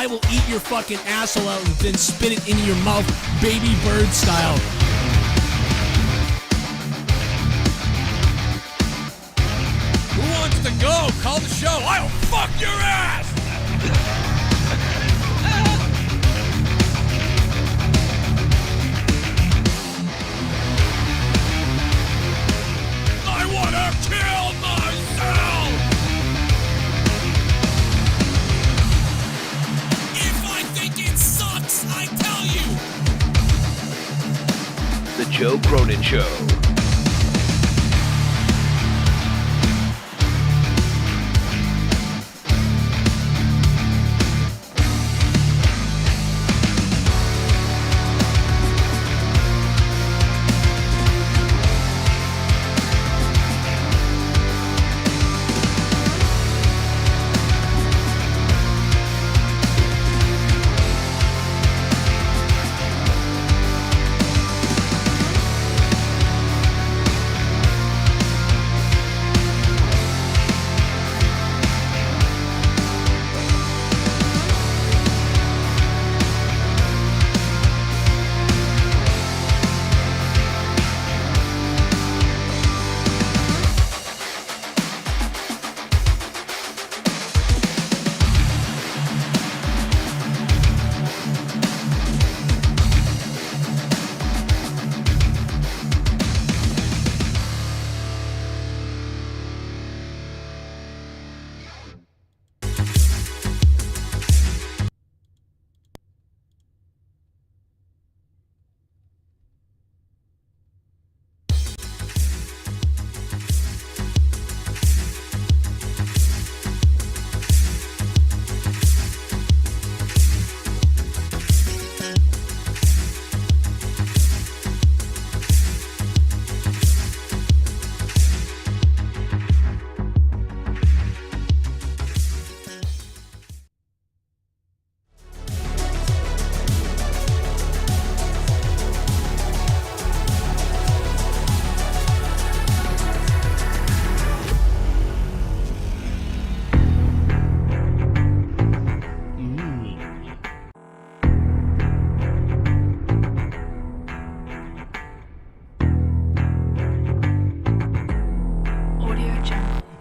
I will eat your fucking asshole out and then spit it into your mouth, baby bird style. Who wants to go? Call the show. I'll fuck your ass! I wanna kill myself! If I think it sucks, I tell you! The Joe Cronin Show.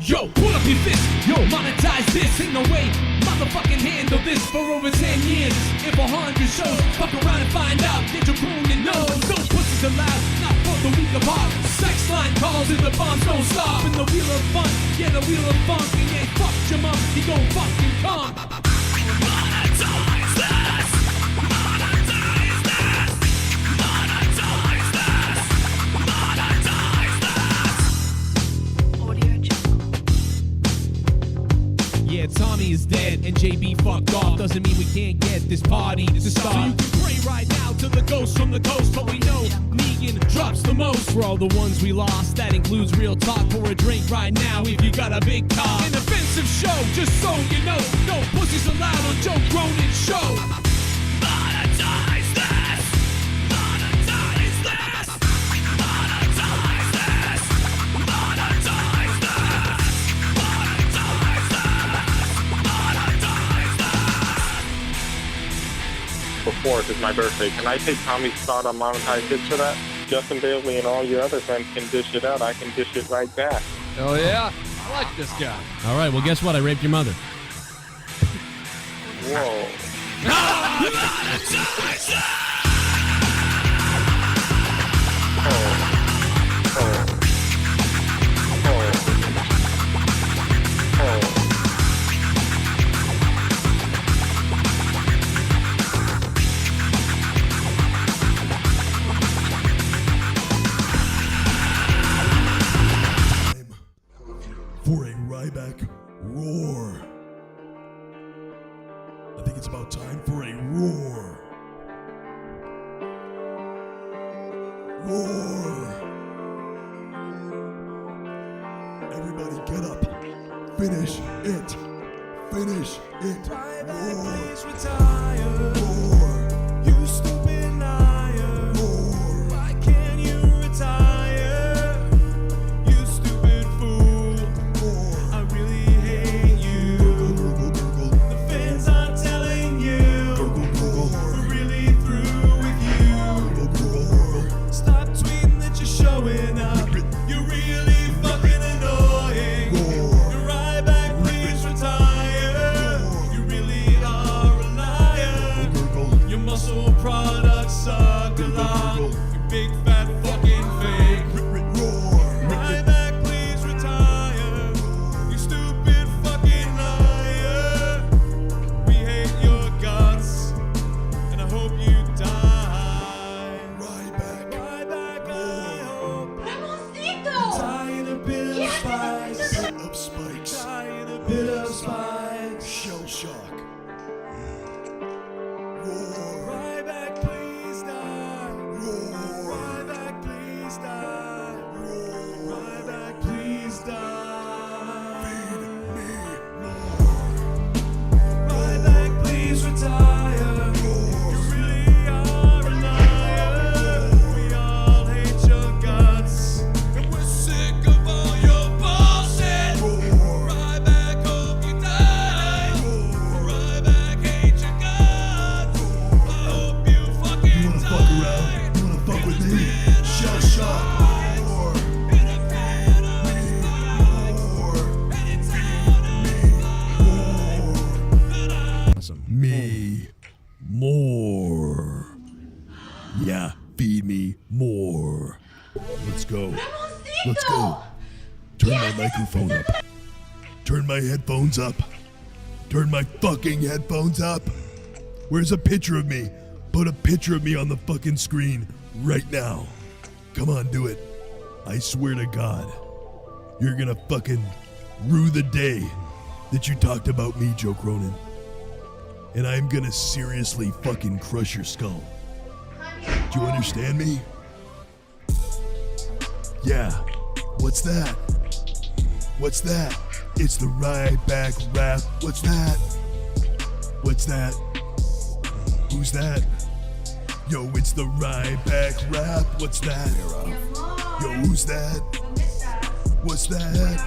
Yo, pull up your fist, yo, monetize this. Ain't no way, motherfucking handle this for over 10 years. If 100 shows, fuck around and find out. Get your croon and nose, no pussies allowed, not for the weak of heart. Sex line calls and the bombs don't stop. In the wheel of fun, yeah, the wheel of funk. And yeah, fuck your mom, he gon' fucking come. Monetize this, monetize this, monetize this, monetize this. Audio Jungle. Yeah, Tommy is dead and JB fucked off. Doesn't mean we can't get this party to start. So you can pray right now to the ghost from the coast. But we know Negan drops the most. For all the ones we lost, that includes real talk. For a drink right now if you got a big car. An offensive show, just so you know. No pussies allowed on Joe Cronin's show. Monetize this. Monetize this. Monetize this. Monetize this. Monetize this. Before, it's my birthday. Can I take Tommy's spot on Monetize Hits for that? Justin Bailey and all your other friends can dish it out. I can dish it right back. Oh yeah, I like this guy. All right, well, guess what? I raped your mother. Whoa. For a Ryback roar. I think it's about time for a roar. Roar. Everybody get up. Finish it. Finish it. Roar. Roar. You stupid liar. Roar. Why can't you retire? You stupid fool. Roar. I really hate you. The fans are telling you big fat fucking fake. Ryback, please retire. You stupid fucking liar. We hate your guts, and I hope you die. Ryback, I hope. Tie in a bit of spice. Bit of spikes. Tie in a bit of spice. Shell shock. Roar. Ryback, please die. Roar. Ryback, please die. Roar. Ryback, please die. Feed me more. Ryback, please retire. You really are a liar. We all hate your guts, and we're sick of all your bullshit. Ryback, hope you die. Ryback, hate your guts. I hope you fucking You wanna die. fuck around? You wanna fuck with me? Shell shock. Roar. In a pit of Roar. and it's out of Awesome. Me more. Yeah, feed me more. Let's go. Let's go. Turn my microphone up. Turn my headphones up. Turn my fucking headphones up. Where's a picture of me? Put a picture of me on the fucking screen right now. Come on, do it. I swear to God, you're gonna fucking rue the day that you talked about me, Joe Cronin. And I'm gonna seriously fucking crush your skull. Do you understand me? Yeah. What's that? What's that? It's the Ryback rap. What's that? What's that? Who's that? Yo, it's the Ryback rap. What's that? Yo, who's that? What's that?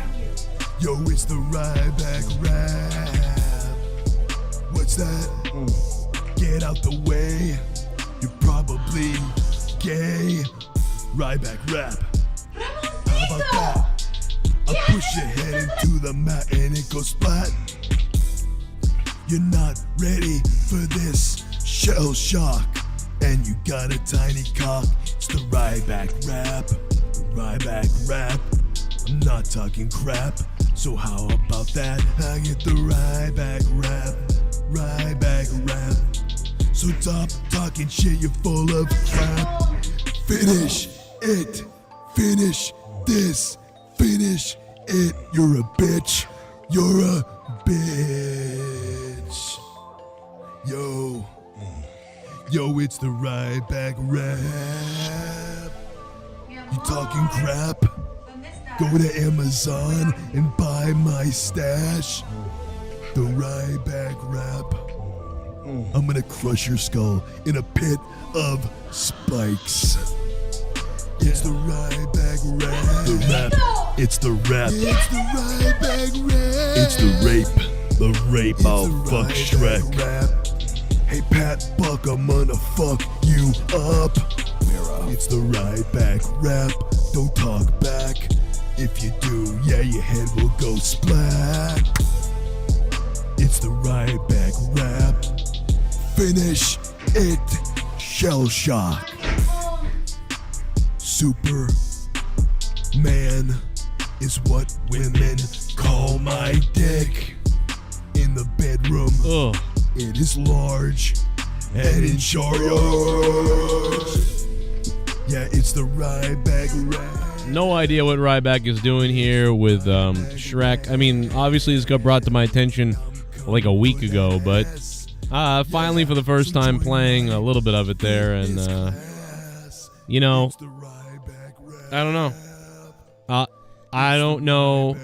Yo, it's the Ryback rap. What's that? Get out the way. You're probably gay. Ryback rap. How about that? I push your head into the mat and it goes splat. You're not ready for this shell shock. And you got a tiny cock. It's the Ryback rap. Ryback rap. I'm not talking crap. So how about that? I get the Ryback rap. Ryback rap. So stop talking shit, you're full of crap. Finish it. Finish this. Finish it. You're a bitch. You're a bitch. Yo. Yo, it's the Ryback rap. You talking crap? Go to Amazon and buy my stash. The Ryback rap. I'm gonna crush your skull in a pit of spikes. It's the Ryback rap. The rap. It's the rap. It's the Ryback rap. It's the rape. The rape. I'll fuck Shrek. Rap. Hey Pat Buck, I'm gonna fuck you up. It's the Ryback rap. Don't talk back. If you do, yeah, your head will go splat. It's the Ryback rap. Finish it. Shell shock. Superman is what women call my dick. In the bedroom, it is large and in charge. Yeah, it's the Ryback rap. No idea what Ryback is doing here with Shrek. I mean, obviously this got brought to my attention like a week ago, but finally for the first time playing a little bit of it there, and you know, I don't know. I don't know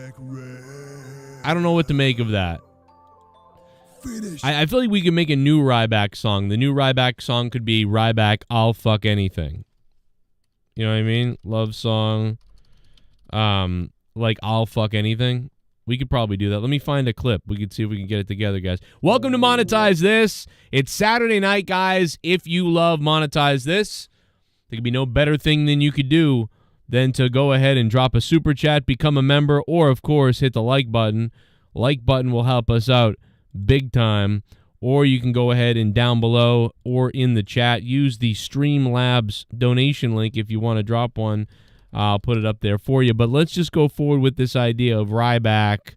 what to make of that. I feel like we could make a new Ryback song. The new Ryback song could be Ryback, I'll fuck anything. You know what I mean? Love song. Like I'll fuck anything. We could probably do that. Let me find a clip. We could see if we can get it together, guys. Welcome to Monetize This. It's Saturday night, guys. If you love Monetize This, there could be no better thing than you could do than to go ahead and drop a super chat, become a member, or, of course, hit the like button. Like button will help us out big time. or you can go ahead and down below or in the chat, use the Streamlabs donation link if you want to drop one. I'll put it up there for you. But let's just go forward with this idea of Ryback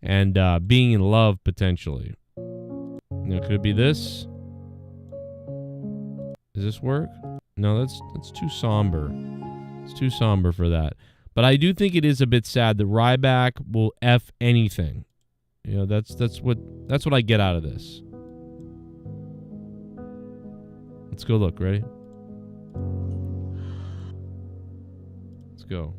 and being in love, potentially. Now, could it be this? Does this work? No, that's too somber. It's too somber for that. But I do think it is a bit sad that Ryback will F anything. You know, that's what I get out of this. Let's go look. Ready? Let's go.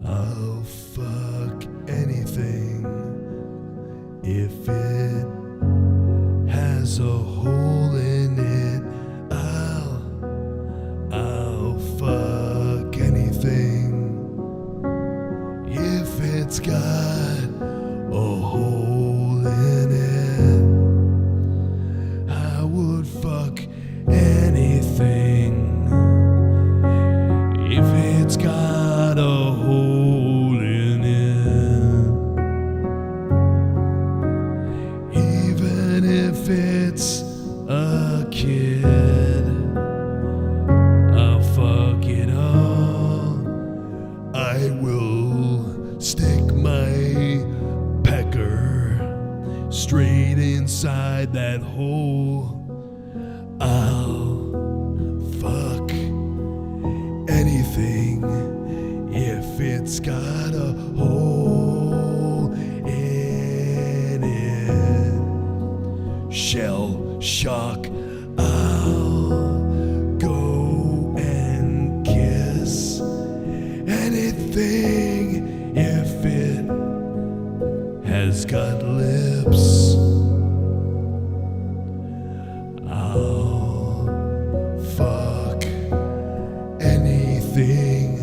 I'll fuck anything if it has a hole in it. I'll fuck anything if it's got a hole in it. I would fuck anything if it's got a hole in it. Even if it's a kid, I'll fuck it all. I will stick my pecker straight inside that hole. I'll fuck anything if it's got a hole in it. Shell shock, I'll go and kiss anything if it has got lips. I'll fuck anything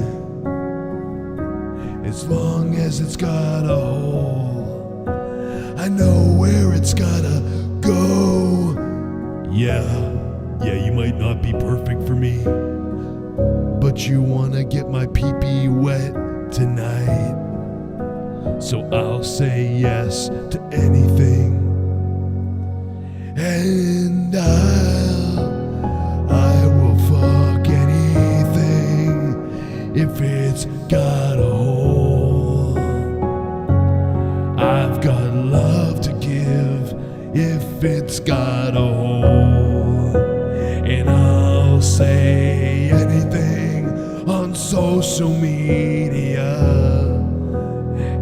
as long as it's got a hole. I know where it's gotta go. Yeah, you might not be perfect for me, but you wanna get my pee-pee wet tonight. So I'll say yes to anything. And I will fuck anything if it's got a hole. I've got love to give if it's got a hole. And I'll say anything on social media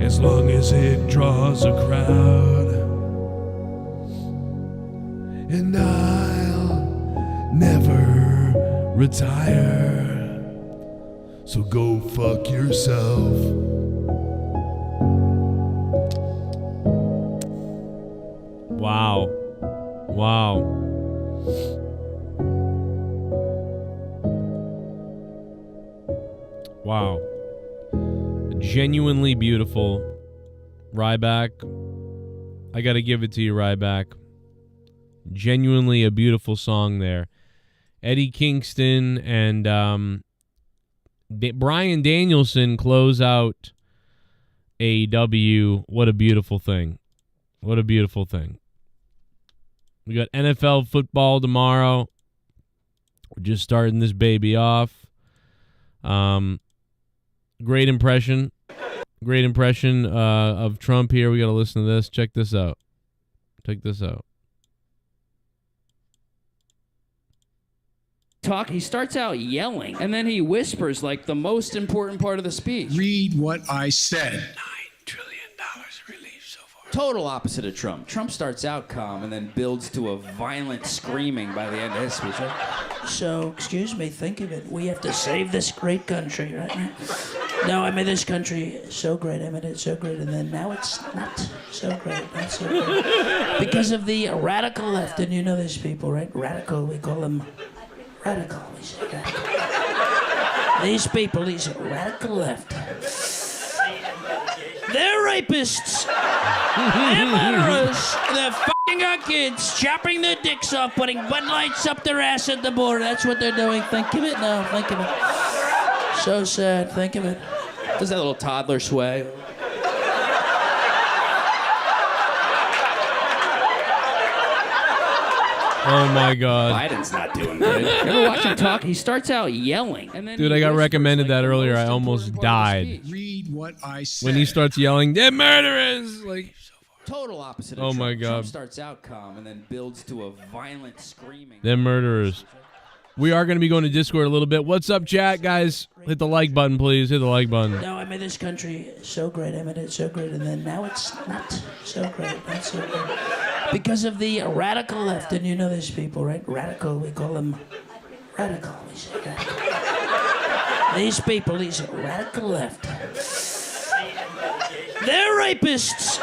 as long as it draws a crowd. And I'll never retire. So go fuck yourself. Wow. Genuinely beautiful. Ryback. I gotta give it to you, Ryback. Genuinely a beautiful song there. Eddie Kingston and Bryan Danielson close out AEW. What a beautiful thing. What a beautiful thing. We got NFL football tomorrow. We're just starting this baby off. Great impression. Great impression of Trump here. We got to listen to this. Check this out. He starts out yelling, and then he whispers like the most important part of the speech. Read what I said. $9 trillion relief so far. Total opposite of Trump. Trump starts out calm and then builds to a violent screaming by the end of his speech. Right? So, excuse me, think of it. We have to save this great country, right? No, I made this country so great. I made it so great, and then now it's not so great. Not so great. Because of the radical left, and you know these people, right? Radical, we call them radical. We say radical. These people, these radical left. They're rapists. They're murderers. They're fucking our kids, chopping their dicks off, putting Bud Lights up their ass at the border. That's what they're doing. Think of it now. Think of it. So sad. Think of it. Does that little toddler sway? Oh my God. Biden's not doing good. Ever watch him talk? He starts out yelling. And then Dude, I got recommended that earlier. I almost died. Read what I said. When he starts yelling, they're murderers! Like, Total opposite of oh Trump. my God. Trump starts out calm and then builds to a violent screaming. they're murderers. We are going to be going to Discord a little bit. What's up, chat, guys? Hit the like button, please. Hit the like button. No, I made this country so great. I made it so great, and then now it's not so great. Not so great. Because of the radical left, and you know these people, right? Radical, we call them radical. We say radical. These people, these radical left. They're rapists.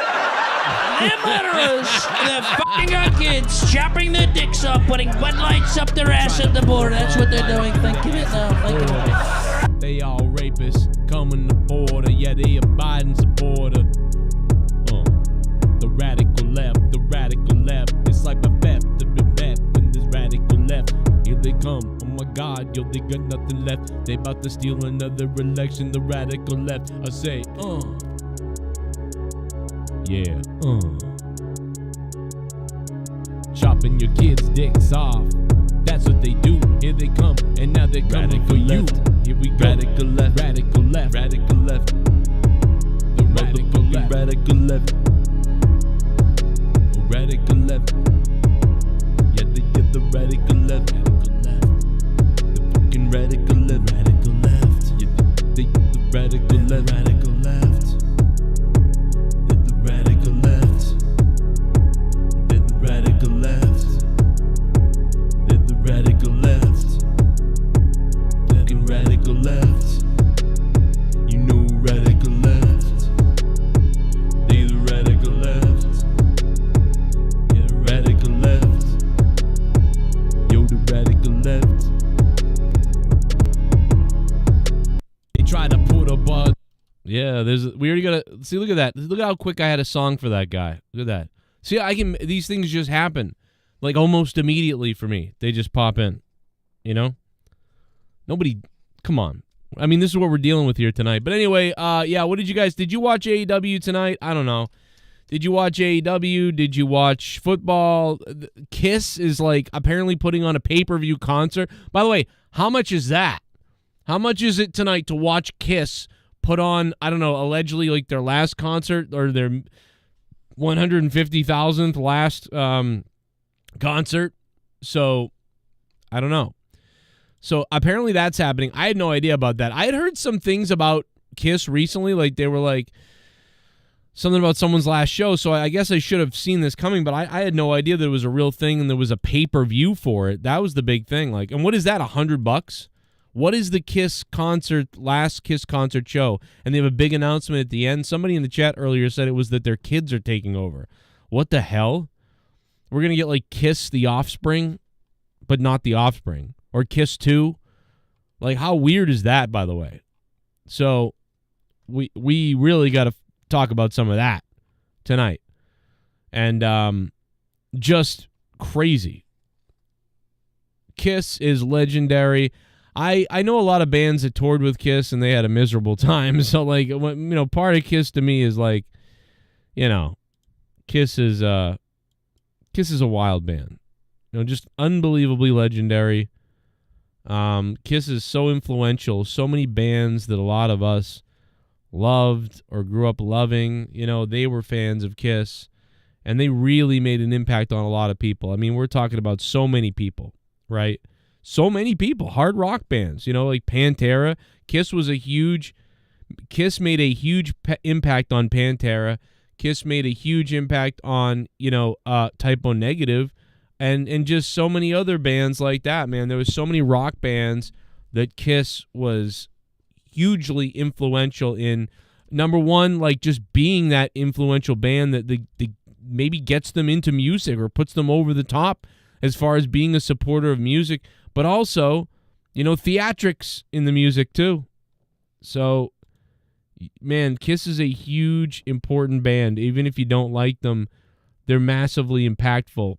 They're murderers. They're fucking our kids, chopping their dicks off, putting Bud Lights up their ass at the border. That's what they're doing. Think of it now. Think of it. They all rapists coming to border. Yeah, they a Biden supporter. The radical left, the radical left. It's like a theft to be met when this radical left. Here they come. Oh my God, yo, they got nothing left. They about to steal another election. The radical left. I say, yeah, chopping your kids' dicks off. That's what they do. Here they come, and now they're coming for you. Here we go. Radical left, radical left, radical left. The radical left, radical left. The radical left. Yeah, they get the radical left, radical left. The fucking radical left, radical left. Yeah, they get the radical left, radical left. Radical left. They're the radical left. They're the radical left. Fucking radical left. You know radical left. They're the radical left. Yeah, the radical left. Yo, the radical left. They try to put a bud. Yeah, we already got to see. Look at that. Look at how quick I had a song for that guy. Look at that. See, these things just happen, like almost immediately for me. They just pop in, you know. Come on. I mean, this is what we're dealing with here tonight. But anyway, yeah. Did you watch AEW tonight? I don't know. Did you watch AEW? Did you watch football? Kiss is like apparently putting on a pay-per-view concert. By the way, how much is that? How much is it tonight to watch Kiss put on, I don't know, allegedly like their last concert or their 150,000th last concert? So, I don't know. So, apparently that's happening. I had no idea about that. I had heard some things about Kiss recently, like they were like something about someone's last show, so I guess I should have seen this coming, but I had no idea that it was a real thing and there was a pay-per-view for it. That was the big thing. Like, and what is that, $100? What is the Kiss concert, last Kiss concert show? And they have a big announcement at the end. Somebody in the chat earlier said it was that their kids are taking over. What the hell? We're going to get like Kiss the Offspring, but not the Offspring. Or Kiss 2. Like, how weird is that, by the way? So, we really got to talk about some of that tonight. And just crazy. Kiss is legendary. I know a lot of bands that toured with Kiss and they had a miserable time. So, like, part of Kiss to me is like, Kiss is a wild band. Just unbelievably legendary. Kiss is so influential. So many bands that a lot of us loved or grew up loving, they were fans of Kiss. And they really made an impact on a lot of people. I mean, we're talking about so many people, right? So many people, hard rock bands, like Pantera. Kiss made a huge impact on Pantera. Kiss made a huge impact on, Type O Negative and just so many other bands like that, man. There was so many rock bands that Kiss was hugely influential in. Number one, like just being that influential band that the maybe gets them into music or puts them over the top as far as being a supporter of music. But also, theatrics in the music too. So, man, Kiss is a huge, important band. Even if you don't like them, they're massively impactful.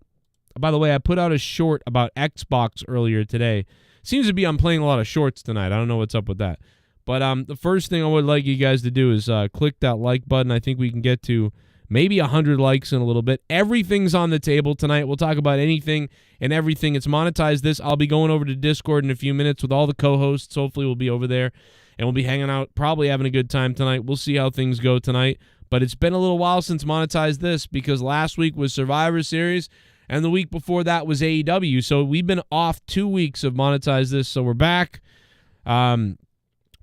By the way, I put out a short about Xbox earlier today. Seems to be I'm playing a lot of shorts tonight. I don't know what's up with that. But the first thing I would like you guys to do is click that like button. I think we can get to maybe 100 likes in a little bit. Everything's on the table tonight. We'll talk about anything and everything. It's Monetize This. I'll be going over to Discord in a few minutes with all the co-hosts. Hopefully we'll be over there, and we'll be hanging out, probably having a good time tonight. We'll see how things go tonight. But it's been a little while since Monetize This because last week was Survivor Series, and the week before that was AEW. So we've been off 2 weeks of Monetize This, so we're back.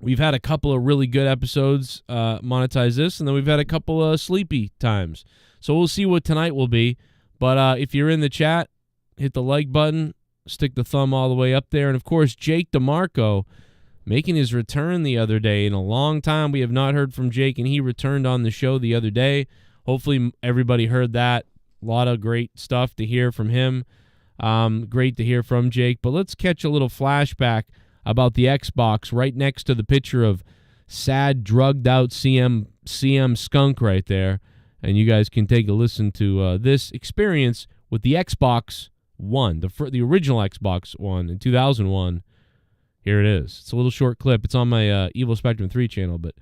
We've had a couple of really good episodes, Monetize This, and then we've had a couple of sleepy times. So we'll see what tonight will be. But if you're in the chat, hit the like button, stick the thumb all the way up there. And, of course, Jake DeMarco making his return the other day. In a long time we have not heard from Jake, and he returned on the show the other day. Hopefully everybody heard that. A lot of great stuff to hear from him. Great to hear from Jake. But let's catch a little flashback about the Xbox right next to the picture of sad, drugged-out CM Skunk right there. And you guys can take a listen to this experience with the Xbox One, the original Xbox One in 2001. Here it is. It's a little short clip. It's on my Evil Spectrum 3 channel, but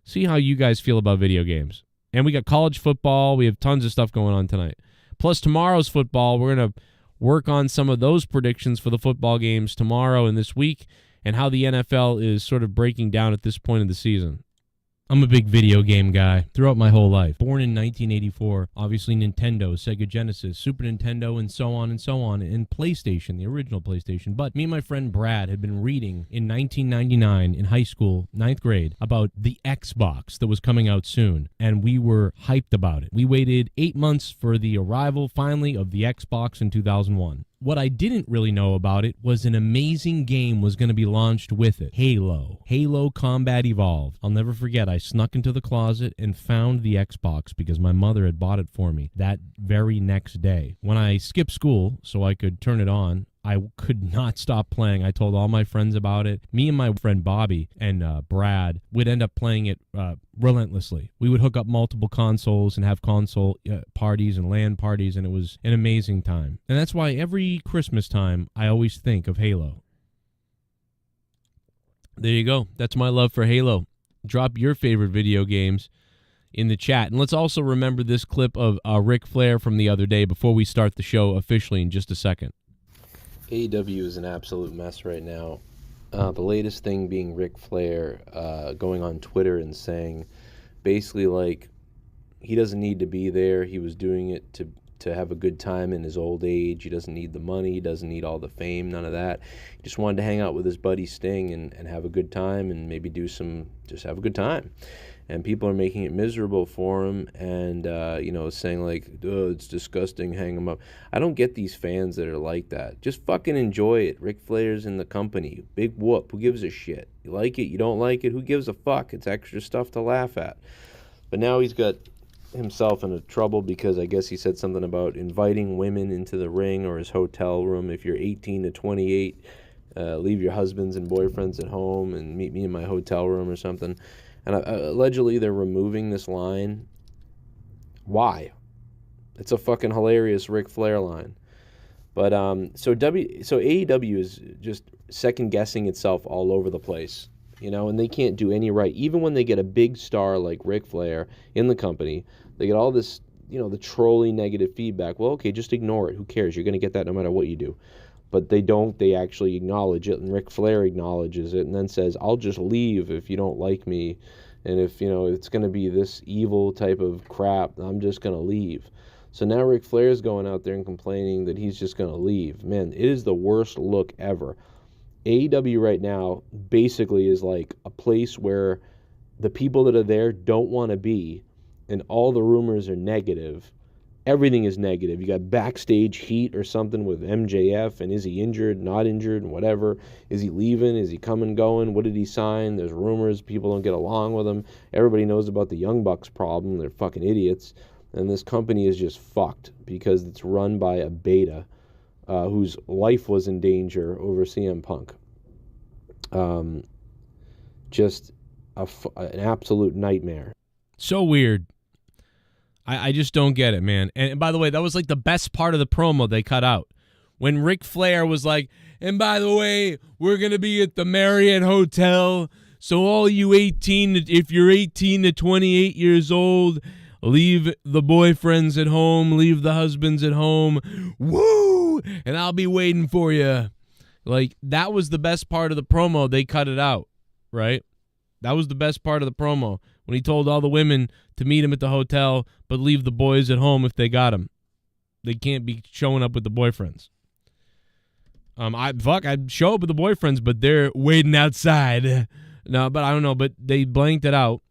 see how you guys feel about video games. And we got college football. We have tons of stuff going on tonight. Plus tomorrow's football, we're going to work on some of those predictions for the football games tomorrow and this week, and how the NFL is sort of breaking down at this point of the season. I'm a big video game guy throughout my whole life. Born in 1984, obviously Nintendo, Sega Genesis, Super Nintendo, and so on, and PlayStation, the original PlayStation. But me and my friend Brad had been reading in 1999 in high school, 9th grade, about the Xbox that was coming out soon, and we were hyped about it. We waited 8 months for the arrival, finally, of the Xbox in 2001. What I didn't really know about it was an amazing game was going to be launched with it. Halo Combat Evolved. I'll never forget, I snuck into the closet and found the Xbox because my mother had bought it for me that very next day. When I skipped school so I could turn it on, I could not stop playing. I told all my friends about it. Me and my friend Bobby and Brad would end up playing it relentlessly. We would hook up multiple consoles and have console parties and LAN parties, and it was an amazing time. And that's why every Christmas time, I always think of Halo. There you go. That's my love for Halo. Drop your favorite video games in the chat. And let's also remember this clip of Ric Flair from the other day before we start the show officially in just a second. AEW is an absolute mess right now. The latest thing being Ric Flair going on Twitter and saying basically like he doesn't need to be there. He was doing it to have a good time in his old age. He doesn't need the money. He doesn't need all the fame, none of that. He just wanted to hang out with his buddy Sting and have a good time and maybe just have a good time. And people are making it miserable for him and, saying like, oh, it's disgusting, hang him up. I don't get these fans that are like that. Just fucking enjoy it. Ric Flair's in the company. Big whoop. Who gives a shit? You like it? You don't like it? Who gives a fuck? It's extra stuff to laugh at. But now he's got himself into trouble because I guess he said something about inviting women into the ring or his hotel room. If you're 18 to 28, leave your husbands and boyfriends at home and meet me in my hotel room or something. And allegedly they're removing this line. Why? It's a fucking hilarious Ric Flair line. But so AEW is just second guessing itself all over the place, and they can't do any right. Even when they get a big star like Ric Flair in the company, they get all this, the trolly negative feedback. Well, okay, just ignore it. Who cares? You're going to get that no matter what you do. But they don't. They actually acknowledge it, and Ric Flair acknowledges it, and then says, "I'll just leave if you don't like me, and if it's going to be this evil type of crap, I'm just going to leave." So now Ric Flair's going out there and complaining that he's just going to leave. Man, it is the worst look ever. AEW right now basically is like a place where the people that are there don't want to be, and all the rumors are negative. Everything is negative. You got backstage heat or something with MJF, and is he injured, not injured, and whatever. Is he leaving? Is he coming, going? What did he sign? There's rumors. People don't get along with him. Everybody knows about the Young Bucks problem. They're fucking idiots. And this company is just fucked because it's run by a beta whose life was in danger over CM Punk. Just an absolute nightmare. So weird. I just don't get it, man. And by the way, that was like the best part of the promo they cut out. When Ric Flair was like, and by the way, we're going to be at the Marriott Hotel. So all you if you're 18 to 28 years old, Leave the boyfriends at home. Leave the husbands at home. Woo! And I'll be waiting for you. Like, that was the best part of the promo. They cut it out, right? That was the best part of the promo, when he told all the women to meet him at the hotel, but leave the boys at home if they got him. They can't be showing up with the boyfriends. I'd show up with the boyfriends, but they're waiting outside. No, but I don't know, but they blanked it out.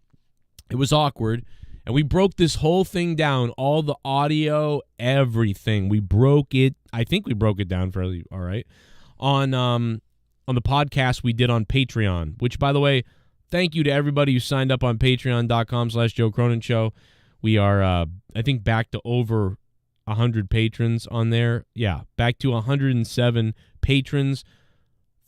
It was awkward. And we broke this whole thing down, all the audio, everything. We broke it. I think we broke it down fairly all right on the podcast we did on Patreon, which, by the way, thank you to everybody who signed up on patreon.com/Joe Cronin Show. We are, I think, back to over 100 patrons on there. Yeah, back to 107 patrons.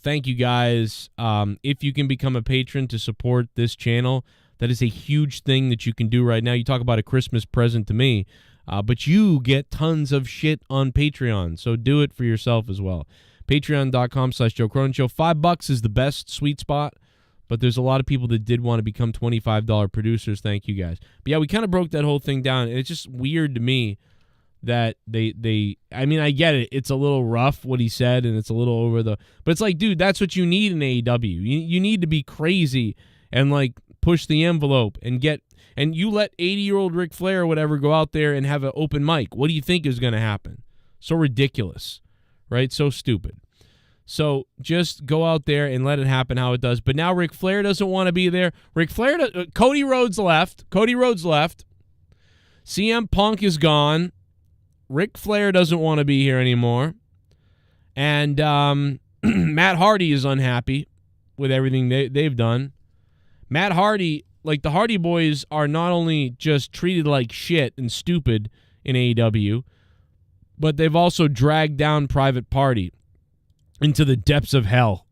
Thank you, guys. If you can become a patron to support this channel, that is a huge thing that you can do right now. You talk about a Christmas present to me, but you get tons of shit on Patreon, so do it for yourself as well. Patreon.com/Joe Cronin Show. $5 is the best sweet spot, but there's a lot of people that did want to become $25 producers. Thank you, guys. But yeah, we kind of broke that whole thing down, and it's just weird to me that I mean, I get it. It's a little rough what he said, and it's a little over the, but it's like, dude, that's what you need in AEW. You need to be crazy and like push the envelope and you let 80-year-old Ric Flair or whatever go out there and have an open mic. What do you think is going to happen? So ridiculous, right? So stupid. So just go out there and let it happen how it does. But now Ric Flair doesn't want to be there. Cody Rhodes left. CM Punk is gone. Ric Flair doesn't want to be here anymore. And Matt Hardy is unhappy with everything they've done. Matt Hardy, like, the Hardy Boys are not only just treated like shit and stupid in AEW, but they've also dragged down Private Party into the depths of hell.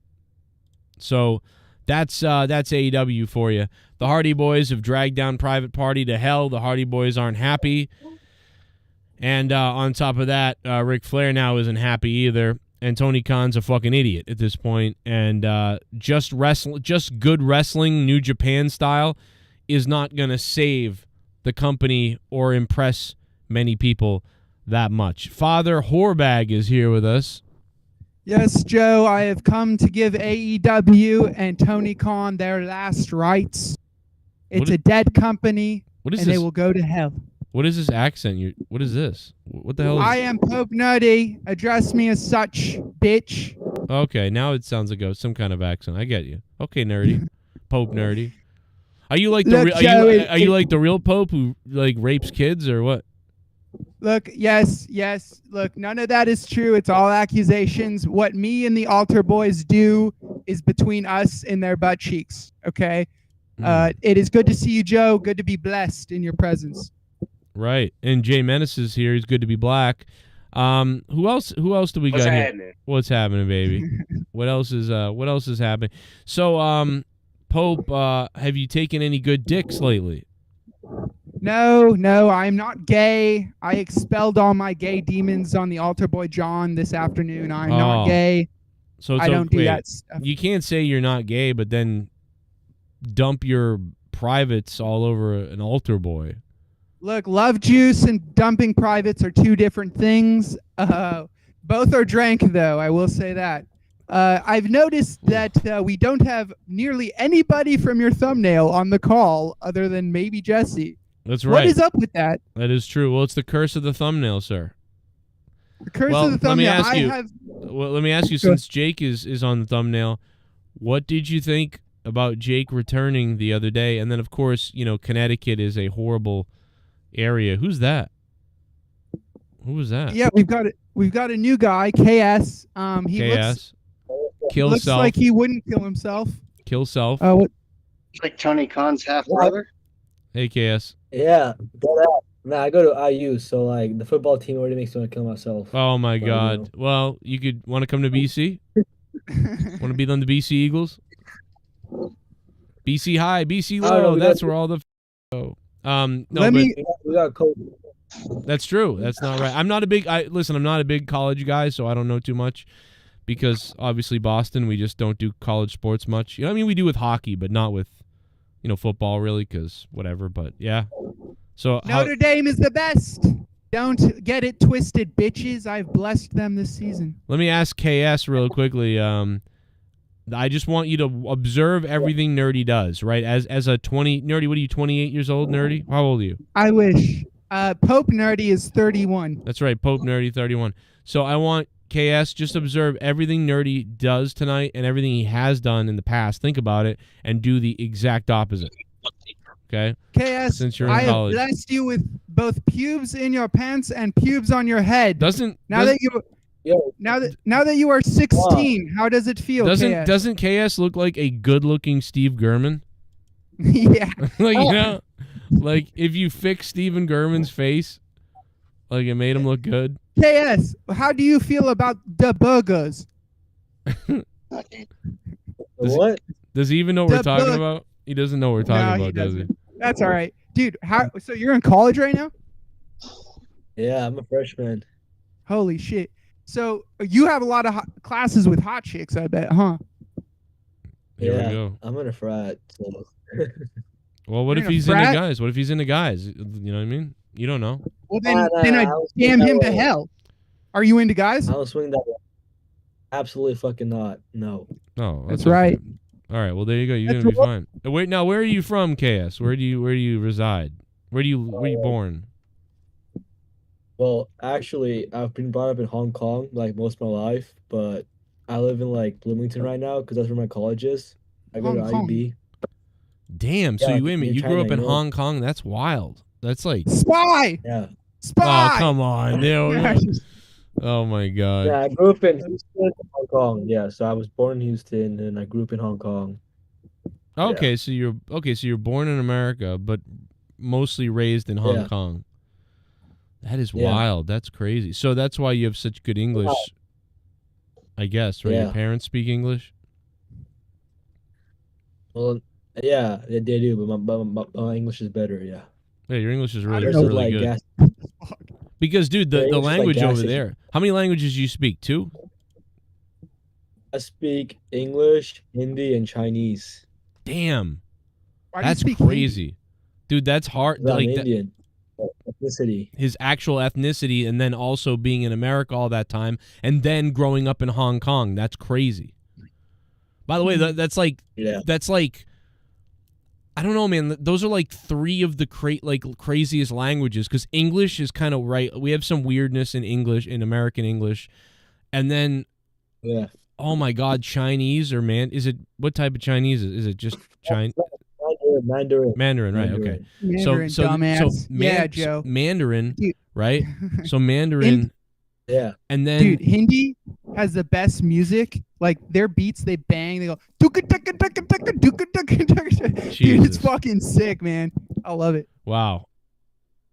So that's AEW for you. The Hardy Boys have dragged down Private Party to hell. The Hardy Boys aren't happy. And on top of that, Ric Flair now isn't happy either. And Tony Khan's a fucking idiot at this point. And just good wrestling, New Japan style, is not going to save the company or impress many people that much. Father Horbag is here with us. Yes, Joe, I have come to give AEW and Tony Khan their last rites. It's a dead company, and they will go to hell. What is this accent? What is this? What the hell is I am Pope Nutty. Address me as such, bitch. Okay, now it sounds like some kind of accent. I get you. Okay, nerdy. Pope Nerdy. Are you like are you like the real Pope who like rapes kids or what? Look, yes. Look, none of that is true. It's all accusations. What me and the altar boys do is between us and their butt cheeks, okay? It is good to see you, Joe. Good to be blessed in your presence. Right. And Jay Menace is here. He's good to be black. Who else do we got here? What's happening, baby? What else is happening? So, Pope, have you taken any good dicks lately? No, I'm not gay. I expelled all my gay demons on the altar boy John this afternoon. I'm not gay. So I don't do that stuff. You can't say you're not gay, but then dump your privates all over an altar boy. Look, love juice and dumping privates are two different things. Both are drank, though. I will say that. I've noticed that we don't have nearly anybody from your thumbnail on the call other than maybe Jesse. That's right. What is up with that? That is true. Well, it's the curse of the thumbnail, sir. The curse of the thumbnail. Let me ask you, since Jake is on the thumbnail, what did you think about Jake returning the other day? And then, of course, Connecticut is a horrible area. Who's that? Who was that? Yeah, we've got a new guy, KS. He looks like he wouldn't kill himself. Kill self. It's like Tony Khan's half brother. Hey, KS. Yeah. Man, I go to IU, so like the football team already makes me want to kill myself. Oh my God. Well, you could want to come to BC. Want to be on the BC Eagles? BC high, BC low. That's where all the go. We got coach. That's true. That's not right. I'm not a big college guy, so I don't know too much because obviously Boston, we just don't do college sports much. We do with hockey, but not with, football really, because whatever. But yeah, So Notre Dame is the best. Don't get it twisted, bitches. I've blessed them this season. let me ask KS real quickly. I just want you to observe everything Nerdy does, right? As a 20 Nerdy, what are you? 28 years old, Nerdy? How old are you? I wish. Pope Nerdy is 31. That's right, Pope Nerdy 31. So I want KS just observe everything Nerdy does tonight and everything he has done in the past. Think about it and do the exact opposite. Okay? KS, Since you're in I have college. blessed you with both pubes in your pants and pubes on your head. Now that you are 16, how does it feel? KS? Doesn't KS look like a good-looking Steve Gurman? Yeah. Like, you know, like if you fix Steven Gurman's face, like it made him look good. KS, how do you feel about the burgers? What? Does he even know what we're The talking book. about? He doesn't know what we're talking No, he about, does he? doesn't. That's all right, dude. So you're in college right now? Yeah, I'm a freshman. Holy shit! So you have a lot of classes with hot chicks, I bet, huh? Here yeah, we go. I'm in a frat. So. Well, what You're if in a he's into frat? guys? What if he's into guys? You know what I mean? You don't know. Well, then I was damn that him to way. hell. Are you into guys? I don't swing that way. Absolutely fucking not. No. No, That's okay. right. All right. Well, there you go. You're That's gonna be right. fine. Wait, now where are you from, KS? Where do you reside? Where were you born? Well, actually, I've been brought up in Hong Kong like most of my life, but I live in like Bloomington right now because that's where my college is. I go to Hong Kong. IUB. Damn. So Yeah, you wait a minute. near You grew up China, in you know. Hong Kong. That's wild. That's like. Spy. Yeah. Spy. Oh come on. Yeah. Oh my god. Yeah, I grew up in Houston, Hong Kong. Yeah, so I was born in Houston and I grew up in Hong Kong. Okay, so you're born in America, but mostly raised in Hong Yeah. Kong. That is Yeah. wild. That's crazy. So that's why you have such good English, I guess, right? Your Yeah. parents speak English? Well, yeah, they do, but my English is better. Yeah. Yeah, your English is I really, don't know. really like good. gas. Because, dude, Yeah, the English is like language gas over station. there. How many languages do you speak? 2? I speak English, Hindi, and Chinese. Damn. Why do you That's speak Hindi? crazy. Dude, that's hard. 'Cause I'm Like Indian. Ethnicity. his actual ethnicity and then also being in America all that time and then growing up in Hong Kong. That's crazy. By the way, that's like Yeah. I don't know, man. Those are like 3 of the craziest languages because English is kind of right. We have some weirdness in English, in American English. And then, Yeah. oh my God, Chinese or what type of Chinese is it? Just Chinese? Mandarin. Mandarin, right? Okay. Mandarin, dumbass. Yeah, Joe. Mandarin, Dude. right? So Mandarin, Yeah. and then Dude, Hindi has the best music. Like their beats, they bang. They go duka duka duka duka duka duka duka. Dude, Jesus. it's fucking sick, man. I love it. wow.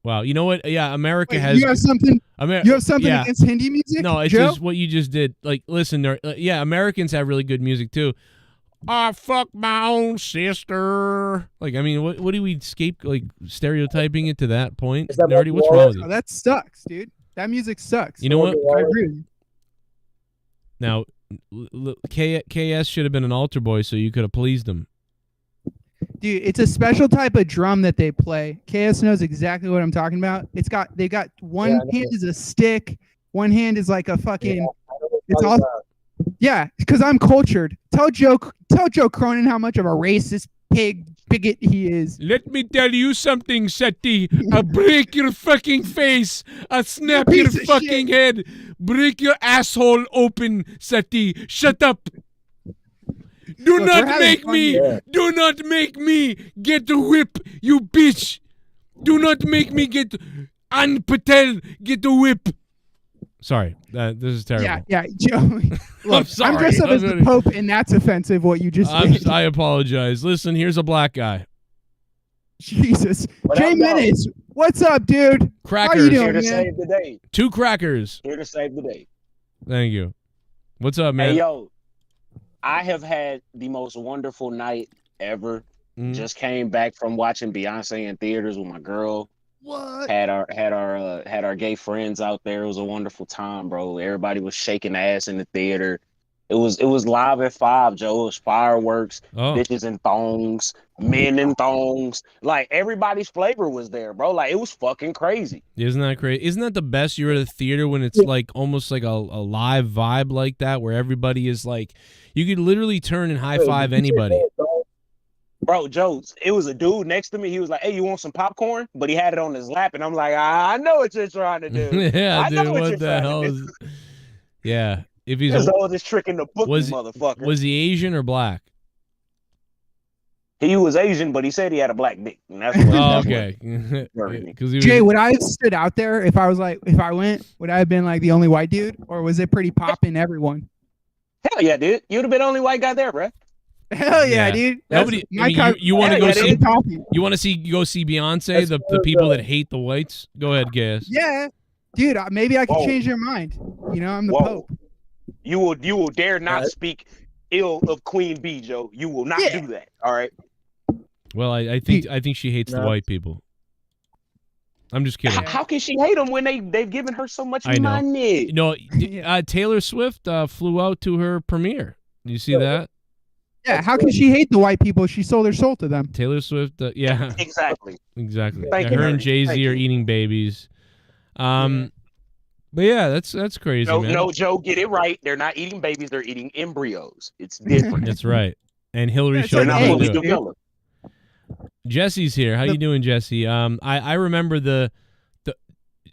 You know what? Yeah, America Wait, has. you have something? You have something yeah. against Hindi music? No, it's Joe? just what you just did. Like, listen, yeah, Americans have really good music too. I fuck my own sister. Like, I mean, what do we stereotyping it to that point? Is that Nerdy, what's what- wrong with you? Oh, that sucks, dude. That music sucks. You know what? I agree. Now, KS should have been an altar boy, so you could have pleased him. Dude, it's a special type of drum that they play. KS knows exactly what I'm talking about. They got one hand is a stick, one hand is like a fucking. It's all. Yeah, because I'm cultured. Tell Joe Cronin how much of a racist bigot he is. Let me tell you something, Seti. I'll break your fucking face. I'll snap your Piece of fucking head. Break your asshole open, Seti. Shut up. Do Look, not we're having make fun me. here. Do not make me get the whip, you bitch. Do not make me get Ann Patel get the whip. Sorry, this is terrible. Yeah, Joe. Look, sorry. I'm dressed up I'm as the sorry. Pope, and that's offensive. What you just did. I apologize. Listen, here's a black guy. Jesus, What Jay up, though? Menace, what's up, dude? Crackers. How you doing, Here to man? save the day. 2 crackers. Here to save the day. Thank you. What's up, man? Hey, yo, I have had the most wonderful night ever. Mhm. Just came back from watching Beyonce in theaters with my girl. What? Had our gay friends out there. It was a wonderful time, bro. Everybody was shaking ass in the theater. It was live at 5, Joe. It was fireworks, Oh. bitches in thongs, men in thongs. Like everybody's flavor was there, bro. Like it was fucking crazy. Isn't that crazy? Isn't that the best? You're at a theater when it's like almost like a live vibe like that, where everybody is like, you could literally turn and high five anybody. Bro, Joe, it was a dude next to me. He was like, "Hey, you want some popcorn?" But he had it on his lap, and I'm like, "I know what you're trying to do. Yeah, I dude, know what what you're the trying hell to is? do." Yeah, if he's It's all this trick in the book, was motherfucker. was he Asian or black? He was Asian, but he said he had a black dick, and that's what. Oh, that's okay. Because Jay, would I have stood out there if I went? Would I have been like the only white dude, or was it pretty popping everyone? Hell yeah, dude. You'd have been the only white guy there, bro. Hell yeah, dude. Nobody. My I mean, cousin- you want to Hell go yeah, see? dude. You want to go see Beyonce? The people that hate the whites. Go ahead, Gas. Yeah, dude. Maybe I could Whoa. change their mind. You know, I'm the Whoa. Pope. You will dare not speak ill of Queen Bee, Joe. You will not do that. All right. Well, I think she hates the No. white people. I'm just kidding. How can she hate them when they've given her so much I know. money? You know, Taylor Swift flew out to her premiere. You see that? Yeah, how can she hate the white people? She sold her soul to them. Taylor Swift. Yeah. Exactly. Exactly. Thank Yeah, you, her and Mary. Jay-Z Thank are you. eating babies. But yeah, that's crazy, No, man. no, Joe, get it right. They're not eating babies. They're eating embryos. It's different. That's right. And Hillary They're showed not me how to fully do it. developed. Jesse's here. How you doing, Jesse? I remember the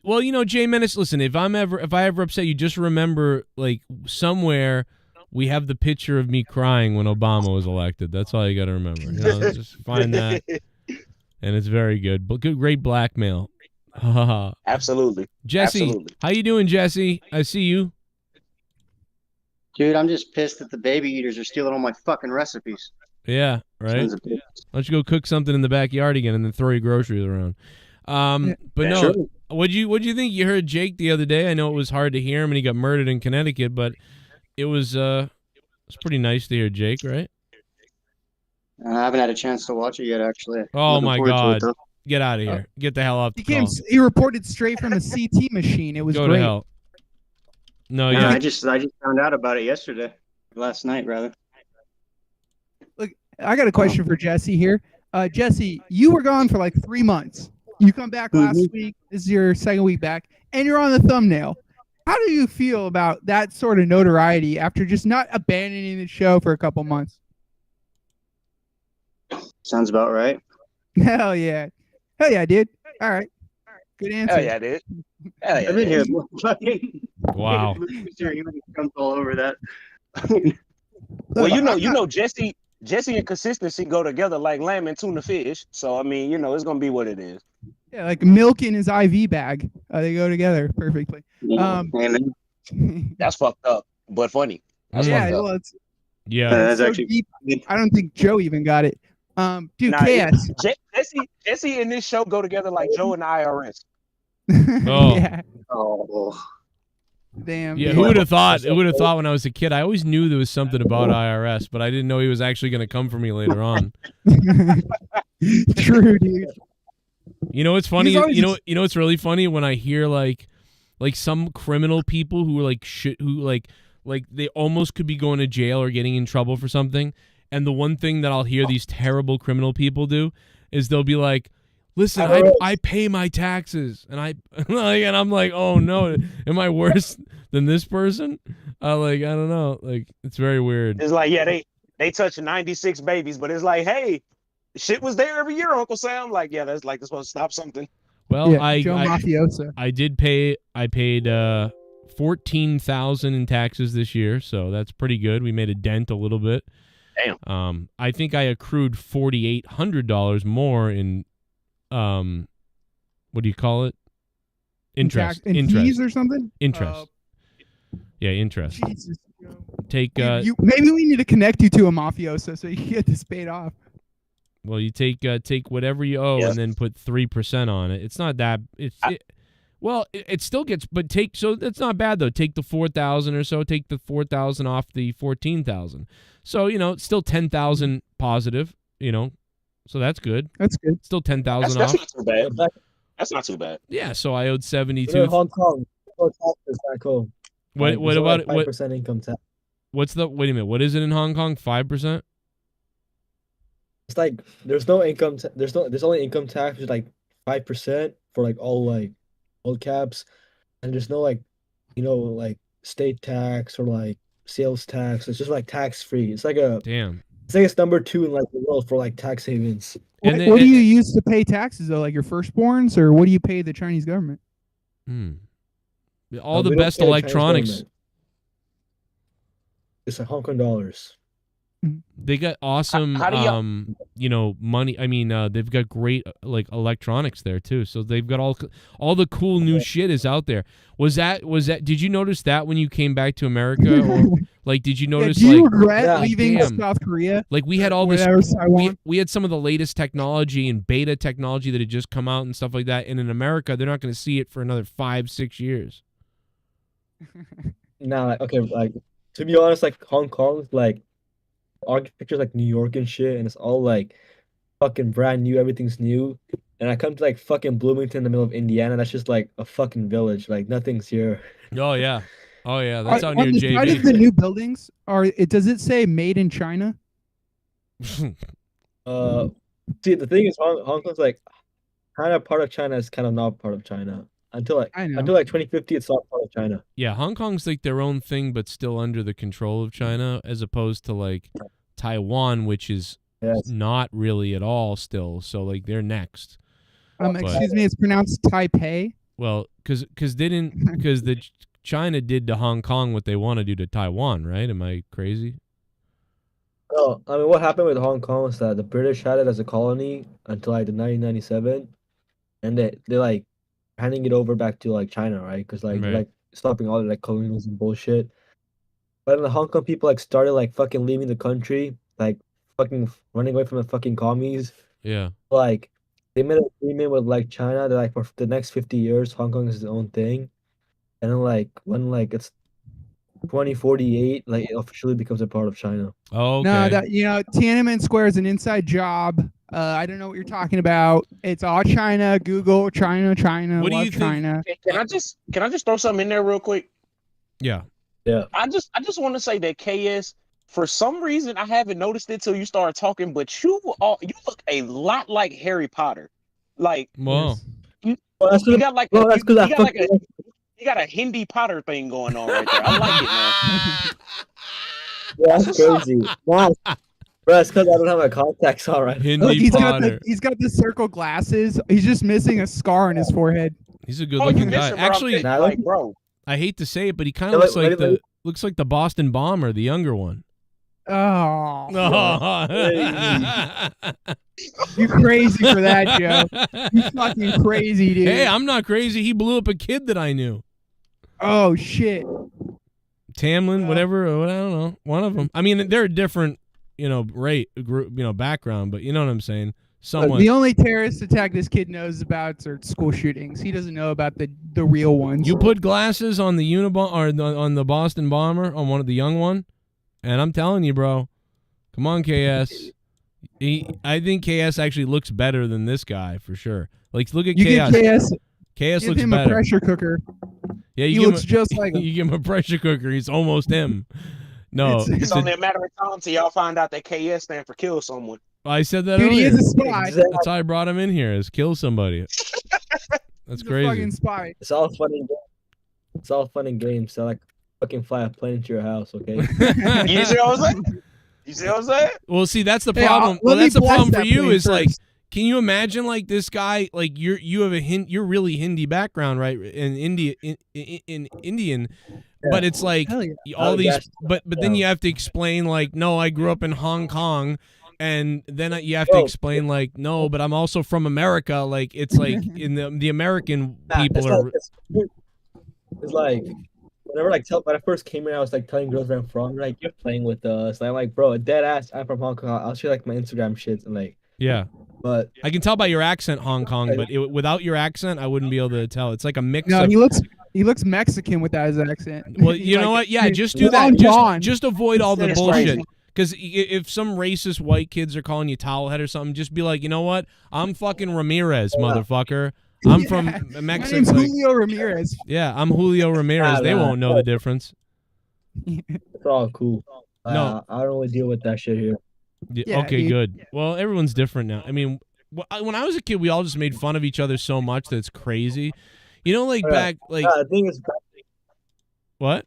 well, you know, Jay Menace, listen, if I ever upset you, just remember like somewhere we have the picture of me crying when Obama was elected. That's all you got to remember. You know, just find that. And it's very good. But great blackmail. Absolutely. Jesse, Absolutely. how you doing, Jesse? I see you. Dude, I'm just pissed that the baby eaters are stealing all my fucking recipes. Yeah, right. Sons of bitches. Why don't you go cook something in the backyard again and then throw your groceries around? But Yeah, no, sure. what'd you think? You heard Jake the other day. I know it was hard to hear him and he got murdered in Connecticut, but it was pretty nice to hear Jake, right? I haven't had a chance to watch it yet, actually. Oh Looking my forward to it, God. though. Get out of here. Get the hell off the call. He reported straight from a CT machine. It was Go great. to hell. No, No, yeah. I just found out about it yesterday. Last night, rather. Look, I got a question for Jesse here. Jesse, you were gone for like 3 months. You come back last week. This is your second week back, and you're on the thumbnail. How do you feel about that sort of notoriety after just not abandoning the show for a couple months? Sounds about right. Hell yeah. Hell yeah, dude. All right. Good answer. Hell yeah, dude. Hell yeah, I've been here. dude. Fucking. Wow. Sure, he comes all over that. Well, you know, Jesse and consistency go together like lamb and tuna fish. So I mean, you know, it's gonna be what it is. Yeah, like milk in his IV bag. They go together perfectly. That's fucked up, but funny. That's yeah, fucked up. well, it's Yeah. that's so actually deep. I don't think Joe even got it. Dude, Nah, KS. Jesse and this show go together like Joe and the IRS. Oh. Yeah. Oh. Damn. Yeah, dude. who would have thought? Who would have thought when I was a kid? I always knew there was something about IRS, but I didn't know he was actually going to come for me later on. True, dude. You know what's funny? He's always You know what's really funny when I hear like some criminal people who are like shit, who like they almost could be going to jail or getting in trouble for something, and the one thing that I'll hear these terrible criminal people do is they'll be like, "Listen, I pay my taxes," and I'm like, "Oh no, am I worse than this person?" I don't know, like it's very weird. It's like, yeah, they touched 96 babies, but it's like, hey, shit was there every year, Uncle Sam. Like, yeah, that's supposed to stop something. Well, Yeah, Joe Mafioso. I did pay. I paid $14,000 in taxes this year, so that's pretty good. We made a dent a little bit. Damn. I think I accrued $4,800 more in what do you call it? Interest. In interest. fees or something? Interest. Yeah, interest. Jesus. Take Maybe we need to connect you to a mafioso so you can get this paid off. well, you take whatever you owe and then put 3% on it. It's not that it still gets, but so that's not bad though. Take the 4,000 or so. Take the 4,000 off the 14,000. So it's still 10,000 positive. So that's good. That's good. Still 10,000 That's off. not too bad. That's not too bad. Yeah. So I owed 72. In Hong Kong, no taxes back home. What Like, about it's only 5% income tax? What's the? Wait a minute. What is it in Hong Kong? 5%? It's like there's no income. There's only income tax, which is like 5% for like all caps, and there's no like, like state tax or like sales tax. It's just like tax free. It's like damn. It's like it's number 2 in like the world for like tax havens. What do you use to pay taxes though? Like your firstborns, or what do you pay the Chinese government? All the best electronics. It's like Hong Kong dollars. They got awesome, money. I mean, they've got great like electronics there too. So they've got all the cool new shit is out there. Was that? Did you notice that when you came back to America, or like did you notice? Do you regret leaving South Korea? Like we had all this. We had some of the latest technology and beta technology that had just come out and stuff like that. And in America, they're not going to see it for another 5-6 years. Nah, okay, like to be honest, like Hong Kong's like architecture's like New York and shit, and it's all like fucking brand new, everything's new. And I come to like fucking Bloomington in the middle of Indiana, that's just like a fucking village, like nothing's here. Oh yeah, that's out near on the JB. side of the new buildings, does it say made in China? See, the thing is, Hong Kong's like kind of part of China, is kind of not part of China until like 2050. It's not part of China. Yeah, Hong Kong's like their own thing, but still under the control of China, as opposed to like Taiwan, which is not really at all still. So like they're next. Excuse me, it's pronounced Taipei. Well, because the China did to Hong Kong what they want to do to Taiwan, right? Am I crazy? Oh, I mean, what happened with Hong Kong is that the British had it as a colony until like the 1997, and they like handing it over back to like China, right? Because like they're, like stopping all the like colonialism bullshit. But then the Hong Kong people like started like fucking leaving the country, like fucking running away from the fucking commies. Yeah. Like they made an agreement with like China that like for the next 50 years Hong Kong is its own thing, and then like when like it's 2048, like it officially becomes a part of China. Oh, okay. No, Tiananmen Square is an inside job. I don't know what you're talking about. It's all China. Google China. What do you China. think? Can I just throw something in there real quick? Yeah. I just want to say that KS, for some reason I haven't noticed it till you started talking, but you look a lot like Harry Potter. Like, wow. You got like you got a Hindi Potter thing going on right there. I like it, man. That's crazy. Wow. Bro, it's because I don't have my contacts on right. Hindi Potter. He's got the circle glasses. He's just missing a scar on his forehead. He's a good-looking guy. Actually, like, bro, I hate to say it, but he kind of looks like the Boston Bomber, the younger one. Oh. You crazy for that, Joe. You fucking crazy, dude. Hey, I'm not crazy. He blew up a kid that I knew. Oh, shit. Tamlin, whatever, I don't know. One of them. I mean, they're a different, background, but you know what I'm saying? Somewhat. The only terrorist attack this kid knows about are school shootings. He doesn't know about the real ones. You put glasses on the on the Boston Bomber, on one of the young one, and I'm telling you, bro, come on, KS. I think KS actually looks better than this guy for sure. Like, look at KS. KS give looks him better. A pressure cooker. Yeah, he looks just like him. You give him a pressure cooker, he's almost him. No, it's only a matter of time till y'all find out that KS stand for kill someone. I said that Dude, earlier. he is a spy. That's how I brought him in here, is kill somebody. That's crazy. A fucking spy. It's all fun and games. It's all fun and games. So like fucking fly a plane into your house, okay? You see what I'm saying? Well, see, that's the problem. Well, that's the problem for you is like, can you imagine like this guy, like you have you're really Hindi background, right? In Indian, but it's like all these, but then you have to explain like, no, I grew up in Hong Kong, and then you have to explain like, no, but I'm also from America. Like it's like in the American people are. It's like whenever when I first came here, I was like telling girls where I'm from, like you're playing with us. And I'm like, bro, dead ass, I'm from Hong Kong. I'll show you like my Instagram shits and like. Yeah. But I can tell by your accent, Hong Kong, but without your accent, I wouldn't be able to tell. It's like a mix. No, he looks Mexican without his accent. Well, you know what? Yeah, just do that. Just avoid all the bullshit. Because if some racist white kids are calling you towelhead or something, just be like, you know what? I'm fucking Ramirez, motherfucker. I'm from Mexico. My name's Julio Ramirez. Yeah, I'm Julio Ramirez. They won't know the difference. It's all cool. No. I don't really deal with that shit here. Yeah, Okay, dude. good. Well, everyone's different now. I mean, when I was a kid, we all just made fun of each other so much that it's crazy. You know, like back, like the thing is, what?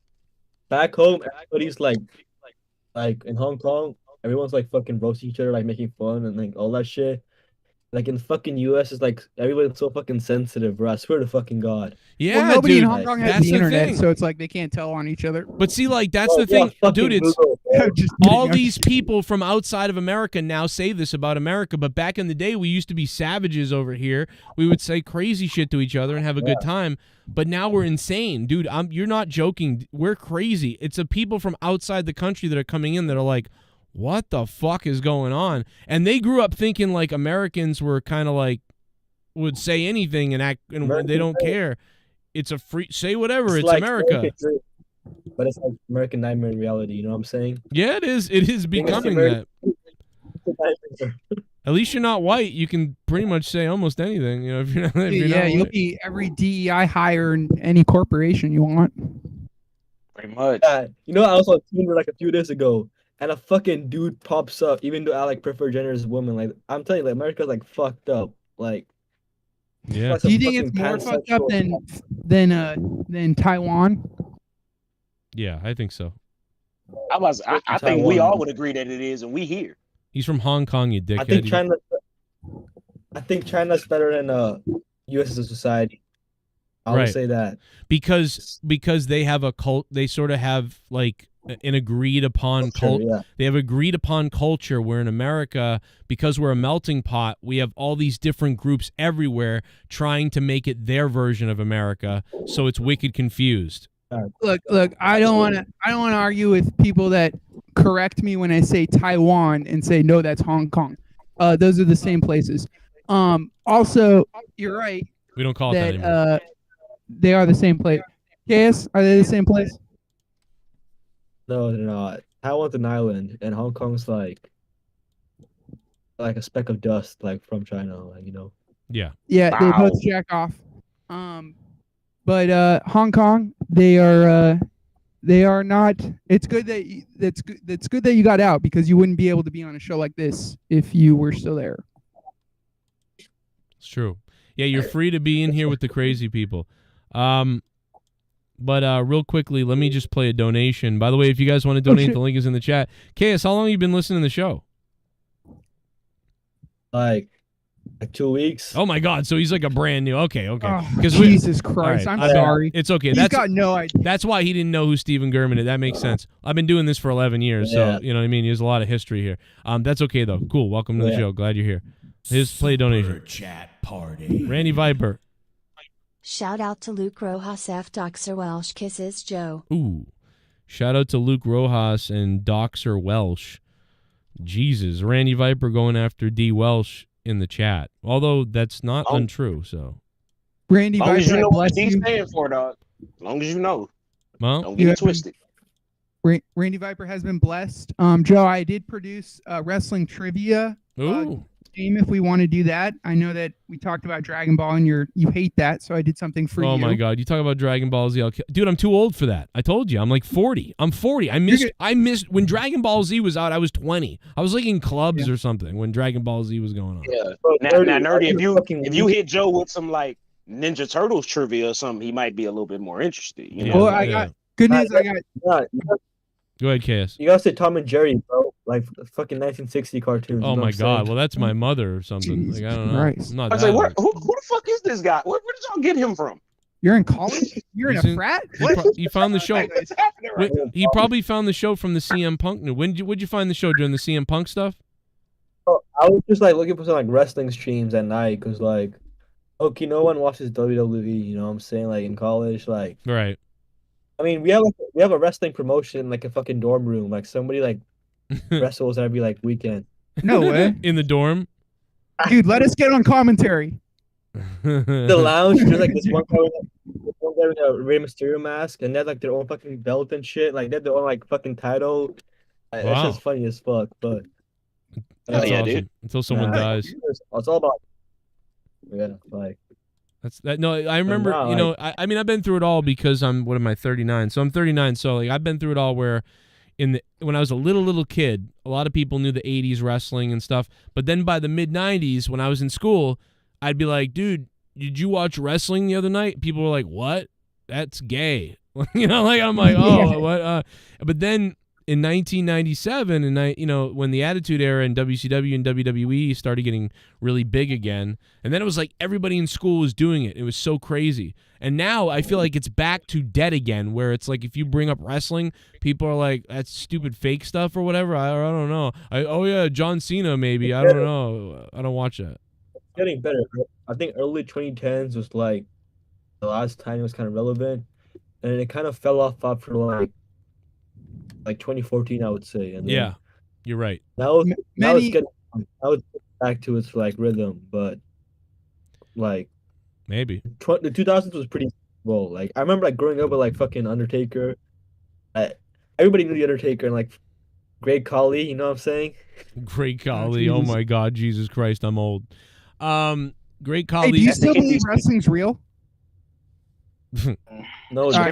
back home, everybody's like in Hong Kong, everyone's like fucking roasting each other, like making fun and like all that shit. Like in fucking US, it's like everybody's so fucking sensitive, bro. I swear to fucking God. Yeah, Well, nobody dude, in Hong Kong has that's the the internet, thing. so it's like they can't tell on each other. But see, like that's Oh, the thing, yeah, dude. fucking It's Google, bro. Just all kidding, these people from outside of America now say this about America, but back in the day, we used to be savages over here. We would say crazy shit to each other and have a good time. But now we're insane, dude. You're not joking. We're crazy. It's the people from outside the country that are coming in that are like, what the fuck is going on? And they grew up thinking like Americans were kind of like would say anything and act, and they don't care. It's a free say whatever. It's like America. American dream, but it's like American nightmare in reality. You know what I'm saying? Yeah, it is. It is becoming that. At least you're not white. You can pretty much say almost anything. You know, if you're not. If you're Yeah, not you'll white. be every DEI hire in any corporation you want. Pretty much. You know, I was on Tinder like a few days ago, and a fucking dude pops up. Even though I like prefer gender as women, like I'm telling you, like America's like fucked up. Like, Yeah. like Do you some think it's fucking more fucked up pansexual- than Taiwan? Yeah, I think so. I think we all would agree that it is, and we here. He's from Hong Kong, you dickhead. I think China's better than U.S. as a society. I would Right. say that. because they have a cult. They sort of have like an agreed upon cult. yeah. They have agreed upon culture. Where in America, because we're a melting pot, we have all these different groups everywhere trying to make it their version of America. So it's wicked confused. Look. I don't want to argue with people that correct me when I say Taiwan and say no, that's Hong Kong. Those are the same places. Also, you're right. We don't call it that that anymore. they are the same place. Yes, are they the same place? No, they're not. Taiwan's an island, and Hong Kong's like a speck of dust, like from China, like you know. Yeah. Yeah, they Wow. both jack off. But Hong Kong, they are not. It's good that that's good that you got out because you wouldn't be able to be on a show like this if you were still there. It's true. Yeah, you're free to be in here with the crazy people. But real quickly, let me just play a donation. By the way, if you guys want to donate, shit. the link is in the chat. KS, how long have you been listening to the show? Like 2 weeks. Oh my God! So he's like a brand new. Okay. Oh, Because Jesus Christ! I'm sorry. It's okay. He's That's got no idea. That's why he didn't know who Stephen Gurman is. That makes sense. I've been doing this for 11 years, Yeah. so you know what I mean. There's a lot of history here. That's okay though. Cool. Welcome to the Yeah. show. Glad you're here. His play donation. Chat party. Randy Viper. Shout out to Luke Rojas F. Doxer Welsh Kisses Joe. Ooh. Shout out to Luke Rojas and Doxer Welsh. Jesus. Randy Viper going after D. Welsh in the chat. Although that's not untrue, so. Randy As long as Viper, you know what bless D you. stands for, dog. As long as you know. Well, Don't get it twisted. Randy Viper has been blessed. Joe, I did produce wrestling trivia Ooh. game if we want to do that. I know that we talked about Dragon Ball and you hate that, so I did something for you. Oh my God! You talk about Dragon Ball Z, dude. I'm too old for that. I told you, I'm like 40. I'm 40. I missed when Dragon Ball Z was out. I was 20. I was like in clubs or something when Dragon Ball Z was going on. Yeah. Now, Nerdy, if you hit Joe with some like Ninja Turtles trivia or something, he might be a little bit more interested. You know? Well, I got good news. I got. Go ahead, KS. You gotta say Tom and Jerry, bro. Like fucking 1960 cartoons. Oh you know my what I'm God! saying? Well, that's my mother or something. Like I don't know. Christ. I'm not I that say, old. who the fuck is this guy? Where did y'all get him from? You're in college? You're in He's a frat? He found the show. What's happening right now? He probably found the show from the CM Punk. When'd you find the show during the CM Punk stuff? Oh, I was just like looking for some like wrestling streams at night because like, okay, no one watches WWE. You know what I'm saying? Like in college, like. Right. I mean, we have a wrestling promotion in like a fucking dorm room. Like somebody like wrestles every like weekend. No way. In the dorm. Dude, let us get on commentary. The lounge, there's like this one guy with a Rey Mysterio mask, and they had like their own fucking belt and shit. Like they had their own like fucking title. That's Wow. just funny as fuck. But That's yeah, awesome. dude. Until someone dies. it's all about. Yeah, like That's that. No, I remember. now, You know, I mean, I've been through it all because I'm. What am I? 39. So I'm 39. So like, I've been through it all. Where, when I was a little kid, a lot of people knew the 80s wrestling and stuff. But then by the mid 90s, when I was in school, I'd be like, dude, did you watch wrestling the other night? People were like, what? That's gay. You know, like I'm like, oh, what? But then in 1997, and when the Attitude Era and WCW and WWE started getting really big again, and then it was like everybody in school was doing it. It was so crazy. And now I feel like it's back to dead again, where it's like if you bring up wrestling, people are like, that's stupid fake stuff or whatever. I don't know. Oh yeah, John Cena maybe. I don't know. I don't watch that. It's getting better. I think early 2010s was like the last time it was kind of relevant, and it kind of fell off after like 2014, I would say. And yeah, you're right. Now it's getting back to its like rhythm, but like maybe the 2000s was pretty well. Like I remember like growing up with like fucking Undertaker. Everybody knew the Undertaker and like Great Khali. You know what I'm saying? Great Khali. Oh my God, Jesus Christ, I'm old. Great Khali. Hey, do you still believe wrestling's real? No, I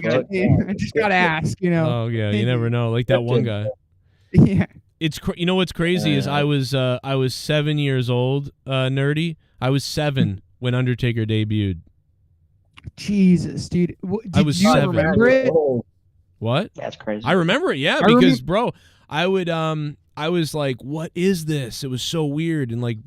just gotta ask. You know. Oh yeah, you never know. Like that one guy. Yeah. It's you know what's crazy is I was 7 years old, nerdy. I was 7 when Undertaker debuted. Jesus, dude. I was you 7. remember it? What? That's crazy. I remember it, yeah, because bro, I was like, what is this? It was so weird, and like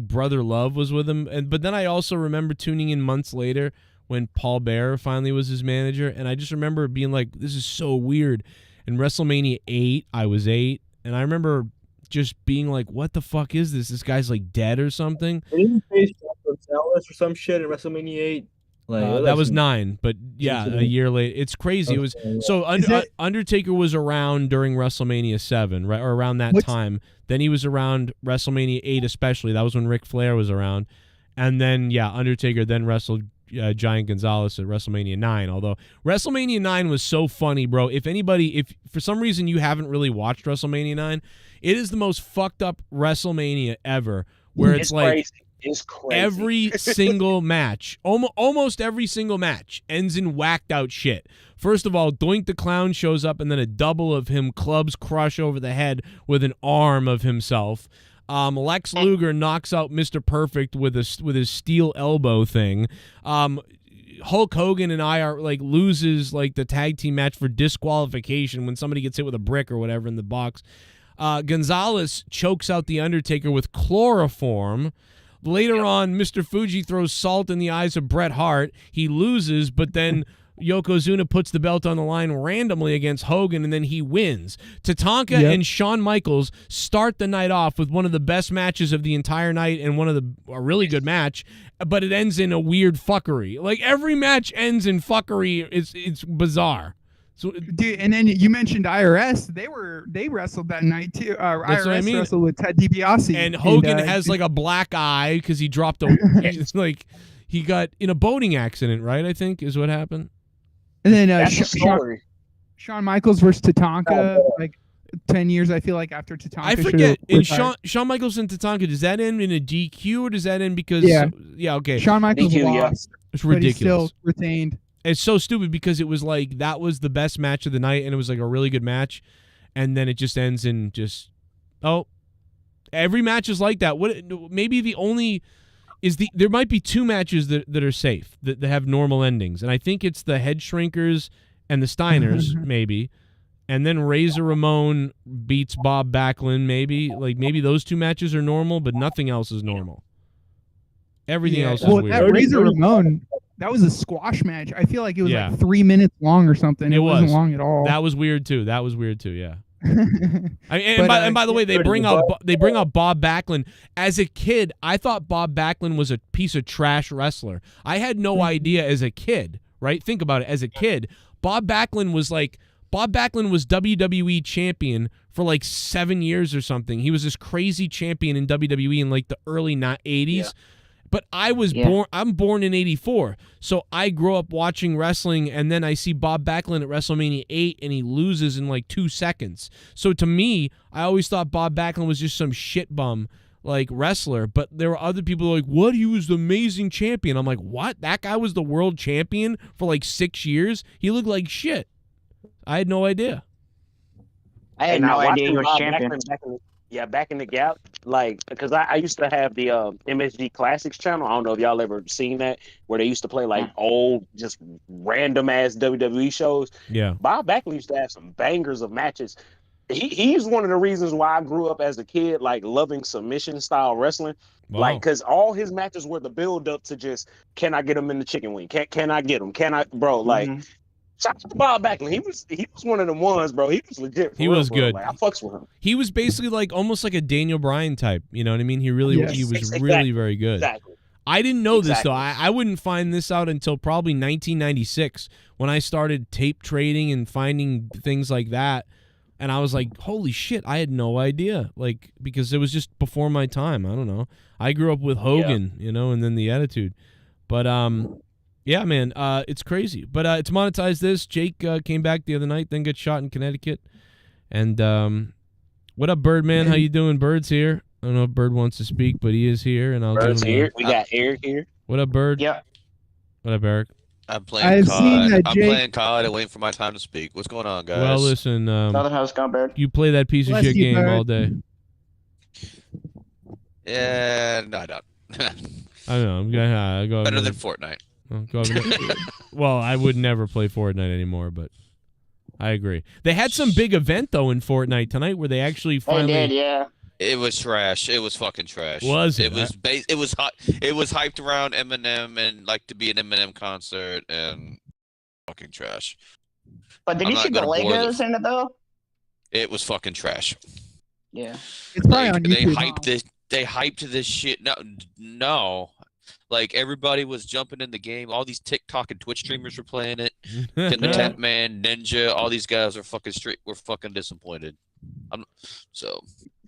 Brother Love was with him, but then I also remember tuning in months later when Paul Bearer finally was his manager, and I just remember being like, this is so weird. In WrestleMania 8, I was 8, and I remember just being like, what the fuck is this? This guy's like dead or something. Didn't he face Gonzalez or some shit in WrestleMania 8? Like, that was 9, but yeah, a year later. It's crazy. It was so Undertaker was around during WrestleMania 7, right, or around that time. Then he was around WrestleMania 8, especially. That was when Ric Flair was around, and then Undertaker then wrestled Giant Gonzalez at WrestleMania 9. Although WrestleMania 9 was so funny, bro. If for some reason you haven't really watched WrestleMania 9, it is the most fucked up WrestleMania ever. Where it's like crazy. It's crazy. Every single match, almost every single match ends in whacked out shit. First of all, Doink the Clown shows up, and then a double of him clubs Crush over the head with an arm of himself. Lex Luger knocks out Mr. Perfect with his steel elbow thing. Hulk Hogan and IR loses the tag team match for disqualification when somebody gets hit with a brick or whatever in the box. Gonzalez chokes out the Undertaker with chloroform. Later on, Mr. Fuji throws salt in the eyes of Bret Hart. He loses, but then Yokozuna puts the belt on the line randomly against Hogan, and then he wins. Tatanka and Shawn Michaels start the night off with one of the best matches of the entire night and a really good match, but it ends in a weird fuckery. Like, every match ends in fuckery. It's bizarre. So, dude, and then you mentioned IRS. They wrestled that night too. That's IRS what I mean. wrestled with Ted DiBiase, and Hogan has a black eye because he dropped it's like he got in a boating accident, right? I think is what happened. And then Shawn Michaels versus Tatanka, 10 years, I feel like, after Tatanka. I forget. In Shawn Michaels and Tatanka, does that end in a DQ or does that end because? Yeah, okay. Shawn Michaels lost. It's ridiculous. But he still retained. It's so stupid because it was that was the best match of the night, and it was a really good match, and then it just ends in every match is like that. Maybe the only is there might be 2 matches that are safe that have normal endings, and I think it's the Head Shrinkers and the Steiners maybe, and then Razor Ramon beats Bob Backlund maybe those 2 matches are normal, but nothing else is normal. Everything else is weird. That Razor Ramon. That was a squash match. I feel like it was 3 minutes long or something. It wasn't long at all. That was weird too. Yeah. And by the way, they bring out Bob Backlund. As a kid, I thought Bob Backlund was a piece of trash wrestler. I had no idea as a kid. Right? Think about it. As a kid, Bob Backlund was WWE champion for 7 years or something. He was this crazy champion in WWE in the early 80s. Yeah. But I'm born in 84, so I grew up watching wrestling, and then I see Bob Backlund at WrestleMania 8, and he loses in 2 seconds. So to me, I always thought Bob Backlund was just some shit bum, like wrestler, but there were other people like, what? He was the amazing champion. I'm like, what? That guy was the world champion for like 6 years? He looked like shit. I had no idea. I had no idea he was champion. Back in the gap, like, because I used to have the MSG Classics channel. I don't know if y'all ever seen that, where they used to play like old, just random ass WWE shows. Yeah. Bob Backlund used to have some bangers of matches. He's one of the reasons why I grew up as a kid, like loving submission style wrestling. Wow. Like, because all his matches were the build up to just, can I get him in the chicken wing? Can I get him? Like, shout out to Bob Backlund. He was one of the ones, bro. He was legit. He was good. Like, I fucks with him. He was basically like almost like a Daniel Bryan type. You know what I mean? He really he was really very good. Exactly. I didn't know this though. I wouldn't find this out until probably 1996 when I started tape trading and finding things like that. And I was like, holy shit, I had no idea. Like, because it was just before my time. I don't know. I grew up with Hogan, you know, and then the Attitude. But yeah, man, it's crazy. But it's monetized this. Jake came back the other night, then got shot in Connecticut. And what up, Birdman? How you doing? Bird's here. I don't know if Bird wants to speak, but he is here, and I'll Bird's give him here. We got Eric here. What up, Bird? Yeah. What up, Eric? I'm playing COD. I'm playing COD and waiting for my time to speak. What's going on, guys? Well, listen, Nothing has gone bad. you play that piece of shit game all day. Yeah, no, I don't. I don't know. I'm gonna go Better than Fortnite. Well, I would never play Fortnite anymore, but I agree. They had some big event though in Fortnite tonight where they actually finally. They did, yeah. It was trash. It was fucking trash. Was it? It was hyped around Eminem and like to be an Eminem concert and fucking trash. But did you see the Legos in it though? It was fucking trash. Yeah. It's probably on They YouTube. hyped this. They hyped this shit. No. Like everybody was jumping in the game. All these TikTok and Twitch streamers were playing it. Then the Tent Man, Ninja, all these guys are fucking disappointed. I'm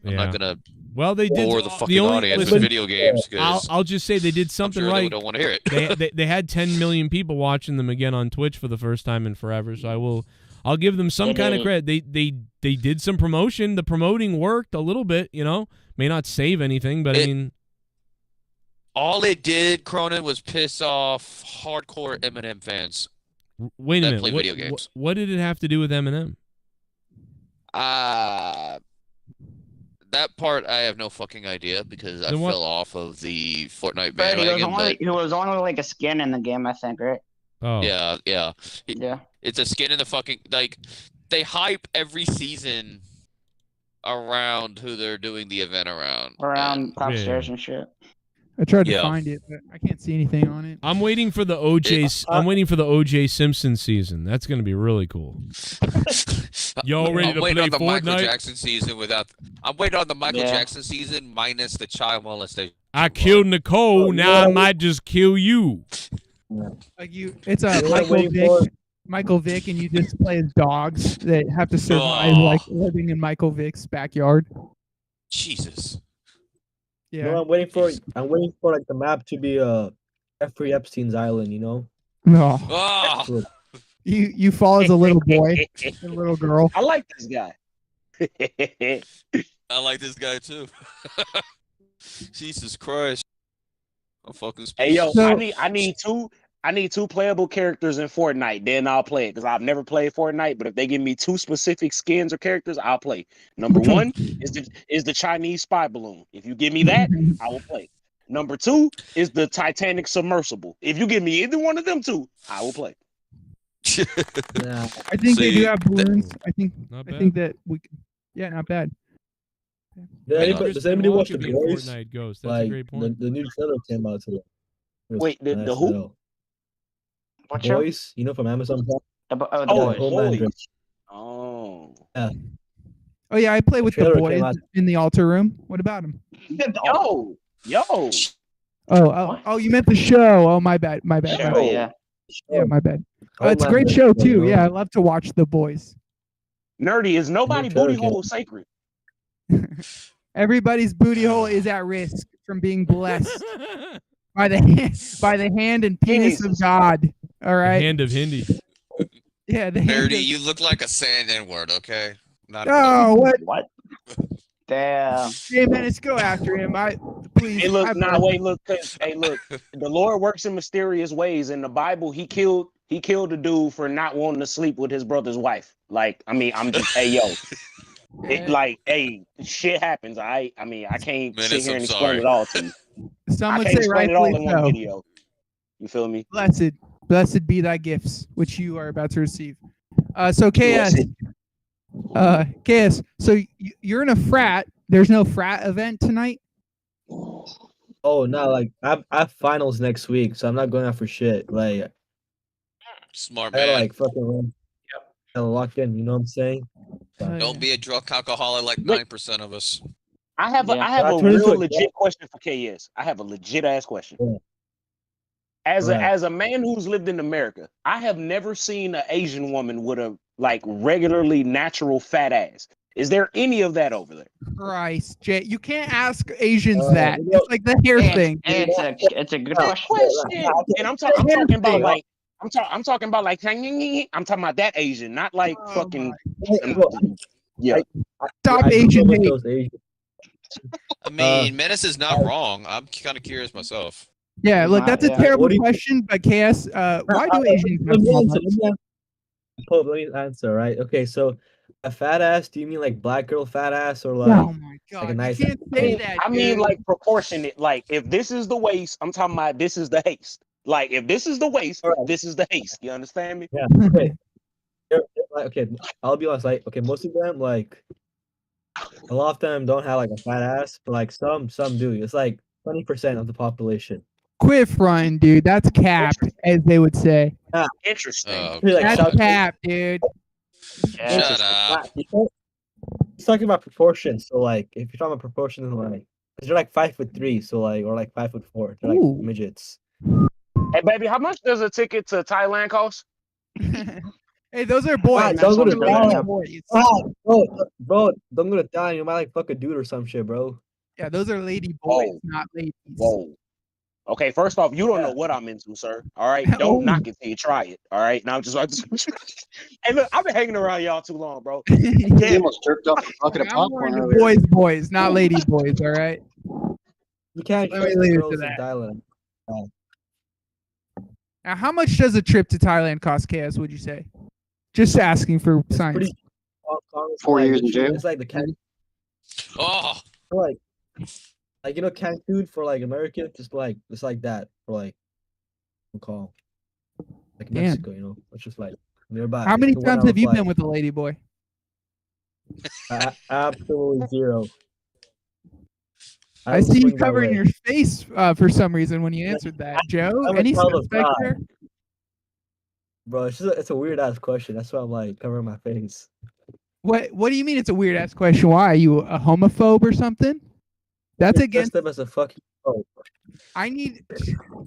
not gonna. Well, they did bore the fucking audience with video games. I'll just say they did something sure right. They don't want to hear it. they had 10 million people watching them again on Twitch for the first time in forever. So I'll give them some kind of credit. They did some promotion. The promoting worked a little bit. You know, may not save anything, but I mean. All it did, Cronin, was piss off hardcore Eminem fans. Wait a that minute. play video games. What did it have to do with Eminem? That part I have no fucking idea because I fell off of the Fortnite But bandwagon. he was only like a skin in the game, I think, right? Oh. Yeah. Yeah. It's a skin in the fucking like they hype every season around who they're doing the event around. Around top stairs and shit. I tried to find it, but I can't see anything on it. I'm waiting for the OJ. I'm waiting for the OJ Simpson season. That's gonna be really cool. Y'all ready to play on the Fortnite? Michael Jackson season without. I'm waiting on the Michael Jackson season minus the child molestation. I killed Nicole. Now I might just kill you. Like it's a Michael Vick, and you just play as dogs that have to survive like living in Michael Vick's backyard. Jesus. Yeah. No, I'm waiting for like the map to be Jeffrey Epstein's island, you know? No. Oh. You fall as a little boy, a little girl. I like this guy. I like this guy too. Jesus Christ. I'm fucking Hey yo, I need two playable characters in Fortnite, then I'll play it. Because I've never played Fortnite, but if they give me two specific skins or characters, I'll play. Number one is the Chinese spy balloon. If you give me that, I will play. Number two is the Titanic submersible. If you give me either one of them two, I will play. I think they do have balloons. I think that we can, not bad. Does anybody watch The Be Boys? Fortnite Ghost. That's Like a great point. the new trailer came out today. Wait, the who? What show? Boys, you know, from Amazon Prime. The Homelander. Boys. Oh. Yeah. Oh yeah, I play with the trailer boys came out. in the altar room. What about him? Yo. Oh, you meant the show. Oh, my bad. My bad. Show, yeah. Yeah, my bad. It's a great show too. Yeah, I love to watch the boys. Nerdy, is nobody booty hole sacred? Everybody's booty hole is at risk from being blessed by the hand and penis of God. All right. The hand of Hindi. Yeah, the Nerdy, you look like a sand N-word, okay? Not what? Damn. Hey man, let's go after him. Please. Hey, look, I nah, bless wait, him. look, hey, look. The Lord works in mysterious ways. In the Bible, he killed a dude for not wanting to sleep with his brother's wife. Like, I mean, I'm just, hey, yo, it like, hey, shit happens. I mean, I can't sit Menace, here I'm and explain sorry. it all to you. Some I would can't say explain it all rightfully in one so. video. You feel me? Blessed be thy gifts, which you are about to receive. So KS, so you're in a frat. There's no frat event tonight? Oh no, like I have finals next week, so I'm not going out for shit. Like Smart I gotta man. like fucking lock in. You know what I'm saying? Don't be a drug alcoholic like 9% of us. I have Yeah. a turn into real a legit question for KS. I have a legit ass question. Yeah. As Right. a man who's lived in America, I have never seen an Asian woman with a like regularly natural fat ass. Is there any of that over there? Christ, Jay, you can't ask Asians that. It's like the hair Hey, thing. it's a good question. And I'm talking about like I'm talking about like I'm talking about that Asian, not like fucking yeah. Stop I grew Asian up with hate. those Asian. I mean, Menace is not wrong. I'm kind of curious myself. Yeah, look, that's a terrible What do you- question, but KS, why do Asians have small butts? Let me answer, right? Okay, so a fat ass, do you mean like black girl fat ass or like, Oh my God, like a nice you can't say that, I mean, dude. like proportionate. Like if this is the waist, I'm talking about this is the haste. Like if this is the waist, this is the haste. You understand me? Yeah. Okay. Like, okay, I'll be honest. Like, okay, most of them, like, a lot of them don't have like a fat ass, but like some do. It's like 20% of the population. Quit fronting, dude. That's capped, as they would say. Yeah. Interesting. That's capped, dude. Shut up. He's talking about proportions. So like, if you're talking about proportions, like, because they're like 5'3", so like, or like 5'4", they're like midgets. Hey baby, how much does a ticket to Thailand cost? Hey, those are boys. Don't go to Those are Thailand. boys. Bro, don't go to Thailand. You might like fuck a dude or some shit, bro. Yeah, those are lady boys, not ladies. Whoa. Okay, first off, you don't know what I'm into, sir. All right, don't knock it till you try it. All right, now I'm just hey, look, I've been hanging around y'all too long, bro. He almost jerked off a bucket of I'm more popcorn into earlier. boys, not lady boys. All right. You can't Let me trust leave it girls to in that. Thailand. Now, how much does a trip to Thailand cost, KS? Would you say? Just asking for science. 4 years in jail. It's like the Cancun, Oh, like you know Cancun for like America, just like it's like that for like call like Damn. Mexico, you know, it's just like nearby. How It's many like a times 1 hour have you flight. been with a lady boy? Absolutely zero. I don't see you swing that covering way. your face for some reason when you answered that. Joe, I'm a any child of suspect God. there? Bro, it's a weird ass question. That's why I'm like covering my face. What do you mean it's a weird ass question? Why? Are you a homophobe or something? That's Just against. them as a fucking. Oh, I need.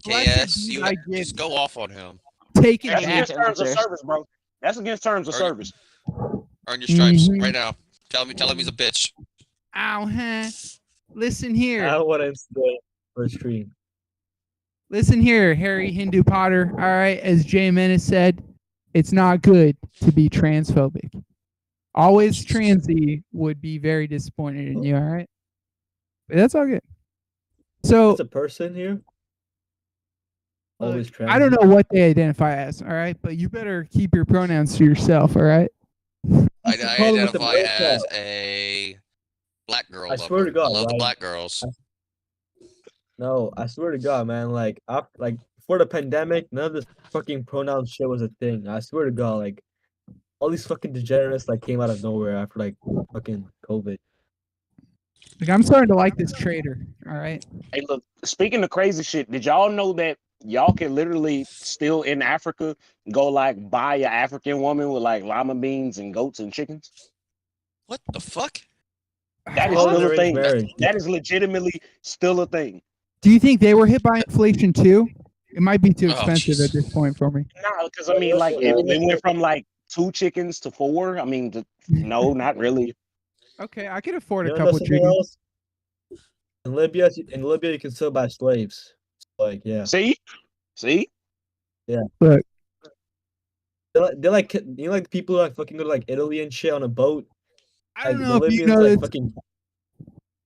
KS, you just go off on him. Taking That's that. against terms of service, bro. That's against terms of service. Earn your stripes Mhm. right now. Tell him he's a bitch. Ow, huh? Listen here. I don't want to instigate for a stream. Listen here, Harry Hindu Potter. All right, as Jay Menace said, it's not good to be transphobic. Always transy would be very disappointed in you. All right, but that's all good. So It's a person here. Always trans. I don't know what they identify as. All right, but you better keep your pronouns to yourself. All right. I identify as a black girl. I swear to God, I love the right? black girls. No, I swear to God, man. Like, like before the pandemic, none of this fucking pronoun shit was a thing. I swear to God, like, all these fucking degenerates like came out of nowhere after like fucking COVID. Like, I'm starting to like this trader. All right. Hey, look, speaking of crazy shit, did y'all know that y'all can literally still in Africa go like buy an African woman with like lima beans and goats and chickens? What the fuck? That is Oh, still a arranged thing. marriage. That is legitimately still a thing. Do you think they were hit by inflation too? It might be too Oh, expensive jeez. at this point for me. No, because I mean, like it went from like 2 chickens to 4. I mean, no, not really. Okay, I could afford You a wanna know couple something chickens. else? In Libya, you can still buy slaves. Like, yeah, See, yeah. Look, They're like, you know, like people who like fucking go to like Italy and shit on a boat. I don't Like, know the if you Libyans know like this. fucking.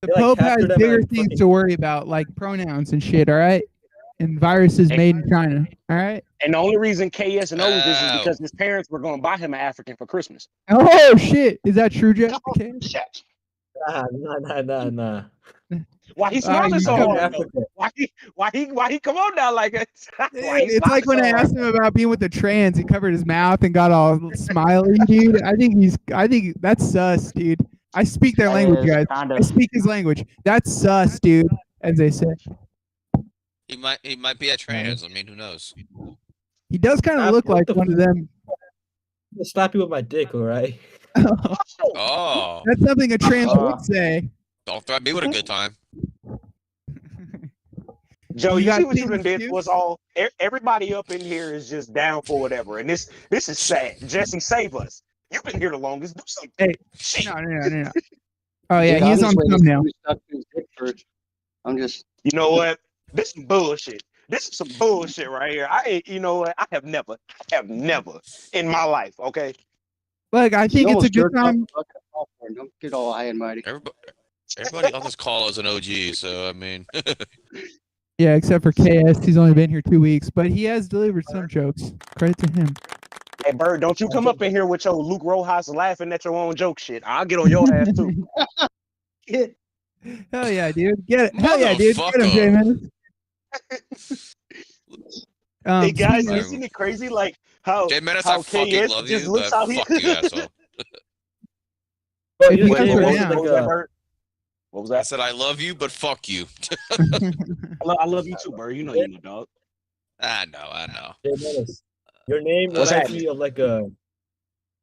The They, like, Pope has captured them bigger and things fucking- to worry about, like pronouns and shit. All right, and viruses made in China. All right. And the only reason KS knows this is because his parents were going to buy him an African for Christmas. Oh shit! Is that true, Jeff? Okay. Nah. Why he smiling so you hard? come- Though? Why he come on now like that? Why he It's like when smiling I so asked him about being with the trans, he covered his mouth and got all smiley, dude. I think that's sus, dude. I speak their That language, is guys. kind I of- speak his language. That's sus, dude, as they say. He might be a trans. I mean, who knows? He does kind of Slap look you, what like the one of them. I'll slap you with my dick, all right? Oh, That's something a trans would say. don't threaten me with a good time. Joe, You you got see what you things done did too? to us all? Everybody up in here is just down for whatever. And this is sad. Jesse, save us. You've been here the longest. Do something. Hey, Shit. no. Oh yeah, Dude, he's I'm on just waiting to see thumbnail. who stuck to his dick first. I'm just. You know what? This is bullshit. This is some bullshit right here. You know what? I have never in my life, okay? Look, I think it's a good time. Don't get all high and mighty. Everybody on this call is an OG, so I mean, Yeah, except for KS, he's only been here 2 weeks, but he has delivered some jokes. Credit to him. Hey, Bird, don't you come up in here with your Luke Rojas laughing at your own joke shit. I'll get on your ass too. Hell yeah, dude. Get it. Hell yeah, dude. Get him, J-Man. Hey guys, speaking of- isn't it crazy? Like how Jay Menace, how I fucking KS love just you, looks but out here. fuck you, asshole. If you What guys was are that, down- Bird? What was I that? said I love you, but fuck you. I love you too, Bird. You know you my dog. I know. Hey, Menace, your name What's reminds happening? me of like a.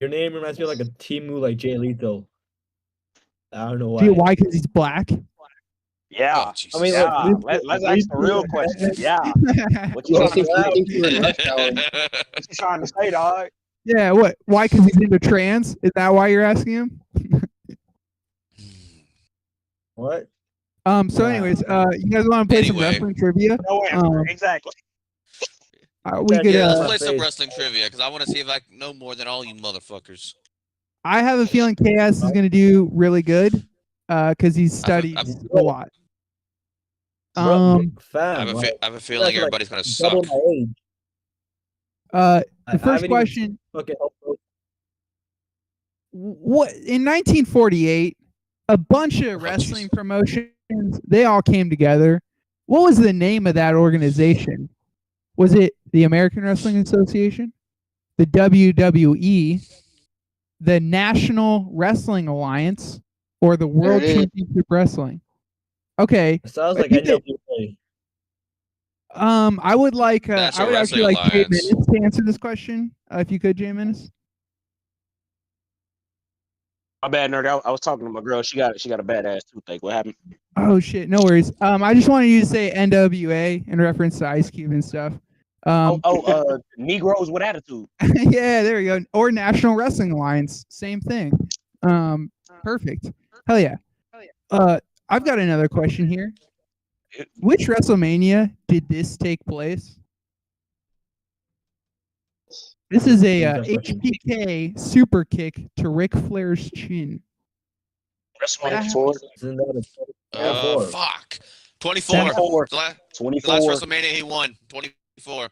Your name reminds me of like a Timu, like Jay Lethal. I don't know why. Gee, why? Because he's black. Yeah. I mean, yeah. like, Let's ask the real question. Yeah. What you Well, trying to I say? think you were in rush hour. What you trying to say, dog? Yeah, what? Why? Because he's into trans? Is that why you're asking him? What? So, anyways, you guys want to play some Anyway. wrestling trivia? No answer. Exactly. We could. Yeah, let's play some wrestling trivia because I want to see if I know more than all you motherfuckers. I have a feeling KS is going to do really good, because he's studied a lot. Fam, I have a feeling like, everybody's gonna suck. double my age. The I first haven't even question: fucking helped. What in 1948? A bunch of wrestling promotions, they all came together. What was the name of that organization? Was it the American Wrestling Association, the WWE, the National Wrestling Alliance, or the World There it is. Championship Wrestling? Okay. It sounds but like you did- NWA. I would like. I National would actually Wrestling like Jay Alliance. Minnis to answer this question, if you could, Jay Minnis. My bad, nerd. I was talking to my girl. She got a badass toothache. What happened? Oh shit, no worries. I just wanted you to say NWA in reference to Ice Cube and stuff. Negroes with attitude. Yeah, there we go. Or National Wrestling Alliance, same thing. Perfect. Hell yeah. I've got another question here. Which WrestleMania did this take place? This is a HPK super kick to Ric Flair's chin. WrestleMania 4. Isn't that a Fuck. 24. 24. The last 24. WrestleMania he won. 24.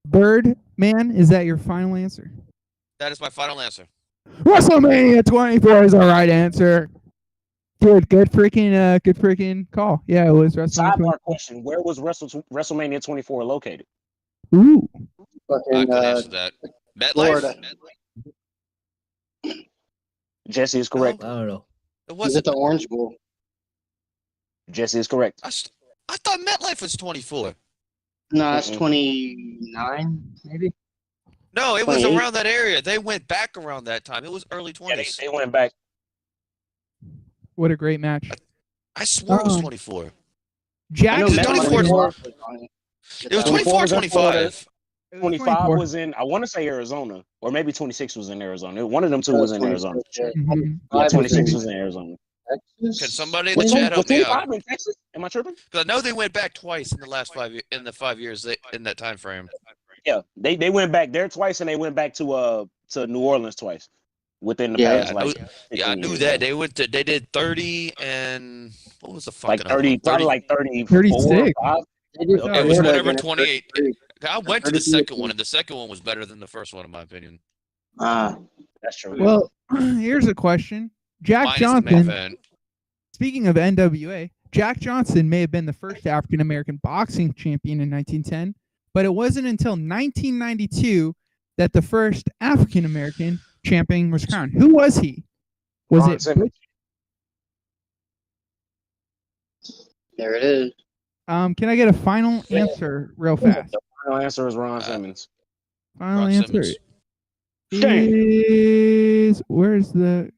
Bird Man, is that your final answer? That is my final answer. WrestleMania 24 is the right answer. Dude, good freaking call. Yeah, it was WrestleMania. Sidebar question: where was WrestleMania 24 located? Ooh. I Fucking, can answer that. Florida. MetLife? Jesse is correct. I don't know. It Is wasn't. it the Orange Bowl? Jesse is correct. I thought MetLife was 24. No, that's 29, maybe. No, it was 28. around that area. They went back around that time. It was early 20s. Yeah, they went back. What a great match. I swore it was 24. I know Jackson. Matt 24. was It was 24 24 was in Florida. 25. 25 was in, I want to say Arizona, or maybe 26 was in Arizona. One of them two was in Arizona. Mhm. Yeah, 26 was in Arizona. Can somebody in Was the chat help me 25 out? in Texas? Am I tripping? Because I know they went back twice in the last 5 years in that time frame. Yeah, they went back there twice, and they went back to New Orleans twice. within the Yeah. past. I knew, Like, yeah, I 15 knew years. that they did 30 and what was the fucking Like 30, other probably one? like 34 36. or 5. They did It was 30 whatever again at 28. 33. I went to 33 the second is- one, and the second one was better than the first one, in my opinion. That's true. Well, here's a question. Jack Minus the main Johnson. event. Speaking of NWA, Jack Johnson may have been the first African American boxing champion in 1910, but it wasn't until 1992 that the first African American champion was crowned. Who was he? Was Ron it? Simmons. There it is. Can I get a final answer real fast? The final answer is Ron Simmons. Final Ron answer Simmons. is where's the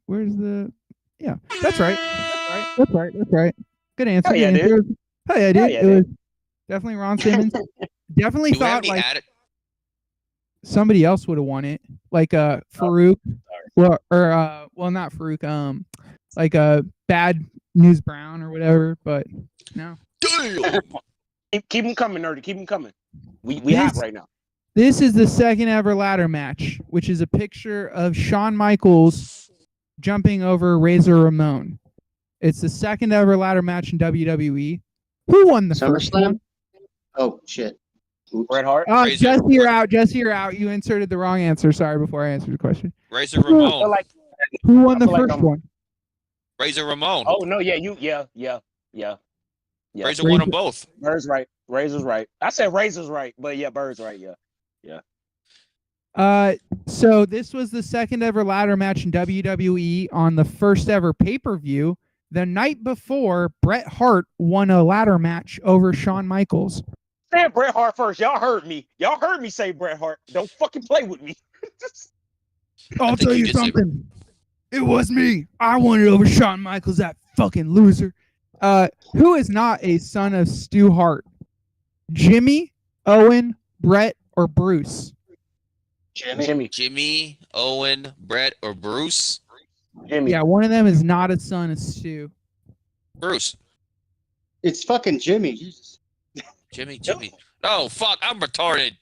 yeah, that's right. That's right. Good answer. Hell yeah, good answer. dude. Hell yeah, dude. Hell yeah, It was dude. definitely Ron Simmons. Definitely Do we have thought any like added? somebody else would have won it. Like Farouk. Well, or well, not Farouk, like Bad News Brown or whatever, but no. Damn! Keep them coming, nerdy. Keep them coming. We hot right now. This is the second ever ladder match, which is a picture of Shawn Michaels jumping over Razor Ramon. It's the second ever ladder match in WWE. Who won the first one? Oh shit. Bret Hart. Oh, Razor. Jesse, you're out. Jesse, you're out. You inserted the wrong answer. Sorry, before I answered the question. Razor Ramon. Who won the I feel like first I'm- one? Razor Ramon. Oh no, yeah, yeah. Razor won them both. Bird's right. Razor's right. I said Razor's right, but yeah, Bird's right. Yeah. So this was the second ever ladder match in WWE on the first ever pay-per-view. The night before, Bret Hart won a ladder match over Shawn Michaels. Say Bret Hart first. Y'all heard me. Y'all heard me say Bret Hart. Don't fucking play with me. I'll think tell you you did say- something. It was me. I won it over Shawn Michaels, that fucking loser. Who is not a son of Stu Hart? Jimmy, Owen, Brett, or Bruce? Jimmy. Owen, Brett, or Bruce? Jimmy. Yeah, one of them is not a son of Stu. Bruce. It's fucking Jimmy. Jesus. Jimmy. Oh, fuck. I'm retarded.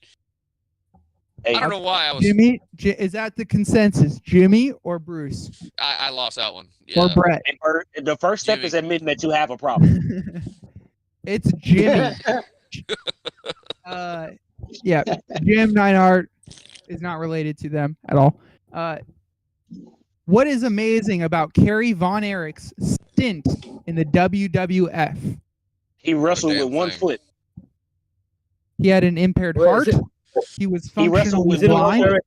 Hey, I don't know why I was. Jimmy, is that the consensus? Jimmy or Bruce? I lost that one. Yeah. Or Brett? And Bird, the first step Jimmy. is admitting that you have a problem. It's Jimmy. Yeah, Jim Neidhart is not related to them at all. What is amazing about Kerry Von Erich's stint in the WWF? He wrestled damn with one thing. foot. He had an impaired Wait, heart. is it- He was He wrestled functionally with one blind foot.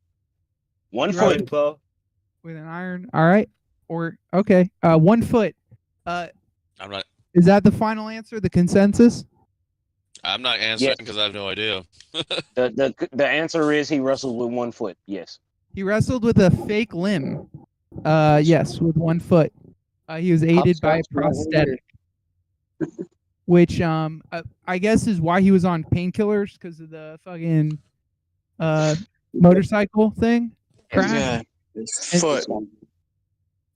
One He foot. wrestled- Well, with an iron. All right, or okay, 1 foot. I'm not. Is that the final answer? The consensus? I'm not answering because I have no idea. The answer is he wrestled with 1 foot. Yes. He wrestled with a fake limb. Yes, with 1 foot. He was aided by a prosthetic, which I guess is why he was on painkillers because of the fucking motorcycle thing crash. Yeah, his foot.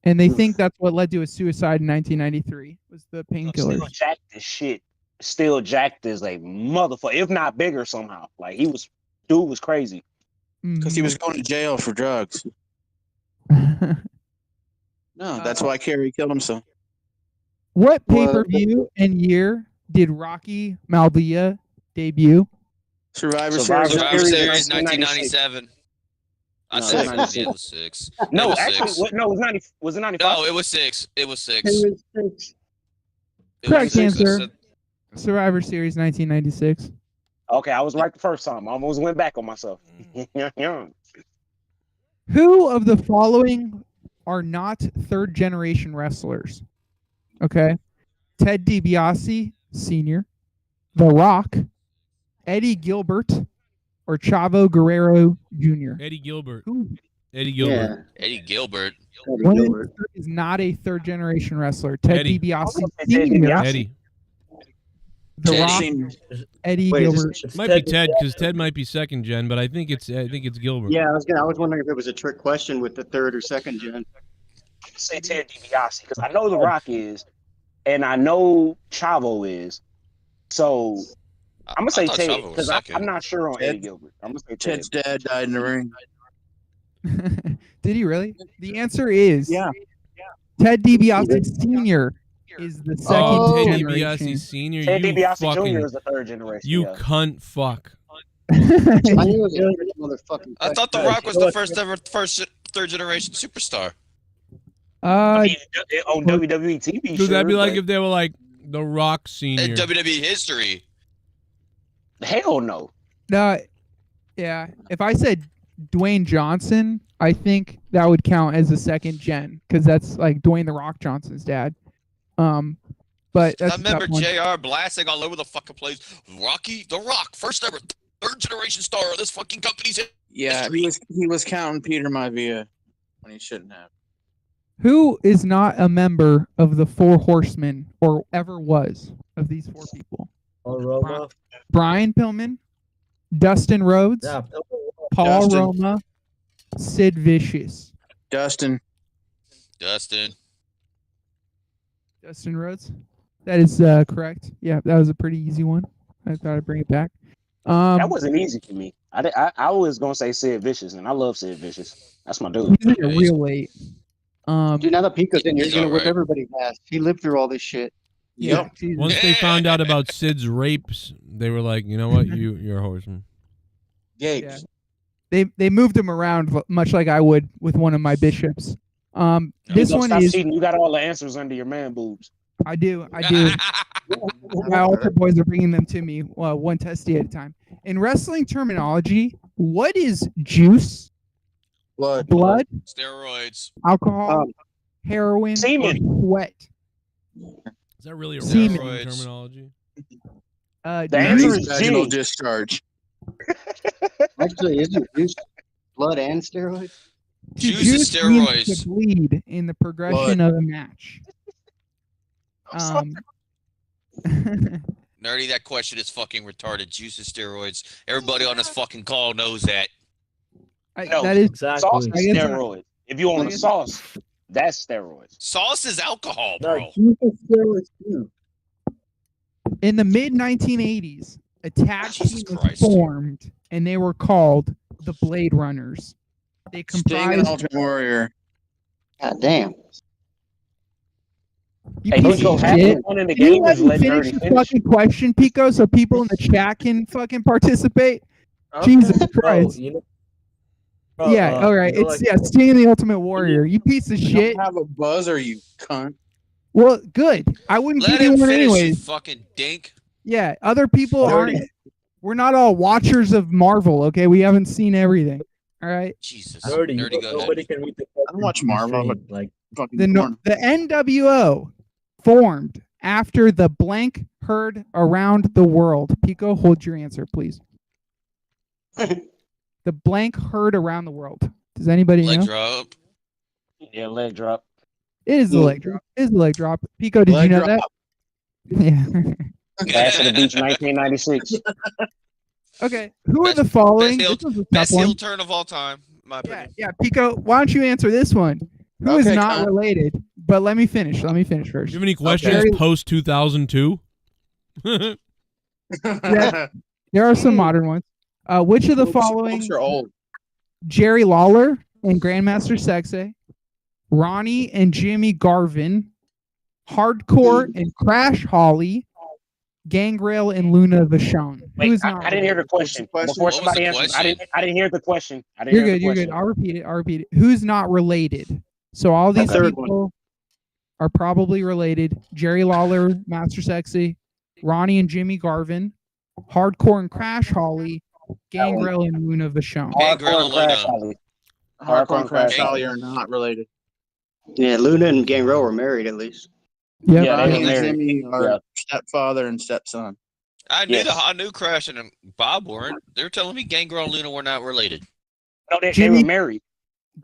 And they think that's what led to his suicide in 1993 was the painkillers. Still jacked as shit. Still jacked as a motherfucker, if not bigger somehow. Like dude was crazy. Because he was going to jail for drugs. No, that's why Kerry killed himself. What pay-per-view and year did Rocky Maivia debut? Survivor Survivor Series. Series 1997. I said it was 6. No, It was actually, 6. no, it was 90. Was it 95? No, it was 6. It was 6. It was 6. It Correct was 6. I answer. said- Survivor Series 1996. Okay, I was right the first time. I almost went back on myself. Who of the following are not third-generation wrestlers? Okay. Ted DiBiase Sr., The Rock, Eddie Gilbert, or Chavo Guerrero Jr.? Eddie Gilbert. Who? Eddie Gilbert. Eddie Gilbert. One of these is not a third-generation wrestler. Ted Eddie. DiBiase Ted Sr., Eddie. The Ted. Rock, Eddie Wait, is Gilbert. this- Might be Ted because Ted might be second gen, but I think it's Gilbert. Yeah, I was wondering if it was a trick question with the third or second gen. Say Ted DiBiase because I know The Rock is, and I know Chavo is. So I'm gonna say thought Ted Chavo was because second. I'm not sure on Ted- Eddie Gilbert. I'm gonna say Ted. Ted's dad died in the ring. Did he really? The answer is Yeah. Ted DiBiase Sr. is the second Oh, Ted generation. DiBiase Senior. Ted You DiBiase fucking Jr. is the third generation. you yeah. cunt fuck. I knew it was a pretty motherfucking. I thought The Rock was the third generation superstar. I mean, on WWE TV. Dude, that'd be sure, like but if they were like The Rock Senior. In WWE history. hell no. No, yeah. If I said Dwayne Johnson, I think that would count as a second gen because that's like Dwayne the Rock Johnson's dad. But that's I remember a tough one. JR blasting all over the fucking place. Rocky The Rock, first ever third generation star of this fucking company's Yeah, he was counting Peter Maivia when he shouldn't have. Who is not a member of the Four Horsemen or ever was of these four people? Roma. Brian Pillman, Dustin Rhodes, Yeah. Paul Dustin. Roma, Sid Vicious. Dustin. Dustin. Dustin Rhodes. That is correct. Yeah, that was a pretty easy one. I thought I'd bring it back. That wasn't easy for me. I was gonna say Sid Vicious, and I love Sid Vicious. That's my dude. He's in here real late. Dude, now that Pico's in here, he's He's gonna whip alright. everybody's ass. He lived through all this shit. Yeah. Jesus. Once they found out about Sid's rapes, they were like, you know what, you're a horseman. Gapes. They moved him around much like I would with one of my bishops. This one Stop is cheating. You got all the answers under your man boobs. I do. My altar boys are bringing them to me one testy at a time. In wrestling terminology, what is juice, blood, Steroids. alcohol, heroin, or Semen. sweat? Is that really a Semen. wrestling terminology? The answer is Vaginal G. discharge. Actually, isn't juice blood and steroids? Juice Juice is means steroids. to bleed in the progression of a match. Nerdy, that question is fucking retarded. Juice is steroids. Everybody on this fucking call knows that. No, that is sauce is I guess I- steroids. If you want the sauce, that's steroids. Sauce is alcohol, bro. juice is steroids too. in the mid 1980s. A tag Jesus team was Christ. formed, and they were called the Blade Runners. They Sting and comprised. Ultimate Warrior. God damn. You Hey, piece Pico, of half shit. the fun in the Can you game let is me letting finish Nerdy the finish. fucking question, Pico, so people in the chat can fucking participate? Jesus Christ. Yeah, all right. It's Sting and the Ultimate Warrior. You piece of You shit. don't have a buzzer, you cunt. Well, good. I wouldn't Let give you him one finish, you anyways. fucking dink. Yeah, other people Dirty. aren't. We're not all watchers of Marvel, okay? We haven't seen everything. All right. Jesus. Nerdy, Nerdy, go nobody ahead. can read the I don't watch Marvel. stream, like Fucking The NWO formed after the blank heard around the world. Pico, hold your answer, please. The blank heard around the world. Does anybody Leg know? drop. Yeah, leg drop. It is the leg drop. It is the leg drop. Pico, did Leg you know drop. that? Yeah. Bash to the Beach 1996. Okay. Who are Best- the following? Best heel, This was a tough best heel one. turn of all time, in my Yeah, opinion. yeah. Pico, why don't you answer this one? Who is Okay, not Con. related? But let me finish. Let me finish first. Do you have any questions Jerry- post 2002? Yeah. There are some modern ones. Which of the following? Folks are old. Jerry Lawler and Grandmaster Sexay, Ronnie and Jimmy Garvin, Hardcore and Crash Holly, Gangrel and Luna Vachon. Wait, Who's I not? didn't hear the question. Before was somebody the answers, question? I didn't hear the question. I didn't You're hear good. the You're question. good. I'll repeat it. I'll repeat it. Who's not related? So all these third people are probably related. Jerry Lawler, Master Sexy, Ronnie and Jimmy Garvin, Hardcore and Crash Holly, Gangrel and Luna Vachon. Gangrel and Crash Luna. Holly. Hardcore and Crash Gang- Holly are not related. Yeah, Luna and Gangrel were married at least. Yep. Yeah, they Ronnie were and married. Jimmy are Yeah. stepfather and stepson. Yes. I knew Crash and Bob weren't. They're telling me Gangrel and Luna were not related. No, they Jimmy- were married.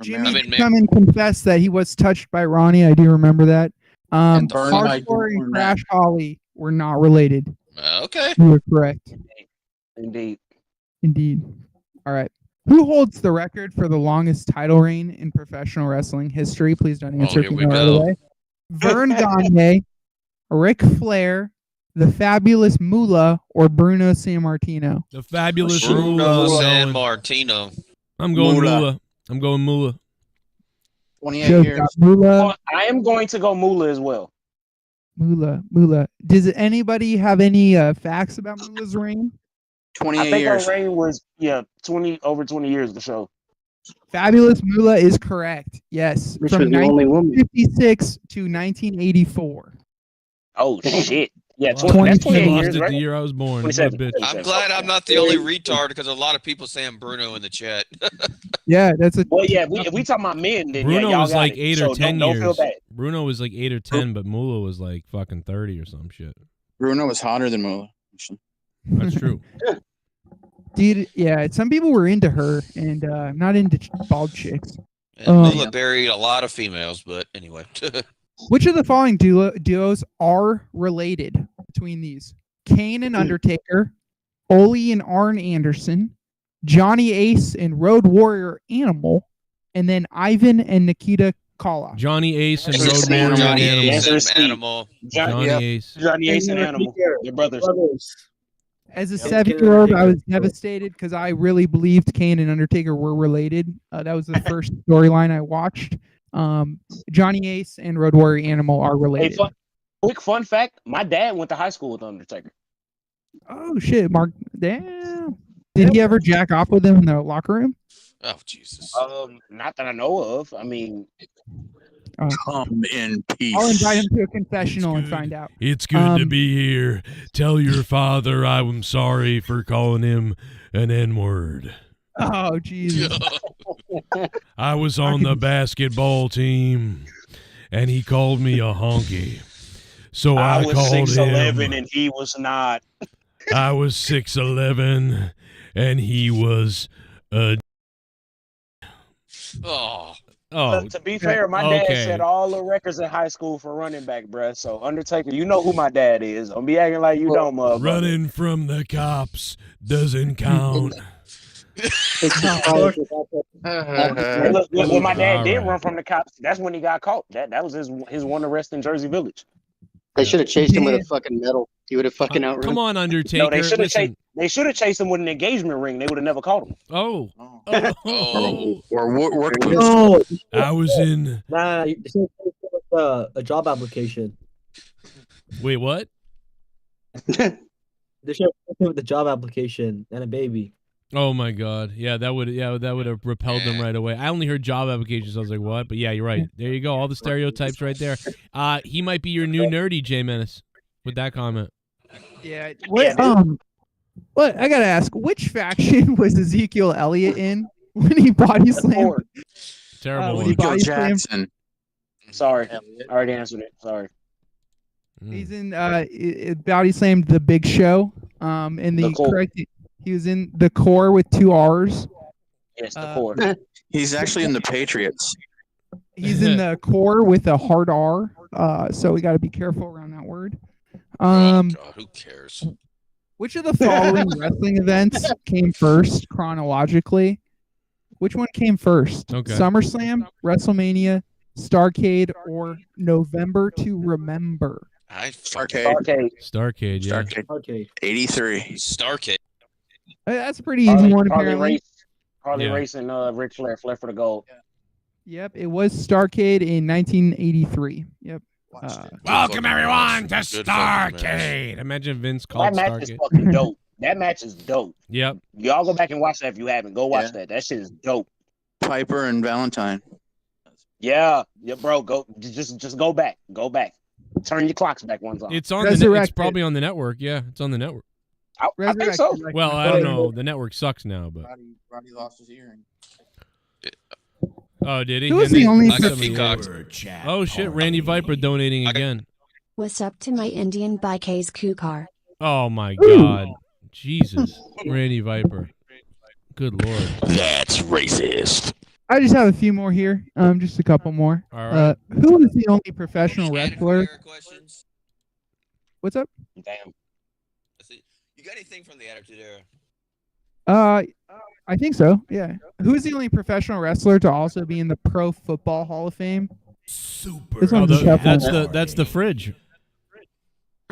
Jimmy I mean, did man- come and confess that he was touched by Ronnie. I do remember that. And burned by Hardcore and Dorn Crash Holly were not related. Okay. You were correct. Indeed. Indeed. All right. Who holds the record for the longest title reign in professional wrestling history? Please don't answer here if you we know right go. away. Vern Gagne, Ric Flair, the Fabulous Moolah, or Bruno Sammartino? The fabulous Bruno Moolah. San Martino. I'm going Moolah. Moolah. I'm going Moolah. 28 Joe's years. got Moolah. I am going to go Moolah as well. Moolah. Does anybody have any facts about Moolah's reign? 28 I think years. her reign was 20 years for sure. Fabulous Moolah is correct. Yes, Which from was the only woman. 1956 to 1984. Oh shit! Yeah, Lost 28 it years, right? the year I was born. What a 27. bitch. I'm glad I'm not the only retard because a lot of people saying Bruno in the chat. Yeah, that's a. Well, yeah, if we talking about men, then Bruno y'all was got like it. 8 So or 10 don't years. feel bad. Bruno was like 8 or 10, but Moolah was like fucking 30 or some shit. Bruno was hotter than Moolah. That's true. Dude, yeah, some people were into her, and I'm not into bald chicks. And Moolah buried a lot of females, but anyway. Which of the following duos are related between these? Kane and Undertaker, Ole and Arn Anderson, Johnny Ace and Road Warrior Animal, and then Ivan and Nikita Koloff. Johnny Ace and It's Road Steve. Warrior Johnny Animal. Ace and Steve. Animal. Johnny Ace. Johnny Ace and Animal. They're brothers. As a 7-year-old, I was devastated because I really believed Kane and Undertaker were related. That was the first storyline I watched. Johnny Ace and Road Warrior Animal are related. Quick fun fact: my dad went to high school with Undertaker. Oh shit, Mark! Damn. Did he ever jack off with him in the locker room? Oh Jesus. Not that I know of. I mean, come in peace. I'll invite him to a confessional and find out. It's good to be here. Tell your father I'm sorry for calling him an N-word. Oh Jesus! I was on the basketball team, and he called me a honky. So I was called 6'11" him. and he was not. I was 6'11", and he was a. Oh. To be fair, my dad set all the records in high school for running back, bruh. So Undertaker, you know who my dad is. Don't be acting like you don't, motherfucker. Running from the cops doesn't count. Hey, look, when my dad did run from the cops, that's when he got caught. That was his one arrest in Jersey Village. They should have chased him with a fucking medal. He would have fucking outrun. Come on, Undertaker. No, they should have listen. chased him with an engagement ring. They would have never caught him. Oh. Or work with. No. I was in. Nah, it's a job application. Wait, what? They should have with the job application and a baby. Oh my God! Yeah, that would have repelled them right away. I only heard job applications. I was like, what? But yeah, you're right. There you go. All the stereotypes right there. He might be your new nerdy, J Menace, with that comment. Yeah. What? What? I gotta ask. Which faction was Ezekiel Elliott in when he body slammed? Terrible. When he body slammed. Jackson. Sorry, I already answered it. Sorry. He's in body slammed the Big Show. In the Core. correct. He was in the Core with 2 R's. Yes, the Core. He's actually in the Patriots. He's in the Core with a hard R. So we got to be careful around that word. God, who cares? Which of the following wrestling events came first chronologically? Which one came first? Okay. SummerSlam, WrestleMania, Starrcade, or November to Remember? Starrcade. Starrcade, yeah. Okay. 83. Starrcade. That's a pretty easy one, apparently. Harley Race and Ric Flair for the gold. Yep, it was Starrcade in 1983. Yep. Welcome everyone to Starrcade. Imagine Vince called That match is Starrcade. fucking dope. That match is dope. Yep. Y'all go back and watch that if you haven't. Go watch that. That shit is dope. Piper and Valentine. Yeah, bro. Go just go back. Go back. Turn your clocks back one time. It's on it's probably on the network. Yeah, it's on the network. I think so. Well, I don't know. The network sucks now, but. Roddy lost his earring. Oh, did he? Who was the only? Oh shit! Randy Viper donating again. What's up to my Indian bikes Kukar? Oh my God, Jesus, Randy Viper. Good Lord. That's racist. I just have a few more here. Just a couple more. All right. Who is the only professional wrestler? What's up? Damn. You got anything from the Attitude Era? I think so. Yeah. Who is the only professional wrestler to also be in the Pro Football Hall of Fame? Super. This one's a tough one. That's the fridge.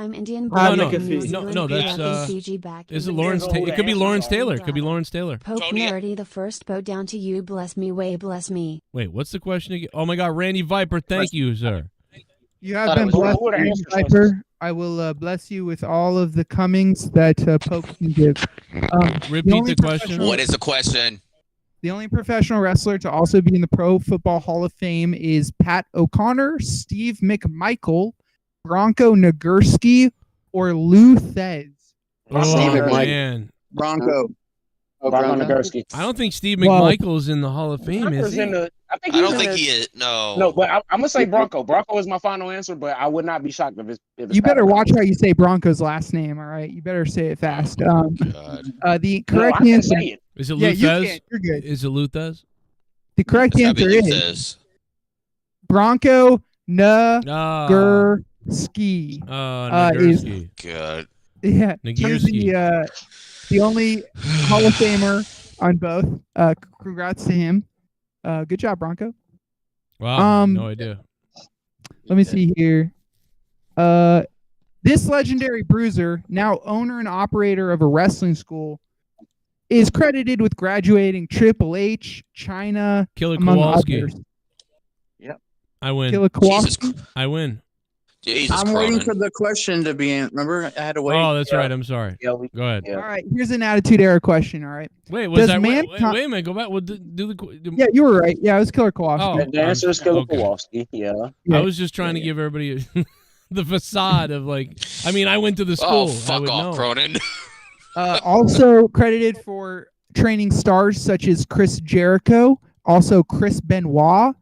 I'm Indian. No, born no, in New no, Zealand, no. grew That's up in Fiji back Is in it the Lawrence? day. It could be Lawrence Taylor. It could be Lawrence Taylor. Pope Nerdy the first bow down to you. Bless me, way bless me. Wait, what's the question again? Oh my God, Randy Viper. Thank you, sir. You have been blessed, Randy Viper. I will bless you with all of the comings that Pope can give. Repeat the question. What is the question? The only professional wrestler to also be in the Pro Football Hall of Fame is Pat O'Connor, Steve McMichael, Bronco Nagurski, or Lou Thez. Oh, man. Bronco. Bronco Nagurski. I don't think Steve McMichael is in the Hall of Fame, is he? I don't think he is. No. No, but I'm gonna say Bronco. Bronco is my final answer, but I would not be shocked if it's You better watch how you say Bronco's last name, all right? You better say it fast. The correct answer Is it Yeah, Lou you Thez? can. You're good. Is it Lou Thez? The correct It's gotta be answer Lou is Bronco Nagurski. Nagurski. God. Yeah, Nagurski. he's the only Hall of Famer on both. Congrats to him. Good job, Bronco. Wow, no idea. Let me see here. This legendary bruiser, now owner and operator of a wrestling school, is credited with graduating Triple H, China, Killer among Kowalski. others. Yep. I win. Killer Kowalski. I win. I'm waiting for the question to be in. Remember, I had to wait. Oh, that's right. I'm sorry. Go ahead. All right, here's an attitude era question. All right. Wait, was that? Wait a minute. Go back. We'll do the. Yeah, you were right. Yeah, it was Killer Kowalski. Oh, The answer is Killer okay. Kowalski. Yeah. I was just trying to give everybody the facade of like. I mean, I went to the school. Oh, fuck off, Cronin. Also credited for training stars such as Chris Jericho, also Chris Benoit,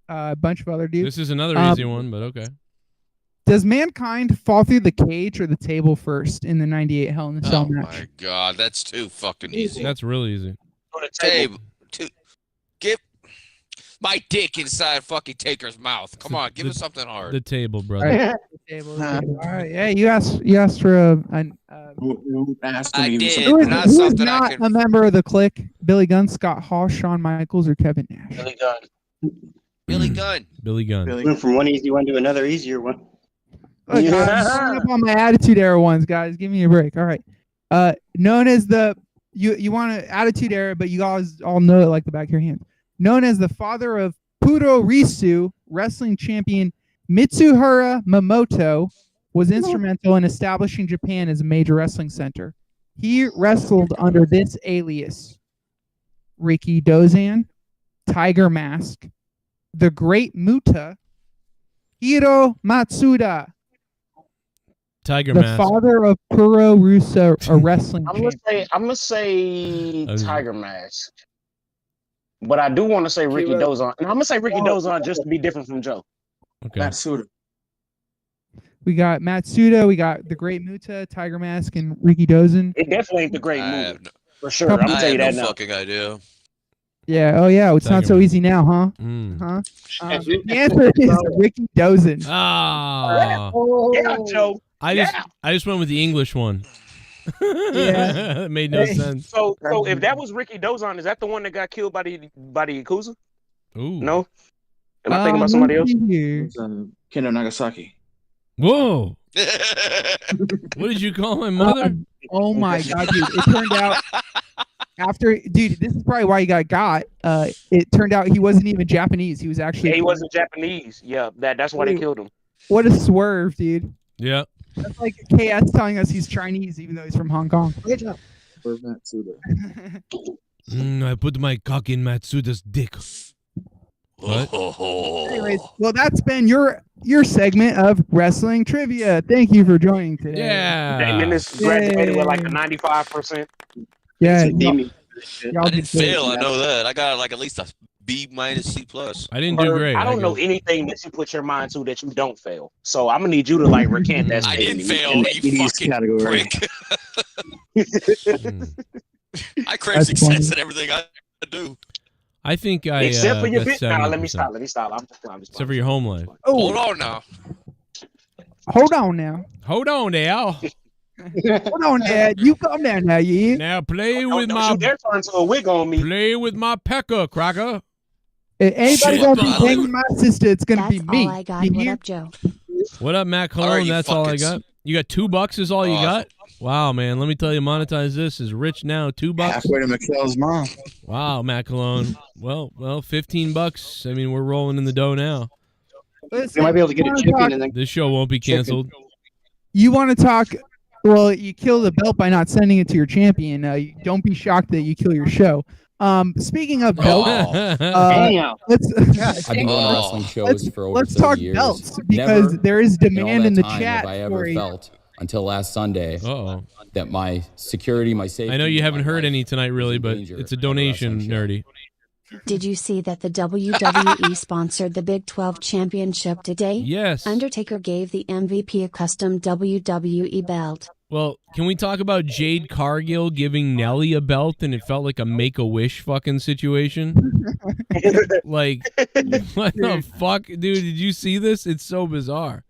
a bunch of other dudes. This is another easy one, but okay. Does Mankind fall through the cage or the table first in the 98 Hell in a Cell match? My God, that's too fucking easy. That's really easy. Table. Get my dick inside fucking Taker's mouth. Come on, give us something hard. The table, All brother. right. The table. All right. Yeah, you asked for a. I did. Who is Not something I not could. a member of the clique? Billy Gunn, Scott Hall, Shawn Michaels, or Kevin Nash? Billy Gunn. Billy Gunn. Billy Gunn. Went from one easy one to another easier one. Look, I'm up on my attitude era ones, guys. Give me a break. All right. Known as the you want an attitude era, but you guys all know it like the back of your hand. Known as the father of Puro Risu, wrestling champion Mitsuhara Mamoto was instrumental in establishing Japan as a major wrestling center. He wrestled under this alias: Ricky Dozan, Tiger Mask, the Great Muta, Hiro Matsuda. Tiger the Mask. father of Puro Russo, a wrestling I'm champion. gonna say Tiger Mask, but I do want to say Ricky Dozan. And I'm gonna say Ricky Dozan just to be different from Joe. Okay. Matsuda. We got Matsuda, we got the Great Muta, Tiger Mask, and Ricky Dozan. It definitely ain't the Great I Muta for sure. I'm gonna I tell you have that no now. fucking idea. Yeah, oh yeah, it's not so easy now, huh? Huh? The answer is Ricky Dozan. Ah. Yeah, Joe. I just went with the English one. Yeah. It made no sense. So if that was Ricky Dozan, is that the one that got killed by the Yakuza? Ooh. No. Am I thinking about somebody else? Kendo Nagasaki. Whoa. What did you call my mother? Oh my god, dude! It turned out after, dude, this is probably why he got. It turned out he wasn't even Japanese. He was actually. Yeah, he wasn't Japanese. Yeah, that's why they killed him. What a swerve, dude! Yeah. That's like KS telling us he's Chinese, even though he's from Hong Kong. Good job. For Matsuda. I put my cock in Matsuda's dick. What? Anyways, well, that's been your segment of wrestling trivia. Thank you for joining today. Yeah. And this graduated with like a 95%. Yeah. I didn't fail. I know that. I got like at least a B minus C plus. I didn't do great. I don't know anything that you put your mind to that you don't fail. So I'm gonna need you to like recant that. I didn't statement. fail. You fucking prick. I crave That's success funny. in everything I do. I think I. Except for your got bit. Nah, let me 70%. stop. Let me stop. I'm just Except for your home life. Oh, Hold on now. hold on now. Hold on now. Hold on, Dad. You calm down now, you hear? Now play with don't my. you dare turn to a wig on me. Play with my pecker, cracker. If anybody Shit, gonna be brother. banging my sister, it's gonna be That's me. all I got. You What hear? up, Joe? What up, Matt All right, Cologne? you That's all I fuckers. got. You got $2 is all you Awesome. got? Wow, man. Let me tell you, Monetize This is rich now. $2. Halfway to Mikhail's mom. Wow, Matt Cologne. Well, $15. I mean, we're rolling in the dough now. You might be able to get a chicken and then This show won't be canceled. You want to talk? Well, you kill the belt by not sending it to your champion. Don't be shocked that you kill your show. Speaking of belts, Damn. let's I've been going to wrestling shows for over let's 30 talk years. belts because Never there is in all demand that in the time chat have I for ever a felt until last Sunday that my security, my safety. I know you my haven't heard life any tonight, really, but danger it's a at a donation, wrestling show. nerdy. Did you see that the WWE sponsored the Big 12 Championship today? Yes. Undertaker gave the MVP a custom WWE belt. Well, can we talk about Jade Cargill giving Nelly a belt and it felt like a Make-A-Wish fucking situation? Like, what the fuck? Dude, did you see this? It's so bizarre.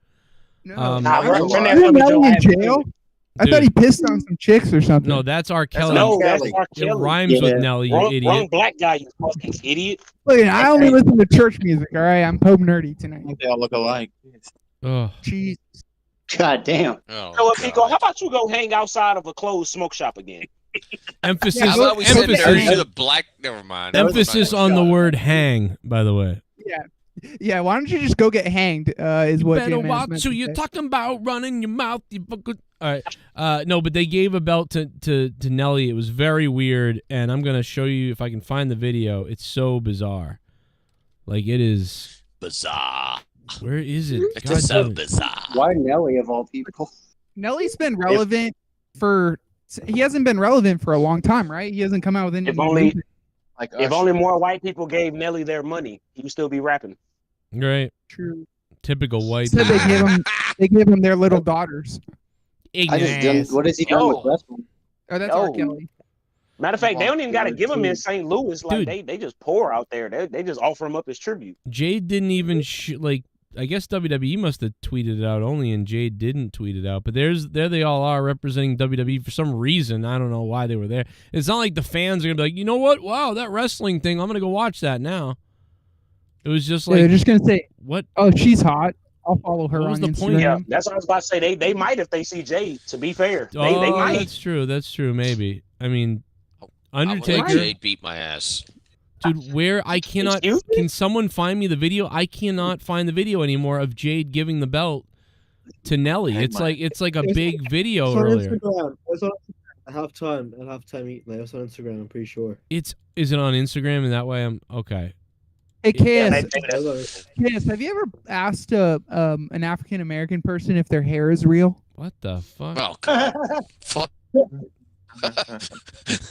No. Um, Isn't Nelly in jail? I thought he pissed on some chicks or something. No, that's R. Kelly. No, that's R. It Kelly. rhymes with Nelly, you idiot. Wrong black guy, you fucking idiot. Look, I only listen to church music. All right, I'm Pope nerdy tonight. They all look alike. Oh. Jeez. God damn. Oh, You know what, Pico? How about you go hang outside of a closed smoke shop again? Emphasis. How about we send nerds to emphasis, the black? Never mind. emphasis on the word "hang." By the way. Yeah. Why don't you just go get hanged? Is what Better J-Man's watch meant who to you're say. talking about. Running your mouth. You fucking. All right. No, but they gave a belt to Nelly. It was very weird, and I'm gonna show you if I can find the video. It's so bizarre. Like it is bizarre. Where is it? It's God just so damn it. bizarre. Why Nelly of all people? Nelly's been relevant for. He hasn't been relevant for a long time, right? He hasn't come out with any. If only, music. if only more white people gave Nelly their money, he would still be rapping. Right. True. Typical white. Said they gave him. They gave him their little daughters. I just didn't. What has he done with wrestling? Oh, that's R. Kelly. Matter of fact, they don't even got to give him in St. Louis. Like they just pour out there. They just offer him up as tribute. Jade didn't even like. I guess WWE must have tweeted it out only, and Jade didn't tweet it out. But there they all are representing WWE for some reason. I don't know why they were there. It's not like the fans are gonna be like, you know what? Wow, that wrestling thing. I'm gonna go watch that now. It was just like they're just gonna say, "What? Oh, she's hot. I'll follow her What was on the Instagram." point? Yeah, that's what I was about to say. They might if they see Jade. To be fair, they Oh, might. that's true. That's true. Maybe. I mean, I would Undertaker. let Jade beat my ass. Dude, where I cannot. Can someone find me the video? I cannot find the video anymore of Jade giving the belt to Nelly. It's like a big video It's on earlier. Instagram. It's on at halftime. At halftime, like it's on Instagram. I'm pretty sure. Is it on Instagram? And that way I'm okay. Hey, KS, Yeah, KS, have you ever asked an African American person if their hair is real? What the fuck? Oh God. Fuck.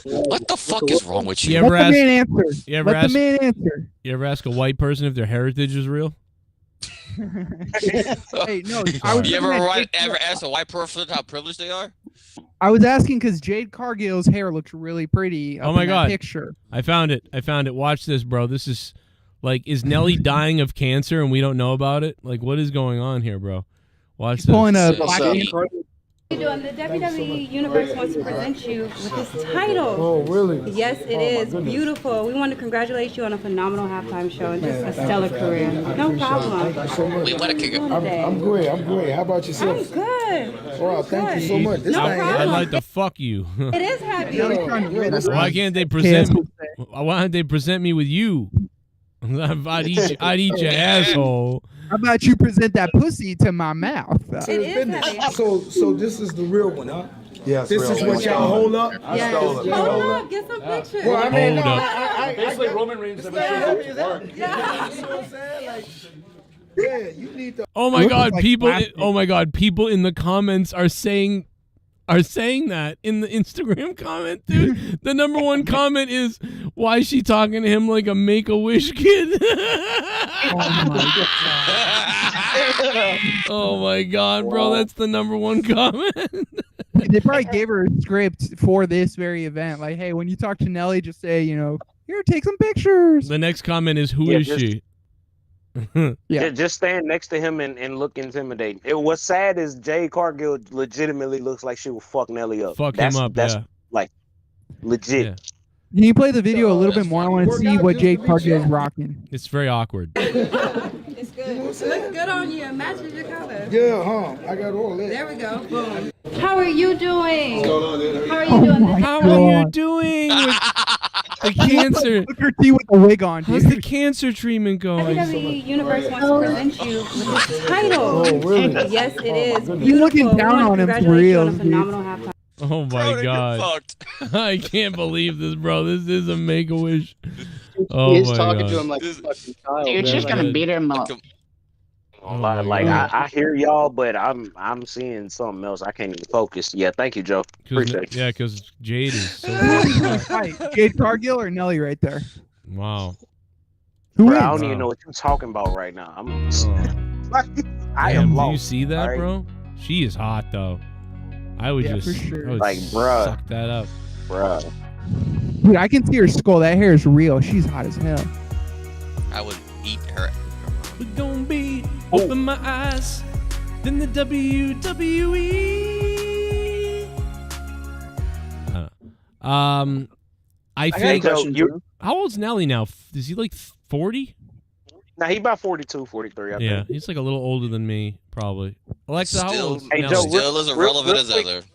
What the fuck is wrong with you? You ever Let the ask? man answer. You ever Let ask? the man answer. You ever ask a white person if their heritage is real? Hey, no, I was You ever looking at- ever ask a white person how privileged they are? I was asking because Jade Cargill's hair looks really pretty. Oh up my in that God! Picture. I found it. Watch this, bro. This is like, is Nelly dying of cancer and we don't know about it? Like, what is going on here, bro? Watch this. Pulling a Black How you doing? The WWE Universe wants to present you with this title. Oh, really? Yes, it is beautiful. We want to congratulate you on a phenomenal halftime show and just a stellar career. No problem. Thank you so much. We want to kick it. I'm great. I'm great. How about yourself? I'm good. Wow, thank you so much. This No thing, problem. I'd like to fuck you. It is happy. Why can't they present me? Why don't they present me with you? I'd eat your asshole. How about you present that pussy to my mouth? So this is the real one, huh? Yes. This is what y'all hold up. Yes. Hold up, get some pictures. Well, I mean, Hold no, up. Basically, Roman Reigns never showed up to work. Yeah, you need to. Oh my God, people! Oh my God, people in the comments are saying that in the Instagram comment, dude. The number one comment is, "Why is she talking to him like a Make-A-Wish kid?" Oh my God, bro, that's the number one comment. They probably gave her a script for this very event. Like, hey, when you talk to Nelly, just say, here, take some pictures. The next comment is, "Who is she?" Yeah. Just stand next to him and look intimidating. What's sad is Jade Cargill legitimately looks like she will fuck Nelly up. Fuck him up, That's yeah. like legit. Yeah. Can you play the video a little bit more? I want to see what Jade Cargill's rocking. It's very awkward. It's good. What's It looks that? good on you. It matches your color. Yeah, huh? I got all that. There we go. Boom. How are you doing? What's going on, dude? How are you doing? How are you doing with the cancer? Look her T with the wig on, How's dude. the cancer treatment going? WWE Universe wants to present you with this title. Oh, really? Yes, it is. You looking Beautiful. down We on want to him for congratulate you real, on a dude. phenomenal halftime. Oh my god! I can't believe this, bro. This is a Make-A-Wish. Oh he is my talking god! to him like a fucking child. Dude, she's man. gonna beat him up. Oh Like, my God. I hear y'all, but I'm seeing something else. I can't even focus. Yeah, thank you, Joe. Appreciate it. Yeah, because Jade is so. Hi, Jade Cargill or Nelly right there? Wow. Who Bro, I wins? don't even know what you're talking about right now. I'm I Damn, am do lost. you see that, alright? bro? She is hot though. I would Yeah, just for sure. I would Like, bruh. suck that up. Bruh. Dude, I can see her skull. That hair is real. She's hot as hell. I would eat her. We're gonna be open my eyes. Then the WWE. I think. How old's Nelly now? Is he like 40? Now he about 42, 43. I Yeah, think. he's like a little older than me, probably. Alexa, how Still, old? Hey, Nelly? Joe, still as irrelevant as quick, ever.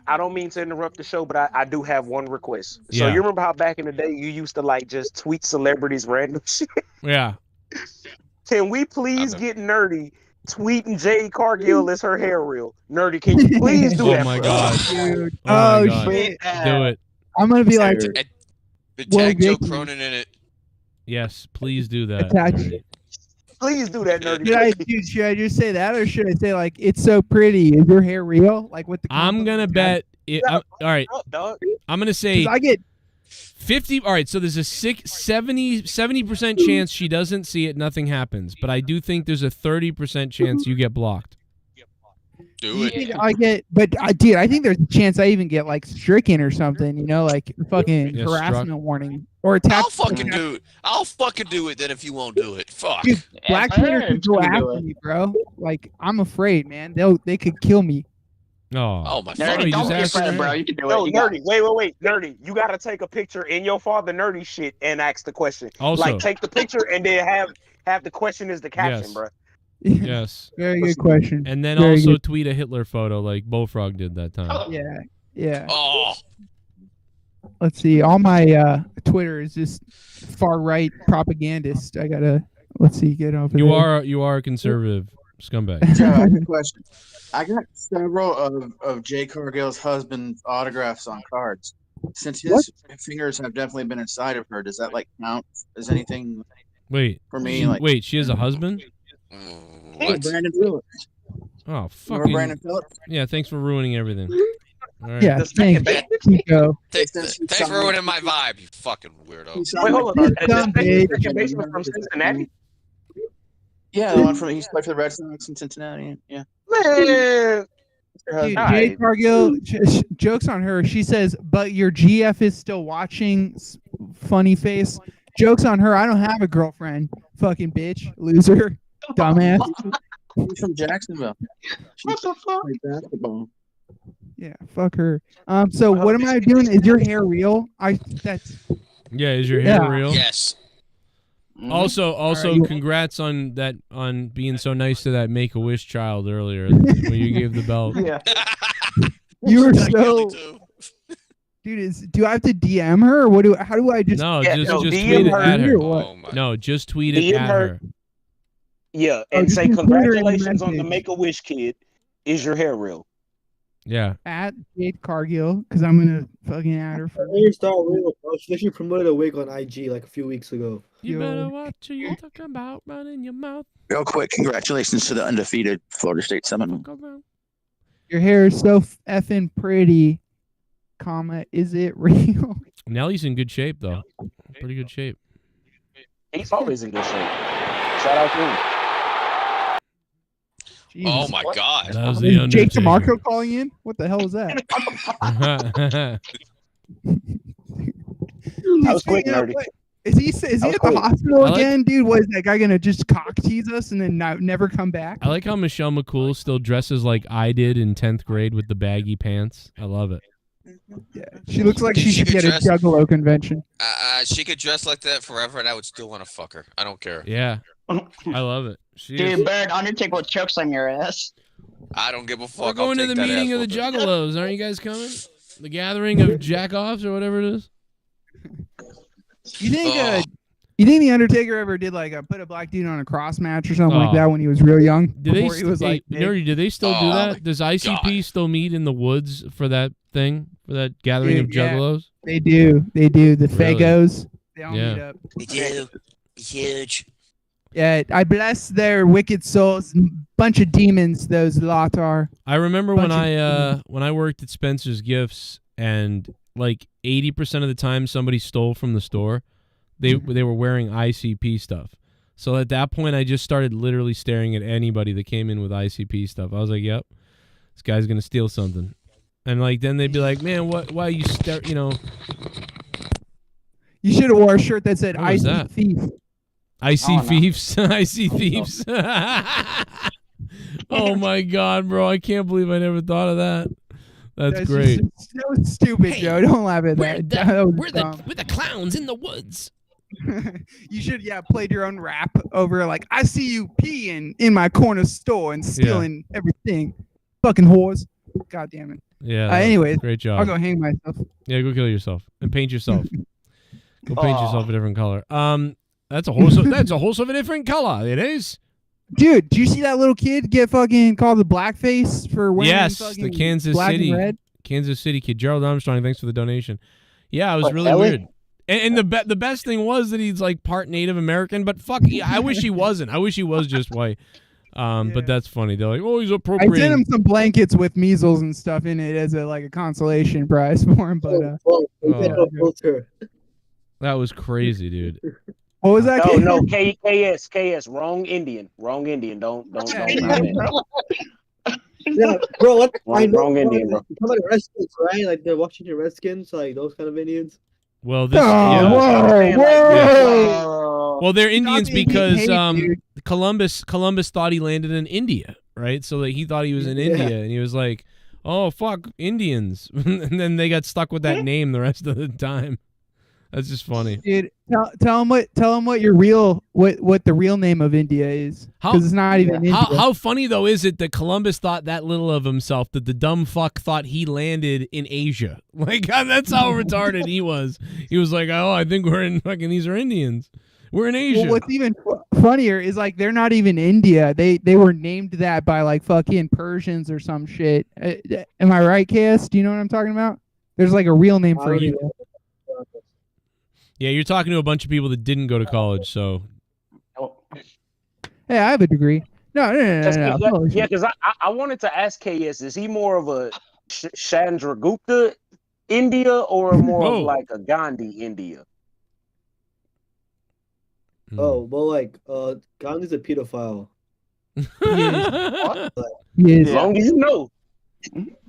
I don't mean to interrupt the show, but I do have one request. So Yeah. you remember how back in the day you used to like just tweet celebrities random shit? Yeah. Can we please get Nerdy tweeting Jade Cargill as her hair real? Nerdy, can you please do that? Oh my for god. us? Dude. Oh, Oh, my god. shit. Do it. I'm gonna be like, But Well, tag Joe Vicky. Cronin in it. Yes, please do that. attach. Please do that, Nerdy. Should I just say that, or should I say like, it's so pretty? Is your hair real? Like with the. I'm gonna bet. All right. Dog. I'm gonna say. 'Cause I get 50. All right, so there's a 70% chance she doesn't see it, nothing happens. But I do think there's a 30% chance you get blocked. Do it. I get, but dude, I think there's a chance I even get like stricken or something. You know, like fucking Yeah, harassment warning or attack. I'll fucking do it. I'll fucking do it then if you won't do it. Fuck. Dude, black Twitter could it's go gonna do after it. me, bro. Like I'm afraid, man. They could kill me. Oh my Nerdy, you don't just be asked afraid, her? bro. You can do No, it. You got Nerdy, wait, Nerdy. You gotta take a picture in your father Nerdy shit and ask the question. Also- like take the picture and then have the question as the caption, Yes. bro. Yes. Very good question. And then Very also good. tweet a Hitler photo like Bullfrog did that time. Yeah, yeah. Oh. Let's see. All my Twitter is just far right propagandist. I gotta. Let's see. Get over there. You are a conservative scumbag. Joe, I have a question. I got several of Jay Cargill's husband's autographs on cards. Since his fingers have definitely been inside of her, does that like count as anything? Wait. For me, she, like- wait, she has a husband? Hey, Brandon Phillips. Oh, Remember fucking. Brandon Phillips? Yeah, thanks for ruining everything. All right. Yeah. Thanks, Chico. Thanks for ruining my vibe, you fucking weirdo. Wait, hold on. Is Dumb this bitch. second baseman from Cincinnati? Yeah, the one from he's played for the Red Sox in Cincinnati. Yeah. Man. Dude, All Jade right. Cargill, jokes on her. She says, "But your GF is still watching." Funny face. Jokes on her. I don't have a girlfriend. Fucking bitch, loser, dumbass. She's from Jacksonville. She's played basketball. Yeah, fuck her. So what am I doing? Is your hair real? That's. Yeah, is your hair Yeah. real? Yes. Also, Alright. congrats on being so nice to that Make-A-Wish child earlier when you gave the belt. Yeah. You were so. Dude, do I have to DM her or what? How do I just? No, Yeah, just no, tweet DM it her. at her. Or what? Oh my. No, just tweet it DM at her. her. Yeah, Oh, and just say include her in the congratulations on the message. Make-A-Wish kid. Is your hair real? Yeah. At Jade Cargill, because I'm gonna fucking add her. Her hairstyle real, bro. She actually promoted a wig on IG like a few weeks ago. You better watch who you talking about running your mouth. Real quick, congratulations to the undefeated Florida State Seminole. Your hair is so effing pretty. Comma, is it real? Nelly's in good shape though. Pretty good shape. He's always in good shape. Shout out to him. Oh my god. That was Is the Jake Undertaker. DeMarco calling in? What the hell is that? That was quick, Nerdy. Is he at the quick. hospital I like- again, dude? What is that guy gonna just cock tease us and then never come back? I like how Michelle McCool still dresses like I did in 10th grade with the baggy pants. I love it. Yeah, she looks like she should could get a dress- Juggalo convention. She could dress like that forever, and I would still want to fuck her. I don't care. Yeah. I love it. Dude, Bird, Undertaker will choke slam your ass. I don't give a We're fuck. going to the meeting of the Juggalos. Aren't you guys coming? The gathering of jack-offs or whatever it is. You think the Undertaker ever did like put a black dude on a cross match or something like that when he was real young? Did they? Before he was like big? Nerdy, do they still do that? Does ICP still meet in the woods for that thing? For that gathering of Juggalos? They do. They do. The Really? Fagos. They all Yeah. meet up. They do. Huge. Yeah, I bless their wicked souls. Bunch of demons, those lot are. I remember when I worked at Spencer's Gifts, and like 80% of the time somebody stole from the store, they were wearing ICP stuff. So at that point, I just started literally staring at anybody that came in with ICP stuff. I was like, "Yep, this guy's gonna steal something," and like then they'd be like, "Man, what? Why are you you know?" You should have wore a shirt that said What was "I that? see thief." I see thieves. I see thieves. Oh my god, bro! I can't believe I never thought of that. That's great. That was stupid, Joe. Don't laugh at that. That was We're dumb. the clowns in the woods. You should, played your own rap over like, I see you peeing in my corner store and stealing everything. Fucking whores. God damn it. Yeah. Anyways, great job. I'll go hang myself. Yeah, go kill yourself and paint yourself. Go paint yourself a different color. That's a horse of a different color. It is. Dude, do you see that little kid get fucking called a blackface for wearing fucking the Kansas black City and red? Kansas City kid, Gerald Armstrong. Thanks for the donation. Yeah, it was What, really Ellie? weird. And the best thing was that he's like part Native American, but fuck, I wish he wasn't. I wish he was just white. But that's funny. They're like, oh, he's I appropriating. sent him some blankets with measles and stuff in it as a consolation prize for him. But that was crazy, dude. what was that? No, KS, wrong Indian. Don't. Yeah, bro, what? Wrong Indian, bro. Some of the Redskins, right? Like the Washington Redskins, like those kind of Indians. Well, this. Well, they're Indians because Columbus thought he landed in India, right? So he thought he was in India, and he was like, "Oh fuck, Indians," and then they got stuck with that name the rest of the time. That's just funny. Dude, tell him what the real name of India is, because it's not even India. How funny though is it that Columbus thought that little of himself that the dumb fuck thought he landed in Asia? Like that's how retarded he was. He was like, "Oh, I think we're in fucking these are Indians. We're in Asia." Well, what's even funnier is like they're not even India. They were named that by like fucking Persians or some shit. Am I right, KS? Do you know what I'm talking about? There's like a real name for India. Yeah, you're talking to a bunch of people that didn't go to college, so. Hey, I have a degree. No. Yeah, because I wanted to ask KS, is he more of a Chandragupta India or more of like a Gandhi India? Oh, well, like, Gandhi's a pedophile. Yes. As long as you know.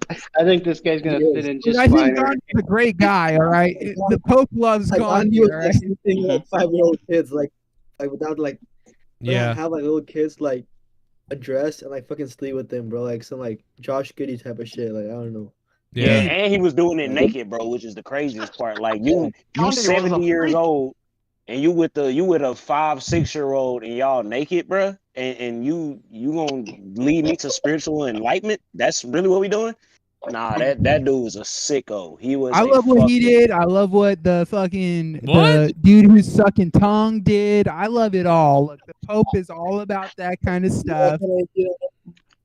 I think this guy's gonna fit in just I think fine. Gandhi's a great guy. All right, the Pope loves Like, Gandhi. Gandhi was All like right? sleeping like 5-year-old kids, like without like, Yeah. have like little kids like address and like fucking sleep with them, bro. Like some like Josh Goody type of shit. Like I don't know. Yeah, and he was doing it naked, bro, which is the craziest part. Like you 70 years old, and you with a 5-6-year-old, and y'all naked, bro, and you gonna lead me to spiritual enlightenment? That's really what we doing? Nah, that dude was a sicko. He was. I love what he did. I love what the dude who's sucking tongue did. I love it all. Look, the Pope is all about that kind of stuff.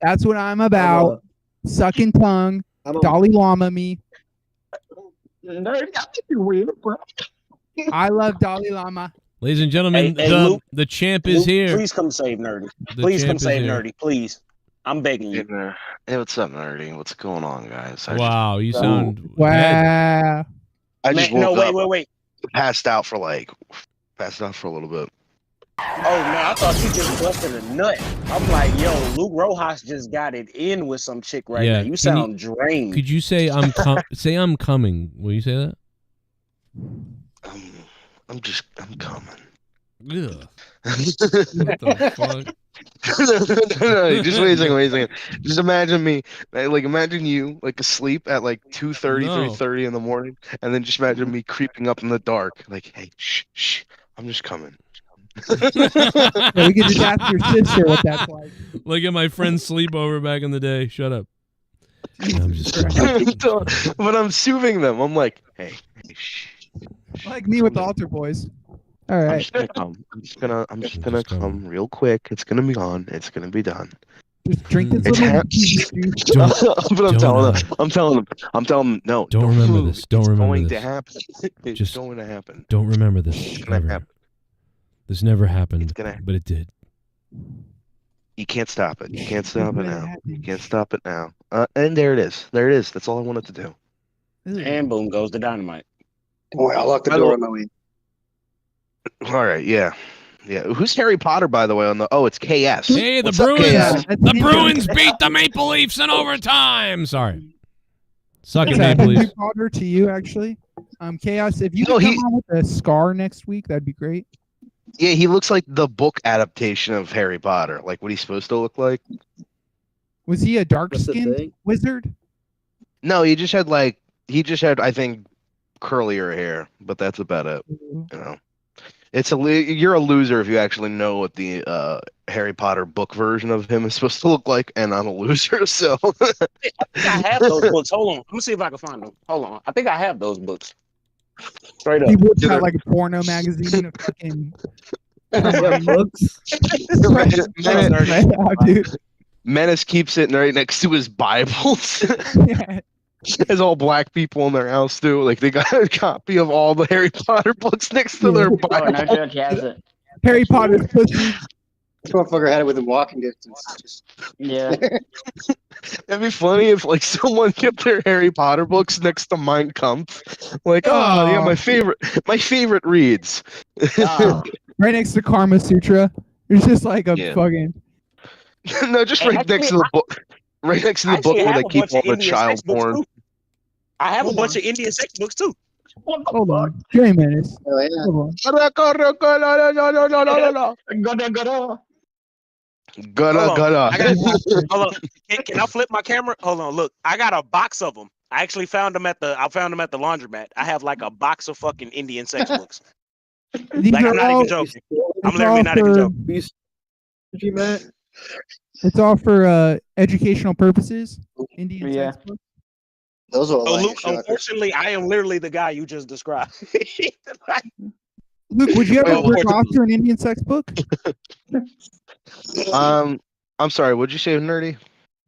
That's what I'm about. Sucking tongue. Dalai Lama me. I love Dalai Lama. Ladies and gentlemen, Hey, Luke, the champ is Luke, here. Please come save Nerdy. The Please come champ is save here. Nerdy. Please. I'm begging you. Hey, what's up, Nerdy? What's going on, guys? Wow, you sound dead. Wow. I just Man, woke up, wait. passed out for a little bit. Oh man, I thought you just busted a nut. I'm like, yo, Luke Rojas just got it in with some chick right now. You can sound drained. Could you say I'm I'm coming? Will you say that? I'm coming. Ugh. What the fuck? No, just wait a second. Just imagine me, imagine you, asleep at 2:30, 3:30 in the morning, and then just imagine me creeping up in the dark, like, hey, shh, I'm just coming. Yeah, we could just ask your sister what that's like. Look at my friend's sleepover back in the day. Shut up. No, I'm just But I'm soothing them. I'm like, hey, shh. Like me with the altar boys. All right. I'm just gonna come. I'm just gonna come real quick. It's gonna be on. It's gonna be done. Just drink this It's little. but I'm telling them, no. Don't remember move. this. Don't remember It's going this. to happen. It's Just going to happen. Don't remember this ever. happen. This never happened, gonna- but it did. You can't stop it. You can't stop it now. You can't stop it now. And there it is. There it is. That's all I wanted to do. And boom goes the dynamite. Boy, I locked the door on my way. All right. Yeah. Yeah. Who's Harry Potter, by the way? Oh, it's KS. Hey, the What's up, Bruins! KS? The Bruins beat the Maple Leafs in overtime. Sorry. Suck it, Is Maple Harry Leafs. Potter to you actually? Chaos. If you could come on with a scar next week, that'd be great. Yeah, he looks like the book adaptation of Harry Potter, like what he's supposed to look like. Was he a What's the dark-skinned thing? wizard? No, he just had I think curlier hair, but that's about it. You know, you're a loser if you actually know what the Harry Potter book version of him is supposed to look like, and I'm a loser, so. I think I have those books. Hold on. Let me see if I can find them. Hold on. I think I have those books. Straight up. He whips out like a porno magazine of fucking. books. Menace keeps it right next to his Bibles. There's all black people in their house too. Like they got a copy of all the Harry Potter books next to their Bible. Oh, no judge has it. Harry Potter's pussy. This motherfucker had it within walking distance. Yeah. It'd be funny if like someone kept their Harry Potter books next to Mein Kampf. Like, oh yeah, my favorite reads. Right next to Karma Sutra. It's just like a fucking. No, just right next to the book. Right next to the book where they keep all the child porn. I have a bunch of Indian sex books too. Hold on. Give me a minute. Hold on. Hold on. Can I flip my camera? Hold on. Look, I got a box of them. I actually found them at the laundromat. I have like a box of fucking Indian sex books. These Like, are I'm not all- even joking. I'm it's literally all not even for- joking. It's all for educational purposes. Indian sex books. Those are Oh, Luke, unfortunately, I am literally the guy you just described. Luke, would you ever Well, jerk off to an Indian sex book? I'm sorry. What'd you say, nerdy?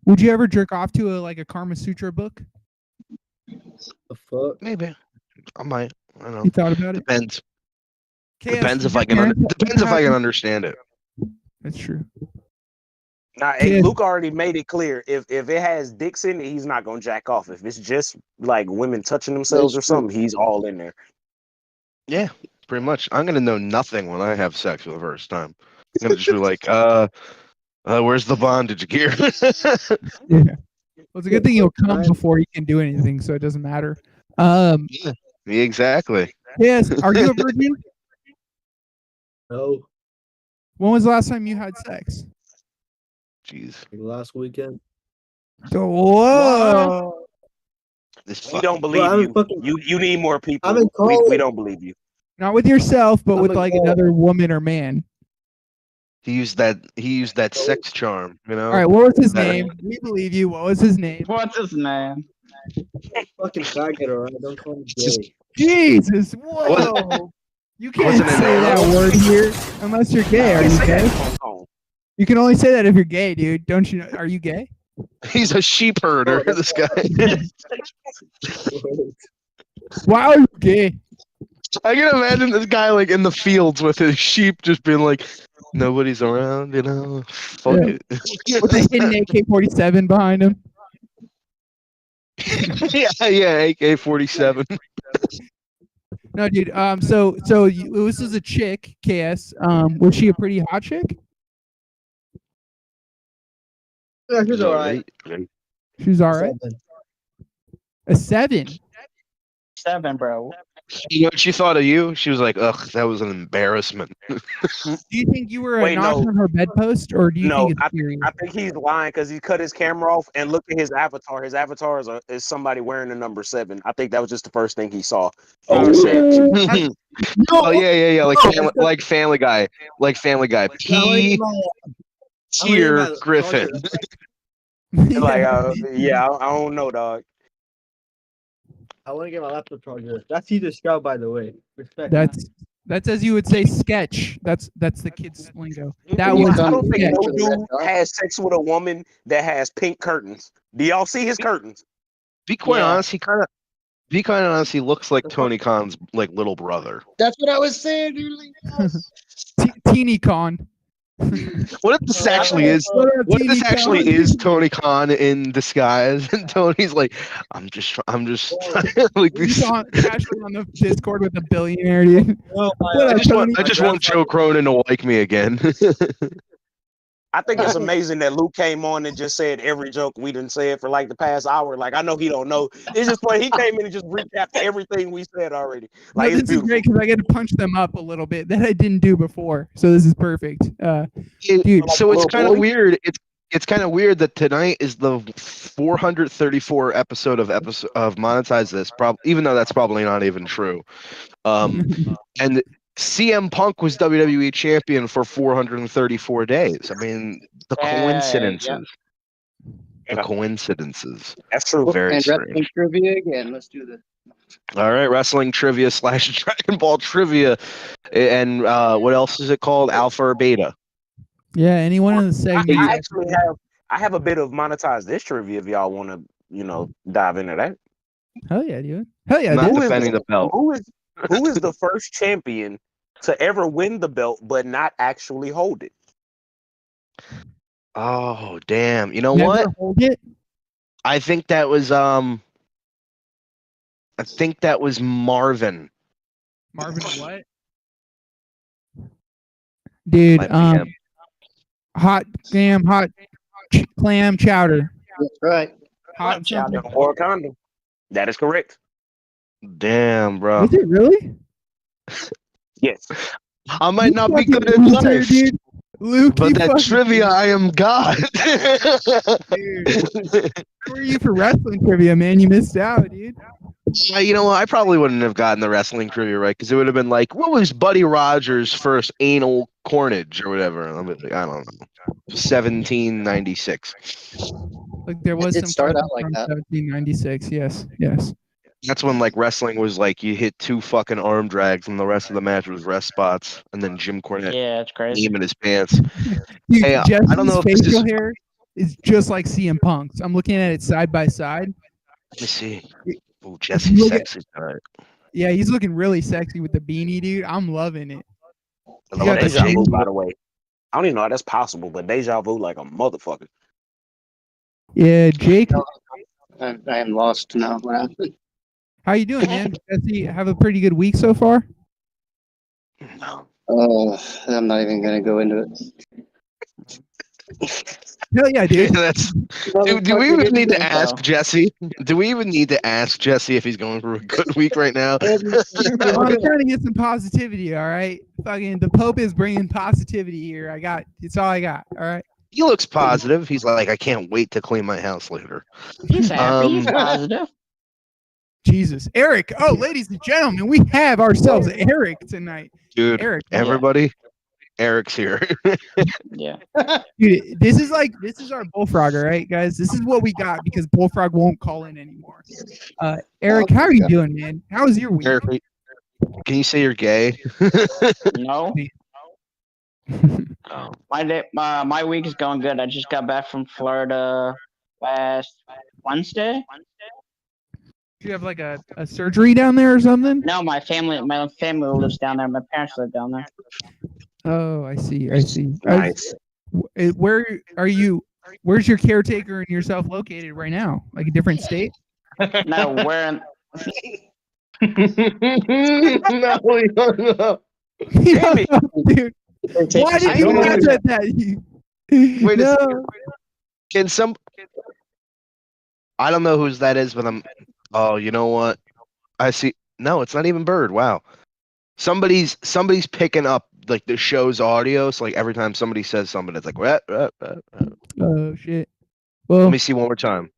Would you ever jerk off to a Karma Sutra book? The fuck? Maybe. I might. I don't know. You thought about it? Depends. KS, Depends if your I can. parents- Depends if I can understand it. That's true. Nah, hey, Luke already made it clear. If it has dicks in it, he's not gonna jack off. If it's just like women touching themselves or something, he's all in there. Yeah, pretty much. I'm gonna know nothing when I have sex for the first time. I'm gonna just be like, where's the bondage gear? Yeah. Well, it's a good thing he'll come before he can do anything, so it doesn't matter. Yeah, exactly. Yes. Are you a virgin? No. When was the last time you had sex? Jeez. Last weekend. Whoa. We don't believe you. You need more people. We don't believe you. Not with yourself, but with like another woman or man. He used that sex charm, you know. All right, what was his name? We believe you. What was his name? What's his name? Fucking faggot, alright? Don't call me gay. Jesus. Whoa. You can't Wasn't it say that Arrow? word here unless you're gay. Are you gay? You can only say that if you're gay, dude. Don't you know? Are you gay? He's a sheep herder. This guy. Why are you gay? I can imagine this guy like in the fields with his sheep, just being like, nobody's around, you know. Fuck Yeah. it. With a hidden AK-47 behind him. yeah, AK-47. No, dude. So this is a chick, KS. Was she a pretty hot chick? Yeah, she's alright. She was all right. A 7. 7, bro. You know what she thought of you? She was like, "Ugh, that was an embarrassment." Do you think you were a Wait, notch no. on her bedpost, or do you No, think it's serious? I think he's lying because he cut his camera off and look at his avatar. His avatar is somebody wearing the number 7. I think that was just the first thing he saw. And just said, Oh yeah, like Family Guy, P. Tier Griffin. like, yeah, I don't know, dog. I want to get my laptop charger. That's Caesar Scout, by the way. Respect. That's as you would say, sketch. That's the kids' lingo. That I was don't think sketch. no dude has sex with a woman that has pink curtains. Do y'all see his curtains? Be quite honest, he looks like Tony Khan's like little brother. That's what I was saying, dude. Teeny Con. What if this actually is? What if this actually is Tony Khan in disguise? And Tony's like, I'm just like this. Casually on the Discord with a billionaire, dude. I just want Joe Cronin to like me again. I think it's amazing that Luke came on and just said every joke we didn't say it for like the past hour. Like, I know he don't know. It's just funny. He came in and just recapped everything we said already. Like, No, this is great because I get to punch them up a little bit that I didn't do before. So this is perfect. Dude, so it's kind of weird. It's kind of weird that tonight is the 434 episode of Monetize This. Even though that's probably not even true. And CM Punk was WWE champion for 434 days. I mean, the coincidences. The coincidences. That's true. Very and strange. wrestling trivia again. Let's do this. All right, wrestling trivia / Dragon Ball trivia, and what else is it called? Alpha or Beta? Yeah, anyone in the segment. I have a bit of Monetize This trivia if y'all want to, dive into that. Hell yeah, dude. Hell yeah, Not dude. defending the belt. Who is the first champion to ever win the belt but not actually hold it? Oh damn! You know Never what? hold it? I think that was Marvin. Marvin what? Dude, hot clam chowder. That's right. Hot chowder. Or condom. That is correct. Damn, bro. Is it really? Yes. I might not be good at life, Luke, but that trivia, I am God. Who are you for wrestling trivia, man? You missed out, dude. You know what? I probably wouldn't have gotten the wrestling trivia right because it would have been like, what was Buddy Rogers' first anal cornage or whatever? I don't know. 1796. Like there was It some started out from like that. 1796. Yes. That's when like wrestling was like you hit 2 fucking arm drags and the rest of the match was rest spots, and then Jim Cornette that's crazy. in his pants. Dude, Hey, Jesse's I don't know if this facial is. hair is just like CM Punk's. I'm looking at it side by side. Let me see. Oh, Jesse's sexy tonight. Yeah, he's looking really sexy with the beanie, dude. I'm loving it. I love that Deja vu, James- by the way. I don't even know how that's possible, but deja vu like a motherfucker. Yeah, Jake. I am lost now. What happened? How you doing, man? Jesse, have a pretty good week so far? Oh, I'm not even gonna go into it. Hell yeah, dude. Do we even need to ask Jesse? Do we even need to ask Jesse if he's going for a good week right now? I'm trying to get some positivity, all right? Fucking the Pope is bringing positivity here. It's all I got, all right? He looks positive. He's like, I can't wait to clean my house later. He's happy. He's positive. Jesus. Eric. Oh, ladies and gentlemen, we have ourselves Eric tonight. Dude, Eric. everybody, Eric's here. Yeah. Dude, this is our Bullfrog, all right, guys? This is what we got because Bullfrog won't call in anymore. Eric, how are you doing, man? How was your week? Eric, can you say you're gay? No. My week is going good. I just got back from Florida last Wednesday. Do you have like a surgery down there or something? No, my family lives down there. My parents live down there. Oh, I see. Nice. Where are you? Where's your caretaker and yourself located right now? Like a different state? No, we're in. No. Dude. Why did you laugh at that? Wait a second. Can some? I don't know whose that is, but I'm. Oh, you know what? I see. No, it's not even Bird. Wow. Somebody's picking up like the show's audio. So like every time somebody says something, it's like what? Oh shit. Well, Let me see one more time.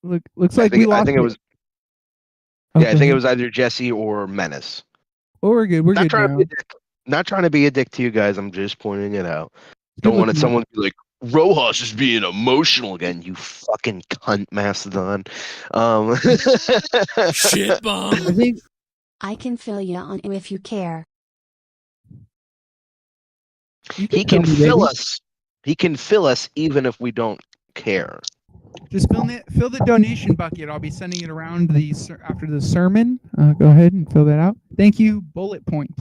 Looks like we lost. I think it was. Okay. Yeah, I think it was either Jesse or Menace. Oh, we're good. We're Not good trying now. to be a dick. Not trying to be a dick to you guys. I'm just pointing it out. Good Don't want looking. someone to be like, Rojas is being emotional again. You fucking cunt, Mastodon. Shit bomb. I think I can fill you on if you care. He can fill us. He can fill us even if we don't care. Just fill the donation bucket. I'll be sending it around after the sermon. Go ahead and fill that out. Thank you, Bullet Point.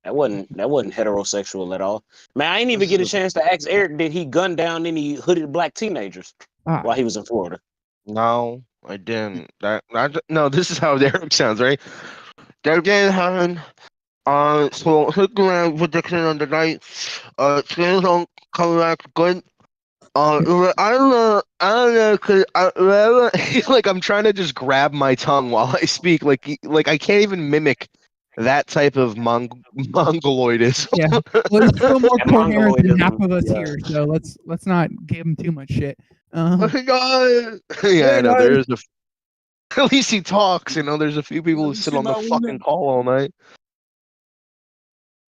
That wasn't heterosexual at all. Man, I didn't even get a chance to ask Eric, did he gun down any hooded black teenagers while he was in Florida? No, I didn't. No, this is how Eric sounds, right? They're getting having so hook around prediction on the night. Things don't come back good. I don't know, cause like I'm trying to just grab my tongue while I speak. Like I can't even mimic that type of mongoloidism. Yeah, well, he's still more coherent than half of us here, so let's not give him too much shit. Oh my God. Yeah, I know. There's at least he talks. You know, there's a few people who sit on the fucking call all night.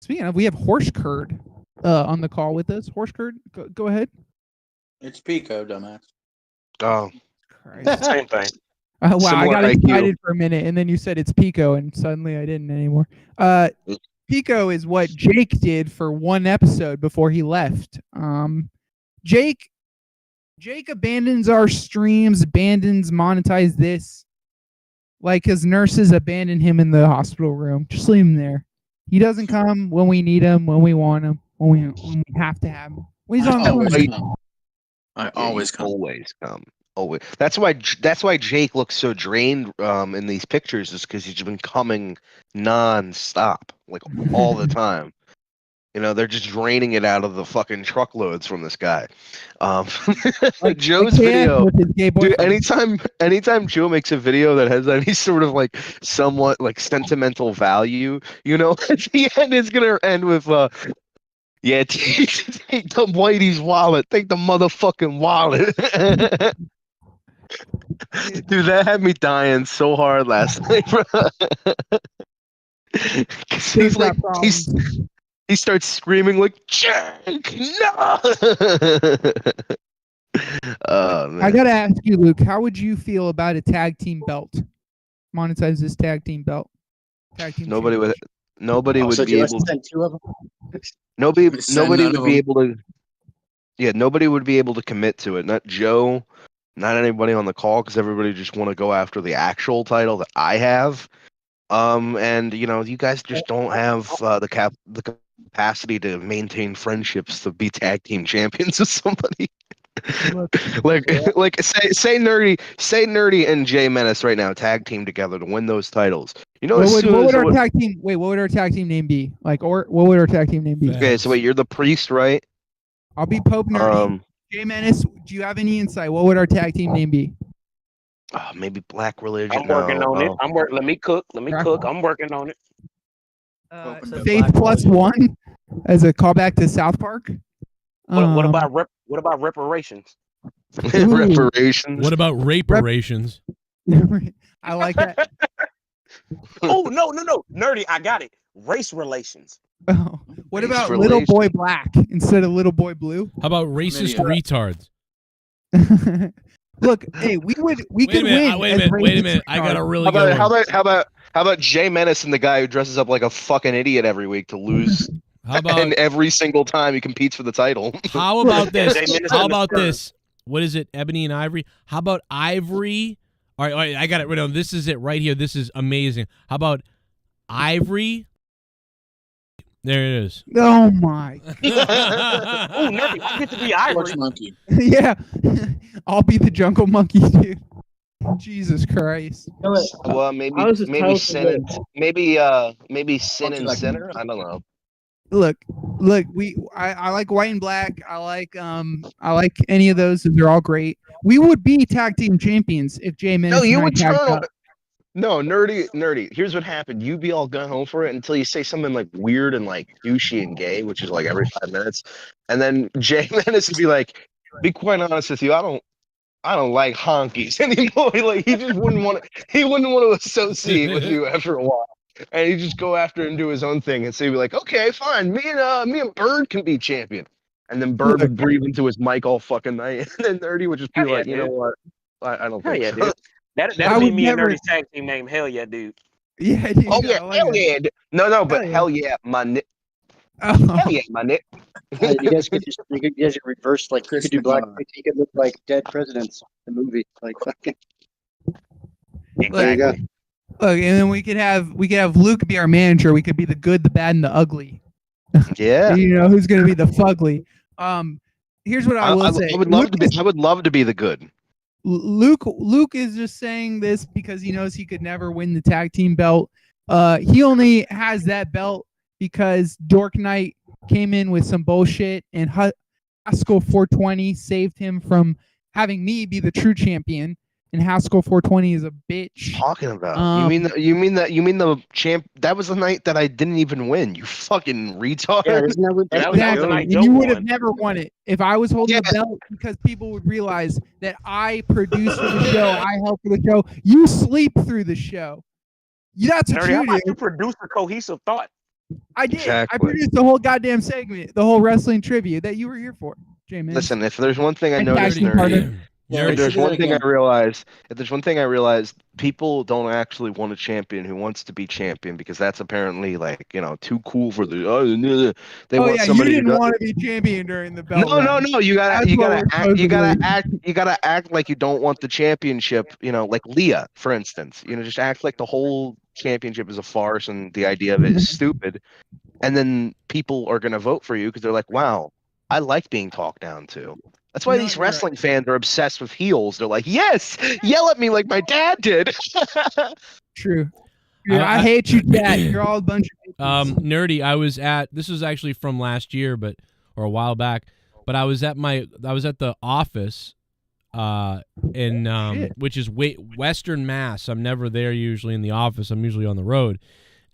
Speaking of, we have Horse Curd on the call with us. Horse Curd, go ahead. It's Pico, dumbass. Oh, same thing. Wow, Similar I got IQ. excited for a minute, and then you said it's Pico, and suddenly I didn't anymore. Pico is what Jake did for one episode before he left. Jake abandons our streams, abandons monetize this, like his nurses abandon him in the hospital room. Just leave him there. He doesn't come when we need him, when we want him, when we have to have him. When he's on I always come. Always come. Always. That's why Jake looks so drained in these pictures, is because he's been coming non-stop, like all the time. You know, they're just draining it out of the fucking truckloads from this guy. Joe's video, dude. Anytime Joe makes a video that has any sort of like somewhat like sentimental value, you know, at the end it's gonna end with yeah, take the Whitey's wallet. Take the motherfucking wallet. Dude, that had me dying so hard last night, bro. He's like, he starts screaming like, Jake, no! Oh, man. I gotta ask you, Luke, how would you feel about a tag team belt? Monetize this tag team belt. Tag team. Nobody would be able to. Send two of them. Nobody would be able to. Yeah, nobody would be able to commit to it. Not Joe, not anybody on the call, because everybody just want to go after the actual title that I have. And you know, you guys just don't have the capacity to maintain friendships to be tag team champions with somebody. like say nerdy and Jay Menace right now tag team together to win those titles. You know, what would our tag team? Wait, what would our tag team name be? Like, or what would our tag team name be? Okay, so wait, you're the priest, right? I'll be Pope Nerdy. Jay Menace, do you have any insight? What would our tag team name be? Maybe Black Religion. I'm working on it. Let me cook. I'm working on it. Faith Plus One, as a callback to South Park. What about reparations? Reparations. What about reparations? I like that. Oh no, nerdy! I got it. Race relations. Oh, what about Little Boy Black instead of Little Boy Blue? How about racist retards? Look, hey, we could win. Wait a minute. I got a really good one. How about Jay Menace and the guy who dresses up like a fucking idiot every week to lose? And every single time he competes for the title. How about this? What is it? Ebony and Ivory? How about Ivory? All right, I got it. No, this is it right here. This is amazing. How about Ivory? There it is. Oh my! Oh, nerdy! I get to be Ivory. Monkey. Yeah, I'll be the Jungle Monkey, dude. Jesus Christ. Well, maybe Sin and Sinner. I don't know. Look, I like White and Black. I like any of those. They're all great. We would be tag team champions if Jay Menace. No, you would turn. No, nerdy. Here's what happened. You be all gun home for it until you say something like weird and like douchey and gay, which is like every 5 minutes, and then Jay Menace would be like, "Be quite honest with you, I don't like honkies anymore." Like he just wouldn't want to. He wouldn't want to associate with you after a while, and he'd just go after and do his own thing. And so he'd be like, "Okay, fine. Me and Bird can be champion." And then Bird would breathe into his mic all fucking night, and then Nerdy would just be like, "You know what? I don't Hell think yeah, so." dude. That'll be me and Nerdy's tag team name. Hell yeah, dude. Yeah, dude. Oh yeah, hell yeah. No, but hell yeah, my nigga. Hell yeah, my nigga. You guys could just you guys could reverse like you could do black. You could look like dead presidents. The movie, like fucking. There you go. Look, and then we could have Luke be our manager. We could be the good, the bad, and the ugly. Yeah. You know who's going to be the fugly. Here's what I will say. I would love to be the good. Luke is just saying this because he knows he could never win the tag team belt. He only has that belt because Dork Knight came in with some bullshit and Haskell 420 saved him from having me be the true champion. And Haskell 420 is a bitch. Talking about you mean the champ? That was the night that I didn't even win. You fucking retard. Yeah, isn't that what exactly. And you would have never won it if I was holding the belt, because people would realize that I produced for the show. I helped for the show. You sleep through the show. That's what you do. You produce a cohesive thought. I did. Exactly. I produced the whole goddamn segment, the whole wrestling trivia that you were here for, J-Man. Listen, if there's one thing I noticed, if there's one thing I realized, people don't actually want a champion who wants to be champion, because that's apparently like, too cool for the. They want somebody. You didn't want to be champion during the belt. No. You gotta act like you don't want the championship. Like Leah, for instance. Just act like the whole championship is a farce and the idea of it is stupid, and then people are gonna vote for you because they're like, wow, I like being talked down to. That's why these wrestling fans are obsessed with heels. They're like, yes, yell at me like my dad did. True. I hate you, Dad. You're all a bunch of Nerdy. This was actually from last year, or a while back, but I was at the office, which is Western Mass. I'm never there usually in the office. I'm usually on the road.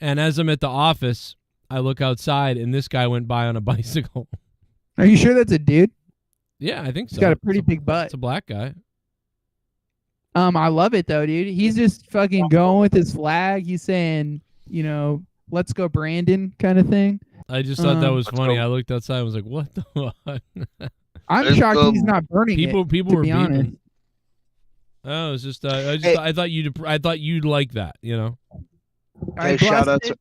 And as I'm at the office, I look outside and this guy went by on a bicycle. Are you sure that's a dude? Yeah, I think so. He's got a pretty big butt. It's a black guy. I love it though, dude. He's just fucking going with his flag. He's saying, let's go Brandon kind of thing. I just thought that was funny. I looked outside and was like, what the fuck? I'm shocked he's not burning people were be honest. beeping. Oh, it's just I thought you'd like that, Hey, shout out to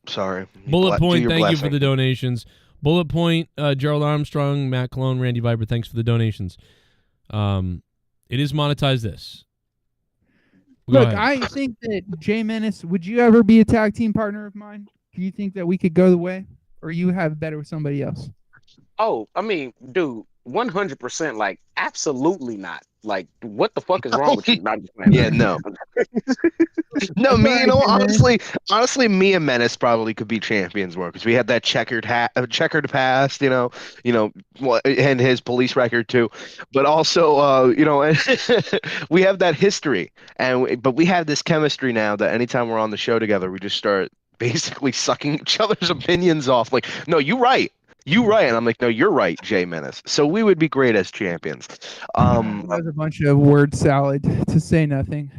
Sorry. Bullet Point, thank you for the donations. Bullet Point, Gerald Armstrong, Matt Cologne, Randy Viper, thanks for the donations. It is monetize this. Look, I think that Jay Menace, would you ever be a tag team partner of mine? Do you think that we could go the way, or you have better with somebody else? Oh, I mean, dude, 100%. Like, absolutely not. Like, what the fuck is wrong with you? Not just, yeah, no. No, honestly, me and Menace probably could be champions more because we had that checkered past, and his police record too. But also, we have that history, but we have this chemistry now that anytime we're on the show together, we just start basically sucking each other's opinions off. Like, no, you're right. And I'm like, no, you're right, Jay Menace. So we would be great as champions. That was a bunch of word salad, to say nothing.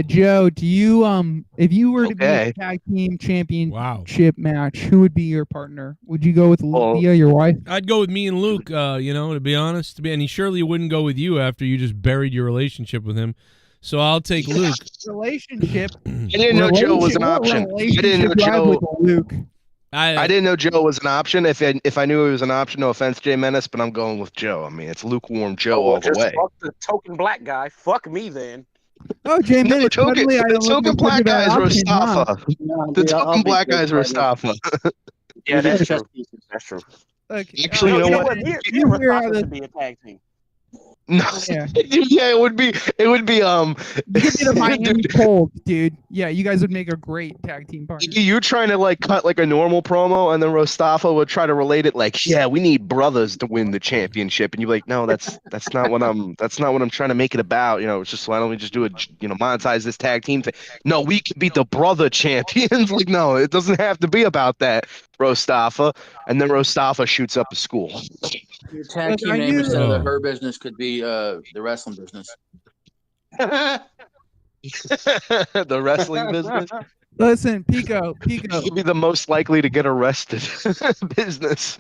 Joe, do you if you were to be a tag team championship match, who would be your partner? Would you go with Leah, your wife? I'd go with me and Luke. To be honest, and he surely wouldn't go with you after you just buried your relationship with him. So I'll take Luke. Relationship. I didn't know Joe was an option. I didn't know Joe. Luke. I didn't know Joe was an option. If I knew it was an option, no offense, Jay Menace, but I'm going with Joe. I mean, it's lukewarm Joe all the way. Fuck the token black guy. Fuck me then. Oh, Jay Menace. The token black guy is Mustafa. The token black guy is Mustafa. Yeah, that's true. That's true. Okay. Actually, you know what? Me and Mustafa should be a tag team. No, Yeah. yeah, it would be. It would be. You could be the Miami Cold, dude. Yeah, you guys would make a great tag team partner. You're trying to like cut like a normal promo, and then Rostafa would try to relate it like, yeah, we need brothers to win the championship, and you're like, no, that's not what I'm trying to make it about. You know, it's just why don't we just do it? You know, monetize this tag team thing. No, we can be the brother champions. Like, no, it doesn't have to be about that, Rostafa. And then Rostafa shoots up a school. Your tag team name instead of the her business could be the wrestling business. The wrestling business. Listen, Pico. You'd be the most likely to get arrested business.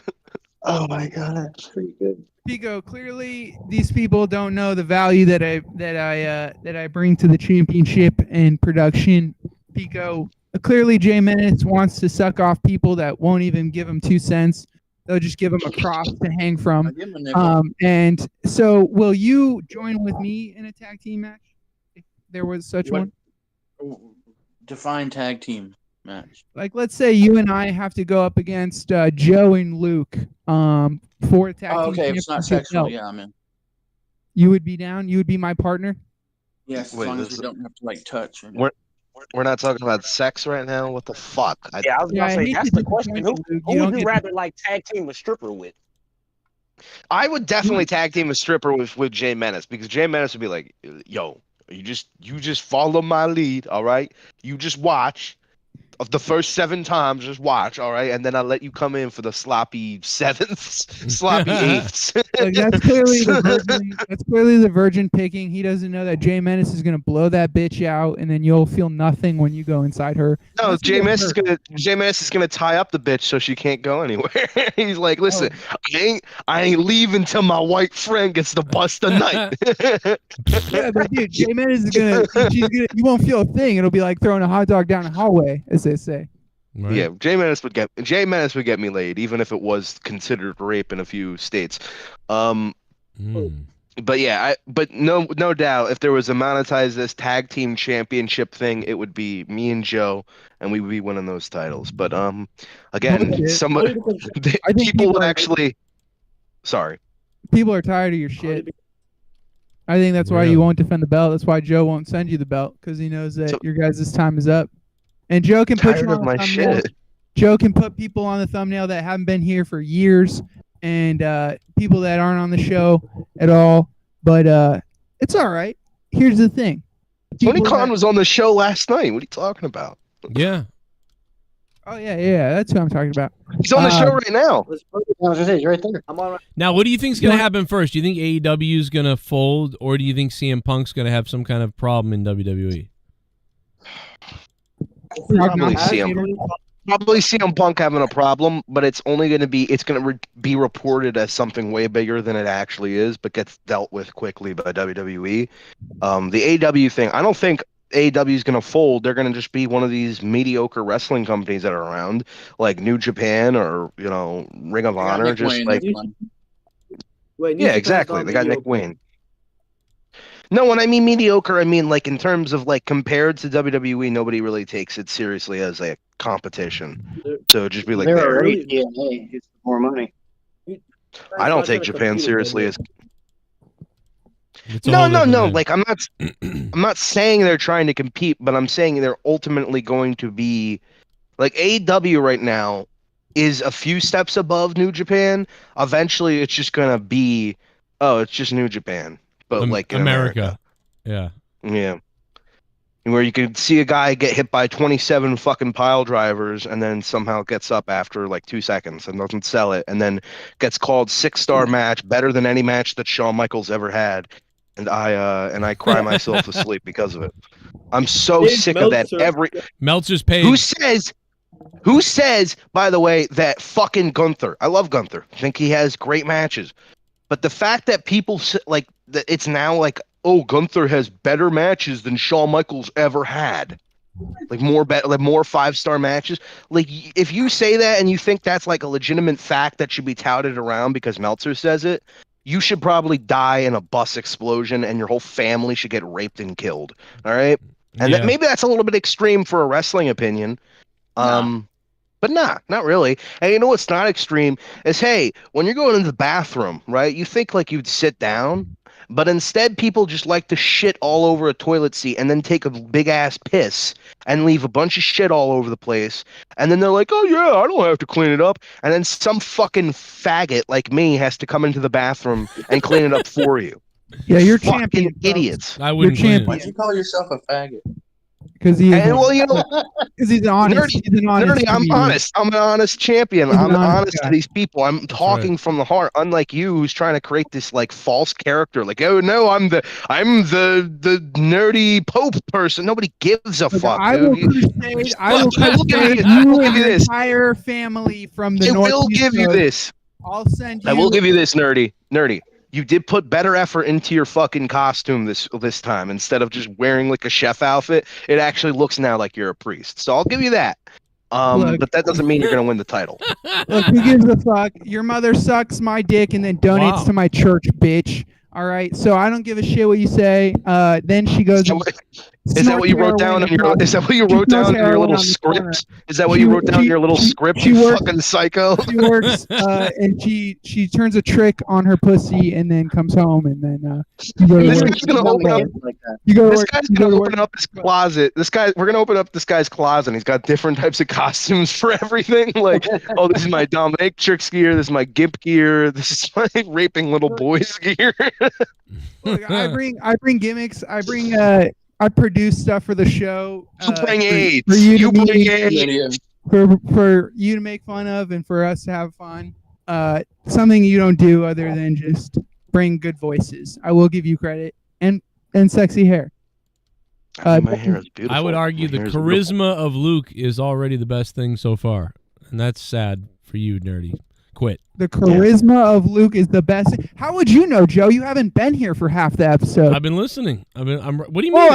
Oh my god, that's pretty good. Pico, clearly these people don't know the value that I bring to the championship and production. Pico, clearly Jay Menace wants to suck off people that won't even give him 2 cents. They'll just give him a cross to hang from. And so, will you join with me in a tag team match if there was such one? Define tag team match. Like, let's say you and I have to go up against Joe and Luke for a tag team. Okay, if it's not championship sexual, belt. yeah, I'm in. You would be down? You would be my partner? Yes, as long as we don't have to like touch. We're not talking about sex right now. What the fuck? Yeah, I was gonna say that's the question. Who would you rather like tag team a stripper with? I would definitely tag team a stripper with Jay Menace, because Jay Menace would be like, yo, you just follow my lead, all right? You just watch. Of the first 7 times, just watch, all right, and then I'll let you come in for the sloppy 7ths, sloppy 8ths. Like, that's clearly the virgin. That's clearly the virgin picking. He doesn't know that Jay Menace is gonna blow that bitch out, and then you'll feel nothing when you go inside her. No, Jay Menace is gonna tie up the bitch so she can't go anywhere. He's like, listen, I ain't leaving till my white friend gets the bust a night. Yeah, but dude, Jay Menace is gonna. You won't feel a thing. It'll be like throwing a hot dog down a hallway, as they say. Right. Yeah, Jay Menace would get me laid, even if it was considered rape in a few states. But yeah, but no doubt, if there was a monetize this tag team championship thing, it would be me and Joe, and we would be winning those titles. But again, people would actually. Sorry. People are tired of your shit. I think that's why you won't defend the belt. That's why Joe won't send you the belt, because he knows that your guys' time is up. And Joe can put you on the thumbnail. Joe can put people on the thumbnail that haven't been here for years, and people that aren't on the show at all. But it's all right. Here's the thing. Tony Khan was on the show last night. What are you talking about? Yeah. Oh yeah. That's who I'm talking about. He's on the show right now. He's right there. I'm on. Now, what do you think is going to happen first? Do you think AEW is going to fold, or do you think CM Punk's going to have some kind of problem in WWE? Probably CM Punk having a problem, but it's only going to be reported as something way bigger than it actually is, but gets dealt with quickly by WWE. The AEW thing, I don't think AEW is going to fold. They're going to just be one of these mediocre wrestling companies that are around, like New Japan or Ring of Honor. Just like yeah, exactly. They got Nick Wayne. No, when I mean mediocre, I mean like in terms of like compared to WWE, nobody really takes it seriously as a competition. So it'd just be like they're already DNA. It's more money. I don't take Japan seriously as. No. Like I'm not saying they're trying to compete, but I'm saying they're ultimately going to be like AEW right now is a few steps above New Japan. Eventually, it's just gonna be it's just New Japan. But like in America. Yeah. Where you could see a guy get hit by 27 fucking pile drivers and then somehow gets up after like 2 seconds and doesn't sell it, and then gets called 6-star match, better than any match that Shawn Michaels ever had, and I cry myself to sleep because of it. I'm so sick of that. Meltzer's paid. Who says, by the way, that fucking Gunther? I love Gunther. I think he has great matches. But the fact that people like that, it's now like, oh, Gunther has better matches than Shawn Michaels ever had, like more 5-star matches. Like if you say that and you think that's like a legitimate fact that should be touted around because Meltzer says it, you should probably die in a bus explosion and your whole family should get raped and killed. All right, and maybe that's a little bit extreme for a wrestling opinion. But not really. And you know what's not extreme is, hey, when you're going into the bathroom, right? You think like you'd sit down, but instead people just like to shit all over a toilet seat and then take a big ass piss and leave a bunch of shit all over the place. And then they're like, oh yeah, I don't have to clean it up. And then some fucking faggot like me has to come into the bathroom and clean it up for you. Yeah, you're fucking champion, idiots. I wouldn't clean it. Why'd you call yourself a faggot? Because he's honest. Nerdy, He's an honest. Nerdy, I'm comedian. honest. I'm an honest champion. He's I'm an honest honest guy. to these people. I'm talking from the heart, unlike you, who's trying to create this like false character. Like, oh no, I'm the nerdy Pope person. Nobody gives a fuck. I dude. will crusade. I will I will give crusade you- I will you give and you your this. entire family from the I Northeast will give you Coast. this. I'll send you. I will give you this, Nerdy. You did put better effort into your fucking costume this time. Instead of just wearing like a chef outfit, it actually looks now like you're a priest. So I'll give you that. Look. But that doesn't mean you're gonna win the title. Look, who gives a fuck? Your mother sucks my dick and then donates Wow. to my church, bitch. All right, so I don't give a shit what you say. Then she goes. Is that what you wrote down in your? Is that what you wrote down in your little script? Is that what you wrote down in your little script? You fucking psycho. She works, and she turns a trick on her pussy and then comes home and then you go to This work. guy's gonna open up. You go to This work. guy's You go gonna to open work. up his closet. We're gonna open up this guy's closet. And he's got different types of costumes for everything. Like, oh, this is my dominatrix gear. This is my gimp gear. This is my raping little boys gear. Look, I bring gimmicks. I produce stuff for the show. You bring AIDS. For you, You to bring meet, AIDS. for you to make fun of and for us to have fun. Something you don't do other than just bring good voices. I will give you credit and sexy hair. My hair is beautiful. I would argue the My hair is beautiful. charisma of Luke is already the best thing so far, and that's sad for you, Nerdy. Quit. The charisma of Luke is the best. How would you know, Joe? You haven't been here for half the episode. I've been listening. What do you mean? Oh,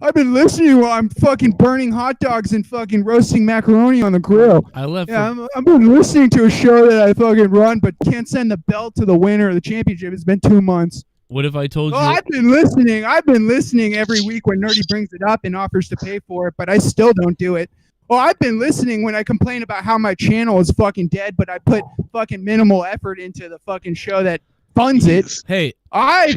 I've been listening while I'm fucking burning hot dogs and fucking roasting macaroni on the grill. I left. Yeah, I've been listening to a show that I fucking run, but can't send the belt to the winner of the championship. It's been 2 months. What if I told you? I've been listening. I've been listening every week when Nerdy brings it up and offers to pay for it, but I still don't do it. Oh, I've been listening when I complain about how my channel is fucking dead, but I put fucking minimal effort into the fucking show that funds it. Hey, I've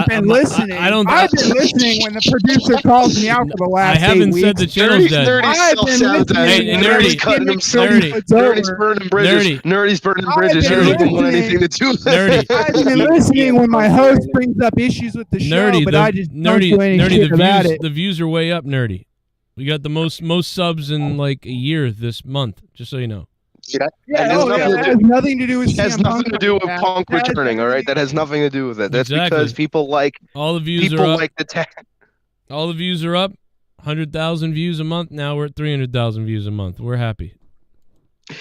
been listening. I've been listening when the producer calls me out for the last 8 weeks. I haven't said the channel's dead. I've been listening. Hey, Nerdy, cutting himself. Nerdy, Nerdy's burning bridges. Nerdy. Nerdy's burning bridges. Nerdy didn't want anything to do with it. Nerdy. I've been listening when my host brings up issues with the show, Nerdy, but the, I just Nerdy, don't do any Nerdy, shit about it. the views are way up, Nerdy. We got the most subs in like a year this month, just so you know. That has nothing to do with It has CM nothing Punk to do with coming back. Punk That has returning, all right? That has nothing to do with it. That's because people like all the views people are up. like the tech. All the views are up. 100,000 views a month. Now we're at 300,000 views a month. We're happy.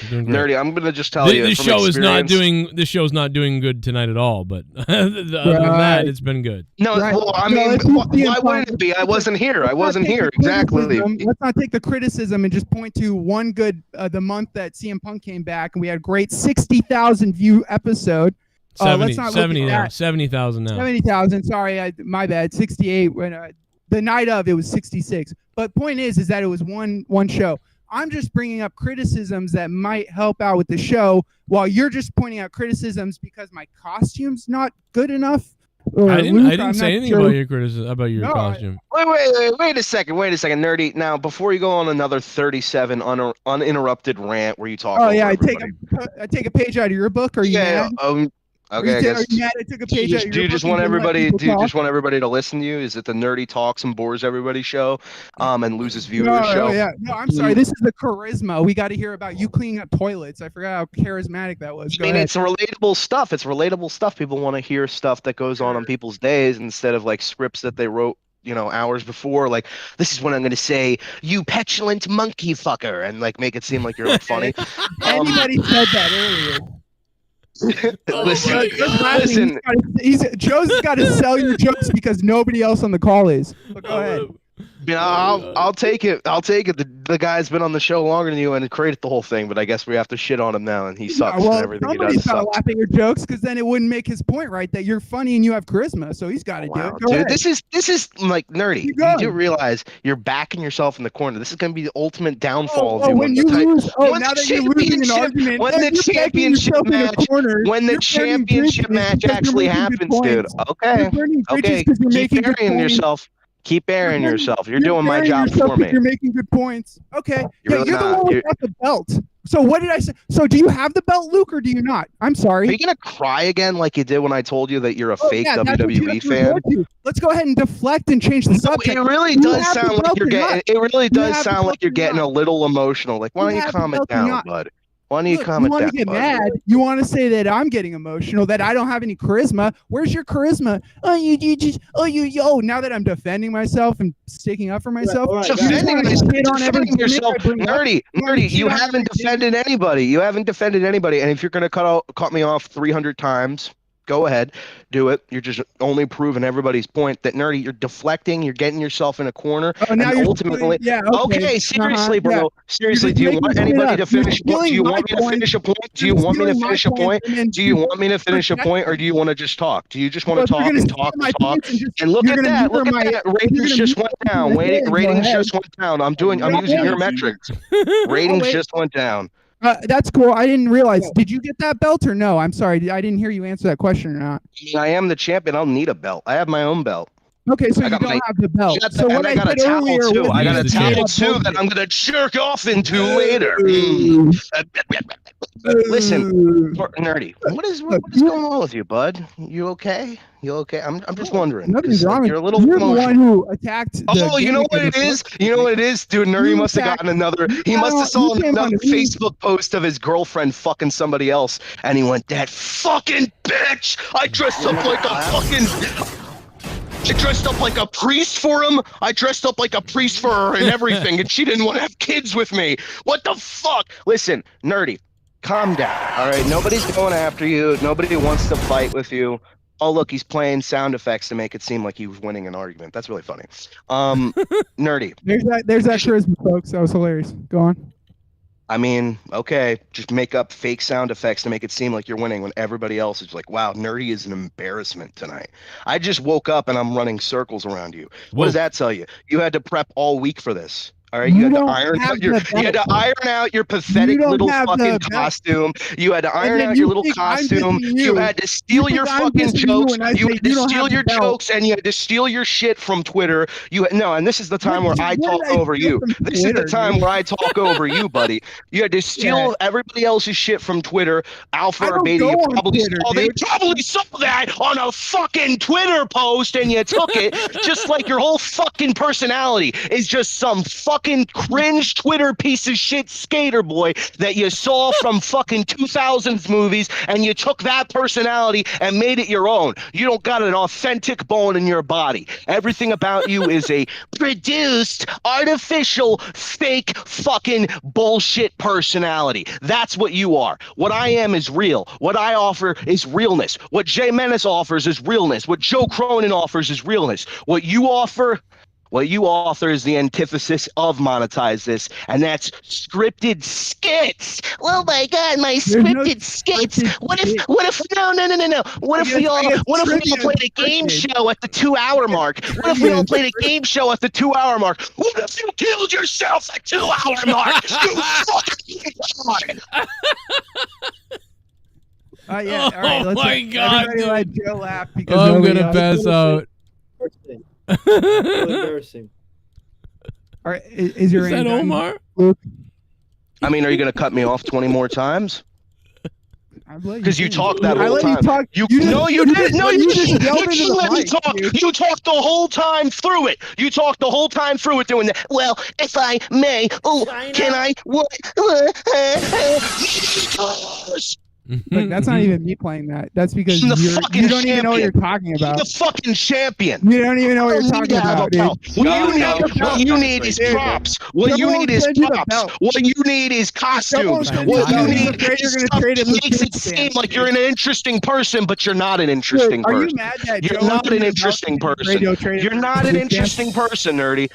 We're doing great. Nerdy, I'm gonna just tell you. This from show is not experience- doing. This show's not doing good tonight at all. But other than that, it's been good. No, well, I mean, why wouldn't it be? I wasn't here. I wasn't here. Exactly. Let's not take the criticism and just point to one good the month that CM Punk came back and we had a great 60,000 view episode. 70, Let's not 70 look at now. that. 70,000 now. 70,000. Sorry, my bad. 68. When the night of it was 66. But point is that it was one show. I'm just bringing up criticisms that might help out with the show, while you're just pointing out criticisms because my costume's not good enough. I didn't say anything about your criticism about your No, costume. Wait a second, Nerdy. Now, before you go on another 37 uninterrupted rant where you talk. Oh over yeah, I everybody. take a page out of your book. Are you mad? Okay, I Are guess. you mad I took a page out of Do your you just book want and didn't let everybody? people Do you talk? just want everybody to listen to you? Is it the Nerdy talks and bores everybody show, and loses No, viewership? oh, yeah. No, I'm sorry. This is the charisma. We got to hear about you cleaning up toilets. I forgot how charismatic that was. I mean, it's relatable stuff. It's relatable stuff. People want to hear stuff that goes on people's days instead of like scripts that they wrote, hours before. Like, this is what I'm going to say, you petulant monkey fucker, and like make it seem like you're like, funny. Anybody said that earlier. Listen, Joe's got to sell your jokes because nobody else on the call is. But go ahead. mean, I'll take it. I'll take it. The guy's been on the show longer than you and created the whole thing, but I guess we have to shit on him now, and he sucks. Well, and everything he somebody's does got to sucks. laugh at your jokes, because then it wouldn't make his point right that you're funny and you have charisma. So he's got to do it. Go Dude, ahead. this is like nerdy. You do realize you're backing yourself in the corner. This is going to be the ultimate downfall of you. When you lose, when now the that you're losing an argument, when the championship match, when the championship match actually happens, dude. Okay, okay. Keep burying yourself. Keep burying yourself. You're doing my job for me. You're making good points. Okay. You're You're the one without the belt. So what did I say? So do you have the belt, Luke, or do you not? I'm sorry. Are you gonna cry again like you did when I told you that you're a fake WWE fan? Let's go ahead and deflect and change the subject. It really does sound like you're getting. It really does sound like you're getting a little emotional. Like, why don't you calm it down, bud? Why don't you calm it down? You want to get mad? You want to say that I'm getting emotional? That I don't have any charisma? Where's your charisma? Now that I'm defending myself and sticking up for myself, defending yourself, nerdy. You haven't defended anybody. You haven't defended anybody. And if you're gonna cut me off 300 times, go ahead, do it. You're just only proving everybody's point that nerdy. You're deflecting. You're getting yourself in a corner. And ultimately, okay, seriously, bro. Seriously, do you want anybody to finish? Do you want me to finish a point? Do you want me to finish a point? Do you want me to finish a point, or do you want to just talk? Do you just want to talk and talk and talk? And look at that. Look at that. Ratings just went down. Ratings just went down. I'm using your metrics. Ratings just went down. That's cool. I didn't realize. Did you get that belt or no? I'm sorry. I didn't hear you answer that question or not. I am the champion. I don't need a belt. I have my own belt. Okay, so you don't have the belt. So what I got a towel too. I got a towel too that I'm gonna jerk off into later. Listen, nerdy. What is going on with you, bud? You okay? You okay? I'm just wondering. Nothing's wrong. You're a little. You're the one who attacked. You know what it is? You know what it is, dude. Nerdy must have gotten another. He must have saw another Facebook post of his girlfriend fucking somebody else, and he went, "That fucking bitch! I dressed up like a fucking." I dressed up like a priest for him. I dressed up like a priest for her and everything, and she didn't want to have kids with me. What the fuck? Listen, nerdy, calm down. All right, nobody's going after you. Nobody wants to fight with you. Oh, look, he's playing sound effects to make it seem like he was winning an argument. That's really funny. Nerdy. There's that charisma, folks. That was hilarious. Go on. I mean, okay, just make up fake sound effects to make it seem like you're winning when everybody else is like, wow, nerdy is an embarrassment tonight. I just woke up and I'm running circles around you. What does that tell you? You had to prep all week for this. All right, you had to iron out your pathetic little fucking costume. You had to iron out your little costume. You had to steal your fucking jokes. You had to steal your jokes, and you had to steal your shit from Twitter. And this is the time where I talk over you. This is the time where I talk over you, buddy. You had to steal everybody else's shit from Twitter. Alpha or beta, you probably saw that on a fucking Twitter post, and you took it. Just like your whole fucking personality is just some fucking cringe Twitter piece of shit skater boy that you saw from fucking 2000s movies, and you took that personality and made it your own. You don't got an authentic bone in your body. Everything about you is a produced, artificial, fake fucking bullshit personality. That's what you are. What I am is real. What I offer is realness. What Jay Menace offers is realness. What Joe Cronin offers is realness. What you offer is the antithesis of monetize this, and that's scripted skits. Oh my god, my scripted skits. What if no. What if we all played a game show at the 2-hour mark? What if we all played a game show at the 2-hour mark? What if you killed yourself at 2-hour mark? You fucking all right, oh my god, dude. Let Joe laugh because I'm gonna pass out. Embarrassing. All right, is your that Omar? Luke? I mean, are you going to cut me off 20 more times? Because you talked that whole time. You didn't. No, you didn't. No, you didn't. You didn't let me talk. You talked the whole time through it. You talked the whole time through it doing that. Well, if I may, can I? Look, that's not even me playing that. That's because you don't even know what you're talking about. You're the fucking champion. You don't even know what you're talking about, dude. What you need is props. What you need is props. What you need is costumes. What you need is stuff that makes it seem like you're an interesting person, but you're not an interesting person. Are you mad that you're not an interesting person? You're not an interesting person, nerdy.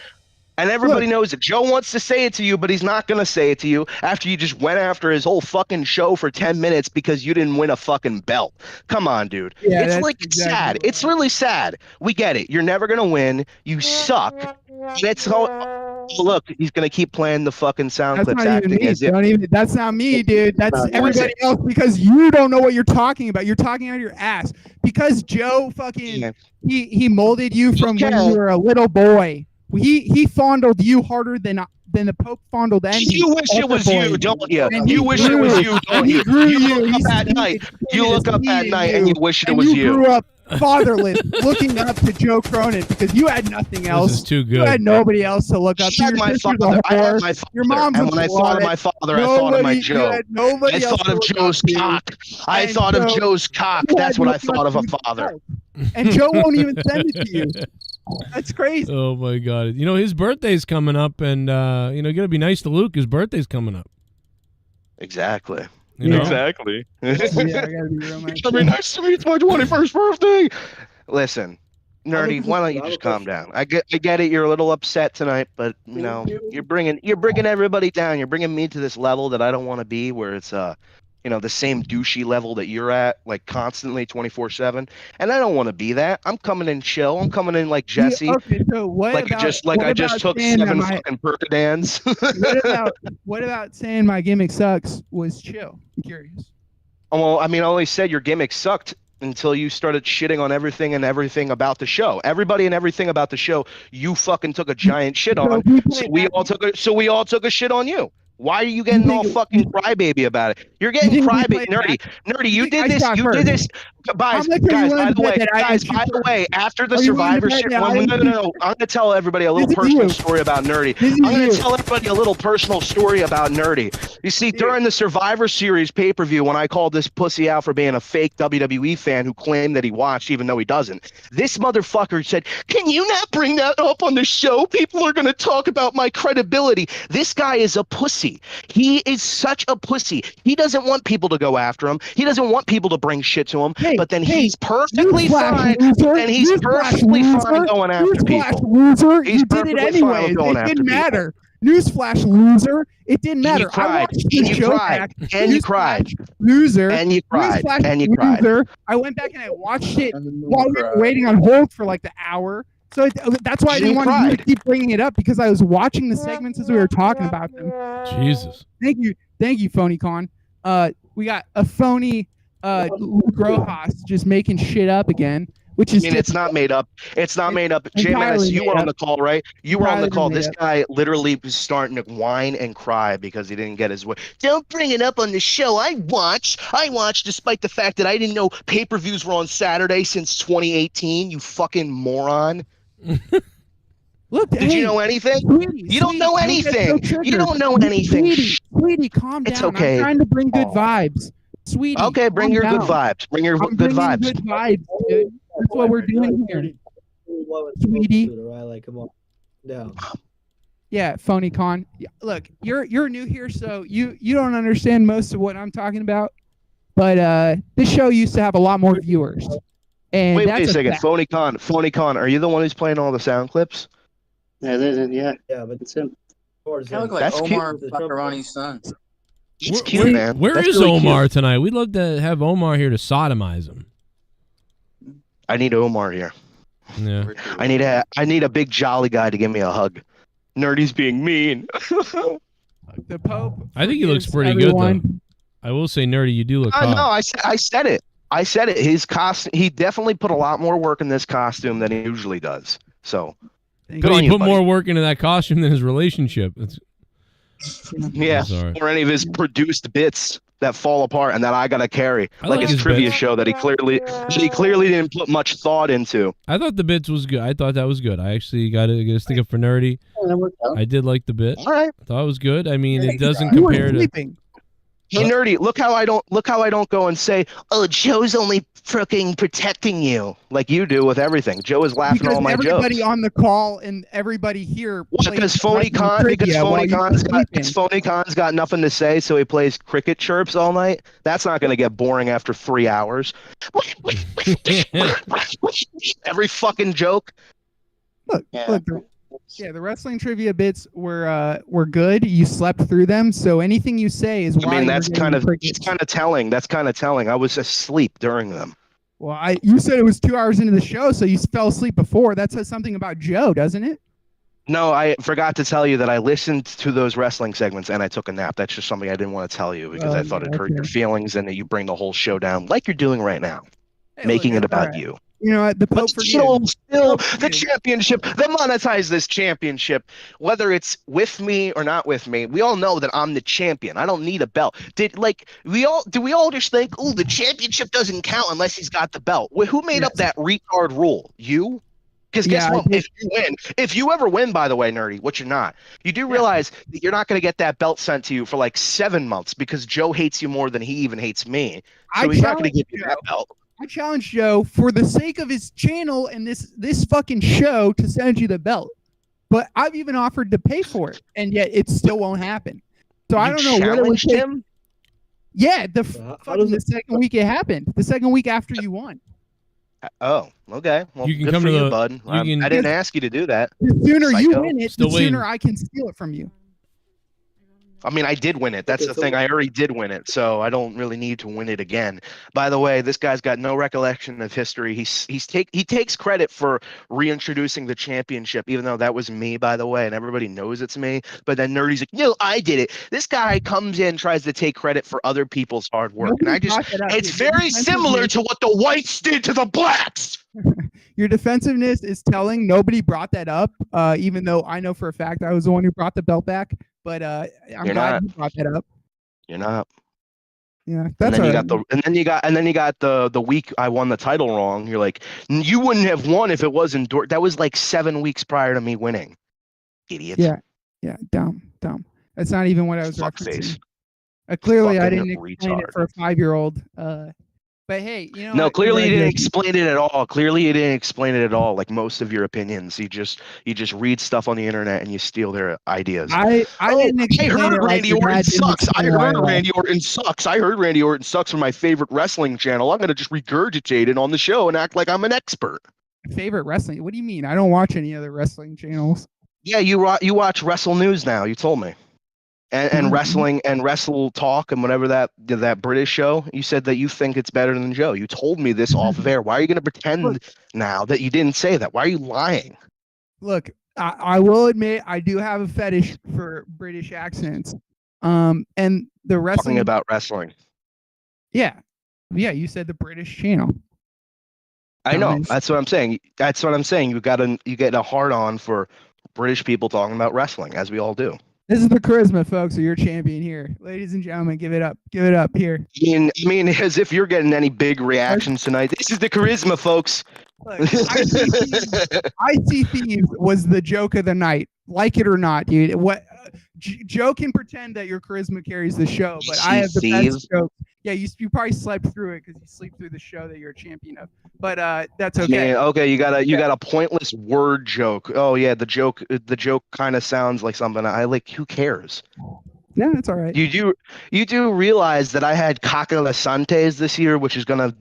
And everybody knows it. Joe wants to say it to you, but he's not going to say it to you after you just went after his whole fucking show for 10 minutes because you didn't win a fucking belt. Come on, dude. Yeah, it's that's like sad. It's really sad. We get it. You're never going to win. You suck. And it's look, he's going to keep playing the fucking sound That's clips not even acting me. as if. That's not me, dude. That's Who is everybody it? else because you don't know what you're talking about. You're talking out of your ass because Joe fucking he molded you from when you were a little boy. He fondled you harder than the Pope fondled Andy. You wish it was you, don't you? And You wish it was you, don't you? You look up at night. You look up at night and you wish it was you. You grew up fatherless, looking up to Joe Cronin because you had nothing else. This is too good. You had nobody else to look up to. I had my father. Your mom's and when I thought of my father, I thought of my Joe. I thought of Joe's cock. I thought of Joe's cock. That's what I thought of a father. And Joe won't even send it to you. That's crazy. Oh my god! You know his birthday's coming up, and you know you gotta be nice to Luke. His birthday's coming up. Exactly. You know? Exactly. Yeah, I gotta be real nice. I mean, nice to me. It's my 21st birthday. Listen, nerdy, why don't you just calm down? I get it. You're a little upset tonight, but you know you're bringing everybody down. You're bringing me to this level that I don't want to be, where it's you know, the same douchey level that you're at, like constantly 24/7. And I don't want to be that. I'm coming in chill. I'm coming in like Jesse. Okay, so what like about, I just took 7 fucking Percodans. what about saying my gimmick sucks was chill? I'm curious. Well, I mean, I always said your gimmick sucked until you started shitting on everything and everything about the show. Everybody and everything about the show, you fucking took a giant shit on. So we all took a shit on you. Why are you getting all fucking crybaby about it? You're getting crybaby, nerdy. You did this. You did this. Guys, by the way, after the Survivor Series, no. I'm gonna tell everybody a little personal story about nerdy. I'm gonna tell everybody a little personal story about nerdy. You see, during the Survivor Series pay-per-view, when I called this pussy out for being a fake WWE fan who claimed that he watched, even though he doesn't, this motherfucker said, "Can you not bring that up on the show? People are gonna talk about my credibility." This guy is a pussy. He is such a pussy. He doesn't want people to go after him. He doesn't want people to bring shit to him. But then he's perfectly fine. And he's perfectly fine going after people. Loser, you did it anyways. It didn't matter. Newsflash, loser. It didn't matter. I watched the show back. And you cried. Loser. And you cried. Newsflash, And you cried. Loser. I went back and I watched it while we were waiting on hold for like the hour. So that's why I didn't want you to keep bringing it up, because I was watching the segments as we were talking about them. Jesus. Thank you, Phony Con. We got a phony Luke Rojas just making shit up again, which is. I mean, it's not made up. It's not made up. Jay Menace, you were on the call, right? You were on the call. This guy literally was starting to whine and cry because he didn't get his way. Don't bring it up on the show. I watched despite the fact that I didn't know pay-per-views were on Saturday since 2018. You fucking moron. Look, did you know anything? You don't know anything. You don't know anything. Sweetie, calm down. It's okay. I'm trying to bring good vibes. Sweetie. Okay, bring your good vibes. Bring your good vibes. Good vibes, dude. That's what we're doing here. Sweetie. Like, come on. No. Yeah, Phony Con. Look, you're new here, so you don't understand most of what I'm talking about. But this show used to have a lot more viewers. And wait a second. Phony Con, are you the one who's playing all the sound clips? Yeah, but it's him. Kind of look like That's Omar cute. Macaroni's son. It's cute, man. Where That's is really Omar cute. tonight? We'd love to have Omar here to sodomize him. I need Omar here. Yeah. I need a big jolly guy to give me a hug. Nerdy's being mean. The Pope. I think he looks pretty good, though. I will say, Nerdy, you do look hot. No, I said it. I said it. His costume. He definitely put a lot more work in this costume than he usually does. So, But he put more work into that costume than his relationship. Yeah, or any of his produced bits that fall apart and that I gotta carry, like his trivia show that he clearly didn't put much thought into. I thought the bits was good. I thought that was good. I actually got to stick up for Nerdy. I did like the bit. All right, thought it was good. I mean, it doesn't compare to. Hey, Nerdy, look how I don't go and say, "Oh, Joe's only freaking protecting you," like you do with everything. Joe is laughing at all my jokes. Everybody on the call and everybody here. Because Phony Con's got nothing to say, so he plays cricket chirps all night. That's not going to get boring after 3 hours. Every fucking joke. Look, Yeah, the wrestling trivia bits were good. You slept through them, so anything you say is why. I mean, you're that's getting kind of crickets. it's kind of telling. That's kind of telling. I was asleep during them. Well, you said it was 2 hours into the show, so you fell asleep before. That says something about Joe, doesn't it? No, I forgot to tell you that I listened to those wrestling segments and I took a nap. That's just something I didn't want to tell you because I thought it hurt your feelings and that you bring the whole show down like you're doing right now, making it about you. You know what? The Pope Still the championship, the monetize this championship, whether it's with me or not with me. We all know that I'm the champion. I don't need a belt. Do we all just think, oh, the championship doesn't count unless he's got the belt? Who made up that retard rule? You? Because guess what? If you ever win, by the way, Nerdy, which you're not, you do realize that you're not going to get that belt sent to you for like 7 months because Joe hates you more than he even hates me. So he's not going to give you that belt. I challenge Joe for the sake of his channel and this fucking show to send you the belt. But I've even offered to pay for it, and yet it still won't happen. So I don't know what it would take. Him? Yeah, the second week it happened. The second week after you won. Oh, okay. Well, You can good come for to you, the- bud. you can- I didn't ask you to do that. The sooner you Psycho. win it, Still the waiting. sooner I can steal it from you. I mean, I did win it. That's the thing. I already did win it, so I don't really need to win it again. By the way, this guy's got no recollection of history. He takes credit for reintroducing the championship, even though that was me, by the way, and everybody knows it's me. But then Nerdy's like, no, I did it. This guy comes in, tries to take credit for other people's hard work, and it's very similar to what the whites did to the blacks. Your defensiveness is telling. Nobody brought that up, even though I know for a fact I was the one who brought the belt back. But I'm You're glad not. you brought that up. You're not. Yeah, And that's then all right. you got the week I won the title wrong. You're like, you wouldn't have won if it wasn't. That was like 7 weeks prior to me winning. Idiot. Yeah, dumb. That's not even what I was Fuck referencing. face. Clearly, I Fucking didn't explain it retard. for a 5-year-old. But hey, you know No, what? clearly you didn't Congratulations. explain it at all. Clearly you didn't explain it at all. Like most of your opinions, you just read stuff on the internet and you steal their ideas. I didn't explain heard it like Randy your Orton dad didn't sucks. I explain why heard I left. Randy Orton sucks. I heard Randy Orton sucks from my favorite wrestling channel. I'm gonna just regurgitate it on the show and act like I'm an expert. Favorite wrestling? What do you mean? I don't watch any other wrestling channels. Yeah, you watch Wrestle News now. You told me. And wrestling and Wrestle Talk and whatever that British show, you said that you think it's better than Joe. You told me this off of air. Why are you going to pretend now that you didn't say that? Why are you lying? Look, I will admit I do have a fetish for British accents. And the wrestling Talking about wrestling. Yeah, you said the British channel. I know. Nice. That's what I'm saying. That's what I'm saying. You get a hard on for British people talking about wrestling, as we all do. This is the charisma, folks. Or your champion here, ladies and gentlemen. Give it up. Give it up here. I mean, as if you're getting any big reactions tonight. This is the charisma, folks. Look, I See Thieves was the joke of the night. Like it or not, dude. Joe can pretend that your charisma carries the show, but I have the best joke. Yeah, you probably slept through it because you sleep through the show that you're a champion of. But that's okay. Yeah, okay, you got a pointless word joke. Oh yeah, the joke kind of sounds like something I like. Who cares? Yeah, that's all right. You do realize that I had cacalasantes this year, which is gonna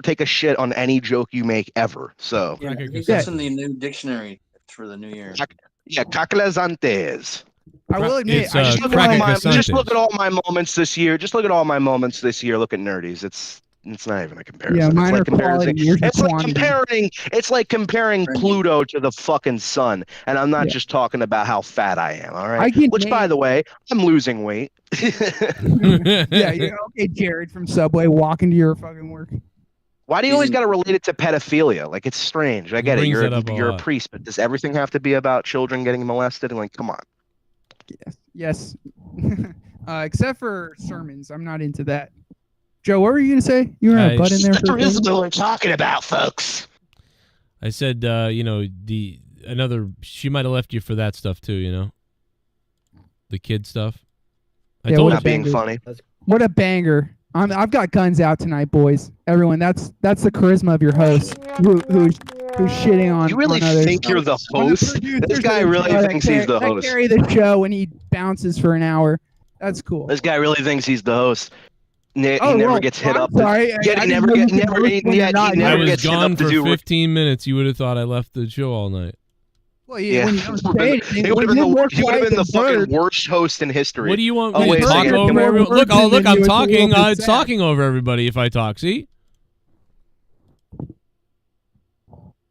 take a shit on any joke you make ever. So Yeah, that's in the new dictionary for the new year. Yeah, cacalasantes. I will admit, Just look at all my moments this year. Just look at all my moments this year. Look at Nerdies. It's not even a comparison. Yeah, mine it's are quality. Yours are quantity. It's like comparing Pluto to the fucking sun. And I'm not just talking about how fat I am. All right. Which, by the way, I'm losing weight. Yeah, you're okay, Jared from Subway walking to your fucking work. Why do you always got to relate it to pedophilia? Like, it's strange. I get it. brings You're that up a a lot. priest, but does everything have to be about children getting molested? And like, come on. Yes. Except for sermons. I'm not into that. Joe, what were you going to say? You were a butt in there. What we're talking about, folks. I said, she might have left you for that stuff too, the kid stuff. I Yeah, told what you. a banger. What a banger. I've got guns out tonight, boys. Everyone, that's the charisma of your host who's shitting on. You really on others. think you're the host? This guy really thinks he's the host. I carry the show when he bounces for an hour. That's cool. This guy really thinks he's the host. He never gets hit up. Sorry. Yet he never gets I was hit gone up to for do. 15 minutes. You would have thought I left the show all night. Well, yeah, when you don't say anything, He would have you're more been quiet the than fucking Bird. worst host in history. What do you want Oh, me wait to a talk second. over everyone? Look, Bird I'm than you, talking. it's a little bit It's sad. talking over everybody if I talk. See?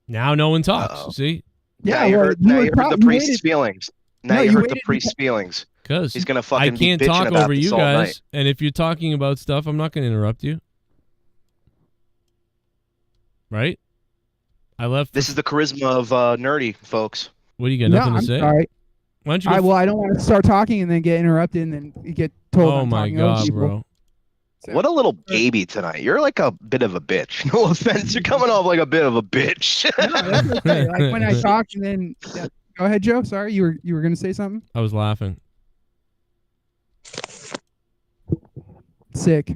Now no one talks. Uh-oh. See? Now you heard the priest's feelings. Now No, you you heard the waited priest's feelings. Because he's gonna I fucking can't be bitching talk about over this you all guys. night. And if you're talking about stuff, I'm not going to interrupt you. Right? I left. This is the charisma of nerdy folks. What do you got? No, Nothing to I'm say? sorry. Why don't you? Go I don't want to start talking and then get interrupted and then you get told oh I'm my talking over god, people. bro! What a little baby tonight. You're like a bit of a bitch. No offense. You're coming off like a bit of a bitch. No, that's okay. Like when I talk and then go ahead, Joe. Sorry, you were gonna say something. I was laughing. Sick.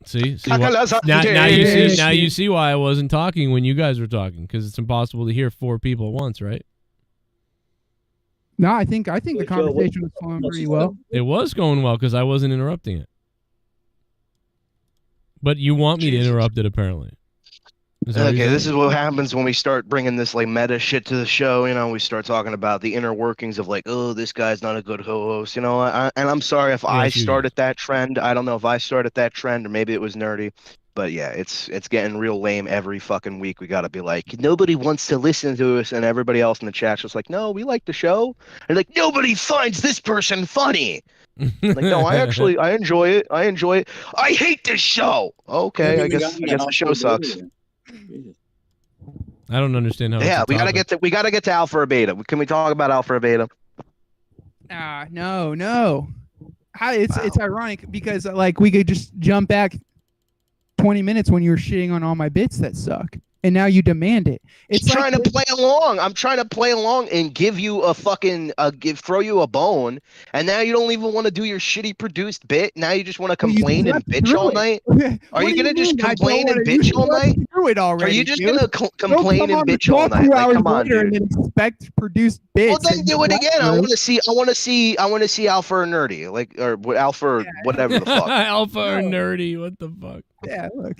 See now you see why I wasn't talking when you guys were talking, because it's impossible to hear four people at once, right? No, I think the conversation was flowing pretty well. It was going well because I wasn't interrupting it. But you want me to interrupt it, apparently. Okay, this is what happens when we start bringing this like meta shit to the show. You know, we start talking about the inner workings of like, oh, this guy's not a good co-host. You know, and I'm sorry if I started that trend. I don't know if I started that trend or maybe it was nerdy. But yeah, it's getting real lame every fucking week. We got to be like, nobody wants to listen to us, and everybody else in the chat's just like, no, we like the show. And like, nobody finds this person funny. Like, no, I enjoy it. I enjoy it. I hate this show. Okay, I guess the show sucks. I don't understand how. Yeah, we gotta get to alpha or beta. Can we talk about alpha or beta? No. It's ironic because like we could just jump back 20 minutes when you were shitting on all my bits that suck, and now you demand it. It's like trying to play along. I'm trying to play along and give you a fucking throw you a bone, and now you don't even want to do your shitty produced bit. Now you just want to complain and bitch all night. Are you gonna just complain and bitch all night? Are you just gonna complain and bitch all night? Like, come on, dude. And then expect produced bits. Well, then do it again. I want to see alpha or nerdy, like or alpha or whatever the fuck. Alpha or nerdy? What the fuck? Yeah, look.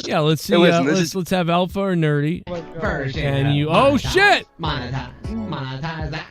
Yeah, let's see. Hey, listen, let's have alpha or nerdy. Version And you. Oh shit! Monetize that.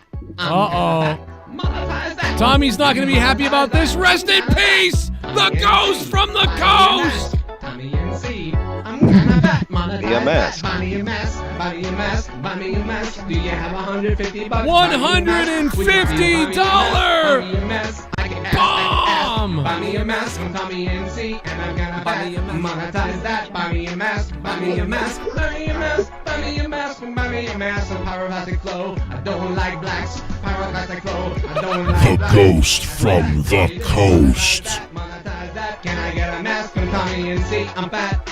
Tommy's not gonna be happy about this. Rest in peace, the ghost from the coast. Tommy and C. I'm gonna bet monetize BMS. that. Buy me a mess. Buy me a mess. Buy me a mess. Do you have $150? $150. Buy me a mess. Bomb. Buy me a mess from Tommy and C. And I'm gonna buy monetize that. Buy me a mess. Buy me a mess. Buy me a mess. Buy me a mess. Buy me a mess. A pyroclastic flow. I don't like blacks. Pyroclastic flow. I don't like The blacks. ghost from the coast. Monetize that. Can I get a mask from Tommy and C? I'm fat.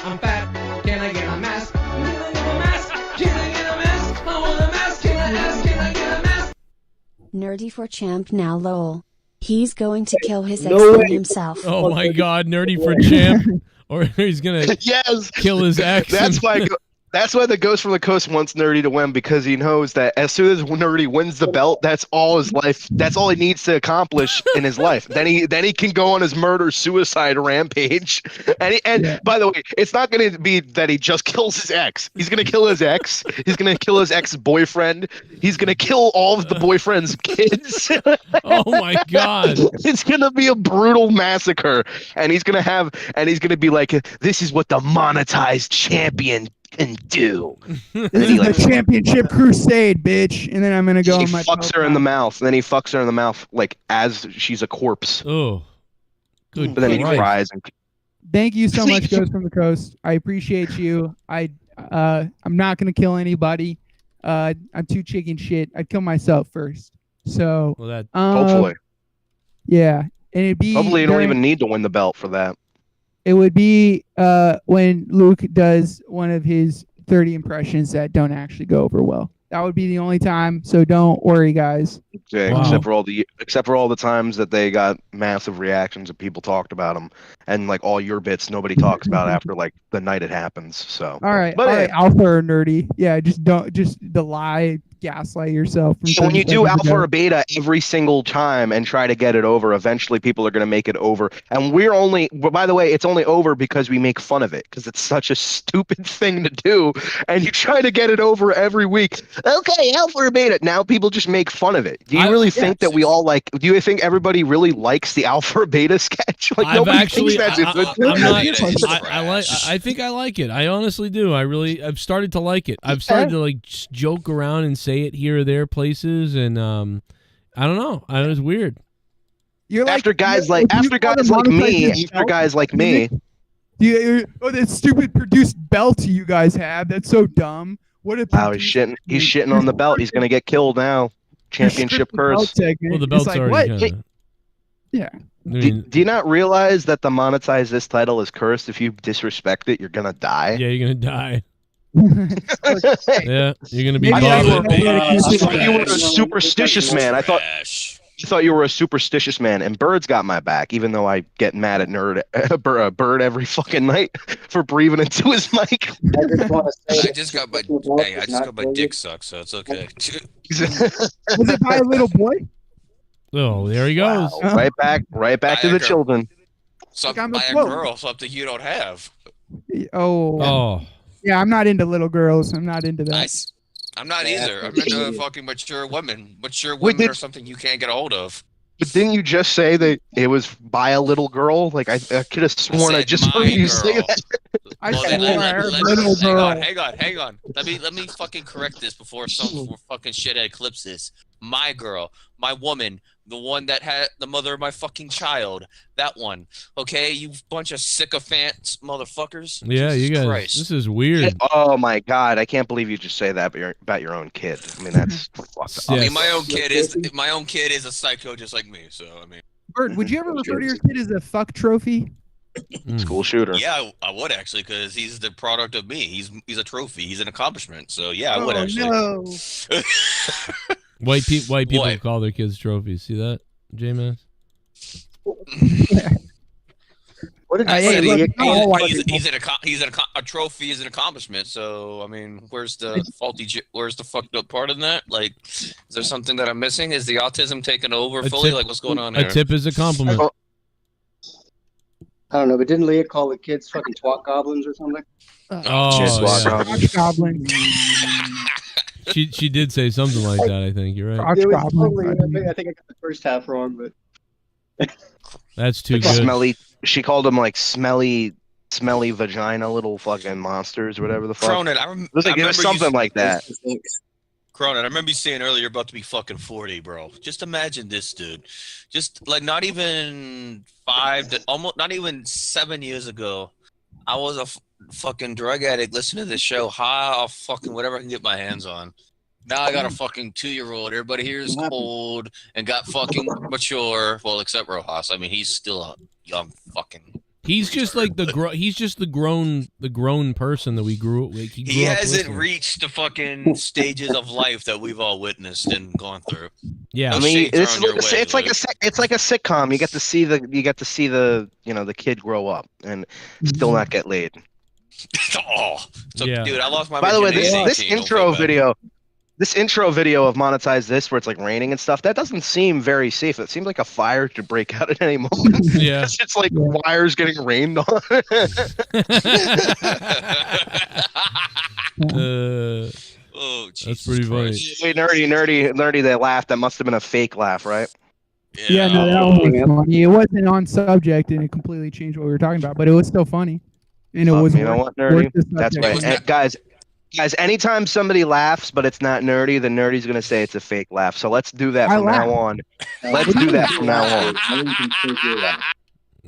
Can I get a mask? Can I get a mask? Can I get a mask? I want a mask. Can I ask? Can I get a mask? Nerdy for champ now lol. He's going to kill his ex No way. himself. Oh my god, nerdy for champ. Or he's gonna Yes. kill his ex. That's why the ghost from the coast wants nerdy to win, because he knows that as soon as nerdy wins the belt, that's all his life. That's all he needs to accomplish in his life. Then he can go on his murder-suicide rampage. And by the way, it's not going to be that he just kills his ex. He's going to kill his ex. He's going to kill his ex-boyfriend. He's going to kill all of the boyfriend's kids. Oh my god! It's going to be a brutal massacre, and he's going to be like, "This is what the monetized champion can do." This is the championship crusade, bitch. And then I'm gonna go He on my fucks her in the mouth. Then he fucks her in the mouth like as she's a corpse. Oh, good. But then he Christ. cries. And Thank you so much, Ghost from the Coast. I appreciate you. I'm not gonna kill anybody. I'm too chicken shit. I'd kill myself first. So Well, that hopefully, yeah, and it'd be hopefully you don't during- even need to win the belt for that. It would be when Luke does one of his 30 impressions that don't actually go over well. That would be the only time. So don't worry, guys. Okay, Wow. except for all the times that they got massive reactions and people talked about them, and like all your bits nobody talks about after like the night it happens. So All right, But all right, alpha or nerdy. Yeah, just the lie gaslight yourself. From So when you 30 do seconds alpha ago. or beta every single time and try to get it over, eventually people are going to make it over. And by the way, it's only over because we make fun of it, because it's such a stupid thing to do. And you try to get it over every week. Okay, alpha or beta. Now people just make fun of it. Do you really think that we all do you think everybody really likes the alpha or beta sketch? Like, I've nobody actually, thinks that's a good I think I like it. I honestly do. I've started to like it. I've started to like just joke around and say it here or there places, and I don't know. It's weird. After guys like me. Oh, that stupid produced belt you guys have. That's so dumb. What a He's shitting on the belt. He's gonna get killed now. Championship curse. Well, the belt's already kinda... Yeah. Do you not realize that the monetize this title is cursed? If you disrespect it, you're gonna die. Yeah, you're gonna die. Yeah, you're gonna be. I thought you were a superstitious man. I thought you were a superstitious man, and Bird's got my back, even though I get mad at Bird every fucking night for breathing into his mic. I just got my dick sucked, so it's okay. Was it by a little boy? Oh, there he goes. Wow. Right back to the children. Something by a girl, something you don't have. Oh. Yeah, I'm not into little girls. I'm not into that. I'm not either. I'm into fucking mature women. Mature women are something you can't get a hold of. But didn't you just say that it was by a little girl? Like I could have sworn I just heard you say that. I swear, little girl. Hang on. Let me fucking correct this before some fucking shithead clips this. My girl, my woman, the one that had the mother of my fucking child, that one. Okay, you bunch of sycophants, motherfuckers. Yeah, Jesus you guys. Christ. This is weird. Oh my god, I can't believe you just say that about your own kid. I mean, that's fucked up. I mean, my own kid is a psycho just like me. So I mean, Bert, would you ever refer to your kid as a fuck trophy? School shooter. Yeah, I would actually, because he's the product of me. He's a trophy. He's an accomplishment. So yeah, I would actually. No. White people call their kids trophies. See that, J-Man? What did a trophy is an accomplishment. So I mean, where's the fucked up part in that? Like, is there something that I'm missing? Is the autism taken over fully? Like, what's going on here? A tip is a compliment. I don't know, but didn't Leah call the kids fucking twat goblins or something? Goblins. She did say something like that. I think you're right. I think I got the first half wrong, but that's too good. Smelly. She called them like smelly vagina little fucking monsters or whatever the fuck. Cronin, it was something like that. Cronin, I remember you saying earlier you're about to be fucking 40, bro. Just imagine this, dude. Just like not even not even 7 years ago, I was a fucking drug addict listening to this show, high off fucking whatever I can get my hands on. Now I got a fucking 2-year-old. Everybody here is old and got fucking mature. Well, except Rojas. I mean, he's still a young fucking. He's just like the grown person that we grew up with. He hasn't reached the fucking stages of life that we've all witnessed and gone through. Yeah, I mean, it's like a sitcom. You get to see the kid grow up and still not get laid. Dude, I lost my. By the way, virginity this at 18, intro video. This intro video of Monetize This, where it's like raining and stuff, that doesn't seem very safe. It seems like a fire could break out at any moment. Yeah. It's like wires getting rained on. That's pretty funny. Wait, nerdy, they laughed. That must have been a fake laugh, right? Yeah, no, that was funny. It wasn't on subject, and it completely changed what we were talking about, but it was still funny. And it was. You know what, nerdy? That's right. And guys, anytime somebody laughs but it's not nerdy, the nerdy's gonna say it's a fake laugh. So let's do that from now on. Let's do that from now on.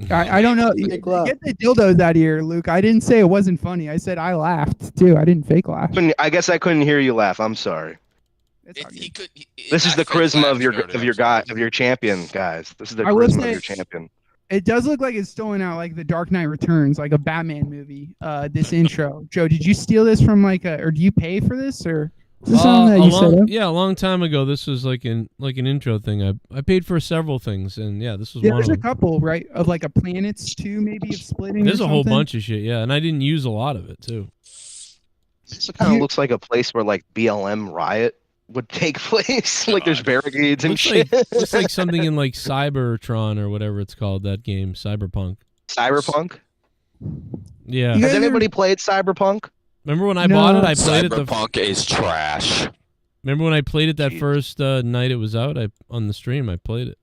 I don't know. Get the dildos out of here, Luke. I didn't say it wasn't funny. I said I laughed too. I didn't fake laugh. I guess I couldn't hear you laugh. I'm sorry. This is the charisma of your champion, guys. This is the charisma of your champion. It does look like it's stolen out like the Dark Knight Returns, like a Batman movie. This intro, Joe, did you steal this from or do you pay for this, or is this something that you set up? Yeah, a long time ago. This was like an intro thing. I paid for several things, and yeah, this was one of them. There's a couple, right, of like a planets too, maybe of splitting. There's a whole bunch of shit, yeah, and I didn't use a lot of it too. This kind of looks like a place where like BLM riot. would take place. Like there's barricades and Looks shit. looks like something in like Cybertron or whatever it's called, that game, Cyberpunk. Cyberpunk? Yeah. Has anybody played Cyberpunk? Remember when I bought it? I played it. Cyberpunk is trash. Remember when I played it that first night it was out? On the stream, I played it.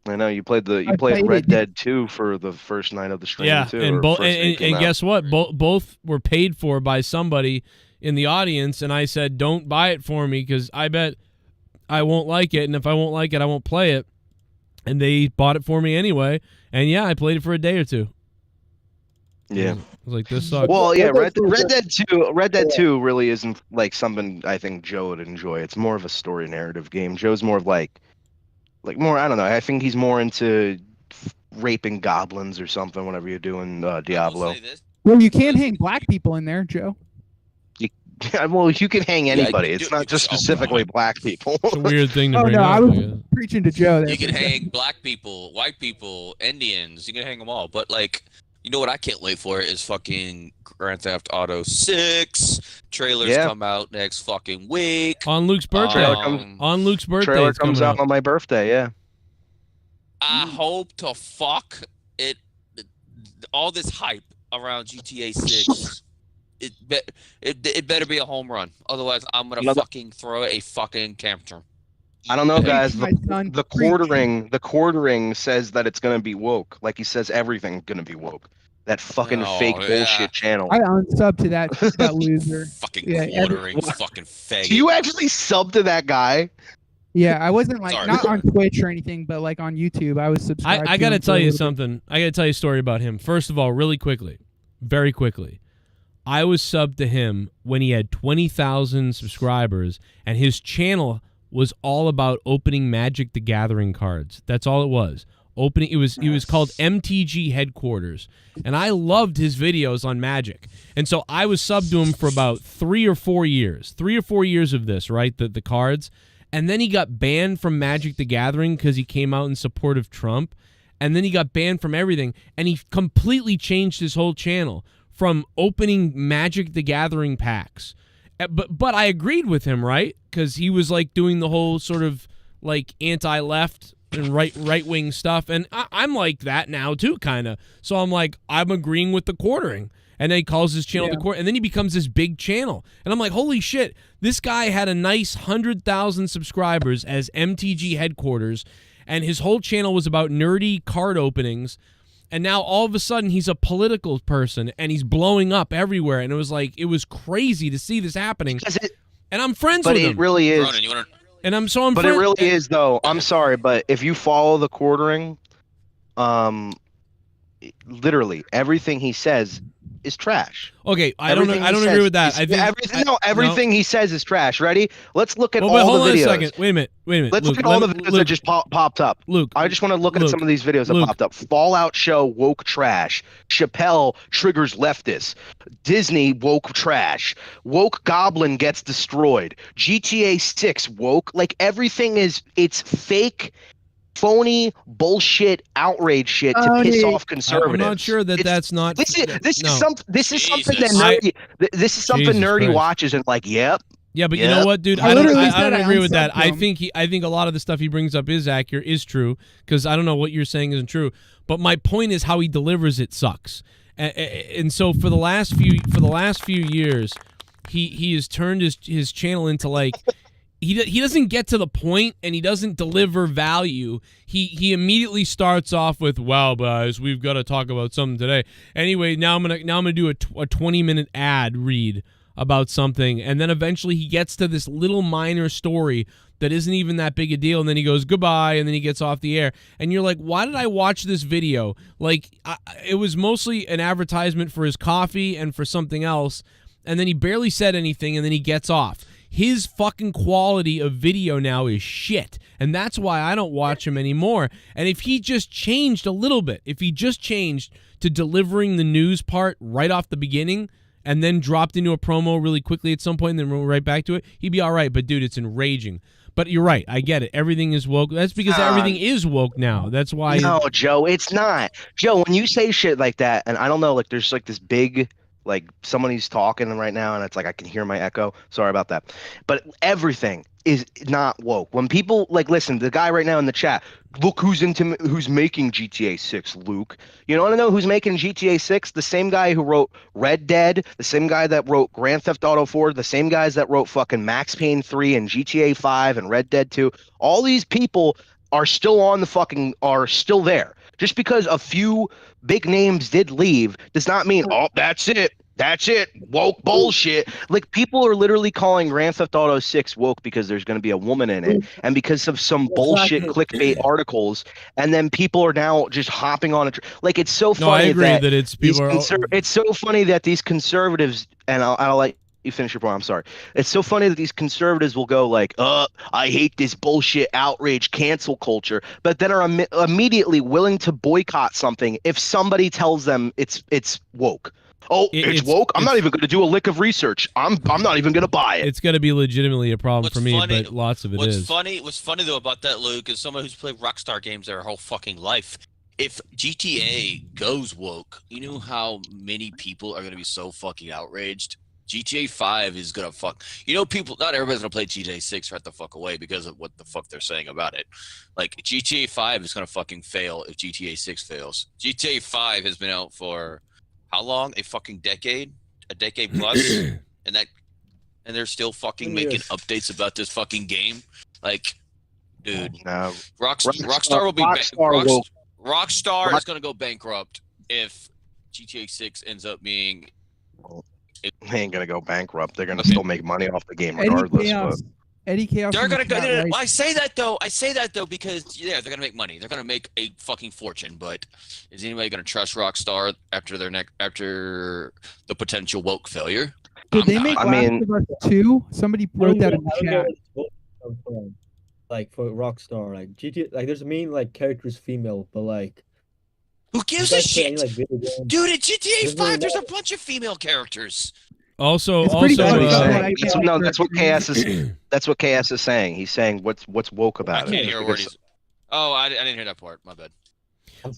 I know you played Red Dead 2 for the first night of the stream Yeah, too. and or first day it came out. guess what? Both were paid for by somebody in the audience, and I said, "Don't buy it for me because I bet I won't like it, and if I won't like it, I won't play it." And they bought it for me anyway, and yeah, I played it for a day or two. Yeah. I was like, this sucks. Well, yeah, Red Dead 2 really isn't like something I think Joe would enjoy. It's more of a story narrative game. Joe's more of like more, I don't know. I think he's more into raping goblins or something whenever you're doing Diablo. Well, you can't hang black people in there, Joe. Well, you can hang anybody. It's not just specifically black people. It's a weird thing to Oh bring no, up. I was preaching to Joe. There You for can a second. hang black people, white people, Indians. You can hang them all. But like, you know what I can't wait for is fucking Grand Theft Auto 6. Trailers come out next fucking week. On Luke's birthday. On Luke's birthday. Trailer it's comes coming out on my birthday. Yeah. I hope to fuck it. All this hype around GTA 6. It better be a home run. Otherwise, I'm gonna fucking throw a fucking camper. I don't know, guys. My son, The quartering says that it's gonna be woke. Like he says everything's gonna be woke. That fucking fake bullshit channel. I unsub to that loser. Fucking Yeah, quartering, fucking faggot. Do you actually sub to that guy? Yeah, I wasn't like Sorry. not on Twitch or anything, but like on YouTube, I was subscribed. I to gotta him for tell a you little bit. something. I gotta tell you a story about him. First of all, really quickly, very quickly. I was subbed to him when he had 20,000 subscribers, and his channel was all about opening Magic the Gathering cards. That's all it was. Opening. It was called MTG Headquarters, and I loved his videos on Magic. And so I was subbed to him for about 3 or 4 years. 3 or 4 years of this, right? The cards. And then he got banned from Magic the Gathering because he came out in support of Trump. And then he got banned from everything. And he completely changed his whole channel from opening Magic the Gathering packs. But I agreed with him, right? Because he was like doing the whole sort of like anti-left and right-wing stuff. And I'm like that now too, kind of. So I'm like, I'm agreeing with the quartering. And then he calls his channel the Quarter, and then he becomes this big channel. And I'm like, holy shit, this guy had a nice 100,000 subscribers as MTG Headquarters, and his whole channel was about nerdy card openings. And now all of a sudden he's a political person, and he's blowing up everywhere. And it was like, it was crazy to see this happening. And I'm friends with him. But it really is. And I'm But friends. it really is, though. I'm sorry, but if you follow the quartering, literally everything he says is trash. Okay, I don't agree with that. I think everything he says is trash. Ready? Let's look at all hold the on videos. a second. Wait a minute. Let's Luke, look at all the videos that just popped up. Luke, I just want to look at some of these videos that popped up. Fallout show woke trash. Chappelle triggers leftist. Disney woke trash. Woke goblin gets destroyed. GTA 6 woke. Like everything it's fake, phony bullshit outrage shit to piss off conservatives. I'm not sure that's not. This is something Jesus nerdy Christ. watches and like, yep. Yeah, but you know what, dude? I don't agree with that. I think a lot of the stuff he brings up is accurate, is true, because I don't know what you're saying isn't true. But my point is how he delivers it sucks. And so for the last few years, he has turned his channel into like. He doesn't get to the point, and he doesn't deliver value. He immediately starts off with, "Wow, guys, we've got to talk about something today." Anyway, now I'm gonna do a 20-minute ad read about something, and then eventually he gets to this little minor story that isn't even that big a deal, and then he goes goodbye, and then he gets off the air, and you're like, why did I watch this video? Like, it was mostly an advertisement for his coffee and for something else, and then he barely said anything, and then he gets off. His fucking quality of video now is shit, and that's why I don't watch him anymore. And if he just changed a little bit, if he just changed to delivering the news part right off the beginning and then dropped into a promo really quickly at some point and then went right back to it, he'd be all right. But, dude, it's enraging. But you're right. I get it. Everything is woke. That's because everything is woke now. That's why. No, Joe, it's not. Joe, when you say shit like that, and I don't know, like there's like this big Like somebody's talking right now, and it's like I can hear my echo. Sorry about that. But everything is not woke. When people like listen, the guy right now in the chat, look who's making GTA 6, Luke. You want to know who's making GTA 6? The same guy who wrote Red Dead, the same guy that wrote Grand Theft Auto 4, the same guys that wrote fucking Max Payne 3 and GTA 5 and Red Dead 2. All these people are still are still there. Just because a few big names did leave does not mean, oh, that's it. That's it. Woke bullshit. Like, people are literally calling Grand Theft Auto 6 woke because there's going to be a woman in it and because of some bullshit clickbait articles. And then people are now just hopping on it. Like, it's so funny. No, I agree that it's people it's so funny that these conservatives, and I'll let you finish your point. I'm sorry. It's so funny that these conservatives will go like, I hate this bullshit outrage cancel culture, but then are immediately willing to boycott something if somebody tells them it's woke. Oh, it's woke? I'm not even going to do a lick of research. I'm not even going to buy it. It's going to be legitimately a problem for me, but lots of it is. What's funny though about that, Luke, is someone who's played Rockstar games their whole fucking life. If GTA goes woke, you know how many people are going to be so fucking outraged? GTA 5 is going to fuck... You know, people... Not everybody's going to play GTA 6 right the fuck away because of what the fuck they're saying about it. Like, GTA 5 is going to fucking fail if GTA 6 fails. GTA 5 has been out for... How long? A fucking decade? A decade plus? and they're still fucking making updates about this fucking game? Like, dude. No. Rockstar will be... Rockstar is going to go bankrupt if GTA 6 ends up being... They ain't gonna go bankrupt. They're gonna still make money off the game regardless. Eddie Chaos. They're gonna go. No, I say that though because they're gonna make money. They're gonna make a fucking fortune. But is anybody gonna trust Rockstar after after the potential woke failure? Did they make Last of Us 2? Somebody wrote that in the chat. Like for Rockstar, like GTA, like there's main like characters female, but like. Who gives a shit? Dude, in GTA 5, there's a bunch of female characters. Also, that's what KS is. That's what KS is saying. He's saying what's woke about it. I can't hear what he's. Oh, I didn't hear that part. My bad.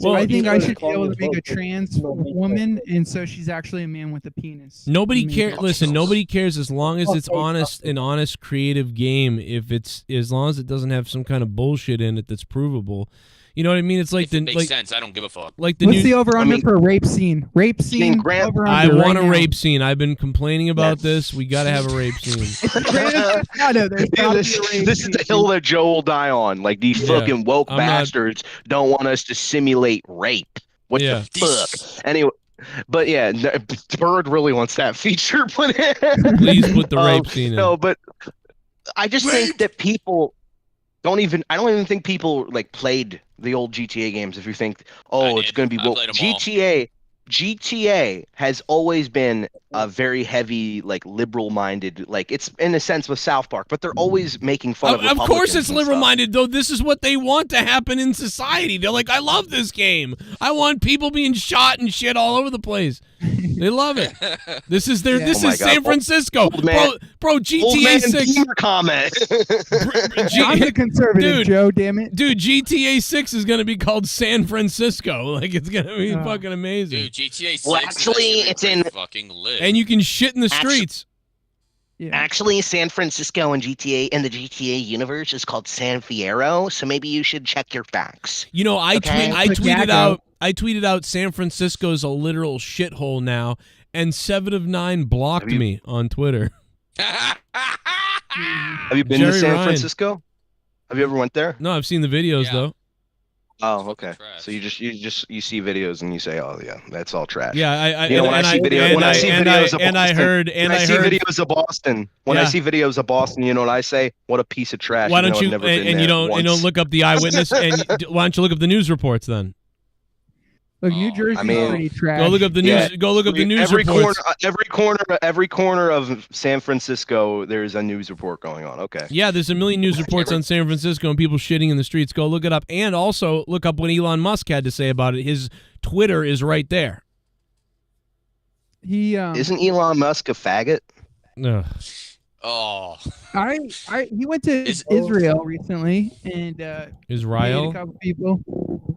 Well, I think I should be able to make a trans woman, and so she's actually a man with a penis. Nobody cares. Listen, nobody cares as long as it's an honest, creative game. If it's as long as it doesn't have some kind of bullshit in it that's provable. You know what I mean? It's like it makes sense. I don't give a fuck. Like what's the over/under for a rape scene? Rape scene. I want a rape scene. I've been complaining about this. We got to have a rape scene. This is the hill that Joe will die on. Like these fucking woke bastards don't want us to simulate rape. What the fuck? Anyway. But yeah, Bird really wants that feature put in. Please put the rape scene in. No, but I just think that people I don't even think people like played the old GTA games. If you think, it's going to be woke. GTA has always been a very heavy, like liberal-minded, like it's in a sense with South Park, but they're always making fun of Republicans. Of course, it's liberal-minded though. This is what they want to happen in society. They're like, I love this game. I want people being shot and shit all over the place. They love it. This is their. This is San Francisco, bro. GTA 6. Comment. I'm the conservative, dude, Joe. Damn it, dude. GTA 6 is gonna be called San Francisco. Like it's gonna be fucking amazing. Dude, GTA 6. Well, actually, it's in fucking lit. And you can shit in the streets. Actually, San Francisco and GTA in the GTA universe is called San Fierro. So maybe you should check your facts. You know, I tweeted out San Francisco's a literal shithole now, and 7 of 9 blocked me on Twitter. Have you been to San Francisco? Have you ever went there? No, I've seen the videos though. Oh, okay. So you see videos and you say, "Oh yeah, that's all trash." Yeah, I see videos of Boston. When I see videos of Boston, you know what I say? What a piece of trash. Why don't you you don't look up the eyewitness and why don't you look up the news reports then? Look, New Jersey's pretty trash. Go look up the news. Go look up the news reports. Every corner of San Francisco, there's a news report going on. Okay. Yeah, there's a million news reports on San Francisco and people shitting in the streets. Go look it up, and also look up what Elon Musk had to say about it. His Twitter is right there. Isn't Elon Musk a faggot? No. Oh. He went to Israel recently and Israel. A couple people.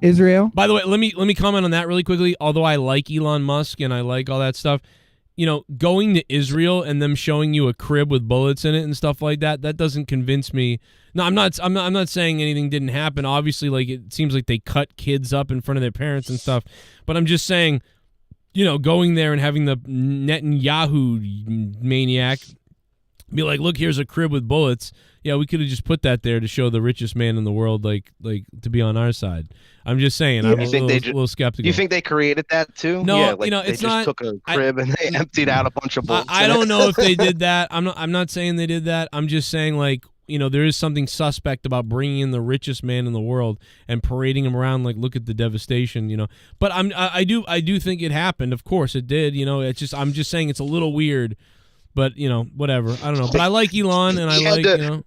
Israel. By the way, let me comment on that really quickly. Although I like Elon Musk and I like all that stuff, you know, going to Israel and them showing you a crib with bullets in it and stuff like that, that doesn't convince me. No, I'm not saying anything didn't happen. Obviously, like, it seems like they cut kids up in front of their parents and stuff. But I'm just saying, you know, going there and having the Netanyahu maniac be like, look, here's a crib with bullets. Yeah, we could have just put that there to show the richest man in the world, like to be on our side. I'm just saying, I'm a little skeptical. Do you think they created that too? No, yeah, like you know, they it's just not. took a crib and they emptied out a bunch of bullets. I don't know if they did that. I'm not saying they did that. I'm just saying, like, you know, there is something suspect about bringing in the richest man in the world and parading him around. Like, look at the devastation, you know. But I do think it happened. Of course, it did. You know, it's just I'm just saying it's a little weird. But you know, whatever. I don't know. But I like Elon, and I like you know.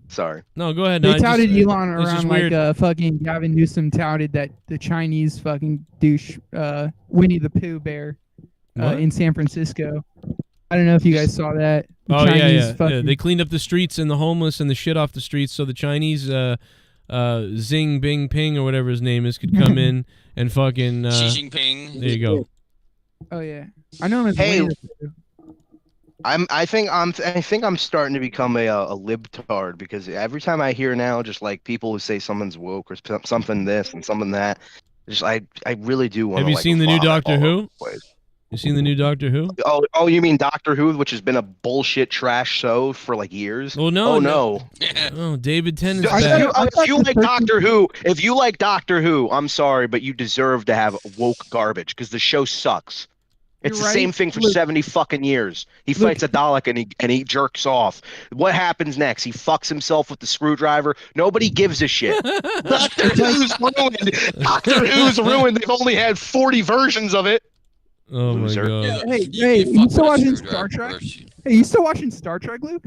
Sorry. No, go ahead. They No, touted just, Elon it's just around like weird. fucking Gavin Newsom touted that the Chinese fucking douche Winnie the Pooh bear What? in San Francisco. I don't know if you guys saw that. The Oh Chinese yeah. fucking- They cleaned up the streets and the homeless and the shit off the streets, so the Chinese Xing Bing Ping or whatever his name is could come in and fucking Xi Jinping. There you go. Oh yeah, I know him as Hey, Winnie the Pooh. I think I'm starting to become a libtard because every time I hear now just like people who say someone's woke or something this and something that, just I really do want to. Have you like, seen the new vomit Doctor all over Who? the place. You seen the new Doctor Who? Oh, you mean Doctor Who, which has been a bullshit trash show for like years? Well, no. Oh no. Oh, David Tennant's If back. you like Doctor Who, if you like Doctor Who, I'm sorry, but you deserve to have woke garbage because the show sucks. It's You're the right. same thing for Look- 70 fucking years. He fights a Dalek and he jerks off. What happens next? He fucks himself with the screwdriver. Nobody gives a shit. Doctor Who's ruined. Doctor Who's ruined. They've only had 40 versions of it. Oh my Loser. god. Hey, you still watching Star Trek? Hey, you still watching Star Trek, Luke?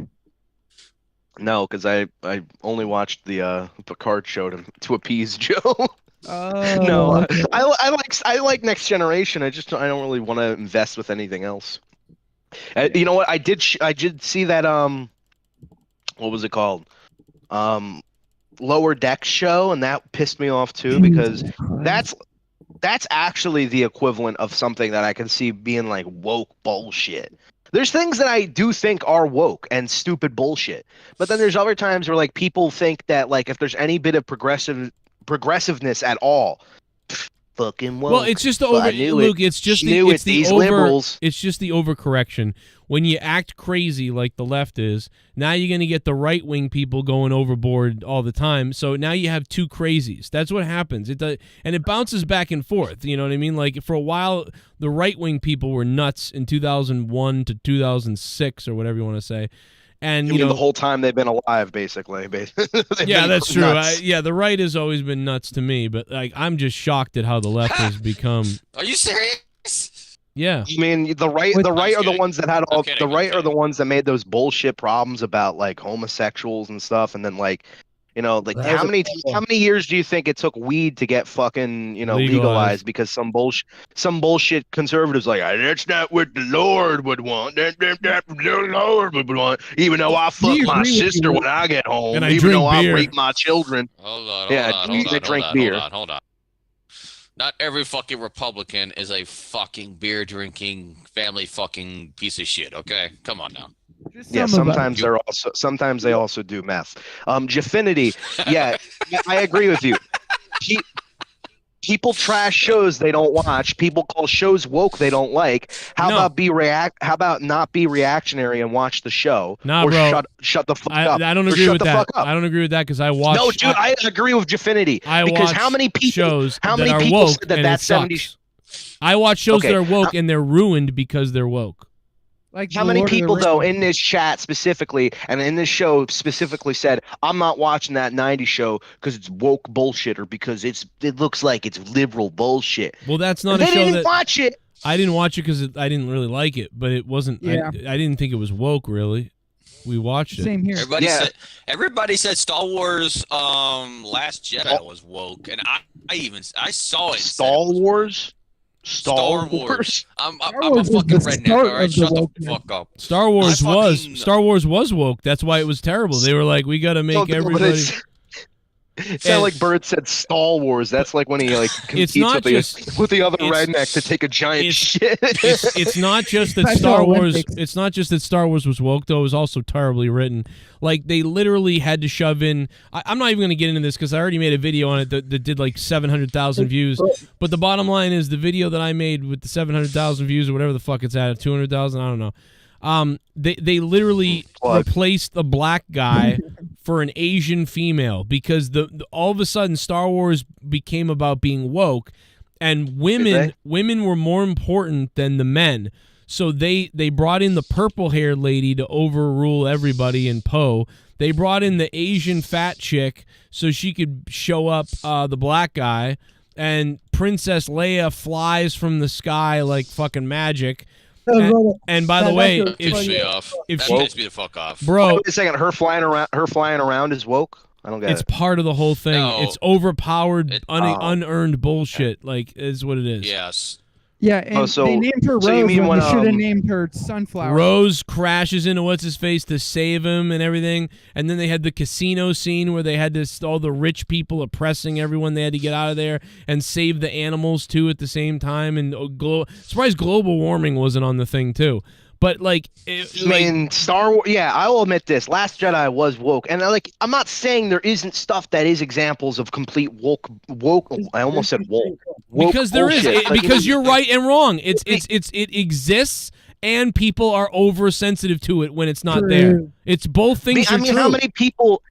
No, because I only watched the Picard show to appease Joe. Oh, No, okay. I like Next Generation. I don't really want to invest with anything else. You know what? I did see that what was it called? Lower Deck show, and that pissed me off too because that's actually the equivalent of something that I can see being like woke bullshit. There's things that I do think are woke and stupid bullshit, but then there's other times where like people think that like if there's any bit of progressiveness at all, fucking woke. Well, it's just the But over. I knew Luke, it. it's just Knew it's it. the These over. liberals. It's just the overcorrection. When you act crazy like the left is, now you're gonna get the right wing people going overboard all the time. So now you have two crazies. That's what happens. It does, and it bounces back and forth. You know what I mean? Like for a while, the right wing people were nuts in 2001 to 2006 or whatever you want to say. And You you mean know the whole time they've been alive, basically. They've yeah, been that's true. nuts. Yeah, the right has always been nuts to me, but like I'm just shocked at how the left has become. Are you serious? Yeah. I mean, the right are the ones that had all the right are the ones that made those bullshit problems about like homosexuals and stuff, and then like, you know, like That how is a many years do you think it took weed to get fucking legalized Legalized. because some bullshit conservatives like that's not what the Lord would want. That the Lord would want. Even though I fuck We my agree with sister you. when I get home, And I even drink though beer. I rape my children. Hold on, Yeah, hold on, they hold on, drink hold beer. on, hold on. Not every fucking Republican is a fucking beer drinking family fucking piece of shit. Okay, come on now. Yeah, sometimes they also do meth. Jaffinity, yeah, I agree with you. People trash shows they don't watch. People call shows woke they don't like. How about not be reactionary and watch the show? Nah, or bro. shut the fuck up. I don't Or agree shut with the that. fuck up. I don't agree with that because I watch. No, dude, I agree with Jaffinity. I because watch how many people shows how that many are people woke said that and that it sucks. 70s I watch shows Okay, that are woke and they're ruined because they're woke. Like How the many Lord of the people, Rings. though, in this chat specifically and in this show specifically said, I'm not watching that 90s show because it's woke bullshit or because it looks like it's liberal bullshit. Well, that's not And a they show didn't that watch it. I didn't watch it because I didn't really like it, but it wasn't. Yeah. I didn't think it was woke really. We watched it. Same here. Everybody said Star Wars Last Jedi was woke, and I saw it. Star Wars? Star Wars. I'm a Wars was fucking the redneck. start All right, of the shut the wokeness. fuck up. Star Wars was woke. That's why it was terrible. They were like, we got to make No, but everybody. It sounded like Bird said Star Wars. That's like when he like competes not with the other redneck to take a giant shit. It's not just that Special Star Wars. Olympics. It's not just that Star Wars was woke, though. It was also terribly written. Like they literally had to shove in. I'm not even going to get into this because I already made a video on it that did like 700,000 views. But the bottom line is the video that I made with the 700,000 views or whatever the fuck it's at, 200,000. I don't know. They literally replaced the black guy for an Asian female because all of a sudden Star Wars became about being woke, and women were more important than the men. So they brought in the purple-haired lady to overrule everybody in Poe. They brought in the Asian fat chick so she could show up the black guy, and Princess Leia flies from the sky like fucking magic. And by the way, if Pissed she, me off. if That she, pissed me the fuck off. bro, Wait a second, her flying around is woke. I don't get it's it. part of the whole thing. No. It's overpowered, unearned bullshit. Like is what it is. Yes. Yeah, and so- they named her Rose so you mean when when, they should have named her Sunflower. Rose crashes into what's his face to save him and everything, and then they had the casino scene where they had all the rich people oppressing everyone. They had to get out of there and save the animals too at the same time. And surprised global warming wasn't on the thing too. But like, Star Wars. Yeah, I will admit this. Last Jedi was woke, and I'm not saying there isn't stuff that is examples of complete woke. I almost said woke. Because there is, because you're right and wrong. It exists, and people are oversensitive to it when it's not there. It's both things. I mean, how many people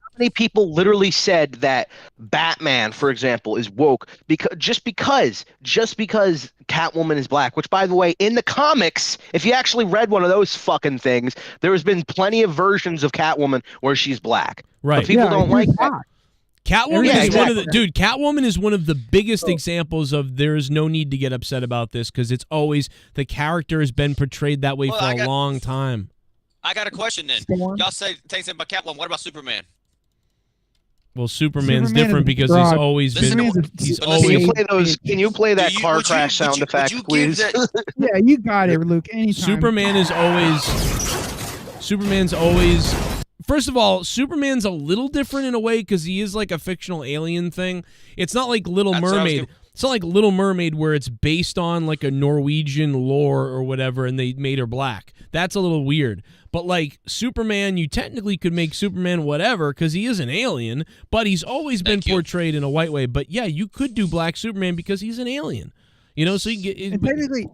literally said that Batman, for example, is woke just because Catwoman is black? Which, by the way, in the comics, if you actually read one of those fucking things, there has been plenty of versions of Catwoman where she's black. Right. But people don't like that. Catwoman is one of the Catwoman is one of the biggest examples of there is no need to get upset about this because it's always the character has been portrayed that way for a long time. I got a question then. Y'all say things about Catwoman. What about Superman? Well, Superman's Superman different is because broad. he's always been. He's always. Can you play that car crash sound effect, please? Yeah, you got it, Luke. Anytime. Superman's always. First of all, Superman's a little different in a way because he is like a fictional alien thing. It's not like Little Mermaid. It's not like Little Mermaid where it's based on like a Norwegian lore or whatever and they made her black. That's a little weird. But like Superman, you technically could make Superman whatever because he is an alien, but he's always been portrayed in a white way. But yeah, you could do black Superman because he's an alien. You know, so you get And technically,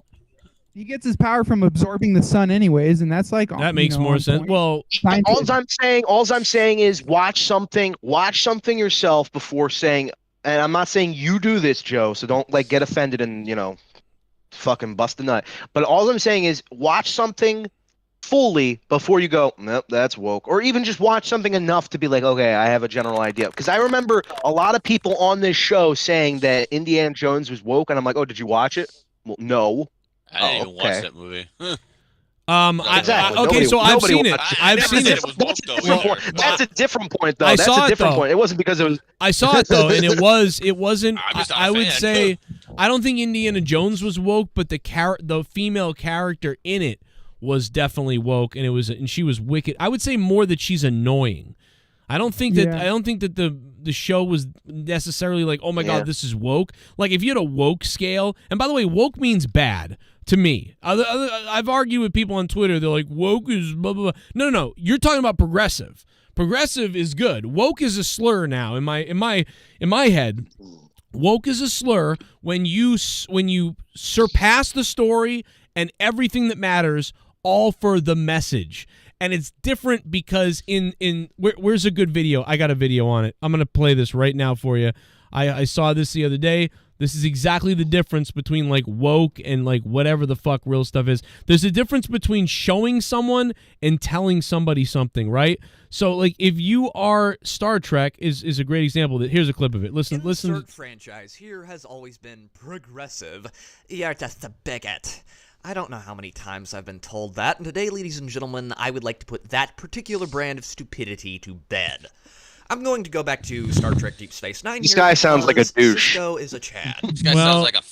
he gets his power from absorbing the sun, anyways, and that's like that makes more sense. Well, all I'm saying is watch something yourself before saying. And I'm not saying you do this, Joe, so don't like get offended and fucking bust a nut. But all I'm saying is watch something fully before you go, nope, that's woke. Or even just watch something enough to be like, okay, I have a general idea. Because I remember a lot of people on this show saying that Indiana Jones was woke, and I'm like, oh, did you watch it? Well, no. I didn't even watch that movie. Exactly. Okay, so I've seen it. I've seen it. That's a different point, though. I That's saw a it, different though. point. It wasn't because it was. I saw it though, and it wasn't. I would fan. say I don't think Indiana Jones was woke, but the female character in it was definitely woke, and she was wicked. I would say more that she's annoying. I don't think that the show was necessarily like, oh my god, this is woke. Like if you had a woke scale, and by the way, woke means bad. To me, I've argued with people on Twitter. They're like, woke is blah, blah, blah. No. You're talking about progressive. Progressive is good. Woke is a slur now in my head. Woke is a slur when you surpass the story and everything that matters, all for the message. And it's different because where's a good video? I got a video on it. I'm gonna play this right now for you. I saw this the other day. This is exactly the difference between like woke and like whatever the fuck real stuff is. There's a difference between showing someone and telling somebody something, right? So like if you are Star Trek is a great example. Here's a clip of it. Listen. The franchise here has always been progressive. You're just a bigot. I don't know how many times I've been told that, and today, ladies and gentlemen, I would like to put that particular brand of stupidity to bed. I'm going to go back to Star Trek Deep Space Nine. This guy sounds like a douche. Cisco is a Chad. This guy sounds like a.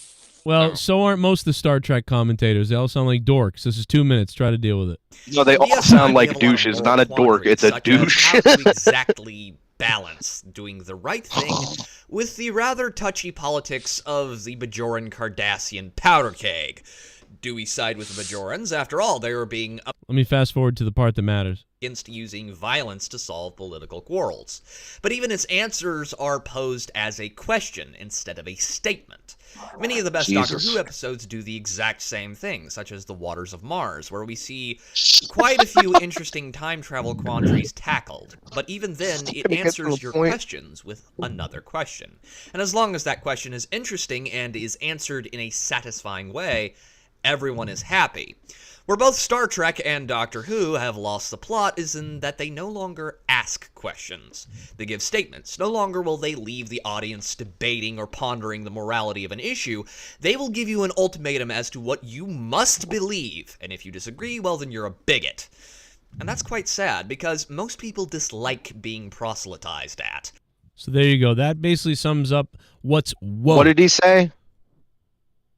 Well, so aren't most of the Star Trek commentators. They all sound like dorks. This is 2 minutes. Try to deal with it. No, they all sound like douches. Not a dork. It's a douche. How to exactly balance doing the right thing with the rather touchy politics of the Bajoran Cardassian powder keg. Do we side with the Bajorans? After all, they were being Let me fast forward to the part that matters. against using violence to solve political quarrels. But even its answers are posed as a question instead of a statement. Many of the best Doctor Who episodes do the exact same thing, such as The Waters of Mars, where we see quite a few interesting time travel quandaries tackled. But even then, it answers your questions with another question. And as long as that question is interesting and is answered in a satisfying way, everyone is happy. Where both Star Trek and Doctor Who have lost the plot is in that they no longer ask questions. They give statements. No longer will they leave the audience debating or pondering the morality of an issue. They will give you an ultimatum as to what you must believe, and if you disagree, well, then you're a bigot. And that's quite sad, because most people dislike being proselytized at. So there you go. That basically sums up what's woke. What did he say?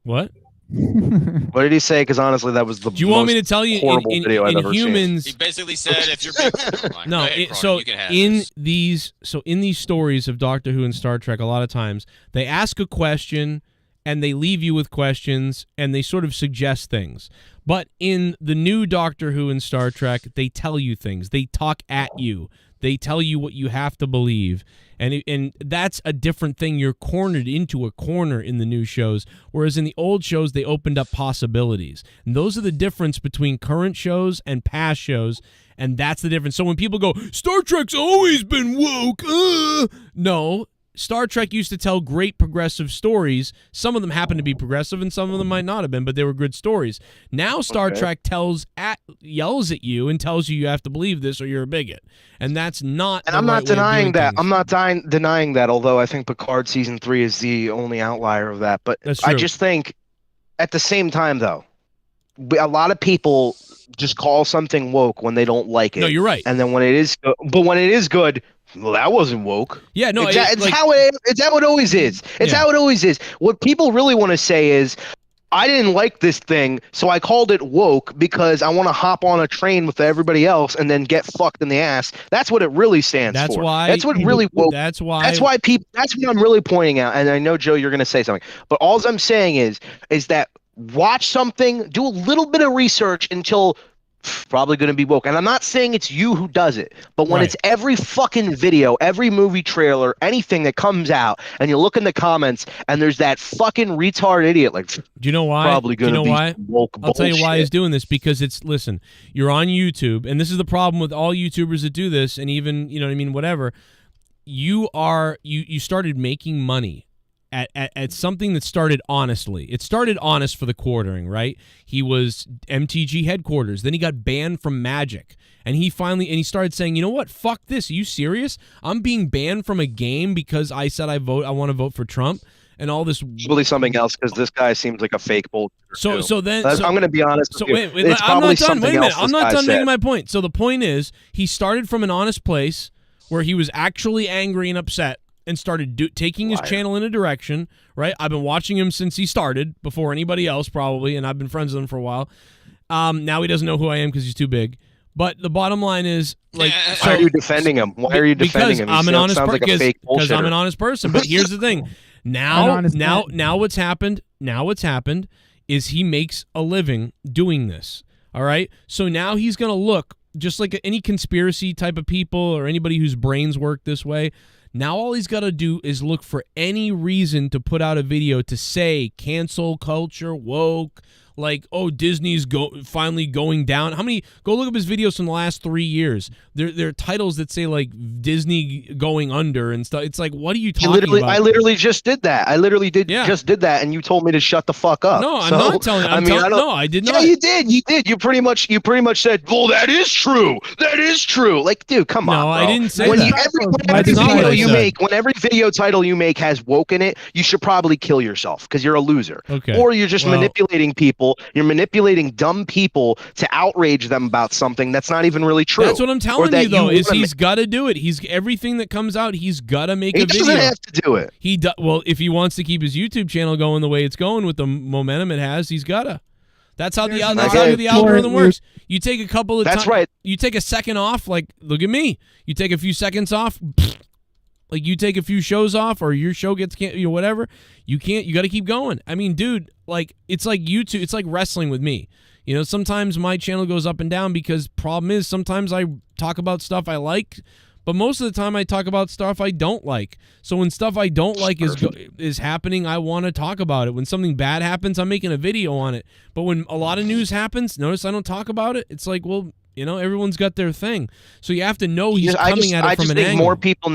What? What did he say? Because honestly, that was the Do you want me to tell you horrible video I've ever humans? He basically said, "If you're big, never mind. No, Go ahead, Cronin, so you can have in this. these stories of Doctor Who and Star Trek, a lot of times they ask a question and they leave you with questions and they sort of suggest things. But in the new Doctor Who and Star Trek, they tell you things. They talk at you. They tell you what you have to believe. And that's a different thing. You're cornered into a corner in the new shows, whereas in the old shows, they opened up possibilities. And those are the difference between current shows and past shows, and that's the difference. So when people go, Star Trek's always been woke, no, Star Trek used to tell great progressive stories. Some of them happen to be progressive, and some of them might not have been, but they were good stories. Now Star Trek yells at you and tells you have to believe this or you're a bigot, and that's not. And I'm not denying that. I'm not denying that. Although I think Picard season 3 is the only outlier of that. But I just think, at the same time, though, a lot of people just call something woke when they don't like it. No, you're right. And then when it is, but when it is good. Well, that wasn't woke. Yeah, no, it's how it always is. It's how it always is. What people really want to say is, I didn't like this thing, so I called it woke because I want to hop on a train with everybody else and then get fucked in the ass. That's what it really stands for. That's what really woke. That's why people. That's what I'm really pointing out. And I know, Joe, you're going to say something, but all I'm saying is that watch something, do a little bit of research until. Probably going to be woke. And I'm not saying it's you who does it, but when it's every fucking video, every movie trailer, anything that comes out, and you look in the comments, and there's that fucking retard idiot, like, do you know why? Probably going to be woke I'll tell you why bullshit. he's doing this, because listen, you're on YouTube, and this is the problem with all YouTubers that do this, and even, you know what I mean, whatever. You started making money at something that started honestly. It started honest for the quartering, right? He was MTG headquarters. Then he got banned from Magic. And he started saying, you know what? Fuck this. Are you serious? I'm being banned from a game because I said I want to vote for Trump and all this. Probably something else, because this guy seems like a fake bull. So then I'm going to be honest. So with you. wait, It's I'm probably not done. something Wait a minute. else I'm this not guy done said. making my point. So the point is, he started from an honest place where he was actually angry and upset, and started taking his channel in a direction, right? I've been watching him since he started, before anybody else probably, and I've been friends with him for a while. Now he doesn't know who I am because he's too big. But the bottom line is, like, why are you defending him? Why are you defending him? I'm an honest sounds like a fake because I'm bullshitter. an honest person. But here's the thing: now what's happened is he makes a living doing this. All right, so now he's gonna look just like any conspiracy type of people or anybody whose brains work this way. Now all he's got to do is look for any reason to put out a video to say cancel culture, woke, like, oh, Disney's finally going down. Go look up his videos from the last 3 years. There are titles that say, like, Disney going under and stuff. It's like, what are you talking about? I literally just did that. Just did that, and you told me to shut the fuck up. No, I'm not telling you. No, I did not. Yeah, you did. You pretty much said, well, that is true. That is true. Like, dude, come on, No, bro. I didn't say that. When every video title you make has woke in it, you should probably kill yourself because you're a loser. Okay. Or you're just manipulating people. You're manipulating dumb people to outrage them about something that's not even really true. That's what I'm telling you, though, is he's got to do it. Everything that comes out, he's got to make a video. He doesn't have to do it. Well, if he wants to keep his YouTube channel going the way it's going with the momentum it has, he's got to. That's how the algorithm works. You take a couple of That's right. You take a second off, like, look at me. You take a few seconds off, Like you take a few shows off, or your show gets whatever. You can't. You got to keep going. I mean, dude, like it's like YouTube. It's like wrestling with me. You know, sometimes my channel goes up and down because problem is sometimes I talk about stuff I like, but most of the time I talk about stuff I don't like. So when stuff I don't like is happening, I want to talk about it. When something bad happens, I'm making a video on it. But when a lot of news happens, notice I don't talk about it. It's like, well, you know, everyone's got their thing. So you have to know he's coming at it from an angle. More people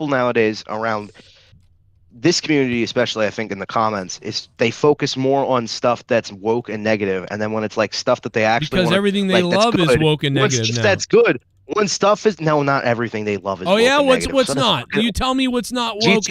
nowadays around this community, especially I think in the comments, is they focus more on stuff that's woke and negative, and then when it's like stuff that they actually because everything they love is woke and negative now. That's good. When stuff is not everything they love is. Oh yeah, woke and what's negative. not? You tell me what's not woke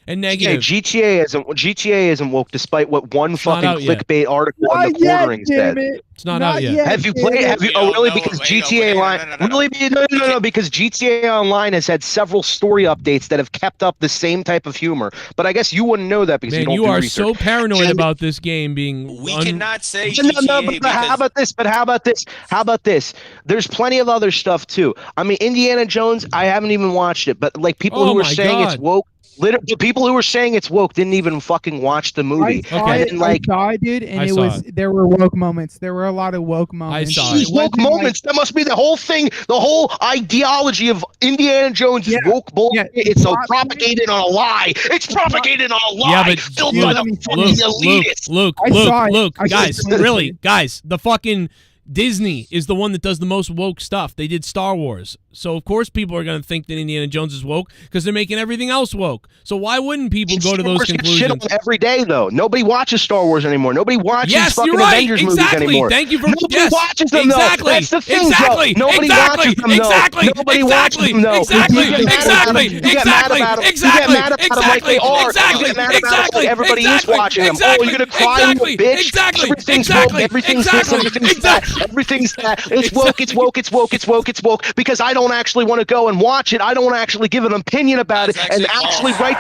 and negative. GTA isn't woke, despite what one fucking clickbait article in the Quartering said. It's not out yet. Have you played? Oh, really? Because GTA Online. Really? No. Because GTA Online has had several story updates that have kept up the same type of humor. But I guess you wouldn't know that because you don't do research. You are so paranoid about this game being. We cannot say GTA. But how about this? There's plenty of other stuff too. I mean, Indiana Jones. I haven't even watched it, but like people who are saying it's woke. The people who were saying it's woke didn't even fucking watch the movie. I saw it, dude, and there were woke moments. There were a lot of woke moments. I saw it. Woke moments. That must be the whole thing. The whole ideology of Indiana Jones is woke bullshit. It's so propagated on a lie. It's propagated on a lie. Built by the fucking elitists. Luke, guys, really, guys, the fucking Disney is the one that does the most woke stuff. They did Star Wars. So, of course, people are going to think that Indiana Jones is woke because they're making everything else woke. So why wouldn't people go to those conclusions? Shit on every day, though. Nobody watches Star Wars anymore. Nobody watches fucking you're right. Avengers movies anymore. Thank you for Nobody watches them, though. That's the thing, Joe. Nobody watches them, though. Nobody watches them, though. You get mad about them. You get mad about them like they are. You get mad about them like everybody is watching them. Oh, you're going to cry, you bitch. Everything's woke. Everything's this. Everything's that. Everything's that. It's woke. It's woke. It's woke. It's woke. It's woke. Because I don't actually want to go and watch it. I don't want to actually give an opinion about it and actually write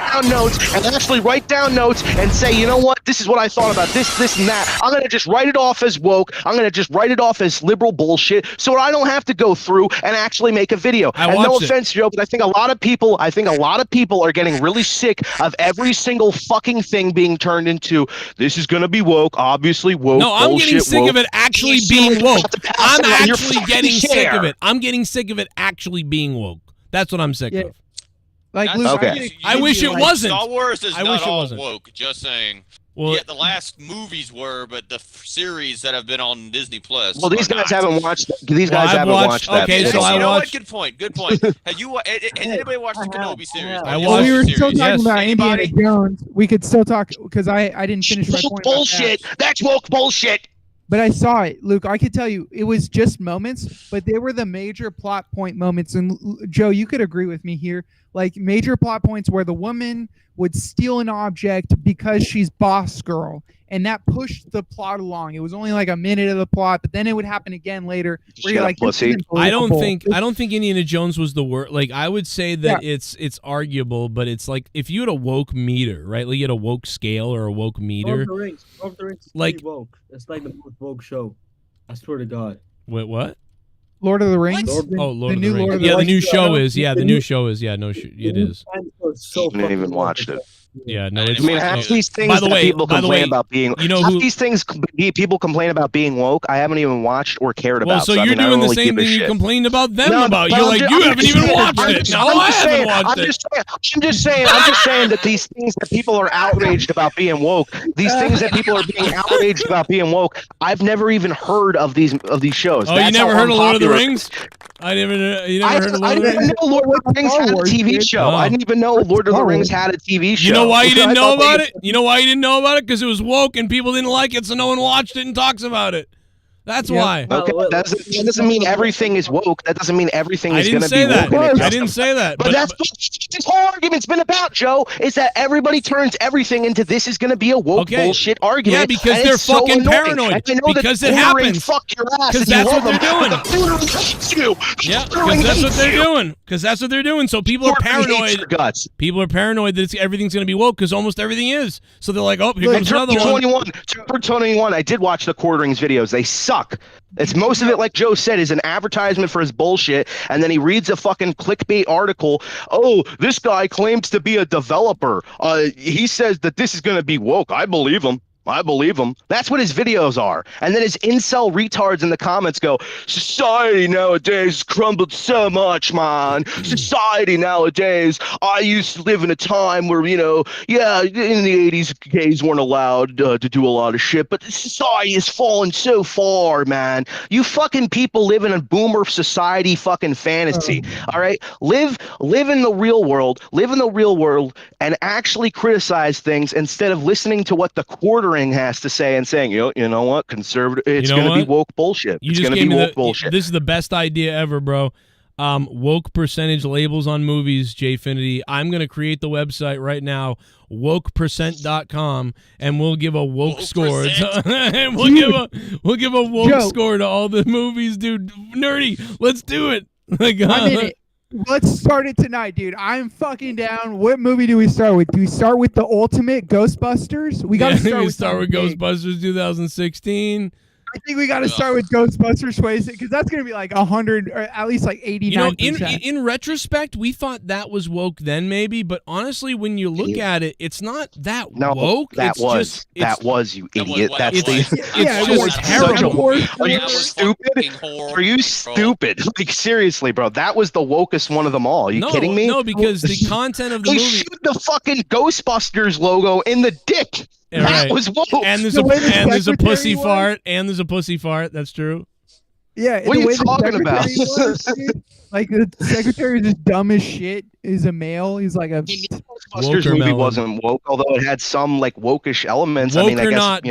down notes and say, you know what, this is what I thought about this and that. I'm going to just write it off as woke. I'm going to just write it off as liberal bullshit so I don't have to go through and actually make a video. And no offense, Joe, but I think a lot of people are getting really sick of every single fucking thing being turned into this is going to be woke, obviously woke. No, I'm bullshit, getting sick woke. of it actually being woke. I'm actually getting sick of it. I'm getting sick of it actually being woke. That's what I'm sick of. Like, Luke, I wish it wasn't. Star Wars is I not wish it all wasn't. woke. Just saying. Well, yeah, the last movies were, but the series that have been on Disney Plus. Well, these guys haven't watched. These guys haven't watched that. Okay, so you know watched. What? Good point. Have you? Has anybody watched the Kenobi series? We were still talking about Indiana Jones. We could still talk because I didn't finish my point. Bullshit. That's woke bullshit. But I saw it, Luke. I could tell you, it was just moments, but they were the major plot point moments. And Joe, you could agree with me here. Like major plot points where the woman would steal an object because she's boss girl, and that pushed the plot along. It was only like a minute of the plot, but then it would happen again later. Where you're like, I don't think Indiana Jones was the worst. Like I would say that it's arguable, but it's like if you had a woke meter, right? Like you had a woke scale or a woke meter. Lord of the Rings like woke. It's like the most woke show. I swear to God. Wait, what? Lord of the Rings. Lord of the Rings. Yeah, the new show is. Yeah, the new show is. Yeah, it is. I didn't even watched it. Yeah, no. I mean, half these things people complain about being. These things people complain about being woke. I haven't even watched or cared about. Well, so you're doing the same thing you complained about them about. You're like, you haven't even watched it. No, I haven't watched it. I'm just saying that these things that people are outraged about being woke. These things that people are being outraged about being woke. I've never even heard of these shows. Oh, you never heard of Lord of the Rings? You never heard of Lord of the Rings? I didn't know Lord of the Rings had a TV show. I didn't even know Lord of the Rings had a TV show. You know why you didn't know about it? You know why you didn't know about it? Because it was woke and people didn't like it, so no one watched it and talks about it. That's why. Okay, that doesn't mean everything is woke. That doesn't mean everything is going to be woke. I didn't say that. But that's what this whole argument's been about, Joe, is that everybody turns everything into this is going to be a woke bullshit argument. Yeah, because they're fucking paranoid. Because it happens. Fuck your ass. Because that's what they're doing. Yeah, because that's what they're doing. Because that's what they're doing. So people are paranoid. People are paranoid that everything's going to be woke because almost everything is. So they're like, oh, here comes another one. Turn 21. I did watch the Quarterings videos. They suck. suck. It's most of it, like Joe said, is an advertisement for his bullshit, and then he reads a fucking clickbait article. Oh, this guy claims to be a developer. He says that this is going to be woke. I believe him. That's what his videos are. And then his incel retards in the comments go, society nowadays has crumbled so much, man. Society nowadays, I used to live in a time where, in the 80s, gays weren't allowed to do a lot of shit, but society has fallen so far, man. You fucking people live in a boomer society fucking fantasy, all right? Live in the real world. Live in the real world and actually criticize things instead of listening to what the quartering has to say and saying, you know what, conservative, it's going to be woke bullshit. It's going to be woke bullshit. This is the best idea ever, bro. Woke percentage labels on movies, Jfinity. I'm going to create the website right now, wokepercent.com, and we'll give a woke score. And we'll give a woke score to all the movies, dude. Nerdy, let's do it. Like, I'm in it. Let's start it tonight, dude. I'm fucking down. What movie do we start with? Do we start with the ultimate Ghostbusters? We got to start with Ghostbusters 2016. I think we got to start with Ghostbusters because that's going to be like 100 or at least like 89%. In retrospect, we thought that was woke then, maybe, but honestly, when you look at it, it's not that woke. That was you idiot. It's just terrible. Are you stupid? Are you stupid? Like seriously, bro, that was the wokest one of them all. Are you kidding me? No, because the content of the movie. They shoot the fucking Ghostbusters logo in the dick. That was woke. And there's a pussy fart. And there's a pussy fart. That's true. Yeah. What are you talking about? Like the secretary is just dumb as shit. Is a male. He's like a. Ghostbusters movie wasn't woke, although it had some like wokish elements. I mean, I guess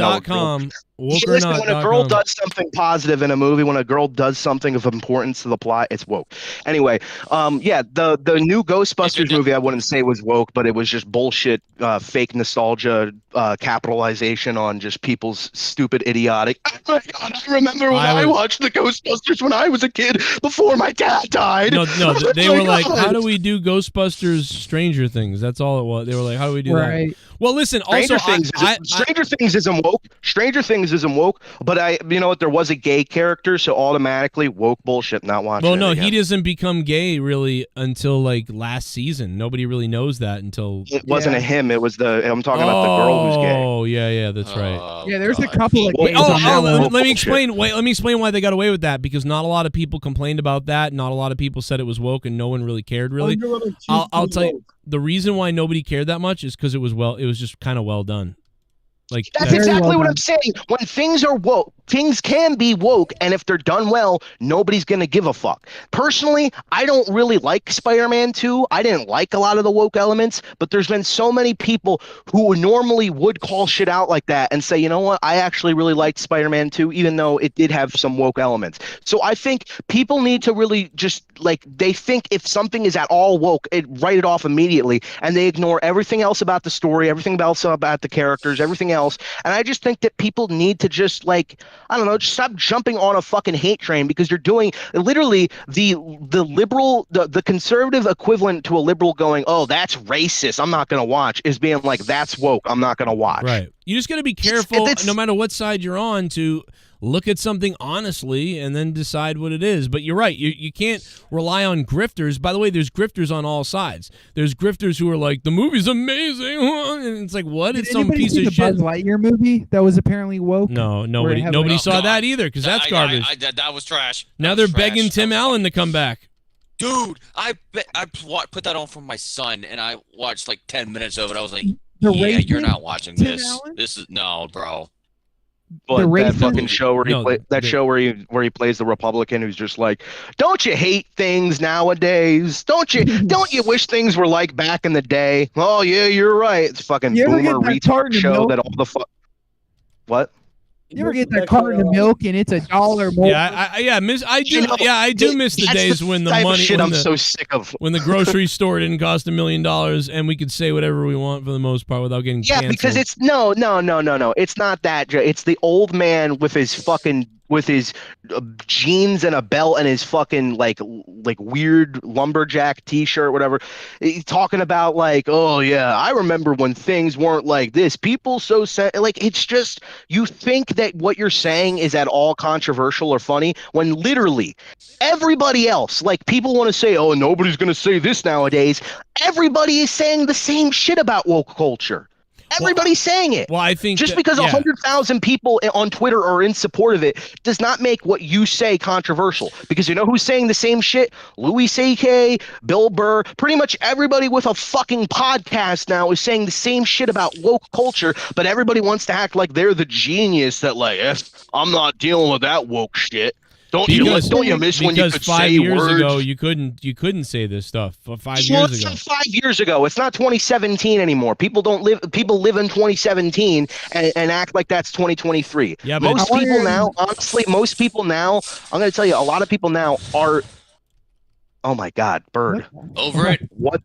listen, when a girl does something positive in a movie, when a girl does something of importance to the plot, it's woke. Anyway, the new Ghostbusters movie, I wouldn't say was woke, but it was just bullshit, fake nostalgia, capitalization on just people's stupid, idiotic. Oh my God, I remember when I watched the Ghostbusters when I was a kid before my dad died. No, they were like, how do we do Ghostbusters Stranger Things? That's all it was. They were like, how do we do that? Well, listen, also, Stranger Things isn't woke. Stranger Things isn't woke, but you know what? There was a gay character, so automatically woke bullshit. Not watching. Well, no, he doesn't become gay really until like last season. Nobody really knows that until it wasn't a him. It was I'm talking about the girl who's gay. Oh, yeah, that's right. Yeah, there's a couple of. Let me explain. Let me explain why they got away with that. Because not a lot of people complained about that. Not a lot of people said it was woke, and no one really cared. Really, I'll tell you. The reason why nobody cared that much is because it was just kind of well done. Like that's exactly what I'm saying. When things are woke, things can be woke, and if they're done well, nobody's gonna give a fuck. Personally, I don't really like Spider-Man 2. I didn't like a lot of the woke elements, but there's been so many people who normally would call shit out like that and say, you know what, I actually really liked Spider-Man 2, even though it did have some woke elements. So I think people need to really just they think if something is at all woke, write it off immediately, and they ignore everything else about the story, everything else about the characters, everything else. And I just think that people need to just just stop jumping on a fucking hate train, because you're doing literally the liberal, the conservative equivalent to a liberal going, oh, that's racist, I'm not going to watch, is being like, that's woke, I'm not going to watch. Right. You just got to be careful, no matter what side you're on, to look at something honestly and then decide what it is. But you're right. You can't rely on grifters. By the way, there's grifters on all sides. There's grifters who are like, the movie's amazing. And it's like, what? It's some piece of shit. Buzz Lightyear movie that was apparently woke? No, nobody saw that either, because that's garbage. That was trash. Now they're begging Tim Allen to come back. Dude, I put that on for my son, and I watched like 10 minutes of it. I was like, you're not watching this. This is no, bro. But that fucking show where he plays the Republican who's just like, don't you hate things nowadays? Don't you wish things were like back in the day? Oh yeah, you're right. It's fucking boomer retard show that all the fuck. What? You ever get that carton of milk and it's $1 more? Yeah, I do miss the days when the money. I'm so sick of. When the grocery store didn't cost $1 million and we could say whatever we want for the most part without getting canceled. Because it's no. It's not that. It's the old man with his fucking with his jeans and a belt and his fucking like weird lumberjack t-shirt, whatever. He's talking about like, oh yeah, I remember when things weren't like this. People like, it's just, you think that what you're saying is at all controversial or funny when literally everybody else, like people want to say, oh, nobody's going to say this nowadays. Everybody is saying the same shit about woke culture. Everybody's saying it. Well, I think just that, because yeah. 100,000 people on Twitter are in support of it does not make what you say controversial. Because you know who's saying the same shit? Louis C.K., Bill Burr, pretty much everybody with a fucking podcast now is saying the same shit about woke culture, but everybody wants to act like they're the genius that like, I'm not dealing with that woke shit. Don't you miss when you could 5 say years words? ago you couldn't say this stuff. 5 years ago. 5 years ago. It's not 2017 anymore. People live in 2017 and act like that's 2023. Yeah, but most people now, honestly, I'm going to tell you, a lot of people now are. Oh my God, Bird. Over it. What?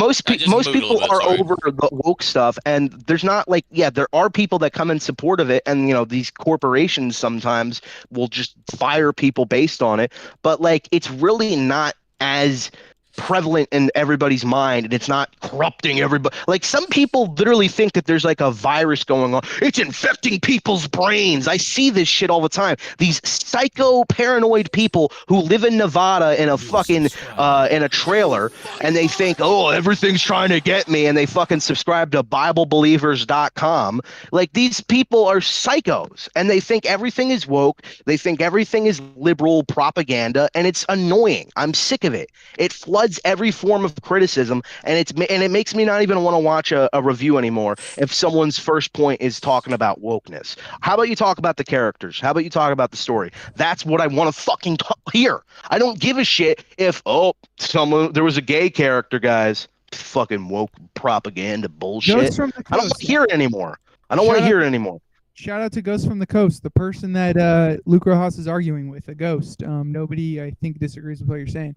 Most people are over the woke stuff, and there's not like, there are people that come in support of it, and these corporations sometimes will just fire people based on it, but like it's really not as prevalent in everybody's mind, and it's not corrupting everybody. Like some people literally think that there's like a virus going on. It's infecting people's brains. I see this shit all the time. These psycho paranoid people who live in Nevada in a fucking in a trailer, and they think, oh, everything's trying to get me, and they fucking subscribe to BibleBelievers.com. Like these people are psychos, and they think everything is woke. They think everything is liberal propaganda, and it's annoying. I'm sick of it. It floods every form of criticism, and it makes me not even want to watch a review anymore if someone's first point is talking about wokeness. How about you talk about the characters? How about you talk about the story? That's what I want to fucking hear. I don't give a shit if there was a gay character, guys. Fucking woke propaganda bullshit. I don't want to hear it anymore. I don't want to hear it anymore. Shout out to Ghost from the Coast, the person that Luke Rojas is arguing with, a ghost. Nobody, I think, disagrees with what you're saying.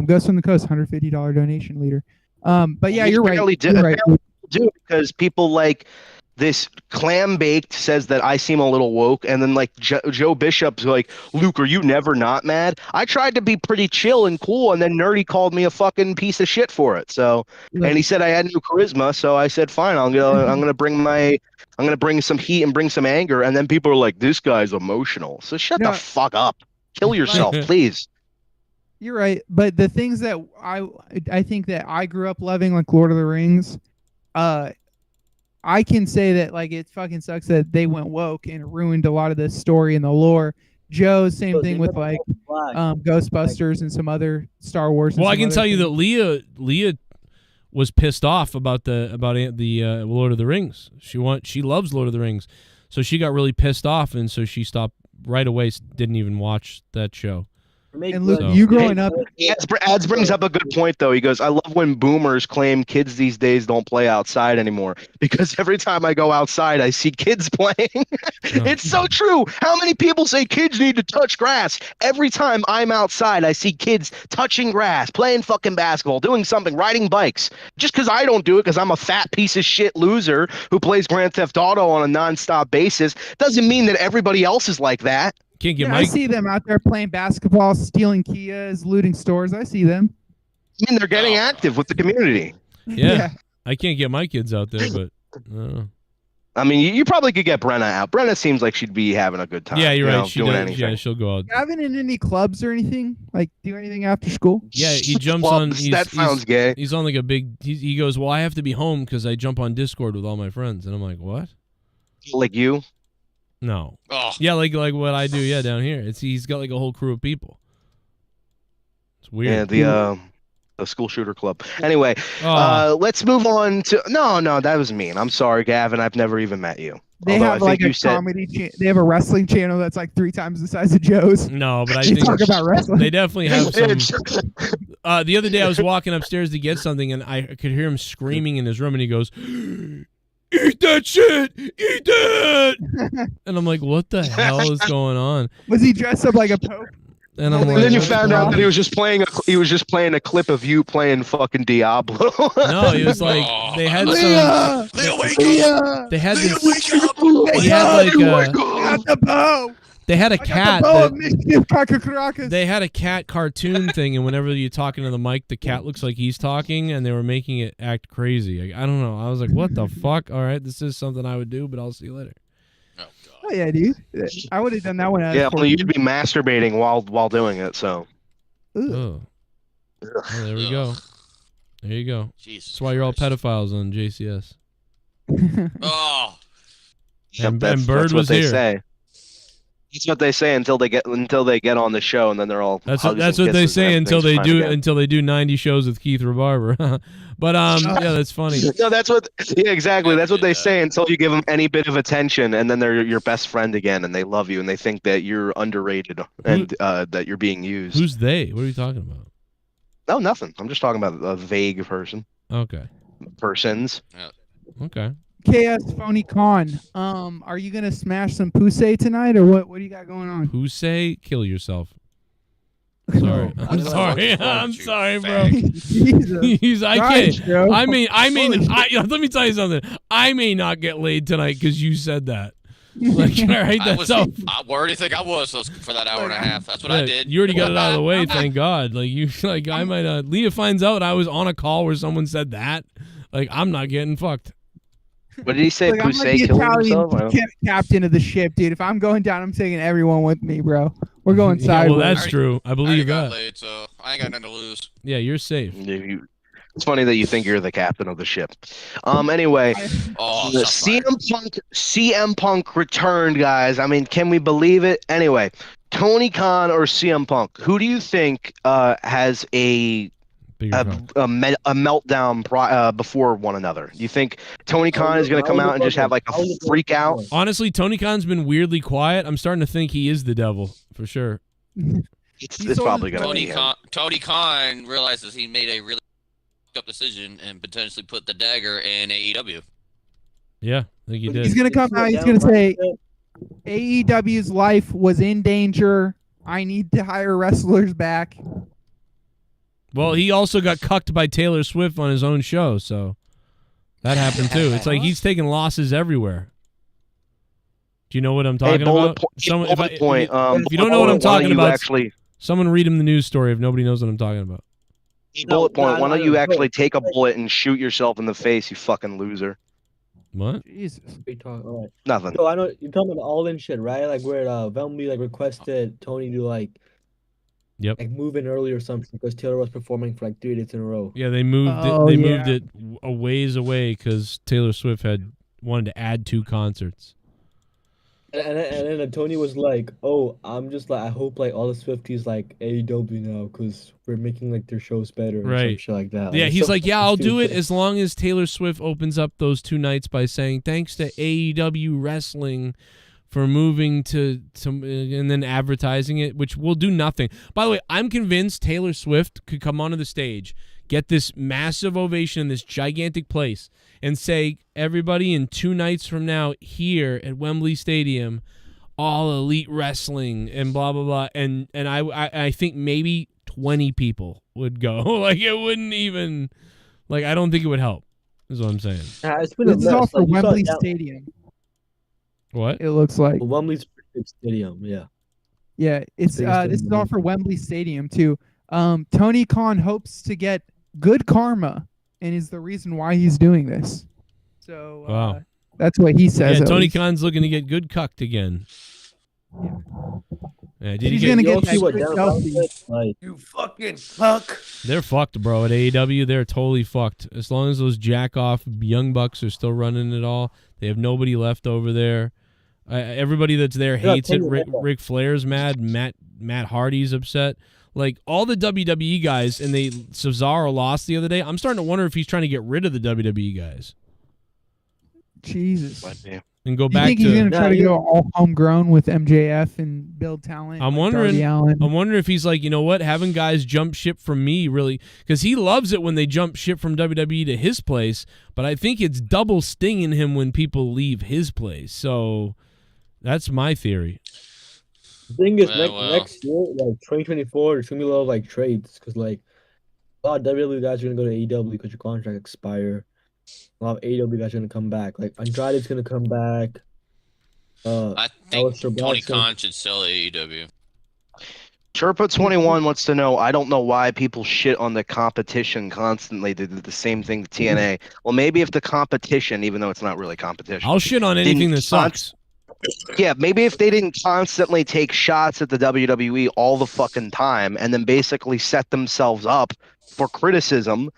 Ghost from the Coast, $150 donation leader. But yeah, you're right. You're right. Do because people like this clam baked says that I seem a little woke, and then like Joe Bishop's like, Luke, are you never not mad? I tried to be pretty chill and cool, and then Nerdy called me a fucking piece of shit for it. So, and he said I had no charisma, so I said fine, I'm gonna bring some heat and bring some anger, and then people are like, this guy's emotional. So shut the fuck up. Kill yourself, please. You're right, but the things that I think that I grew up loving, like Lord of the Rings, I can say that like it fucking sucks that they went woke and ruined a lot of the story and the lore. Joe, same thing with like Ghostbusters and some other Star Wars. Well, I can tell you that Leah was pissed off about the Lord of the Rings. She loves Lord of the Rings, so she got really pissed off, and so she stopped right away. Didn't even watch that show. And Luke, you growing up, Ads brings up a good point though. He goes, I love when boomers claim kids these days don't play outside anymore, because every time I go outside I see kids playing. It's so true. How many people say kids need to touch grass? Every time I'm outside I see kids touching grass, playing fucking basketball, doing something, riding bikes. Just because I don't do it because I'm a fat piece of shit loser who plays Grand Theft Auto on a nonstop basis doesn't mean that everybody else is like that. I see them out there playing basketball, stealing Kias, looting stores. I see them. I mean, they're getting active with the community. Yeah. I can't get my kids out there, but I mean, you probably could get Brenna out. Brenna seems like she'd be having a good time. Yeah, you're right. Doing anything. Yeah, she'll go out. You haven't in any clubs or anything? Like do anything after school? Yeah, he jumps on. That sounds gay. He's on like a big. He goes, well, I have to be home because I jump on Discord with all my friends, and I'm like, what? Like you? No. Oh. Yeah, like what I do. Yeah, down here. He's got like a whole crew of people. It's weird. Yeah, the school shooter club. Anyway, let's move on to. No, that was mean. I'm sorry, Gavin. I've never even met you. They have like a comedy. They have a wrestling channel that's like 3 times the size of Joe's. No, but I they think talk about wrestling. They definitely have some. The other day I was walking upstairs to get something, and I could hear him screaming in his room, and he goes, eat that shit! Eat that! And I'm like, what the hell is going on? Was he dressed up like a pope? And I'm And like, then you what's found going out on? that he was just playing a clip of you playing fucking Diablo. No, he was like they had Leah! some. Leah! They had this. Wake He had up! like Got the bow. they had a I got cat. the bow of that- mischief, Caracas. They had a cat cartoon thing, and whenever you're talking to the mic, the cat looks like he's talking, and they were making it act crazy. Like, I don't know. I was like, what the fuck? All right, this is something I would do, but I'll see you later. Oh yeah, dude. I would have done that when I was Yeah, well, 14. you'd be masturbating while doing it. So. Oh. Oh, there we go. There you go. Jesus That's why you're all pedophiles on JCS. Oh. And that's Bird what was they here. say. That's what they say until they get on the show, and then they're all. That's hugs what and they kisses and say until everything's they fine do again. 90 shows with Keith Rabarber. But yeah, that's funny. No, that's what. Yeah, exactly. That's what they say until you give them any bit of attention, and then they're your best friend again, and they love you, and they think that you're underrated and that you're being used. Who's they? What are you talking about? No, nothing. I'm just talking about a vague person. Okay. Persons. Okay. KS Phony Con. Are you gonna smash some Pusey tonight, or what? What do you got going on? Who say kill yourself? Sorry. I'm sorry. I'm sorry, bro. Jesus. I Christ, can't. bro. I mean, let me tell you something. I may not get laid tonight because you said that. Like, all right, that's all. Where do you think I was for that hour and a half? That's what I did. You already got it out of the way, thank God. Like I might. Leah finds out I was on a call where someone said that. Like, I'm not getting fucked. What did he say? Like, I'm like Pusey the killed Italian himself? captain of the ship, dude. If I'm going down, I'm taking everyone with me, bro. We're going Yeah, sideways. well, that's true. I believe got that. laid, so I ain't got nothing to lose. Yeah, you're safe. It's funny that you think you're the captain of the ship. Anyway, the CM Punk returned, guys. I mean, can we believe it? Anyway, Tony Khan or CM Punk? Who do you think has a meltdown before one another? Do you think Tony Khan is going to come out and just have like a freak out? Honestly, Tony Khan's been weirdly quiet. I'm starting to think he is the devil for sure. It's probably going to be him. Tony Khan realizes he made a really up decision and potentially put the dagger in AEW. Yeah, I think he did. He's gonna come out. He's gonna say, AEW's life was in danger. I need to hire wrestlers back. Well, he also got cucked by Taylor Swift on his own show, so that happened too. It's like he's taking losses everywhere. Do you know what I'm talking about? If you don't know what I'm talking about, someone read him the news story if nobody knows what I'm talking about. Bullet point. Why don't you actually take a bullet and shoot yourself in the face, you fucking loser? What? Jesus. Nothing. So I know you're talking about all in shit, right? Like where Velmy like requested Tony to like move in early or something because Taylor was performing for like 3 days in a row. Yeah, they moved it. They moved it a ways away because Taylor Swift had wanted to add 2 concerts. And then Tony was like, "Oh, I'm just like I hope like all the Swifties like AEW now because we're making like their shows better and some Right. shit like that." Yeah, Like, he's so like, yeah, I'll do it stupid. as long as Taylor Swift opens up those 2 nights by saying thanks to AEW Wrestling for moving to and then advertising it, which will do nothing. By the way, I'm convinced Taylor Swift could come onto the stage, get this massive ovation in this gigantic place, and say, everybody in 2 nights from now here at Wembley Stadium, all elite wrestling and blah, blah, blah. And I think maybe 20 people would go. Like, it wouldn't even, like, I don't think it would help, is what I'm saying. It's been a This is all mess. for Like, you saw Wembley it down- Stadium. What? It looks like. Wembley's Stadium, yeah. Yeah, it's Biggest this is stadium. all for Wembley Stadium too. Tony Khan hopes to get good karma, and is the reason why he's doing this. So Wow. that's what he says. Yeah, at Tony least. Khan's looking to get good cucked again. Yeah, did He's he gonna get, get that good selfie. Like, You fucking fuck. They're fucked, bro. At AEW, they're totally fucked. As long as those jack-off young bucks are still running it all, they have nobody left over there. Everybody that's there Yeah, hates it. totally right. Ric Flair's mad. Matt Hardy's upset. Like, all the WWE guys, and Cesaro lost the other day. I'm starting to wonder if he's trying to get rid of the WWE guys Jesus. and go You back think to. he's gonna try to go all homegrown with MJF and build talent? I'm like wondering. Darby Allin? I'm wondering if he's like, you know what, having guys jump ship from me really, because he loves it when they jump ship from WWE to his place. But I think it's double stinging him when people leave his place. So that's my theory. The thing is, Well. next year, like 2024, there's gonna be a lot of like trades because like a lot of WWE guys are gonna go to AEW because your contract expire. A lot of AEW guys are gonna come back. Like Andrade's gonna come back. I think Aleister Tony Black's Khan should sell AEW. Sherpa21 wants to know, I don't know why people shit on the competition constantly. They did the same thing to TNA. Well, maybe if the competition, even though it's not really competition. I'll shit on anything that sucks. Yeah, maybe if they didn't constantly take shots at the WWE all the fucking time and then basically set themselves up for criticism,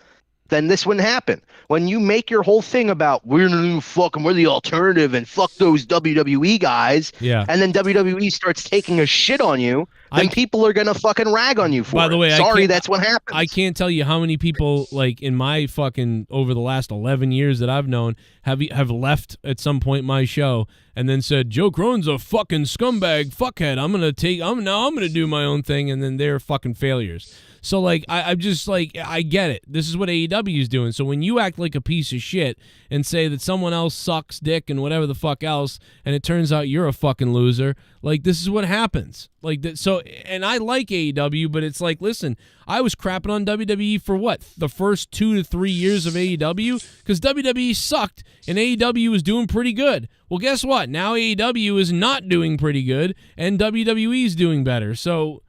then this wouldn't happen. When you make your whole thing about we're the alternative and fuck those WWE guys, Yeah. and then WWE starts taking a shit on you, then people are gonna fucking rag on you for it. By the way, that's what happens. I can't tell you how many people, like in my fucking over the last 11 years that I've known, have left at some point my show and then said Joe Cronin's a fucking scumbag fuckhead. I'm gonna do my own thing, and then they're fucking failures. So like I'm just like, I get it. This is what AEW is doing. So when you act like a piece of shit and say that someone else sucks dick and whatever the fuck else, and it turns out you're a fucking loser, like this is what happens. Like that. So, and I like AEW, but it's like, listen, I was crapping on WWE for what, the first 2 to 3 years of AEW, because WWE sucked and AEW was doing pretty good. Well, guess what? Now AEW is not doing pretty good and WWE is doing better. So,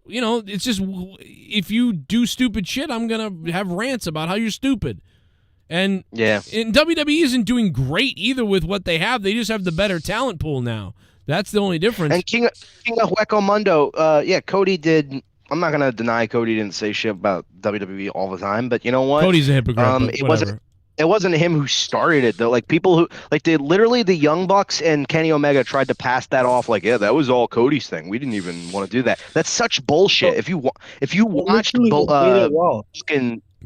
you know, it's just, if you do stupid shit, I'm going to have rants about how you're stupid. And WWE isn't doing great either with what they have. They just have the better talent pool now. That's the only difference. And King of Hueco Mundo, Cody did. I'm not gonna deny Cody didn't say shit about WWE all the time, but you know what? Cody's a hypocrite. It wasn't him who started it though. Like people who the Young Bucks and Kenny Omega tried to pass that off like, yeah, that was all Cody's thing. We didn't even want to do that. That's such bullshit. If you watched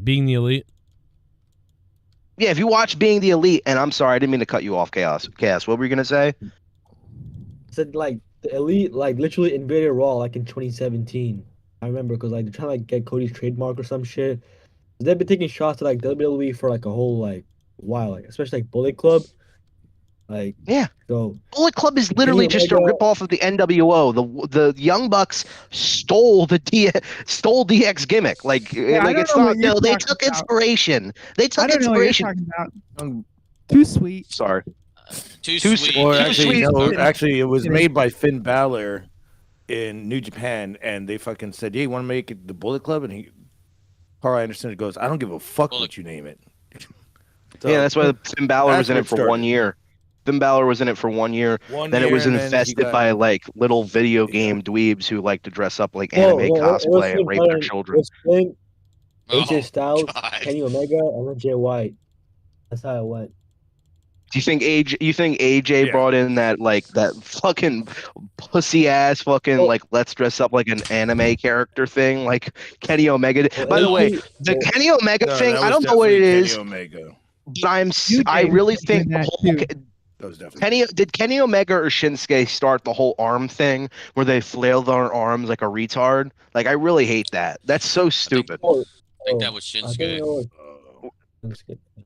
Being the Elite. Yeah, if you watch Being the Elite, and I'm sorry, I didn't mean to cut you off, Chaos. Chaos, what were you gonna say? Said like the Elite like literally invaded Raw like in 2017. I remember because like they're trying to like get Cody's trademark or some shit. They've been taking shots at like WWE for like a whole like while, like especially like Bullet Club. Like so Bullet Club is literally just a ripoff of the NWO. The Young Bucks stole DX gimmick. Like it's not. No, they took inspiration. They took inspiration. I don't know what you're talking about. Too sweet. Sorry. Too sweet. Or actually, it was made by Finn Balor in New Japan, and they fucking said, "Yeah, you want to make it the Bullet Club?" And Carl Anderson goes, "I don't give a fuck what you name it." So, yeah, that's why Finn Balor was in it for 1 year. Finn Balor was in it for 1 year. Then it was infested by like little video game dweebs who like to dress up like anime cosplay and rape their children. AJ Styles, Kenny Omega, and then Jay White. That's how it went. Do you think AJ brought in that fucking pussy ass fucking like let's dress up like an anime character thing like Kenny Omega did? By the way, the Kenny Omega thing, I don't know what it is. But I really think did Kenny Omega or Shinsuke start the whole arm thing where they flail their arms like a retard? Like I really hate that. That's so stupid. I think that was Shinsuke.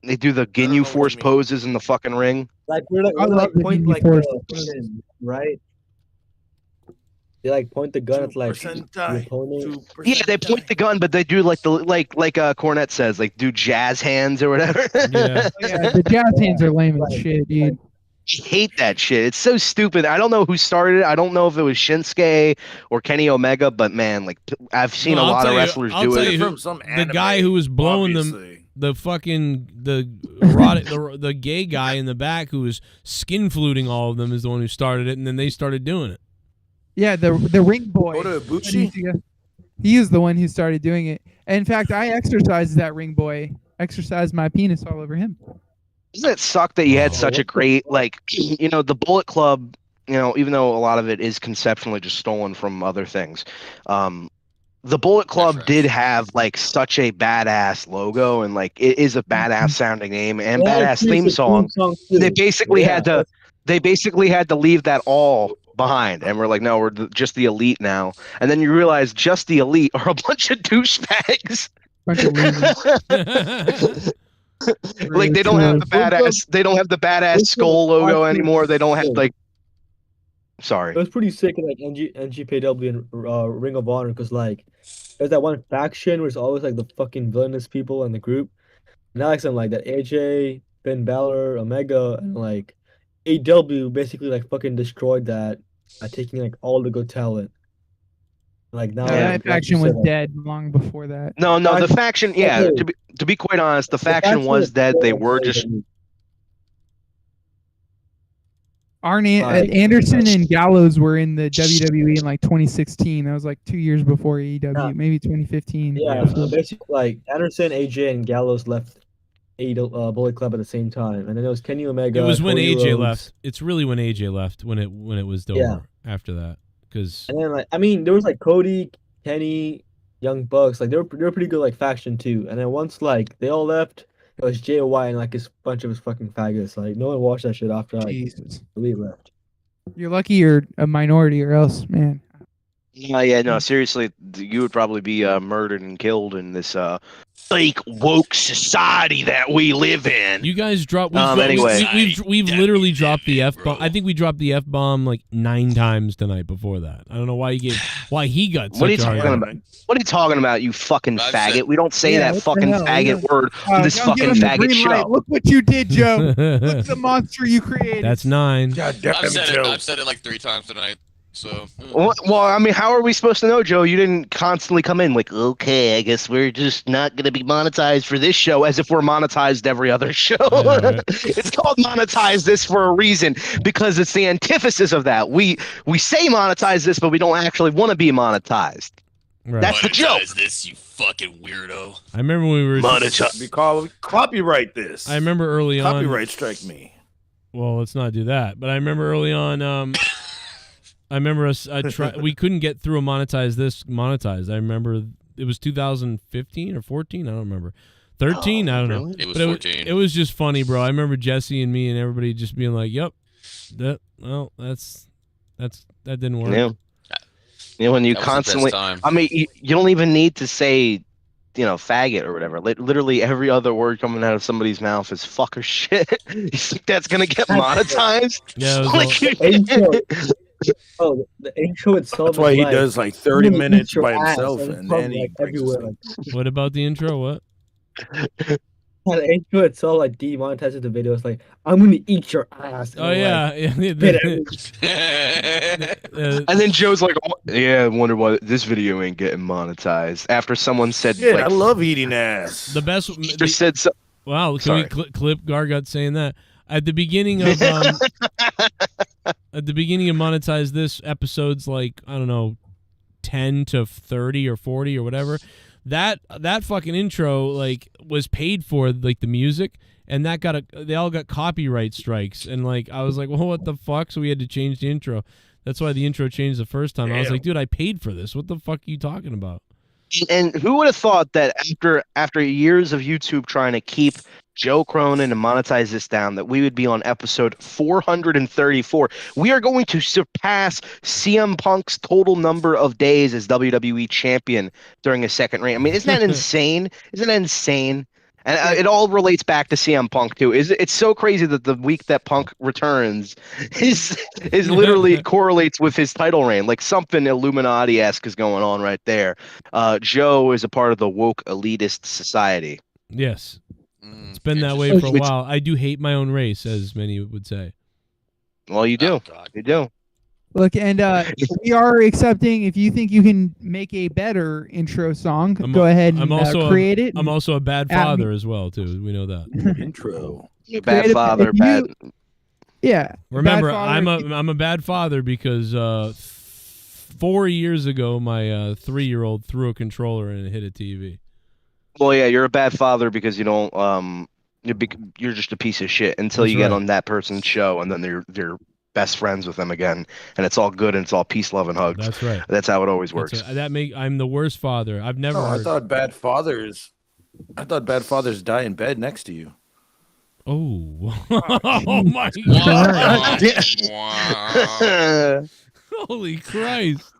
They do the Ginyu Force poses in the fucking ring. Like we're like point like right? They like point the gun at like the opponent. Yeah, they point the gun, but they do like Cornette says, like do jazz hands or whatever. Yeah, the jazz hands are lame as shit, dude. I hate that shit. It's so stupid. I don't know who started it. I don't know if it was Shinsuke or Kenny Omega, but man, like I've seen a lot of wrestlers do it. The guy who was blowing them, the fucking the gay guy in the back who was skin fluting all of them is the one who started it, and then they started doing it. Yeah, the ring boy. He is the one who started doing it. And in fact, I exercised that ring boy. Exercised my penis all over him. Doesn't it suck that you had such a great, like, the Bullet Club, even though a lot of it is conceptually just stolen from other things, the Bullet Club did have, like, such a badass logo, and, like, it is a badass sounding name and badass theme song. They basically had to leave that all behind, and we're like, no, we're just the Elite now. And then you realize just the Elite are a bunch of douchebags. Like they don't have the badass skull logo anymore. They don't have like Sorry. It was pretty sick in like NGPW and Ring of Honor because like there's that one faction where it's always like the fucking villainous people in the group. And I like something like that. AJ, Finn Balor, Omega, and like AW basically like fucking destroyed that by taking like all the good talent. Like now, Yeah, like, that faction was like, dead long before that. No, the faction. Yeah, to be quite honest, the faction was dead. They were just. Anderson and Gallows were in the WWE in like 2016. That was like 2 years before AEW, maybe 2015. Yeah, basically like Anderson, AJ, and Gallows left Bullet Club at the same time, and then it was Kenny Omega. It was when Cody AJ Rhodes. left. It's really when AJ left when it was over. Yeah. After that, because And then like I mean, there was like Cody, Kenny, Young Bucks. Like they were pretty good like faction too. And then once like they all left, it was JOY and like his bunch of his fucking faggots. Like no one watched that shit after like we left. You're lucky you're a minority, or else, man. Yeah, no, seriously, you would probably be murdered and killed in this fake woke society that we live in. you guys dropped. We've literally dropped the F bomb. I think we dropped the F bomb like 9 times tonight before that. I don't know why he got. What are you such a hard talking time. about? What are you talking about, you fucking faggot? We don't say Yeah, that what the fucking hell, faggot yeah. word on this Don't give fucking him the faggot green light. show. Look what you did, Joe. Look the monster you created. That's 9. I've said it like 3 times tonight. So Well, I mean, how are we supposed to know, Joe? You didn't constantly come in like, okay, I guess we're just not going to be monetized for this show, as if we're monetized every other show. Right. It's called monetize this for a reason, because it's the antithesis of that. We say monetize this, but we don't actually want to be monetized. Right. That's the joke. Monetize this, you fucking weirdo. I remember when we were We copyright this. I remember early on. Copyright strike me. Well, let's not do that. But I remember early on. I remember us. We couldn't get through a monetize. I remember it was 2015 or 14. I don't remember. 13. I don't know. It was But 14. It was just funny, bro. I remember Jesse and me and everybody just being like, "Yep, that didn't work." Yeah. You know, when you That was the best constantly, time. I mean, you don't even need to say, faggot or whatever. Literally every other word coming out of somebody's mouth is fuck or shit. You think that's gonna get monetized? Yeah, it was Like, Oh, the intro itself. That's why is he like, does like 30 really minutes eat your by ass, himself, and and it's then he like brings us everywhere. in. Like, What about the intro? What? the intro itself like demonetizes the video. It's like I'm gonna eat your ass. And Oh I'm yeah, like, and then Joe's like, oh, yeah, I wonder why this video ain't getting monetized. After someone said, Shit, like, I love eating ass. The best. just said so. Wow, can Sorry. we clip Gargut saying that at the beginning of monetize this episode's like, I don't know, 10 to 30 or 40 or whatever. That fucking intro like was paid for, like the music, and they all got copyright strikes, and like I was like, well, what the fuck? So we had to change the intro. That's why the intro changed the first time. I was like, dude, I paid for this. What the fuck are you talking about? And who would have thought that after years of YouTube trying to keep Joe Cronin and monetize this down, that we would be on episode 434. We are going to surpass CM Punk's total number of days as WWE champion during his second reign. I mean, isn't that insane? Isn't that insane? And it all relates back to CM Punk too. It's so crazy that the week that Punk returns is literally correlates with his title reign. Like something Illuminati-esque is going on right there. Joe is a part of the woke elitist society. Yes, it's been that way for a while. I do hate my own race, as many would say. Well, you do. You do. Look, and we are accepting. If you think you can make a better intro song, go ahead and create it. I'm also a bad father as well, too. We know that. Intro. You're a bad father. Yeah. Remember, bad father. I'm a bad father because 4 years ago, my 3-year-old threw a controller and hit a TV. Well, yeah, you're a bad father because you don't. You're just a piece of shit until That's you get right. on that person's show, and then they're best friends with them again, and it's all good and it's all peace, love, and hugs. That's right. That's how it always works. I'm the worst father. I've never. I heard. thought bad fathers die in bed next to you. Oh, oh my God! Holy Christ!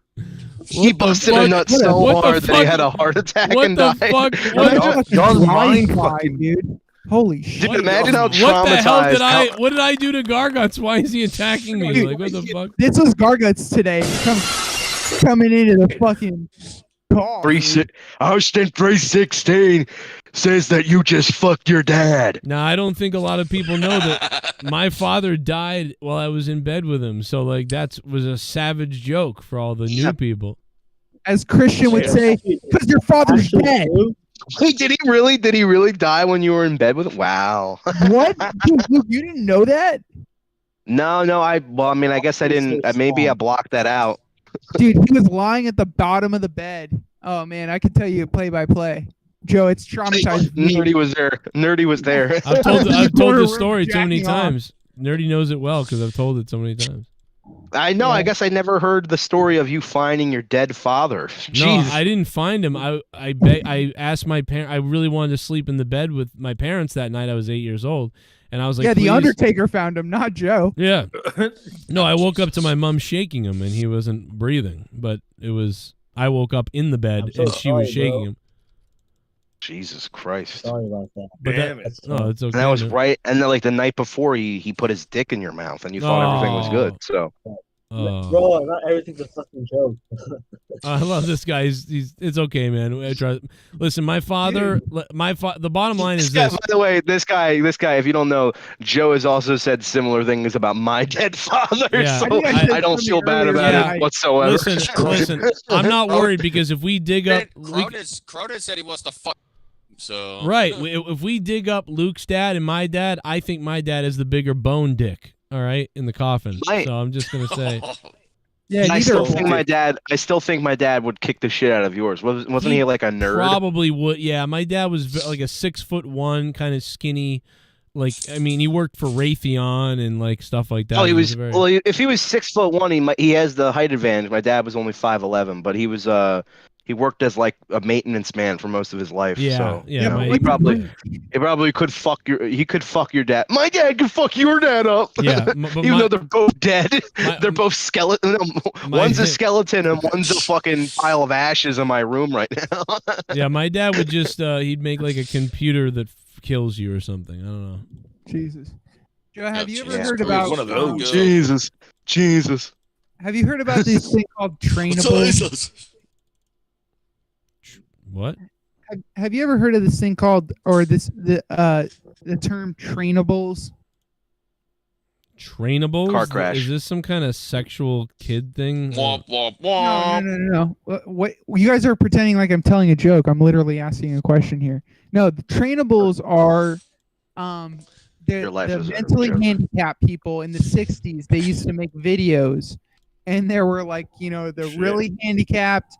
He busted a nut so hard that he had a heart attack and died. What the fuck? Y'all's mind fucking dude. Holy shit! Dude, imagine how What the hell did traumatized. what did I do to Garguts? Why is he attacking me? Like, what the fuck? This was Garguts today. Coming into the fucking call. Austin 316 says that you just fucked your dad. Now, I don't think a lot of people know that my father died while I was in bed with him. So, like, that was a savage joke for all the new people. As Christian would say, because your father's dead. Wait, did he really? Did he really die when you were in bed with him? Wow. What? Dude, Luke, you didn't know that? No. Well, I mean, I guess I didn't. Maybe I blocked that out. Dude, he was lying at the bottom of the bed. Oh man, I could tell you play by play. Joe, it's traumatized. Nerdy was there. Nerdy was there. I've told the story too many times. Nerdy knows it well because I've told it so many times. I know. I guess I never heard the story of you finding your dead father. No, Jeez. I didn't find him. I asked my parents. I really wanted to sleep in the bed with my parents that night. I was 8 years old, and I was like, yeah, the "Please." Undertaker found him, not Joe. Yeah. No, I woke up to my mom shaking him, and he wasn't breathing. But I woke up in the bed, and she was shaking him. Jesus Christ. Sorry about that. But no, it's okay. And that was man. right. And then, like the night before, he put his dick in your mouth, and you thought everything was good. So. Bro, not everything's a fucking joke. I love this guy. It's okay, man. Listen, my father. The bottom line is this. By the way, this guy. If you don't know, Joe has also said similar things about my dead father. Yeah. So I don't feel bad about it whatsoever. Listen. I'm not worried because if we dig up, Cronin said he wants to fuck. So right. If we dig up Luke's dad and my dad, I think my dad is the bigger bone dick. All right, in the coffin. So I'm just gonna say. Yeah, I still think my dad would kick the shit out of yours. Wasn't he like a nerd? Probably would. Yeah, my dad was like a 6'1", kind of skinny. Like, I mean, he worked for Raytheon and like stuff like that. Oh, he was. Well, if he was 6'1", he has the height advantage. My dad was only 5'11", but he was he worked as like a maintenance man for most of his life. Yeah, so, yeah. you know, he probably could fuck your dad. My dad could fuck your dad up. Yeah, even though they're both dead. They're both skeleton. One's a skeleton and one's a fucking pile of ashes in my room right now. Yeah, my dad would just he'd make like a computer that kills you or something. I don't know. Jesus. Joe, have you ever heard about one of those? Jesus. Have you heard about this thing called trainables? What? Have you ever heard of this thing called, or the term trainables? Trainables? Car crash. Is this some kind of sexual kid thing? No. What you guys are pretending like I'm telling a joke. I'm literally asking a question here. No, the trainables are the mentally handicapped people in the 60s. They used to make videos, and there were like, the really handicapped.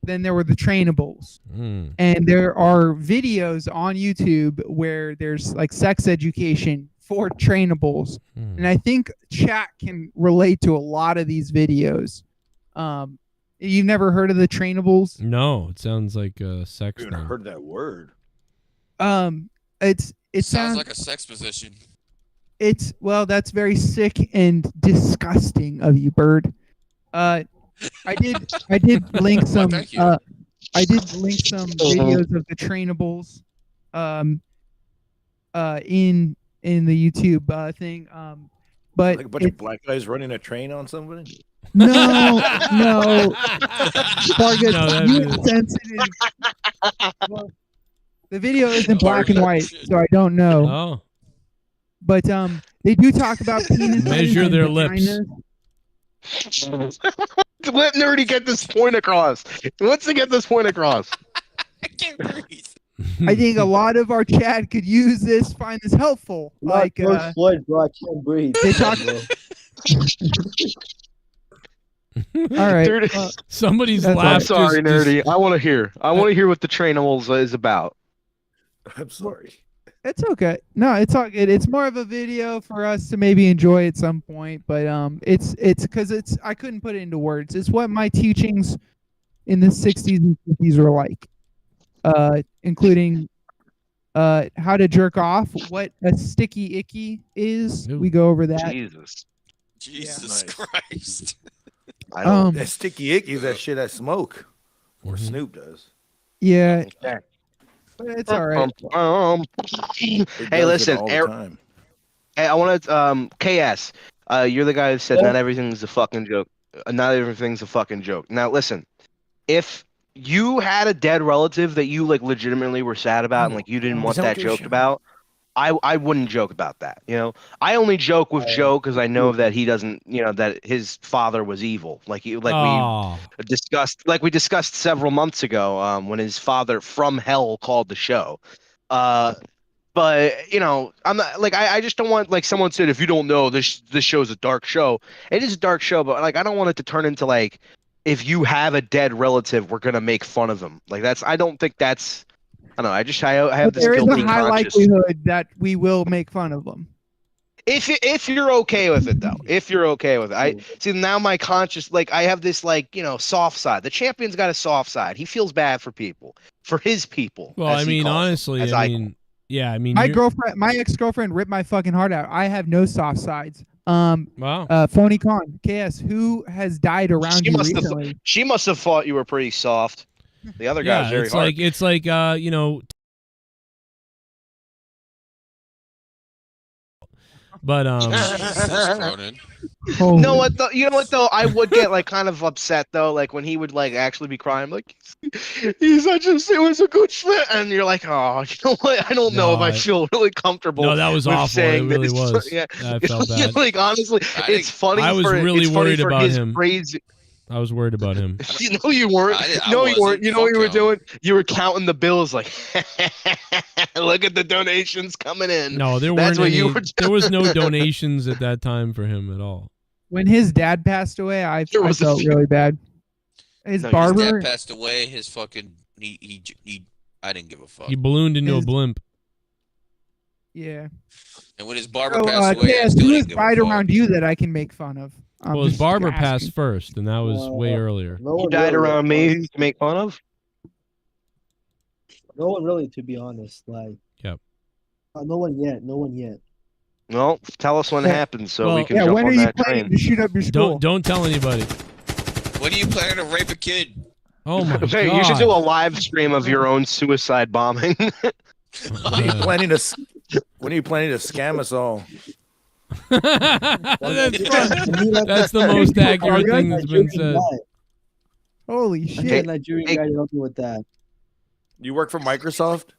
Then there were the trainables. And there are videos on YouTube where there's like sex education for trainables. And I think chat can relate to a lot of these videos. You've never heard of the trainables? No, it sounds like a sex thing. I heard that word. It sounds like a sex position. That's very sick and disgusting of you, Bird. I did link some videos of the trainables in the YouTube thing, but like a bunch of black guys running a train on somebody. No. Vargas, you insensitive. Well, the video isn't black and white, so I don't know. Oh. But they do talk about penises Measure and their vaginas. lips. Let Nerdy get this point across. He wants to get this point across. I think a lot of our chat could use this, find this helpful. Like George Floyd, bro, I can't breathe. They talk. All right. Somebody's I'm laugh. sorry, Nerdy. I want to hear. I want to hear what the trainables is about. I'm sorry. It's okay. No, it's all good. It's more of a video for us to maybe enjoy at some point, but it's because I couldn't put it into words. It's what my teachings in the 60s and 50s were like, including how to jerk off, what a sticky icky is. We go over that. Jesus Christ. I don't. That sticky icky is that shit I smoke, or Snoop does. Yeah. It's all right. Hey, listen, hey, I want to KS. You're the guy who said not everything's a fucking joke. Not everything's a fucking joke. Now listen, if you had a dead relative that you like legitimately were sad about and like you didn't want that joked about, I wouldn't joke about that. You know, I only joke with Joe because I know that he doesn't, you know, that his father was evil. Like we discussed several months ago, when his father from hell called the show. But you know, I'm not like I just don't want, like someone said, if you don't know, this show's a dark show. It is a dark show, but like I don't want it to turn into like, if you have a dead relative, we're gonna make fun of them. Like I don't think that's. I don't know. I have this guilty conscience. There is a high likelihood that we will make fun of them. If you're okay with it, though, if you're okay with it, I see now my conscience, like I have this, like, you know, soft side. The champion's got a soft side. He feels bad for people, for his people. Well, I mean, honestly, I mean, yeah, I mean, my ex-girlfriend ripped my fucking heart out. I have no soft sides. Wow. Phony Con, KS, who has died around you recently? She must have thought you were pretty soft. The other guy was very hard. It's like you know. But you know what though? I would get like kind of upset though, like when he would like actually be crying, like he's such a, it was a good fit, and you're like, oh, you know what? I don't know if I feel really comfortable. No, that was with awful. Saying it really this. was. Yeah, I felt bad. Like honestly, it's funny. I was really worried about him. Crazy. I was worried about him. You know you weren't. No, you weren't. You know what you were doing? You were counting the bills, like, look at the donations coming in. No, there weren't any. There was no donations at that time for him at all. When his dad passed away, I felt really bad. His barber. His dad passed away. His fucking he I didn't give a fuck. He ballooned into a blimp. Yeah. And when his barber passed away, KS, who has died around you that I can make fun of? Well, his barber passed first, and that was way earlier. You died around me to make fun of? No one really, to be honest. Like, yep. No one yet. No one yet. Well, tell us when it happens so we can yeah, jump when on are you that planning train. to shoot up your school? Don't tell anybody. When are you planning to rape a kid? Oh my god! You should do a live stream of your own suicide bombing. When are you planning to scam us all? That's the most accurate thing that's been said. Holy shit! Nigerian guy to help me with that. You work for Microsoft?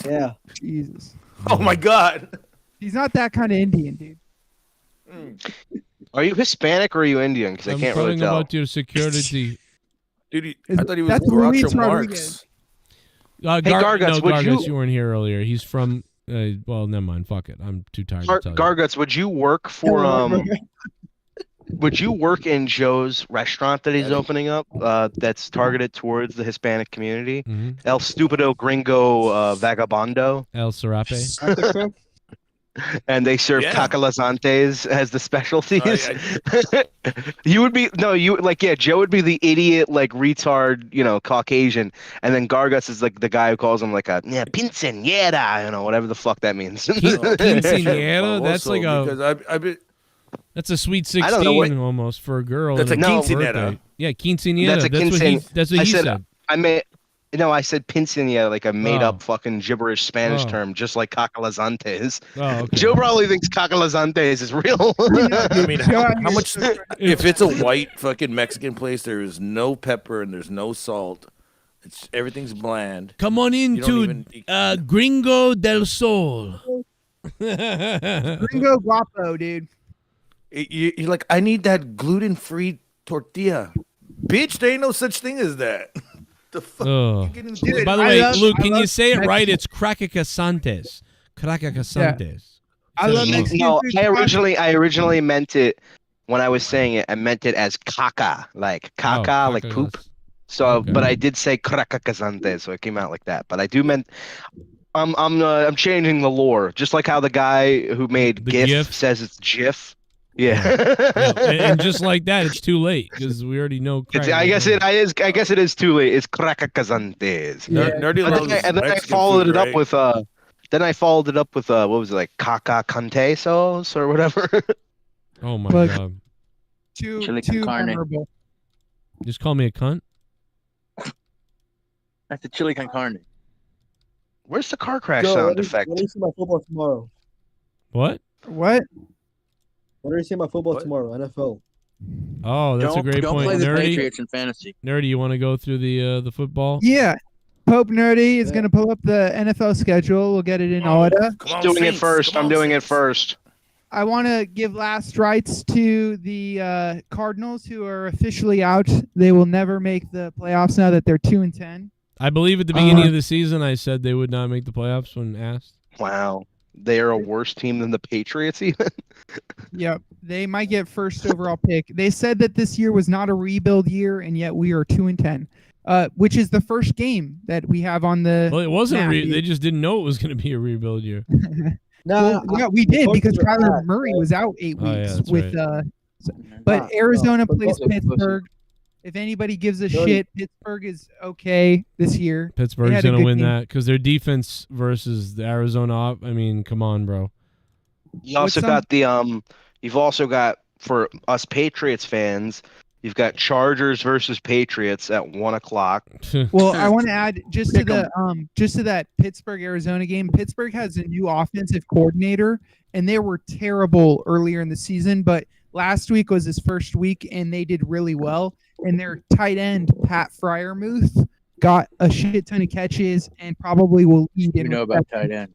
Yeah. Jesus. Oh my god. He's not that kind of Indian, dude. Are you Hispanic or are you Indian? Because I can't really tell. About your security. Dude, I thought he was Groucho Marx. Garguts, you weren't here earlier. He's from. Well, never mind. Fuck it. I'm too tired to tell you. Garguts, would you work for would you work in Joe's restaurant that he's opening up? That's targeted towards the Hispanic community. El Stupido Gringo Vagabondo. El Serape. And they serve cacalazantes as the specialties. You would be Joe would be the idiot, like retard, you know, Caucasian, and then Garguts is like the guy who calls him like a pinceñera, you know, whatever the fuck that means. Pinceñera? That's like a that's a sweet 16 almost for a girl. That's a quinceañera. Yeah, quinceañera. That's what he said. I said pinceñera, like a made-up fucking gibberish Spanish term, just like cacalazantes. Oh, okay. Joe probably thinks cacalazantes is real. I mean, how much? If it's a white fucking Mexican place, there is no pepper and there's no salt. Everything's bland. Come on into Gringo del Sol. Gringo Guapo, dude. You're like, I need that gluten-free tortilla. Bitch, there ain't no such thing as that. The fuck? Dude, by the way, Luke, can you say it right? It's Cracacasantes. Cracacasantes. I originally meant it when I was saying it. I meant it as caca, like caca, like poop. So, but I did say Cracacasantes, so it came out like that. But I do meant. I'm changing the lore, just like how the guy who made GIF says it's GIF. Yeah. And just like that, it's too late because we already know. I guess it is too late. It's Cracacasantes. And then I followed it up with what was it, like caca cante sauce or whatever. Oh my god. Too memorable. Just call me a cunt. That's the chili con carne. Where's the car crash Joe, sound when effect? do you see my football tomorrow? What? What? When do you see my football tomorrow? NFL. Oh, that's a great don't point. play the Nerdy, Patriots in fantasy. Nerdy, you want to go through the football? Yeah. Pope Nerdy is going to pull up the NFL schedule. We'll get it in order. I'm doing it first. I'm doing it first. I want to give last rites to the Cardinals, who are officially out. They will never make the playoffs now that they're 2-10. I believe at the beginning of the season I said they would not make the playoffs when asked. Wow. They are a worse team than the Patriots even? Yep. They might get first overall pick. They said that this year was not a rebuild year, and yet we are 2-10, which is the first game that we have on the Well, it wasn't. map. They just didn't know it was going to be a rebuild year. No, yeah, we did because Kyler Murray was out 8 Oh, yeah, weeks that's with. right. But Arizona but plays those are Pittsburgh. If anybody gives a shit, Pittsburgh is okay this year. They Pittsburgh's had a going to good win game. that because their defense versus the Arizona. I mean, come on, bro. You also got the you've also got, for us Patriots fans, you've got Chargers versus Patriots at 1:00. Well, I want to add just to that Pittsburgh Arizona game. Pittsburgh has a new offensive coordinator, and they were terrible earlier in the season, but last week was his first week, and they did really well. And their tight end Pat Fryermuth got a shit ton of catches and probably will lead in. You know about tight end.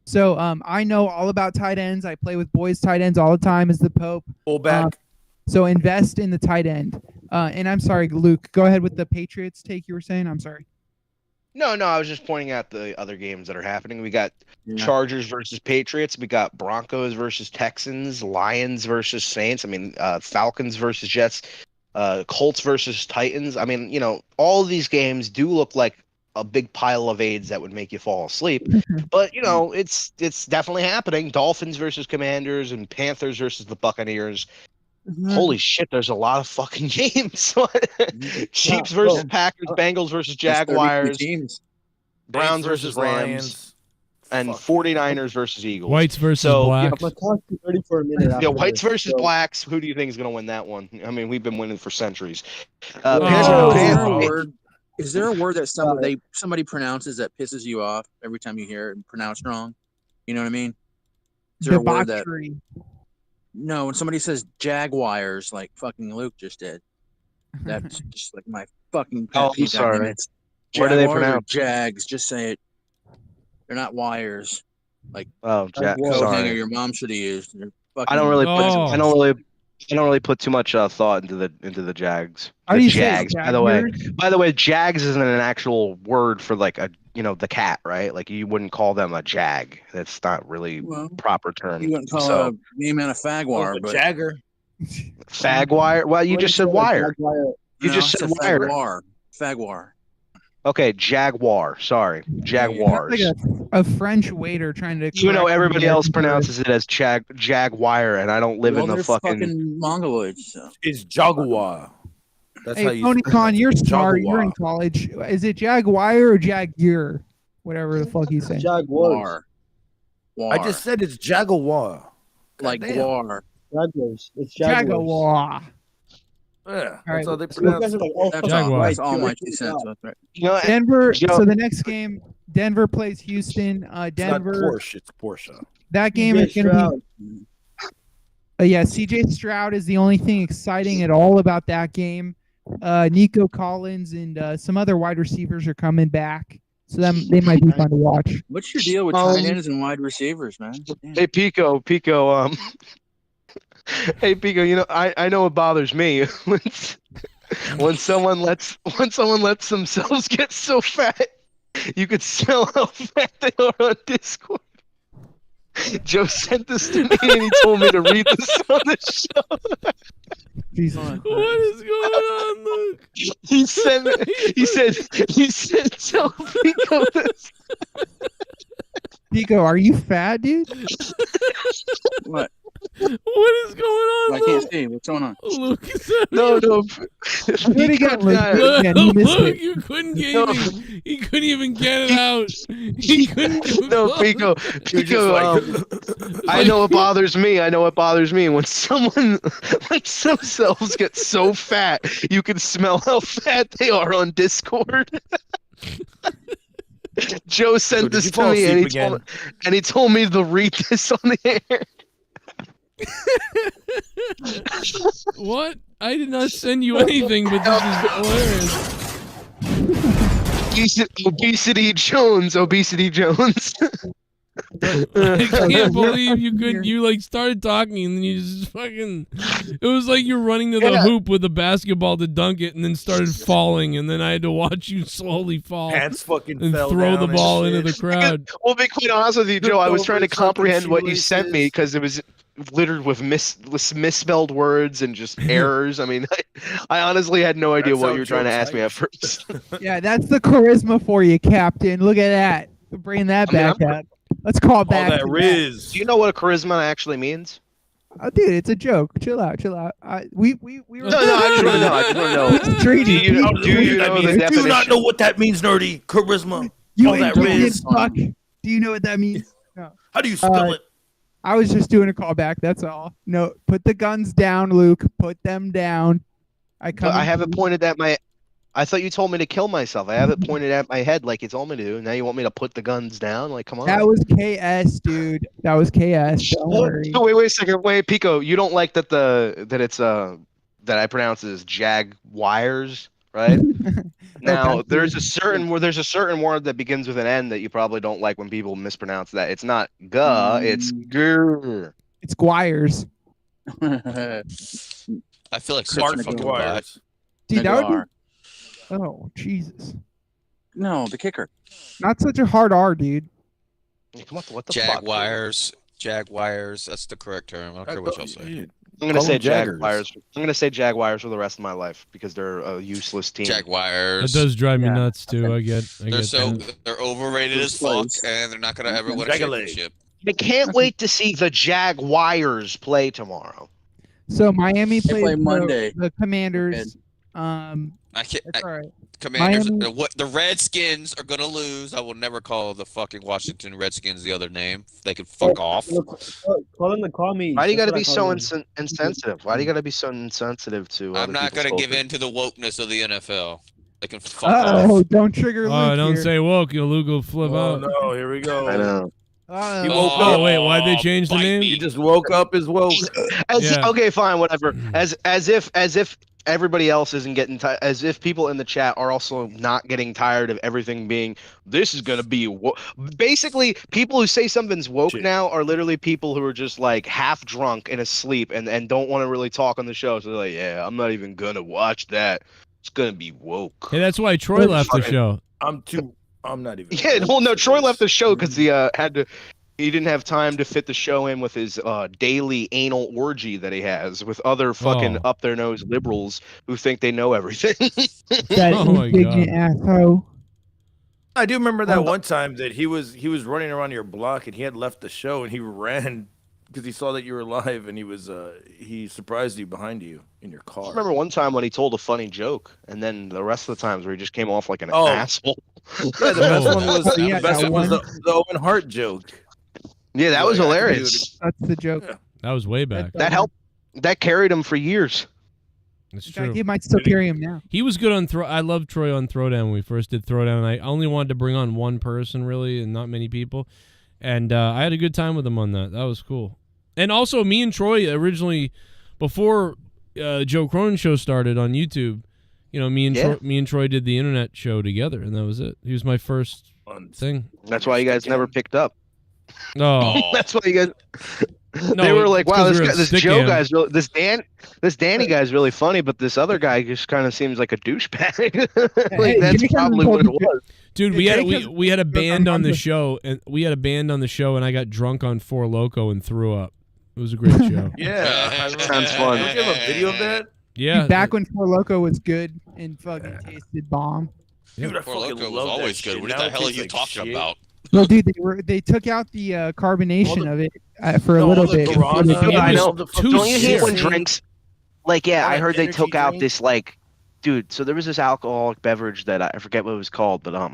So I know all about tight ends. I play with boys tight ends all the time as the Pope. Fullback. So invest in the tight end. And I'm sorry, Luke, go ahead with the Patriots take you were saying. I'm sorry. No, I was just pointing out the other games that are happening. We got Chargers versus Patriots. We got Broncos versus Texans, Lions versus Saints. I mean, Falcons versus Jets, Colts versus Titans. I mean, all of these games do look like a big pile of AIDS that would make you fall asleep. But, it's definitely happening. Dolphins versus Commanders and Panthers versus the Buccaneers. Holy shit, there's a lot of fucking games. Chiefs versus Packers, Bengals versus Jaguars, Browns versus Rams, and 49ers versus Eagles. Whites versus blacks. I'm gonna talk to you 30 for a minute. Yeah, after whites this, versus so- blacks. Who do you think is going to win that one? I mean, we've been winning for centuries. Is there a word that somebody pronounces that pisses you off every time you hear it pronounced wrong? You know what I mean? Is there a word that? Debauchery. No, when somebody says Jaguars, like fucking Luke just did, that's just like my fucking pet Oh, I'm peeve. I mean, sorry. it's What do they Jaguars or pronounce? Jags? Just say it. They're not wires. Like Oh, coat hanger sorry. your mom should have used. They're fucking I don't really Oh. put too much thought into the Jags. How The do you say it, Jags, by the way. Jaguars? By the way, Jags isn't an actual word for like the cat, right? Like you wouldn't call them a jag. That's not really proper term. You wouldn't call So a name man a fagwar, but Jagger. fagwire. Well, you just said wire. You just said wire. Fagwar. Okay, Jaguar. Sorry, Jaguars. Like a French waiter trying to. You know, correct everybody the else American pronounces it as Jaguar, and I don't live Well, in the they're fucking. mongoloids. So. It's Jaguar. That's how Hey, you. Tony Khan, you're smart. You're in Jaguar. college. Is it Jaguar or Jaguar? Whatever the fuck you say. Jaguars. I just said it's Jaguar. Like Goddamn. guar. Jaguars. It's Jaguars. Jaguar. Yeah, right. that's how they So you pronounce guys are it. like, oh, That's Jaguar. all, that's all my 2 cents. That's right. Denver. Joe- So the next game, Denver plays Houston. It's not Denver. Porsche, it's Porsche. That game is going to be. Yeah, CJ Stroud is the only thing exciting at all about that game. Nico Collins and some other wide receivers are coming back, so they might be fun to watch. What's your deal with tight ends and wide receivers, man? Damn. Hey Pico. Hey Pico. I know it bothers me when someone lets themselves get so fat. You could smell how fat they are on Discord. Joe sent this to me and he told me to read this on the show. Jesus. What is going on, Luke? He said tell Pico this. Pico, are you fat, dude? What? What is going on, I can't see. What's going on? Luke? No. Do it again, Luke. Do it again. You missed Luke, it. you couldn't get he couldn't even get it out. He couldn't do it. No, Pico. I know it bothers me. When someone lets themselves get so fat, you can smell how fat they are on Discord. Joe sent did this you to fall me, asleep and he told me to read this on the air. What? I did not send you anything, but this is hilarious. Obesity Jones. I can't believe you couldn't. You like started talking and then you just fucking. It was like you're running to the hoop with a basketball to dunk it and then started falling, and then I had to watch you slowly fall. Pants fucking and fell throw the down and ball into shit. the crowd. Well, be quite honest with you, Joe, I was trying to Over fucking comprehend what you sent me shoelaces. because it was littered with misspelled words and just errors. I mean, I honestly had no idea That's what how you were trying to Joe ask me at first. Yeah, that's the charisma for you, Captain. Look at that. Bring that back up. Let's call back. that to Riz. Do you know what a charisma actually means? Oh, dude, it's a joke. Chill out. We were. No, I just want to know. I just want to know. It's treaty. Do you know the Do definition? you not know what that means, nerdy? Charisma. You All that Indian Riz. fuck. Do you know what that means? No. How do you spell it? I was just doing a callback. That's all. No, put the guns down, Luke. Put them down. But I have it pointed at my. I thought you told me to kill myself. I have it pointed at my head like you told me to. Now you want me to put the guns down? Like, come on. That was KS, dude. That was KS. Don't worry. Oh, wait a second. Wait, Pico, you don't like that that I pronounce it as Jaguars, right? Now there's a certain word that begins with an N that you probably don't like when people mispronounce that. It's not "guh," it's "grr." It's Guires. I feel like such Mark a fucking Guires. bot. Dude, that would Nagar. be... Oh, Jesus. No, the kicker. Not such a hard R, dude. What the fuck? Jaguars. That's the correct term. I don't care what y'all say. I'm gonna say Jaguars. I'm gonna say Jaguars for the rest of my life because they're a useless team. Jaguars. That does drive me nuts too. I get They're overrated as fuck, and they're not gonna ever win a championship. I can't wait to see the Jaguars play tomorrow. So Miami They play plays Monday. the Commanders. I can't. That's all right. Commanders. Miami- What the Redskins are gonna lose. I will never call the fucking Washington Redskins the other name. They can fuck off. Call them the commies. Why do you That's gotta what I be call so them. insensitive? Why do you gotta be so insensitive to? I'm other not people's gonna give culture? in to the wokeness of the NFL. They can fuck off. Oh, don't trigger Luke. Oh, don't here. say woke. Luke will flip Oh out. no, here we go. I know. He woke up. Oh wait, why'd they change the bite name? me. He just woke up as woke. Okay, fine, whatever. As if everybody else isn't getting tired, as if people in the chat are also not getting tired of everything being. This is gonna be basically people who say something's woke now are literally people who are just like half drunk and asleep and don't want to really talk on the show. So they're like, yeah, I'm not even gonna watch that. It's gonna be woke. Hey, that's why Troy left the show. I'm not even. Yeah, well, no, Troy left the show because he he didn't have time to fit the show in with his daily anal orgy that he has with other fucking up their nose liberals who think they know everything. That indignant asshole. I do remember that one time that he was running around your block and he had left the show and he ran because he saw that you were live and he surprised you behind you in your car. I remember one time when he told a funny joke, and then the rest of the times where he just came off like an asshole. Yeah, the best one was the Owen Hart joke. Yeah, that was hilarious. That's the joke. That was way back. That helped. That carried him for years. It's In fact, true. he might still carry him now. He was good on throw. I loved Troy on Throwdown when we first did Throwdown. I only wanted to bring on one person really, and not many people. And I had a good time with him on that. That was cool. And also, me and Troy originally, before Joe Cronin's show started on YouTube, you know, me and Troy did the internet show together, and that was it. He was my first thing. That's why you guys never picked up. No, that's why you guys. No, they were like, it's "Wow, 'cause we were this stick Joe him. guy's really, this Danny guy's really funny, but this other guy just kind of seems like a douchebag." Like that's probably what it was. Dude, we had a band on the show, and I got drunk on Four Loko and threw up. It was a great show. Yeah, sounds fun. Don't you have a video of that? Yeah, Back when Four Loko was good and fucking tasted bomb. Dude, I Four fucking Loko was love that always shit. good. What Now the it hell are tastes you like talking shit. about? Well, dude, they took out the carbonation of it for a little bit. I know. Don't you hate when serious. drinks? Like, yeah, I heard they energy took out drink. this like, dude. So there was this alcoholic beverage that I forget what it was called, but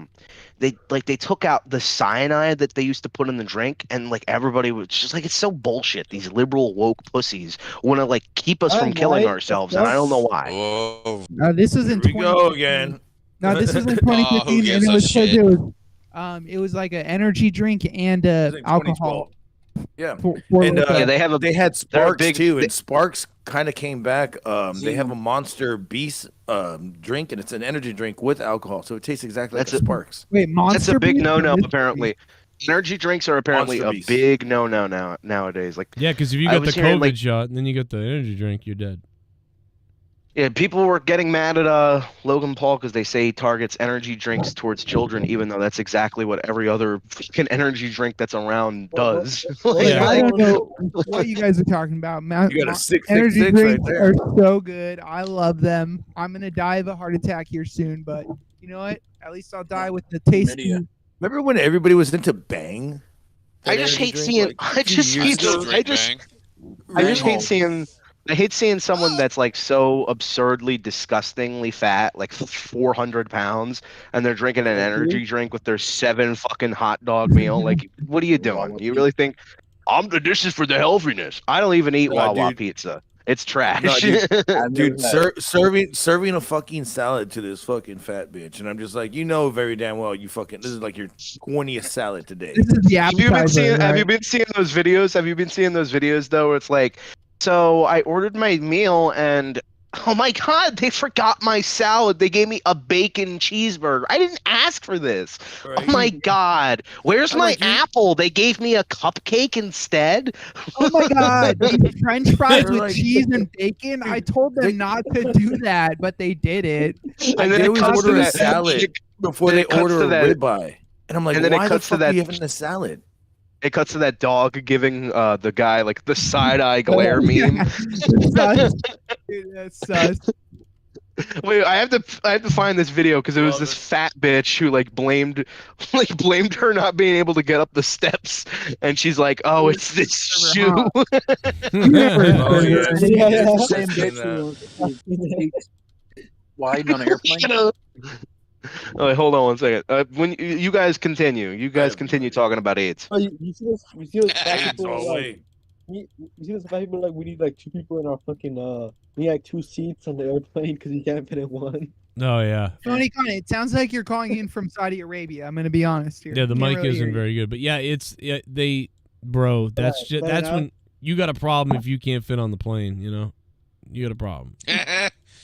they took out the cyanide that they used to put in the drink, and like everybody was just like, it's so bullshit. These liberal woke pussies want to like keep us from killing ourselves, and I don't know why. Whoa. This was in Here we go 2015. again. No, this was in Oh, who 2015, and gives it a was because shit? it was It was like an energy drink and alcohol. Yeah, for and like they had Sparks big- too, and Sparks kind of came back. They have a Monster Beast drink, and it's an energy drink with alcohol, so it tastes exactly like a Sparks. Wait, Monster That's a big Beast or no-no. Mystery? Apparently, energy drinks are apparently Monster a Beast. big no-no nowadays. Like, Yeah, because if you I got the was hearing, COVID like- shot and then you got the energy drink, you're dead. yeah, people were getting mad at Logan Paul because they say he targets energy drinks towards children, even though that's exactly what every other fucking energy drink that's around does. Like, I don't know what you guys are talking about. You got a 666 Energy right drinks there. are so good. I love them. I'm gonna die of a heart attack here soon, but you know what? At least I'll die with the tasty. Remember when everybody was into Bang? I just hate seeing. I just hate seeing someone that's like so absurdly, disgustingly fat, like 400 pounds, and they're drinking an energy drink with their 7 fucking hot dog meal. Like, what are you doing? You really think this is for the healthiness? I don't even eat Wawa pizza. It's trash. No, dude, serving a fucking salad to this fucking fat bitch, and I'm just like, you know, very damn well, you fucking. This is like your 20th salad today. This is the Have you been seeing? appetizer, Have right? you been seeing those videos? Have you been seeing those videos though? Where it's like, so I ordered my meal and oh my god, they forgot my salad. They gave me a bacon cheeseburger. I didn't ask for this. Oh my god, where's my apple? They gave me a cupcake instead. Oh my god, these French fries They're with like- cheese and bacon. I told them not to do that, but they did it. And then They it always cuts to order a that salad before then they it cuts order to a that- ribeye, and I'm like, and then it why the cuts to fuck that- are you having a salad? It cuts to that dog giving the guy like the side eye glare meme. Sus. Dude, that's sus. Wait, I have to find this video because it was this fat bitch who blamed her not being able to get up the steps, and she's like, "Oh, it's this shoe." Oh, yeah. Same bitch who wide on an airplane. Oh, wait, hold on one second. When you guys continue, talking about AIDS. Oh, you see this? You see those fat Hands people? away. You see those fat people? Like, we need like 2 people in our fucking we need like 2 seats on the airplane because you can't fit in one. Oh yeah. Tony, it sounds like you're calling in from Saudi Arabia. I'm gonna be honest here. Yeah, the Can't mic really hear isn't you. very good, but yeah, bro. That's Yeah, that's fair when you got a problem if you can't fit on the plane. You know, you got a problem.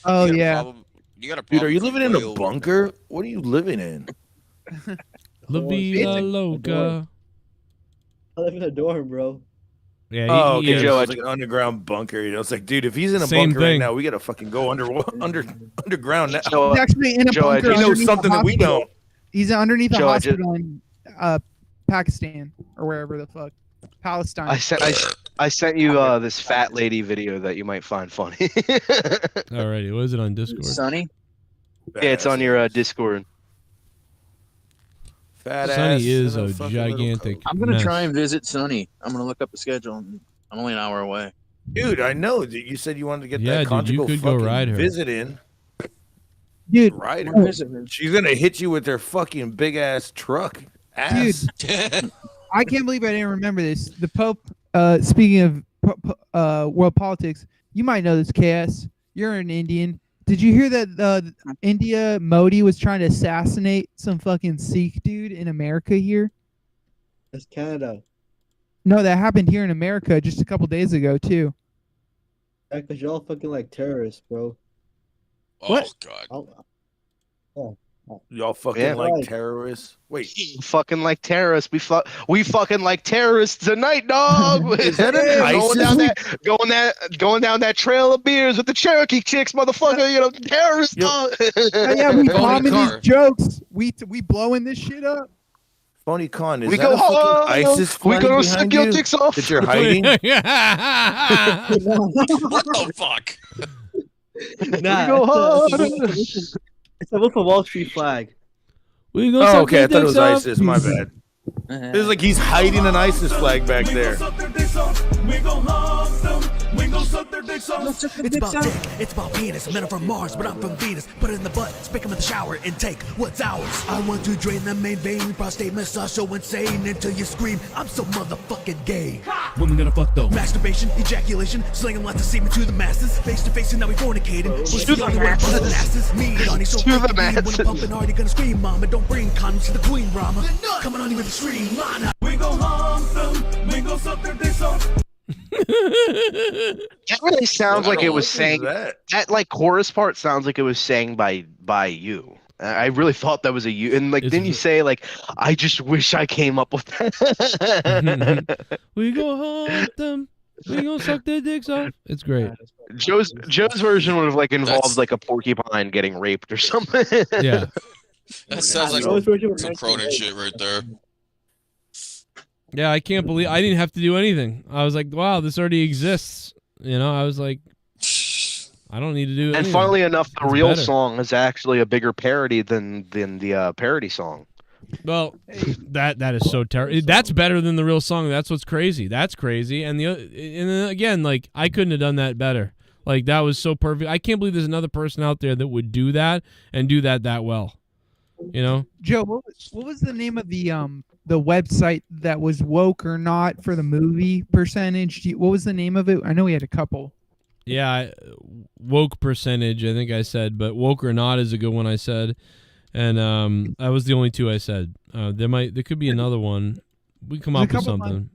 Oh You got a yeah. problem- You got a Dude, problem are you with living in a oil. bunker? What are you living in? La vida loca. I live in a dorm, bro. Yeah. Oh, okay, is. Joe, it's like an underground bunker. You know, it's like, dude, if he's in a Same bunker right thing. now, we gotta fucking go underground now. Joe, He's actually in a Joe, bunker. he knows underneath a something that we hospital. don't. He's underneath a Joe, I just- hospital in Pakistan or wherever the fuck. Palestine. I sent you this fat lady video that you might find funny. Alrighty, what is it on Discord? Sonny, Yeah, it's on your Discord. Fat ass Sonny is in a fucking little gigantic. coat. I'm gonna mess. try and visit Sonny. I'm gonna look up the schedule. I'm only an hour away. Dude, I know. You said you wanted to get Yeah, that dude, conjugal you could go fucking ride her. visit in. Dude, Ride I'm gonna her. visit her. She's gonna hit you with her fucking big ass truck. Ass. I can't believe I didn't remember this. The Pope, speaking of world politics, you might know this, KS. You're an Indian. Did you hear that India Modi was trying to assassinate some fucking Sikh dude in America here? That's Canada. No, that happened here in America just a couple days ago too. Yeah, because y'all fucking like terrorists, bro. Oh god. Y'all fucking Yeah. like Right. terrorists. Wait, Fucking like terrorists. We fucking like terrorists tonight, dog. Is that an going down that trail of beers with the Cherokee chicks, motherfucker. You know, terrorists. Dog. Oh, yeah, we Phony bombing these car. jokes. We blowing this shit up. Phony Con, is We that go a fucking hard. ISIS We flag gonna behind suck your you dicks off. that you're hiding? What the fuck? Nah, go hard. it's a Wolf of Wall Street flag. We gonna Oh, suck okay. I your thought it dicks was off. ISIS. My bad. It was like he's hiding an ISIS flag back there. We gon' hug them, we gon' suck their dicks off. It's about dick, it's about penis. Men are from Mars, but I'm from Venus. Put it in the butt, spank them in the shower, and take what's ours. I want to drain the main vein, prostate massage so insane until you scream, I'm so motherfucking gay. Women gonna fuck though. Masturbation, ejaculation, slinging lots of semen to the masses. Face to face and now we fornicating. Push the only way to bust the asses. Me, Donnie, so To the fucking mean. When I'm pumping hard, you're gonna scream, mama. Don't bring condoms to the queen, Rama. Coming on you with a stream, mana. We gon' hump them, we gon' suck their dicks off. That really sounds like it was saying that like chorus part sounds like it was sang by you. I really thought that was a you, and like didn't you say like I just wish I came up with that. We go hunt them. We gonna suck their dicks off. It's great. Joe's version would have like involved like a porcupine getting raped or something. Yeah. That sounds like some Cronin shit right there. Yeah, I can't believe I didn't have to do anything. I was like, wow, this already exists. You know, I was like, I don't need to do anything. And funnily enough, the It's real better. song is actually a bigger parody than the parody song. Well, that is so terrible. That's better than the real song. That's what's crazy. That's crazy. And then again, like I couldn't have done that better. Like that was so perfect. I can't believe there's another person out there that would do that and do that well. You know, Joe, what was the name of the website that was woke or not for the movie percentage? What was the name of it? I know we had a couple. yeah, woke percentage. I think I said, but woke or not is a good one. I said, and that was the only two I said. There could be another one. We come There's up a with couple something.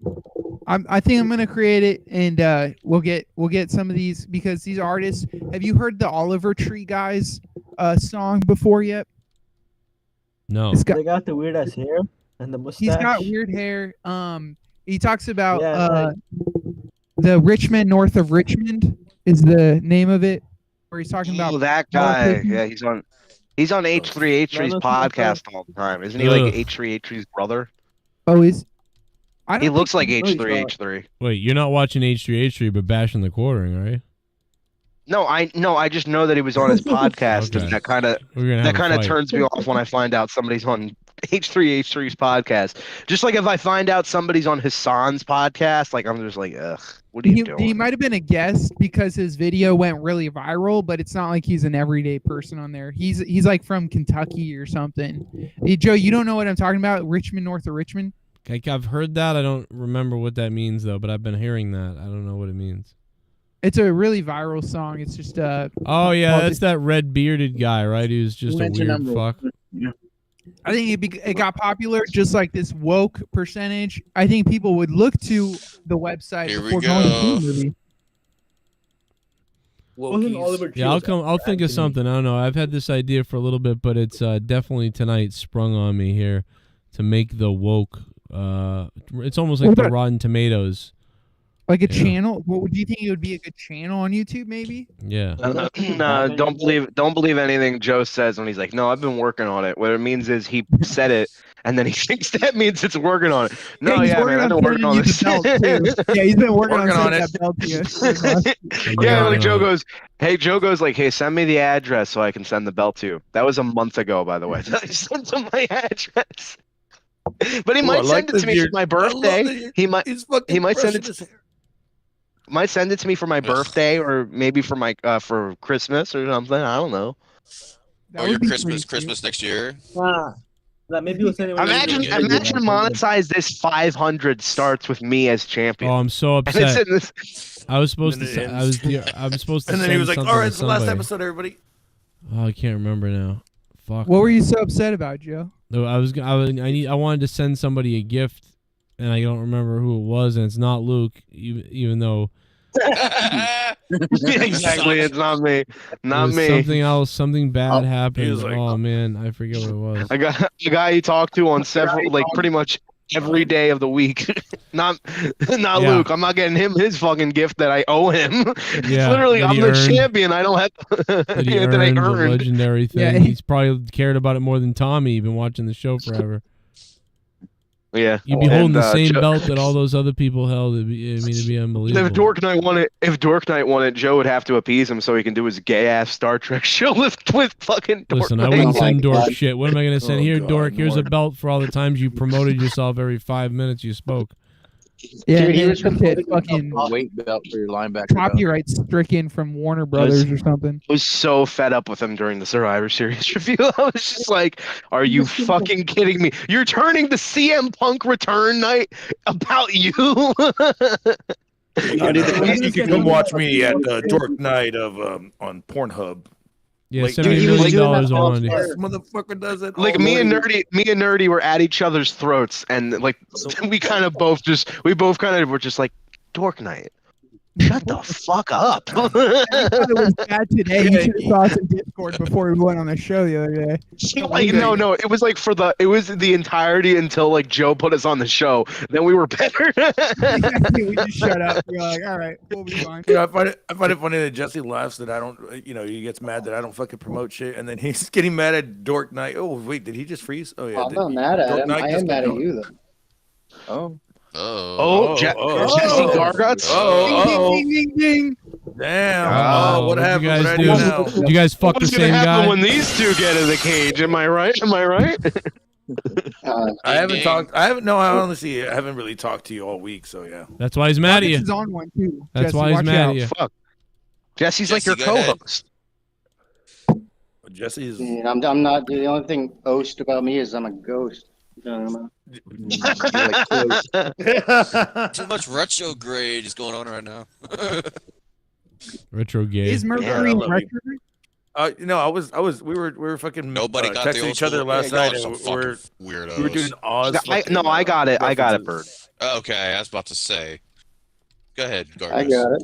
I think I'm gonna create it, and we'll get some of these because these artists. Have you heard the Oliver Tree guys song before yet? No. They got the weird ass hair and the mustache. He's got weird hair. He talks about Yeah, the Richmond, north of Richmond, is the name of it. Where he's talking about that guy. politics. Yeah, he's on H3H3's podcast all the time. Isn't he like H3H3's brother? Oh, he looks like H3H3. Wait, you're not watching H3H3 but bashing the quartering, are you? No, I just know that he was on his podcast, Okay. and that kind of We're gonna have a fight. turns me off when I find out somebody's on H3H3's podcast. Just like if I find out somebody's on Hassan's podcast, like I'm just like, ugh, what are you doing? He might have been a guest because his video went really viral, but it's not like he's an everyday person on there. He's like from Kentucky or something. Hey, Joe, you don't know what I'm talking about? Richmond, north of Richmond? I've heard that. I don't remember what that means though, but I've been hearing that. I don't know what it means. It's a really viral song. It's just Oh yeah, that's that red bearded guy, right? He was just a weird fuck. I think it got popular just like this woke percentage. I think people would look to the website Here we before going to go. the movie. Wasn't Oliver Tree Yeah, was I'll think of something. I don't know. I've had this idea for a little bit, but it's definitely tonight sprung on me here to make the woke. It's almost like What the about- Rotten Tomatoes. Like a channel? What would you think it would be a good channel on YouTube? Maybe. Yeah. No, don't believe anything Joe says when he's like, no, I've been working on it. What it means is he said it, and then he thinks that means it's working on it. No, he's yeah, man, I've been working on this. Yeah, he's been working on on sending it. that belt to you. Yeah, like Joe goes, hey, send me the address so I can send the belt to you. That was a month ago, by the way. I sent him my address. But he might send it to me for my birthday. He might send it. Might send it to me for my birthday or maybe for my for Christmas or something. I don't know. Or your Christmas next year. That maybe we'll send it when Imagine monetize this 500 starts with me as champion. Oh, I'm so And it's upset. in this. I was supposed to. I was supposed to. And then he send was like, something "All right, to it's the last somebody." episode, everybody." Oh, I can't remember now. Fuck. What were you so upset about, Joe? No, I wanted to send somebody a gift, and I don't remember who it was, and it's not Luke, even though. Exactly, it's not me. Not it was me. Something else, something bad happened. was like, oh man, I forget what it was. I got a guy you talk to on several, like pretty much every day of the week. not Yeah. Luke. I'm not getting him his fucking gift that I owe him. It's Yeah, literally, that I'm he the earned. champion. I don't have That he that I earned the earned. legendary thing. Yeah. He's probably cared about it more than Tommy. You've been watching the show forever. Yeah, You'd be holding And, the same Joe- belt that all those other people held. It'd be unbelievable. If Dork Knight won it, Joe would have to appease him so he can do his gay ass Star Trek show with fucking Dork Listen, I Knight. wouldn't send Dork shit. What am I going to send? Oh, Here, God, Dork, here's a Lord. belt for all the times you promoted yourself every 5 minutes you spoke. Yeah, Dude, he and was then from get fucking weight belt for your linebacker. belt. copyright stricken from Warner Brothers or something. I was so fed up with him during the Survivor Series review. I was just like, "Are you fucking kidding me? You're turning the CM Punk return night about you?" You can come watch me at the Dork Night of on Pornhub. Yeah, Like, $70 million I wanted. This motherfucker does it. Like all me and morning. Nerdy were at each other's throats, and like we both kind of were just like, "Dork Night, shut the fuck up." I thought it was bad today. You should have saw us in Discord before we went on the show the other day. Like, no, it was like it was the entirety until like Joe put us on the show. Then we were better. We just shut up. We're like, all right, we'll be fine. I find it funny that Jesse laughs that I don't, he gets mad that I don't fucking promote shit, and then he's getting mad at Dork Night. Oh wait, did he just freeze? Oh yeah, I'm not mad at him. I am mad at you though. Jesse Garguts. Ding, ding, ding, ding. Damn. What happened? You guys What do? did I do now? Did you guys fuck the What's gonna same happen guy? when these two get in the cage? Am I right? I haven't talked. I haven't really talked to you all week. So yeah. That's why he's mad at you. He's on one too. That's Jesse, why he's watch mad out. at you. Fuck. Jesse's like your Jesse, go ahead. co-host. Jesse is. I'm not. The only thing oast about me is I'm a ghost. Too much retrograde is going on right now. Retro gay. Is Mercury in retrograde? We were fucking Nobody got the texting old each other school- last Yeah, y'all night, are and some we're fucking weirdos. we were doing Oz. I got it. I got it, Bird. Okay, I was about to say. Go ahead, Gargus. I got it.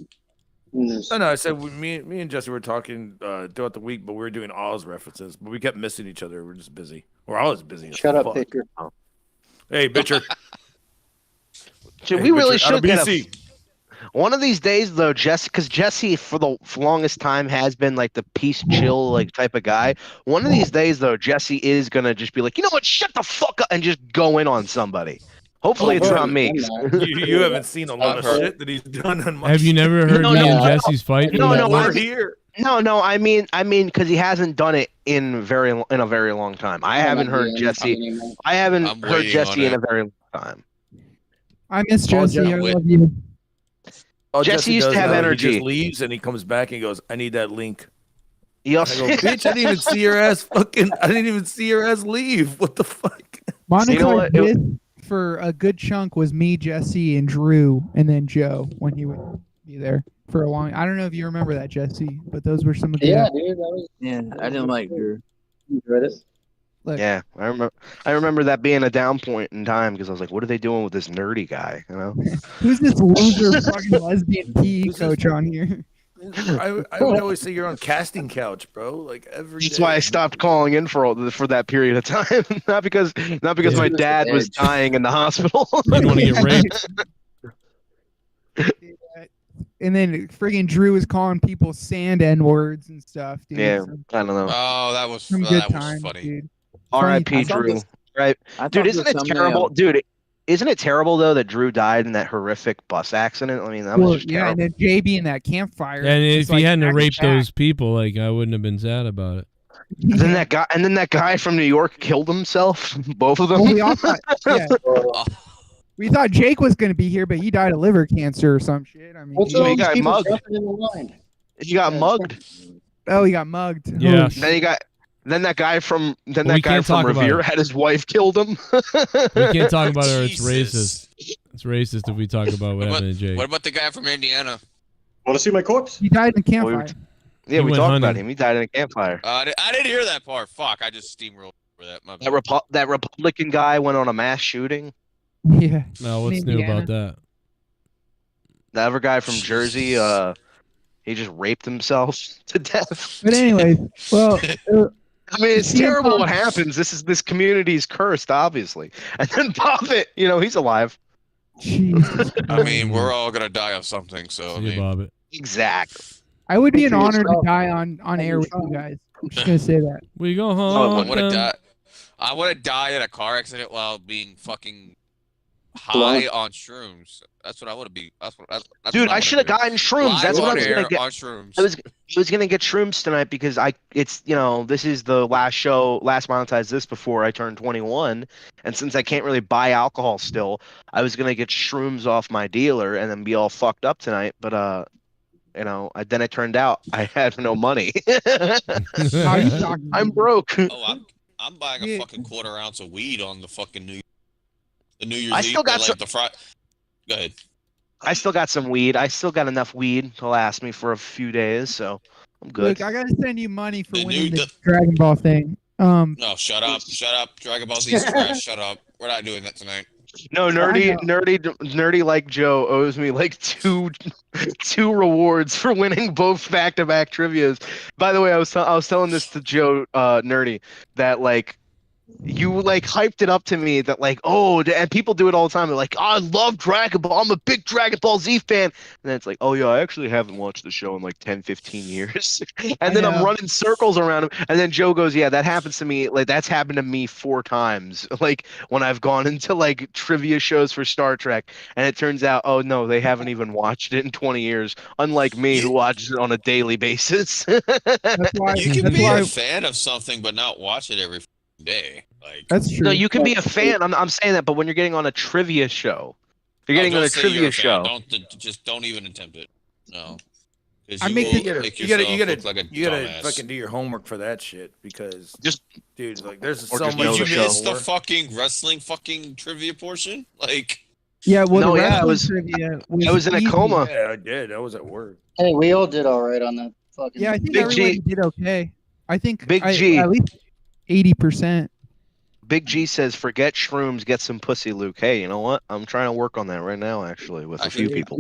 No, I said me and Jesse were talking throughout the week, but we were doing Oz references, but we kept missing each other. We're just busy. We're always busy. as Shut up, fuck. Baker. Hey, bitcher. We really bitcher, out of should get BC. one of these days though, because Jesse for the longest time has been like the peace chill like type of guy. One of these days though, Jesse is gonna just be like, you know what, shut the fuck up, and just go in on somebody. Hopefully it's not me. You haven't seen a lot of shit that he's done on my Have you never heard me and Jesse's fight? No, here. No, I mean, because he hasn't done it in a very long time. I haven't heard Jesse. I haven't heard Jesse in a very long time. I miss Jesse. I love you. All Jesse used to have now, energy. He just leaves and he comes back and he goes, "I need that link." He also, I go, "Bitch, I didn't even see your ass. I didn't even see your ass leave. What the fuck?" Monica for a good chunk was me, Jesse, and Drew, and then Joe when he would be there for a long. I don't know if you remember that, Jesse, but those were some of the. Yeah, dude, that was. Yeah, I didn't like Drew. Enjoyed it. Look, yeah, I remember that being a down point in time because I was like, what are they doing with this nerdy guy? You know, who's this loser fucking lesbian PE coach on here? I would always say you're on casting couch, bro. Like every. That's day. why I stopped calling in for that period of time. not because my dad was dying in the hospital. You don't want to get raped. And then friggin' Drew was calling people sand N words and stuff, dude. Yeah, So, I don't know. Oh, that was some good that was times, funny. dude. R.I.P. thought Drew. this- Right, I dude. thought Isn't this it thumbnail- terrible, dude? Isn't it terrible though that Drew died in that horrific bus accident? I mean, that was just yeah, terrible. and then JB in that campfire. And if It's he like hadn't Jack raped Jack. those people, like I wouldn't have been sad about it. And then that guy from New York killed himself. Both of them. Well, we all thought, yeah. We thought Jake was going to be here, but he died of liver cancer or some shit. I mean, What's He all these got people mugged. jumping in the line? He got mugged. oh, he got mugged. Yeah. Oh, shit. Then that guy from we that guy can't from talk about Revere it. had his wife killed him. We can't talk about it or it's Jesus. racist. It's racist if we talk about what happened to Jake. What about the guy from Indiana? Want to see my corpse? He died in a campfire. Yeah, we went talked hunting. about him. He died in a campfire. I didn't hear that part. Fuck, I just steamrolled over that. My bad. That Republican guy went on a mass shooting. Yeah. No, what's new about that? The other guy from Jersey, he just raped himself to death. But anyway, well, I mean, it's CM terrible Punk- what happens. This community's cursed, obviously. And then Buffett, he's alive. Jesus. I mean, we're all gonna die of something. So I See you, mean, Bobbit. Exactly. I would be an Speak for honor to yourself. die on air with you guys. I'm just going to say that. We go I home. want to die. I want to die in a car accident while being fucking high on shrooms. That's what I want to be. That's Dude, what I should have gotten shrooms. Live That's what I on was gonna air get. on shrooms. I was gonna get shrooms tonight because it's this is the last monetize this before I turn 21, and since I can't really buy alcohol still, I was gonna get shrooms off my dealer and then be all fucked up tonight. But then it turned out I had no money. I'm broke. Oh, I'm buying a fucking quarter ounce of weed on the fucking New Year's I Eve. still got like some. the Friday. Go ahead. I still got some weed. I still got enough weed to last me for a few days, so I'm good. Look, I gotta send you money for The winning new- the Dragon Ball thing. No, shut up. Dragon Ball Z trash. Shut up. We're not doing that tonight. No, nerdy like Joe owes me like two rewards for winning both back-to-back trivias. By the way, I was telling this to Joe, nerdy, that like you like hyped it up to me that like, and people do it all the time. They're like, I love Dragon Ball. I'm a big Dragon Ball Z fan. And then it's like, oh yeah, I actually haven't watched the show in like 10, 15 years. And then I'm running circles around him. And then Joe goes, yeah, that happens to me. Like that's happened to me 4 times. Like when I've gone into like trivia shows for Star Trek, and it turns out, oh no, they haven't even watched it in 20 years. Unlike me, who watches it on a daily basis. You can be a fan of something, but not watch it every day. Like that's true. No, you can be a fan. I'm saying that, but when you're getting on a trivia show, you're getting on a trivia show. Don't even attempt it. No. You gotta dumbass. fucking do your homework for that shit because dude, like there's Or so just much. know Did you the miss show. the fucking wrestling fucking trivia portion? Like Yeah, well, No, the yeah, I wrestling was- trivia I was in a easy. coma. Yeah, I did. I was at work. Hey, we all did all right on that fucking. Yeah, I think Big everybody G. did okay. I think Big G. at least 80%. Big G says, "Forget shrooms, get some pussy, Luke." Hey, you know what? I'm trying to work on that right now, actually, with a few people.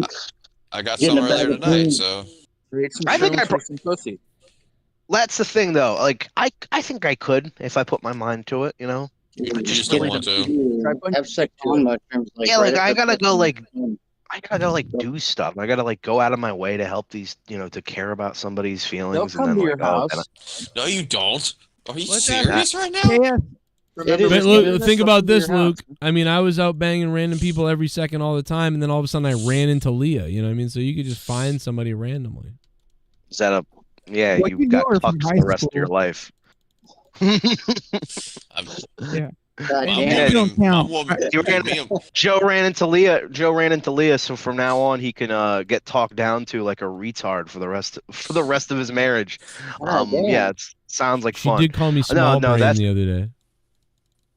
I got Getting some a bag earlier of tonight, food. so Create some I think shrooms I pro- for some pussy. That's the thing, though. Like, I think I could if I put my mind to it. you just don't want to. Have sex on mushrooms. Like, Yeah, like right I at gotta the- go do stuff. I gotta like go out of my way to help these, to care about somebody's feelings. come and then to your like, house. No, you don't. Are you What's that? serious right now? Yeah, Remember, But just look, give us think something about to this, your house. Luke. I mean, I was out banging random people every second all the time, and then all of a sudden I ran into Leah. You know what I mean? So you could just find somebody randomly. Is that a? Yeah, Well, you you got know her from cucked high the rest of school. your life. yeah. God My damn. You don't count. Joe ran into Leah. So from now on, he can get talked down to like a retard for the rest of his marriage. Yeah, it sounds like She fun. did call me small brain that's the other day.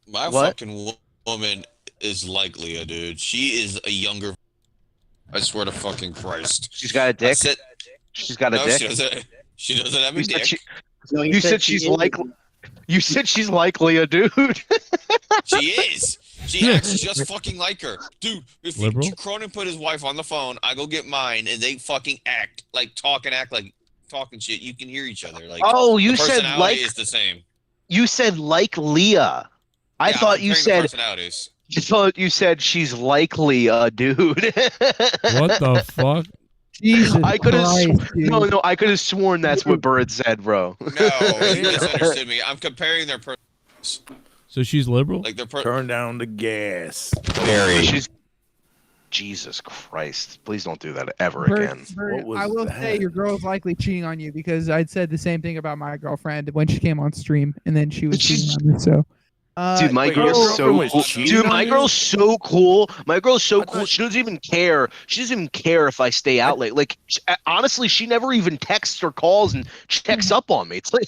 My What? fucking woman is like Leah, dude. She is a younger. I swear to fucking Christ. She's got a I dick. said, She's got a no, dick. She doesn't have a You said dick. she- No, he You said she she's is. like. You said she's like Leah, dude. She is. She acts just fucking like her. Dude, if Liberal? Cronin put his wife on the phone, I go get mine, and they fucking act like talking shit. You can hear each other. Like, Oh, the you said personality like. is the same. You said like Leah. I Yeah, thought I'm you comparing the said. personalities. I thought you said she's like Leah, dude. What the fuck? Jesus I could have. Christ, dude. No, I could have sworn that's what Bird said, bro. No, you misunderstood me. I'm comparing their personalities. So she's liberal? Like their Turn down the gas. She's. Jesus Christ! Please don't do that ever Bert, again. Bert, What was I will that? say your girl's likely cheating on you because I'd said the same thing about my girlfriend when she came on stream, and then she was cheating on me. So, Dude, my Wait, your girl's so girlfriend cool. was cheating Dude, on my you? girl's so cool. My girl's so cool. She doesn't even care. She doesn't even care if I stay out late. Like, honestly, she never even texts or calls and checks up on me. It's like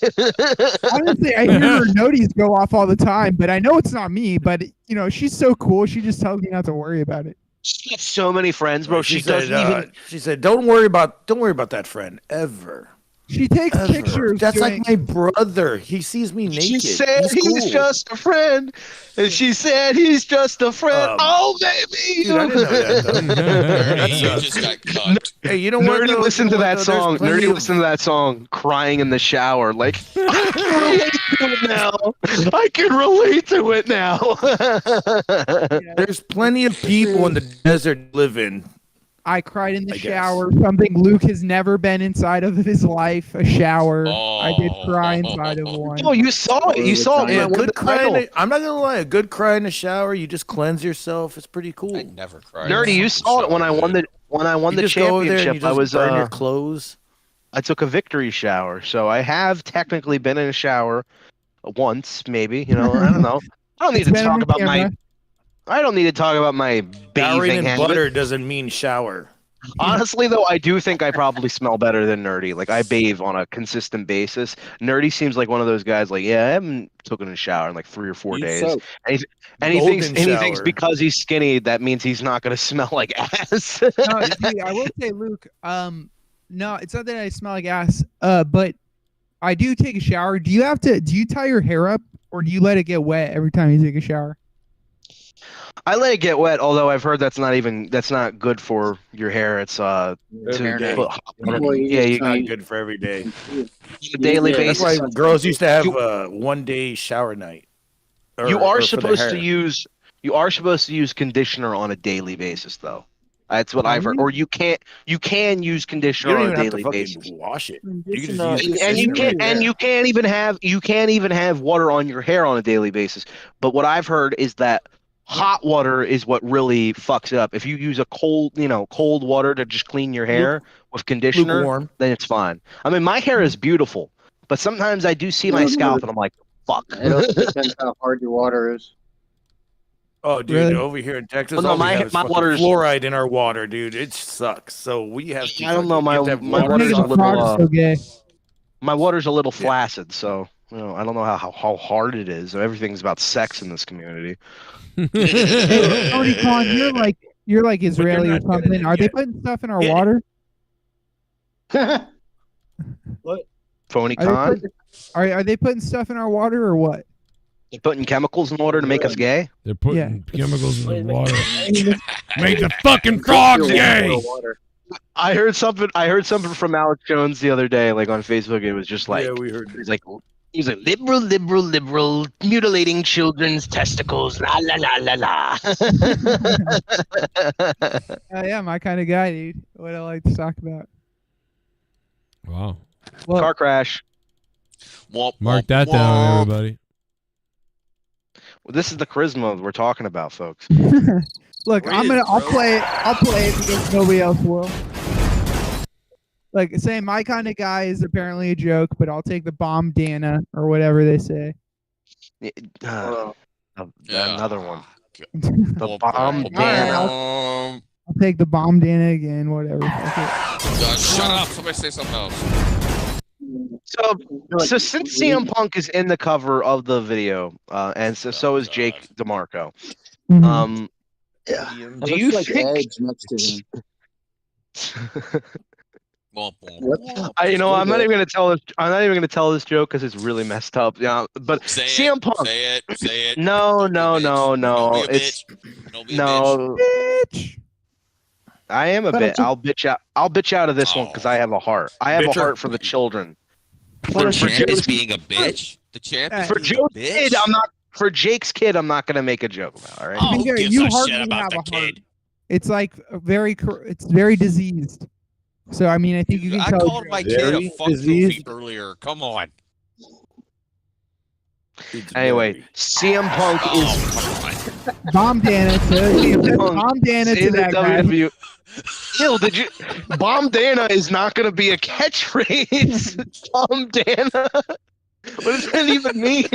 honestly, I hear her noties go off all the time, but I know it's not me. But she's so cool. She just tells me not to worry about it. she has so many friends, bro. She said, doesn't even. She said, "Don't worry about that friend ever." She takes Ever. pictures. That's doing- like my brother. He sees me naked. She said he's cool. just a friend, and she said he's just a friend. Oh, baby! Dude, I didn't know that. Though. Nerdy, you just got cut. Hey, you know what? Nerdy, though? listen You to know that what, though? There's song. plenty Nerdy, of- listen to that song, crying in the shower. Like, I can relate to it now. I can relate to it now. There's plenty of people in the desert living. I cried in the shower. Something Luke has never been inside of his life. A shower. I did cry inside of one. Oh, you saw it. You saw it when I won the title. I'm not gonna lie. A good cry in the shower. You just cleanse yourself. It's pretty cool. I never cried. Nerdy, you saw it when I won the You the just go over there and championship. you just I was burn your clothes. I took a victory shower, so I have technically been in a shower once, maybe. You know, I don't know. I don't need to talk about my. I don't need to talk about my Showering bathing in habits. butter doesn't mean shower. Honestly, though, I do think I probably smell better than Nerdy. Like, I bathe on a consistent basis. Nerdy seems like one of those guys, like, yeah, I haven't taken a shower in like 3 or 4 days. And he thinks because he's skinny, that means he's not going to smell like ass. No, dude, I will say, Luke, no, it's not that I smell like ass, but I do take a shower. Do you tie your hair up, or do you let it get wet every time you take a shower? I let it get wet, although I've heard that's not good for your hair. It's It's not good for every day. Daily basis. That's why girls used to have 1 day shower night. You are supposed to use conditioner on a daily basis, though. That's what I've heard. Or you can use conditioner on a daily basis. Wash it. You can't even have water on your hair on a daily basis. But what I've heard is that hot water is what really fucks it up. If you use a cold water to just clean your hair with conditioner, lukewarm, then it's fine. I mean, my hair is beautiful, but sometimes I do see my scalp and I'm like, fuck. It also depends how hard your water is. Oh, dude, over here in Texas, Well, no, all we have is my fucking water's- fluoride in our water, dude. It sucks. So we have to. I don't know. My water's a little. My water's a little flaccid, so I don't know how hard it is. Everything's about sex in this community. Cody Khan, you're like Israeli or something. Are they putting stuff in our water? What? Phony Khan? Are they putting stuff in our water or what? They're putting chemicals in water to make us gay? They're putting chemicals in the water. Make the fucking frogs gay. I heard something from Alex Jones the other day, like on Facebook. It was just like, Yeah, we heard. He's like liberal, mutilating children's testicles, la la la la la. Yeah, my kind of guy, dude. What I like to talk about. Wow. Well, Car crash. Mark that down, everybody. Well, this is the charisma we're talking about, folks. Look, I'll play it because nobody else will. Like saying my kind of guy is apparently a joke, but I'll take the bomb Dana or whatever they say. Another one. The bomb Dana. I'll take the bomb Dana again, whatever. Shut up. Somebody say something else. So since CM Punk is in the cover of the video, and so is Jake DeMarco, do you like think? Edge next to him. I'm not even gonna tell this. I'm not even gonna tell this joke because it's really messed up. Yeah, but CM Punk. Say it. No. Don't be a It's bitch. Don't be a no. Bitch. I am a bit. I'll bitch out. I'll bitch out of this one because I have a heart. I have a heart for the children. The champ is being a bitch. The champ is For being a Joe's kid, bitch. I'm not. For Jake's kid, I'm not gonna make a joke about. All right. Oh, who gives You a hardly shit about have the a heart. kid? It's like it's very diseased. So I mean, I think you can I tell. called my kid a fuck goofy earlier. Come on. Anyway, CM Punk is Bomb Dana to Bomb Dana to that guy. WWE. Ew, did you? Bomb Dana is not going to be a catchphrase. Bomb Dana. What does that even mean?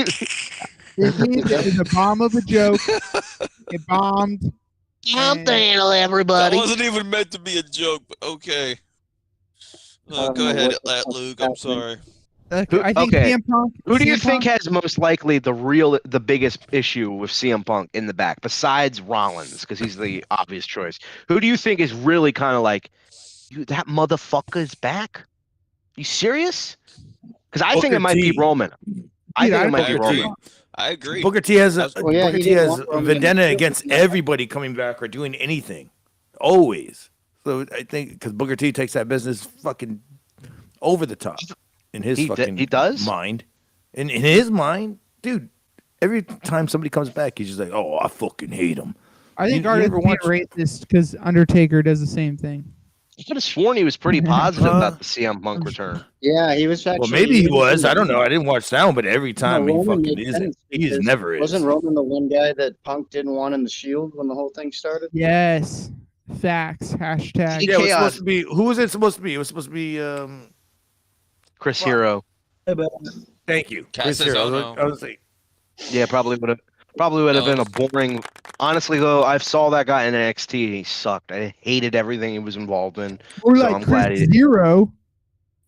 It means it was a bomb of a joke. It bombed. Bomb Dana, everybody. That wasn't even meant to be a joke, but okay. Go ahead, Luke. I'm sorry. I think Okay. CM Punk. Who do you CM think Punk- has most likely the biggest issue with CM Punk in the back besides Rollins because he's the obvious choice? Who do you think is really kind of like, that motherfucker is back? You serious? Because I think it might be Roman. I think it might be Roman. I agree. Booker T has he T didn't has want a Roman vendetta to- against everybody coming back or doing anything, always. So I think because Booker T takes that business fucking over the top in his He does? mind. In his mind, dude. Every time somebody comes back, he's just like, "Oh, I fucking hate him." I think You artists ever being watch- racist because Undertaker does the same thing. I could have sworn he was pretty positive about the CM Punk return. Yeah, he was actually. Well, maybe he was. I don't know. I didn't watch that one, but every time he Roman fucking made isn't. sense He is because never is. Wasn't Roman the one guy that Punk didn't want in the Shield when the whole thing started? Yes. Facts. Hashtag. Yeah, it was supposed to be. Who was it supposed to be? It was supposed to be Chris Hero. Thank you, Chris Hero. Casasono. I was like, Yeah, probably would have been a boring. Honestly, though, I saw that guy in NXT. And he sucked. I hated everything he was involved in. Or so like I'm glad Chris Zero.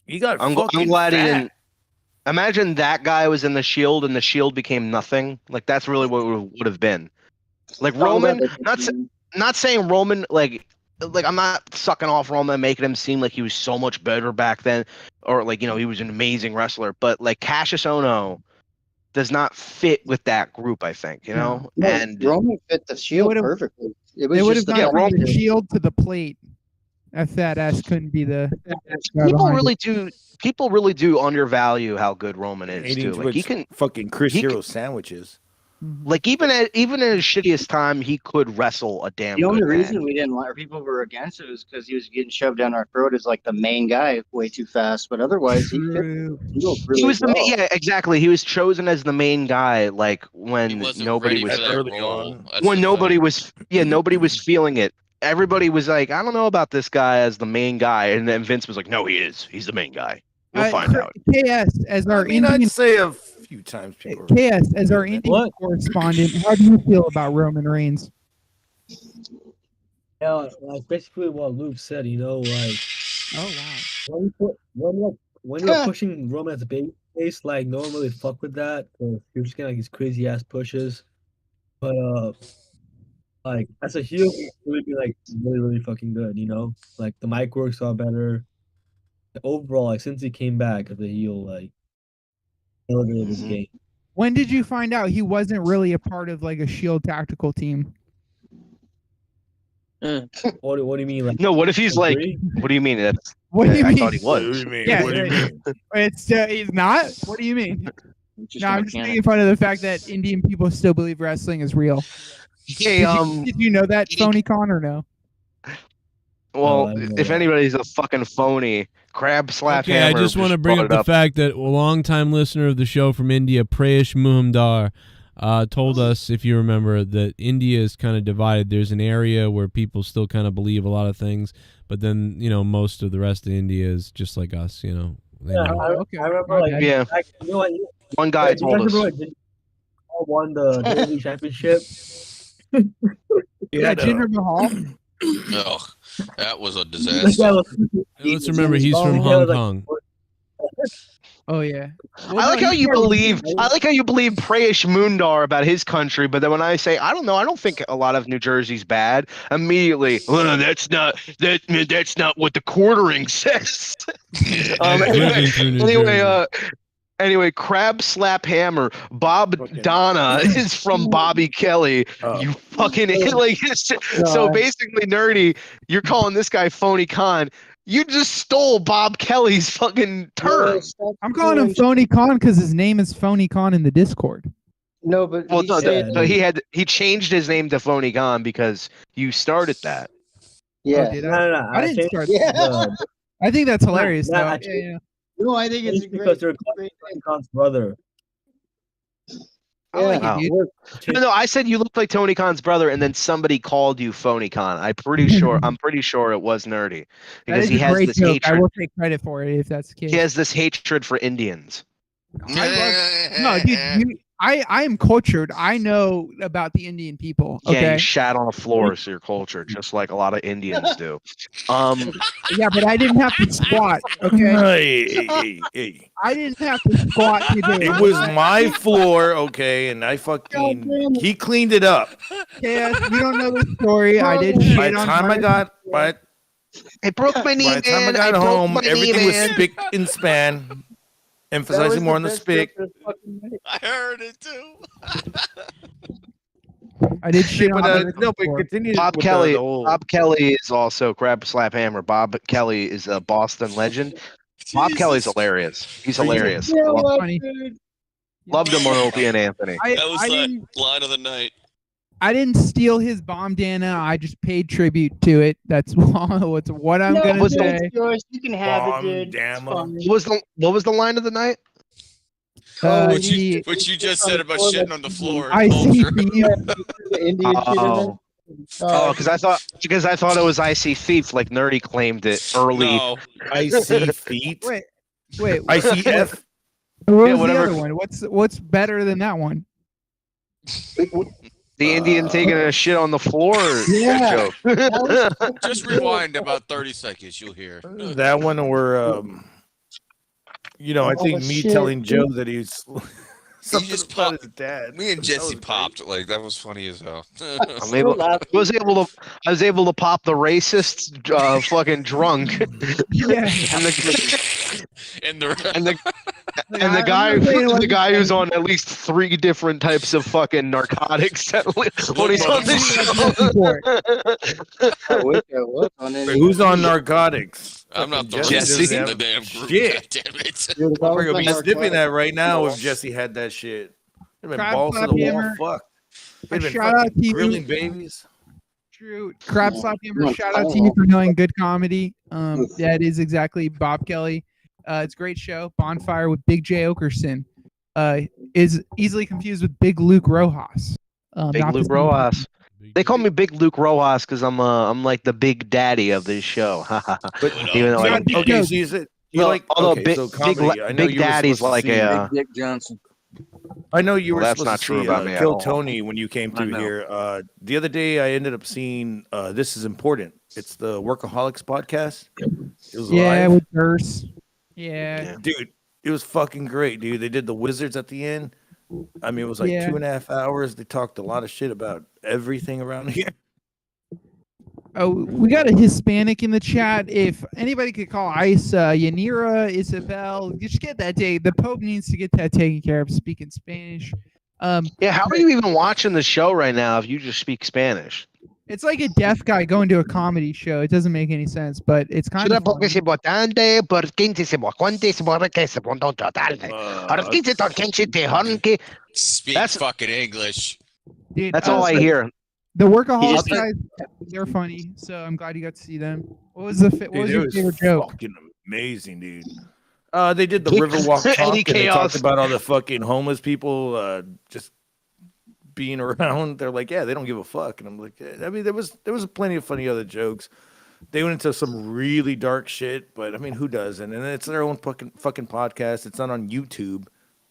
he got. I'm fucking glad he fat. didn't. Imagine that guy was in the Shield and the Shield became nothing. Like that's really what it would have been. Like Roman, not saying Roman like I'm not sucking off Roman and making him seem like he was so much better back then, or like he was an amazing wrestler. But like Cassius Ohno does not fit with that group. I think No, and Roman fit the Shield perfectly. It was They would just have the gone from the fact Shield to the plate. That fat ass couldn't be the. people really do undervalue how good Roman is Eating too. too Like he much can fucking Chris he Hero can- sandwiches. like even in his shittiest time, he could wrestle a damn. The only good reason match. we didn't like, or people were against it, was because he was getting shoved down our throat as like the main guy way too fast. But otherwise, he fit the Shield really He was well. yeah, exactly. He was chosen as the main guy, like when nobody ready was for that role. That's when the nobody was nobody was feeling it. Everybody was like, I don't know about this guy as the main guy, and then Vince was like, no, he is. He's the main guy. You'll find out. KS as our Indian. I'd say a few times people. KS as our Indian correspondent. How do you feel about Roman Reigns? Yeah, like basically what Luke said, like. Oh wow. When you're pushing Roman as a baby face, like no one really fuck with that. You're just getting like these crazy ass pushes. But like as a heel, it would be like really, really fucking good, Like the mic works all better. Overall, like since he came back as a heel, like elevated his game. When did you find out he wasn't really a part of like a Shield tactical team? What do you mean? Like No, what if he's like? agree? What do you mean? That's What do you I mean? thought he was. What do you mean? Yeah, What do you mean? It's he's not. What do you mean? Just No, a I'm just mechanic. making fun of the fact that Indian people still believe wrestling is real. Hey, Did you know that, Phony Con, or no? Well, I know if that. anybody's a fucking phony, crab slap Okay, I hammer. just want to bring brought up it the fact that a longtime listener of the show from India, Prayesh Muhamdar, told us, if you remember, that India is kind of divided. There's an area where people still kind of believe a lot of things, but then, most of the rest of India is just like us, They Yeah, know. I remember like Yeah. like, what? One guy Do you told guys us. remember when Jinder won the WWE championship? Yeah, Jinder Mahal. Ugh, that was a This guy disaster. was- Let's remember, he's from Yeah, Hong like- Kong. Oh yeah. I like how you believe. I like how you believe Prayesh Mundar about his country, but then when I say I don't know, I don't think a lot of New Jersey's bad. Immediately, well, that's not what the quartering says. Anyway, crab slap hammer. Bob Donna is from Bobby Kelly. You fucking like. So basically, nerdy. You're calling this guy Phony Con. You just stole Bob Kelly's fucking term. I'm calling him Phony Con because his name is Phony Con in the Discord. No, but Well, he no, said, he changed his name to Phony Con because you started that. yeah. Oh, did No. I didn't changed start. Yeah. I think that's hilarious. No, though. I Yeah, yeah. No, I think it's It's a because great. they're calling Tony Khan's brother. I like Wow. it, dude. No, I said you look like Tony Khan's brother, and then somebody called you Phony Con. I'm pretty sure it was nerdy That because is he a has great this joke. I hatred. will take credit for it if that's the case. He has this hatred for Indians. No, dude, I am cultured. I know about the Indian people. Yeah, Okay. you shat on the floor, so you're cultured, just like a lot of Indians do. Yeah, but I didn't have to squat. Okay. Hey. I didn't have to squat to do it. It was my floor, okay, and I fucking he cleaned it up. Yes, you don't know the story. I did shit By the on time I her. got I broke my knee, by the time I man. got broke home, my knee, everything was man. spick and span, emphasizing more on the spick. I heard it too. I did shit on her. No, but continue. Bob with Kelly. the whole- Bob Kelly is also crab slap hammer. Bob Kelly is a Boston legend. Bob Kelly's hilarious. He's hilarious. Funny. Loved him on Opie and Anthony. That was I the didn't. line of the night. I didn't steal his bandana. I just paid tribute to it. That's what I'm gonna say. You can have it, dude. It's fine. What was the line of the night? What you just said about shitting on the floor. I see. Because I thought it was Icy Thief, like Nerdy claimed it early. No. Icy Feet. Wait. ICF. What was whatever. the other one? What's better than that one? The Indian taking a shit on the floor. Yeah. Joke. Just rewind about 30 seconds. You'll hear. That one where, I think me shit. telling Joe that he's He something just about popped. his dad. Me and Jesse popped. Like that was funny as hell. I was able to pop the racist fucking drunk. Yeah. And the guy who's on at least 3 different types of fucking narcotics when he's on this show. Who's on narcotics? I'm not the Jesse. racist in the damn group. Shit. God damn it. Dude, if I was We're gonna be on snipping narcotics, that right now if Jesse had that shit. It'd been Crab balls to Slap the wall. Hammer. Fuck. A It'd been shout out fucking to you. grilling babies. True. Crab Slap Hammer, shout out to you for knowing good comedy. That is exactly Bob Kelly. It's a great show. Bonfire with Big J Okerson. Is easily confused with Big Luke Rojas. Big Luke Rojas. They call me Big Luke Rojas because I'm like the big daddy of this show. Even though I don't. Okay, so you said you like Big, so comedy. I know Big you were Daddy's supposed to like see a. Dick Johnson. I know you were Well, that's supposed not to true see about me at Kill all. Tony when you came I through know. here. The other day, I ended up seeing This Is Important. It's the Workaholics podcast. It was live. with Durst. Yeah. Dude, it was fucking great, dude. They did the Wizards at the end. I mean, it was like Yeah. 2.5 hours. They talked a lot of shit about everything around here. Oh, we got a Hispanic in the chat. If anybody could call ICE, Yanira, Isabel, just get that day. The Pope needs to get that taken care of. Speaking Spanish. Yeah, how are you even watching the show right now if you just speak Spanish? It's like a deaf guy going to a comedy show. It doesn't make any sense, but it's kind of funny. Speak That's- fucking English. Dude, That's all I hear. The Workaholics just- guys, they're funny. So I'm glad you got to see them. What was what Dude, was it your was favorite joke? fucking amazing, dude. They did the Riverwalk talk, and Eddie they Chaos. talked about all the fucking homeless people just being around. They're like, yeah, they don't give a fuck, and I'm like, I mean, there was plenty of funny other jokes. They went into some really dark shit, but I mean, who doesn't? And it's their own fucking podcast. It's not on YouTube.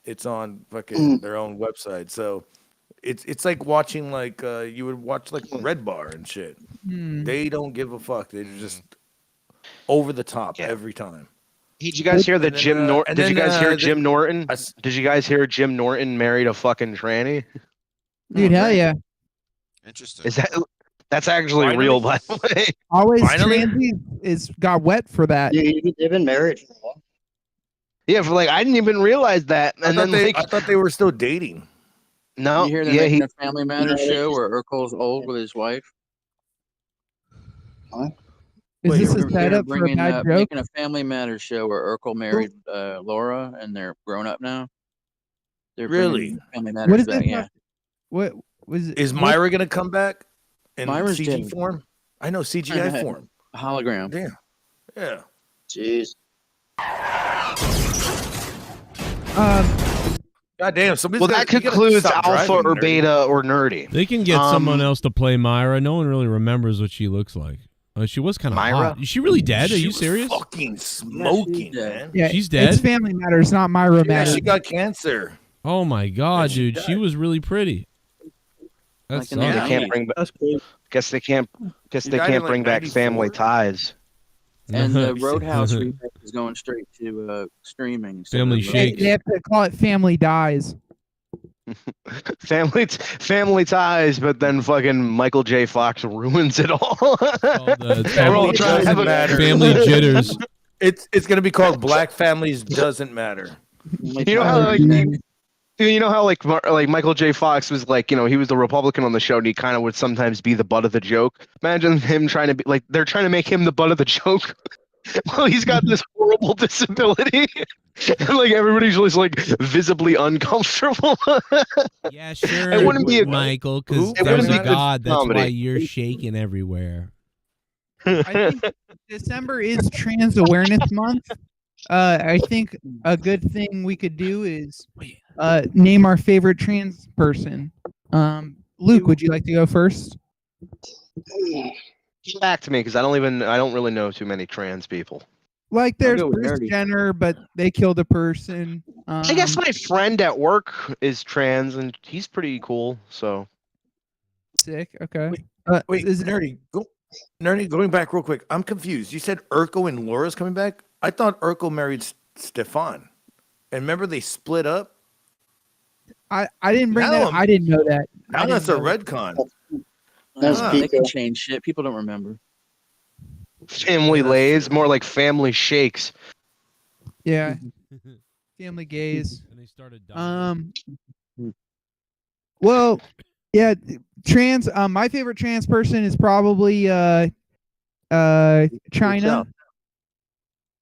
It's on fucking their own website. So it's like watching like you would watch like Red Bar and shit. They don't give a fuck. They're just over the top every time. Did you guys hear that And then, Jim Norton? and Did you then, guys hear the- Jim Norton? Did you guys hear Jim Norton married a fucking tranny? Dude, hell yeah. Interesting. Is that's actually Finally? real, by the way? Always Finally? Transy got wet for that. Yeah, they've been married for a while. Yeah, for like I didn't even realize that. And then like I thought they were still dating. no, You hear they're yeah, making he a Family Matters show where Urkel's old with his wife? Is Wait, this a They're setup for a bringing, bad joke? making a Family Matters show where Urkel married Laura, and they're grown up now. They're Really? bringing Family What Matters is back. this? Yeah, What was it? Is Myra gonna come back in Myra's CG dead. form? I know CGI form. hologram. Damn. Yeah. Jeez. God damn. Somebody's well, gotta- that you gotta concludes stop alpha driving, or nerd. beta or nerdy. They can get someone else to play Myra. No one really remembers what she looks like. She was kind of Myra? hot. Is she really dead? Are She you was serious? Fucking smoking, man. Yeah, She's dead? It's Family Matters, not Myra Yeah, Matters. she got cancer. Oh my god, she dude. died. She was really pretty. That's Like in the They sucks. can't bring back. Guess they can't. Guess She they died in, can't like, bring back 94. Family Ties. And the Roadhouse remake is going straight to streaming. instead Family of- Shake. They have to call it Family Dies. Family Ties, but then fucking Michael J. Fox ruins it all. Family all trying to have a- matter. Family jitters. It's gonna be called Black Families Doesn't Matter. You know how like you know how like Michael J. Fox was like, you know, he was the Republican on the show and he kind of would sometimes be the butt of the joke. Imagine him trying to be like they're trying to make him the butt of the joke. Well, he's got this horrible disability. And like everybody's just like visibly uncomfortable. Yeah, sure, It wouldn't be a, Michael, because it there's wouldn't be a good God. That's comedy. why you're shaking everywhere. I think December is Trans Awareness Month. I think a good thing we could do is name our favorite trans person. Luke, would you like to go first? Get back to me because I don't really know too many trans people. Like there's go with Bruce nerdy. Jenner, but they killed a person. I guess my friend at work is trans and he's pretty cool. So Sick. Okay. Wait, nerdy, going back real quick. I'm confused. You said Urkel and Laura's coming back. I thought Urkel married Stefan, and remember they split up. I didn't bring Now that. I'm- I didn't know that. Now that's a redcon. They can change shit. People don't remember. family lays, more like family shakes. Yeah. Family gays. And they started Well, yeah, trans. My favorite trans person is probably China.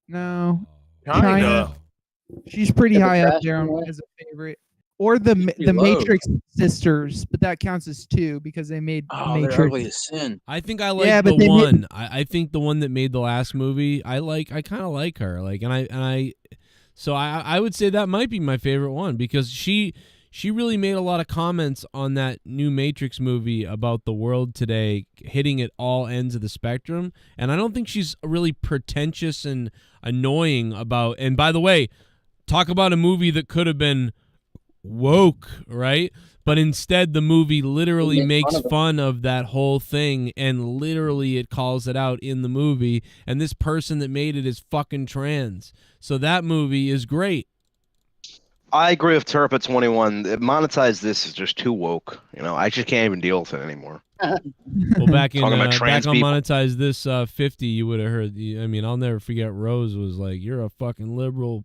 No, China. She's pretty high up there as a favorite. Or the low. Matrix sisters, but that counts as two because they made They're Matrix. ugly as sin. I think I like Yeah, but the they made- one. I think the one that made the last movie. I kind of like her. Like, so I would say that might be my favorite one because she really made a lot of comments on that new Matrix movie about the world today hitting at all ends of the spectrum. And I don't think she's really pretentious and annoying about. And by the way, talk about a movie that could have been woke, right? But instead the movie literally makes fun of that whole thing, and literally it calls it out in the movie, and this person that made it is fucking trans. So that movie is great. I agree with Turp at 21. Monetize this is just too woke. You know, I just can't even deal with it anymore. Well, back in Talking about back trans on people. Monetize this 50, you would have heard. I mean, I'll never forget. Rose was like, "You're a fucking liberal."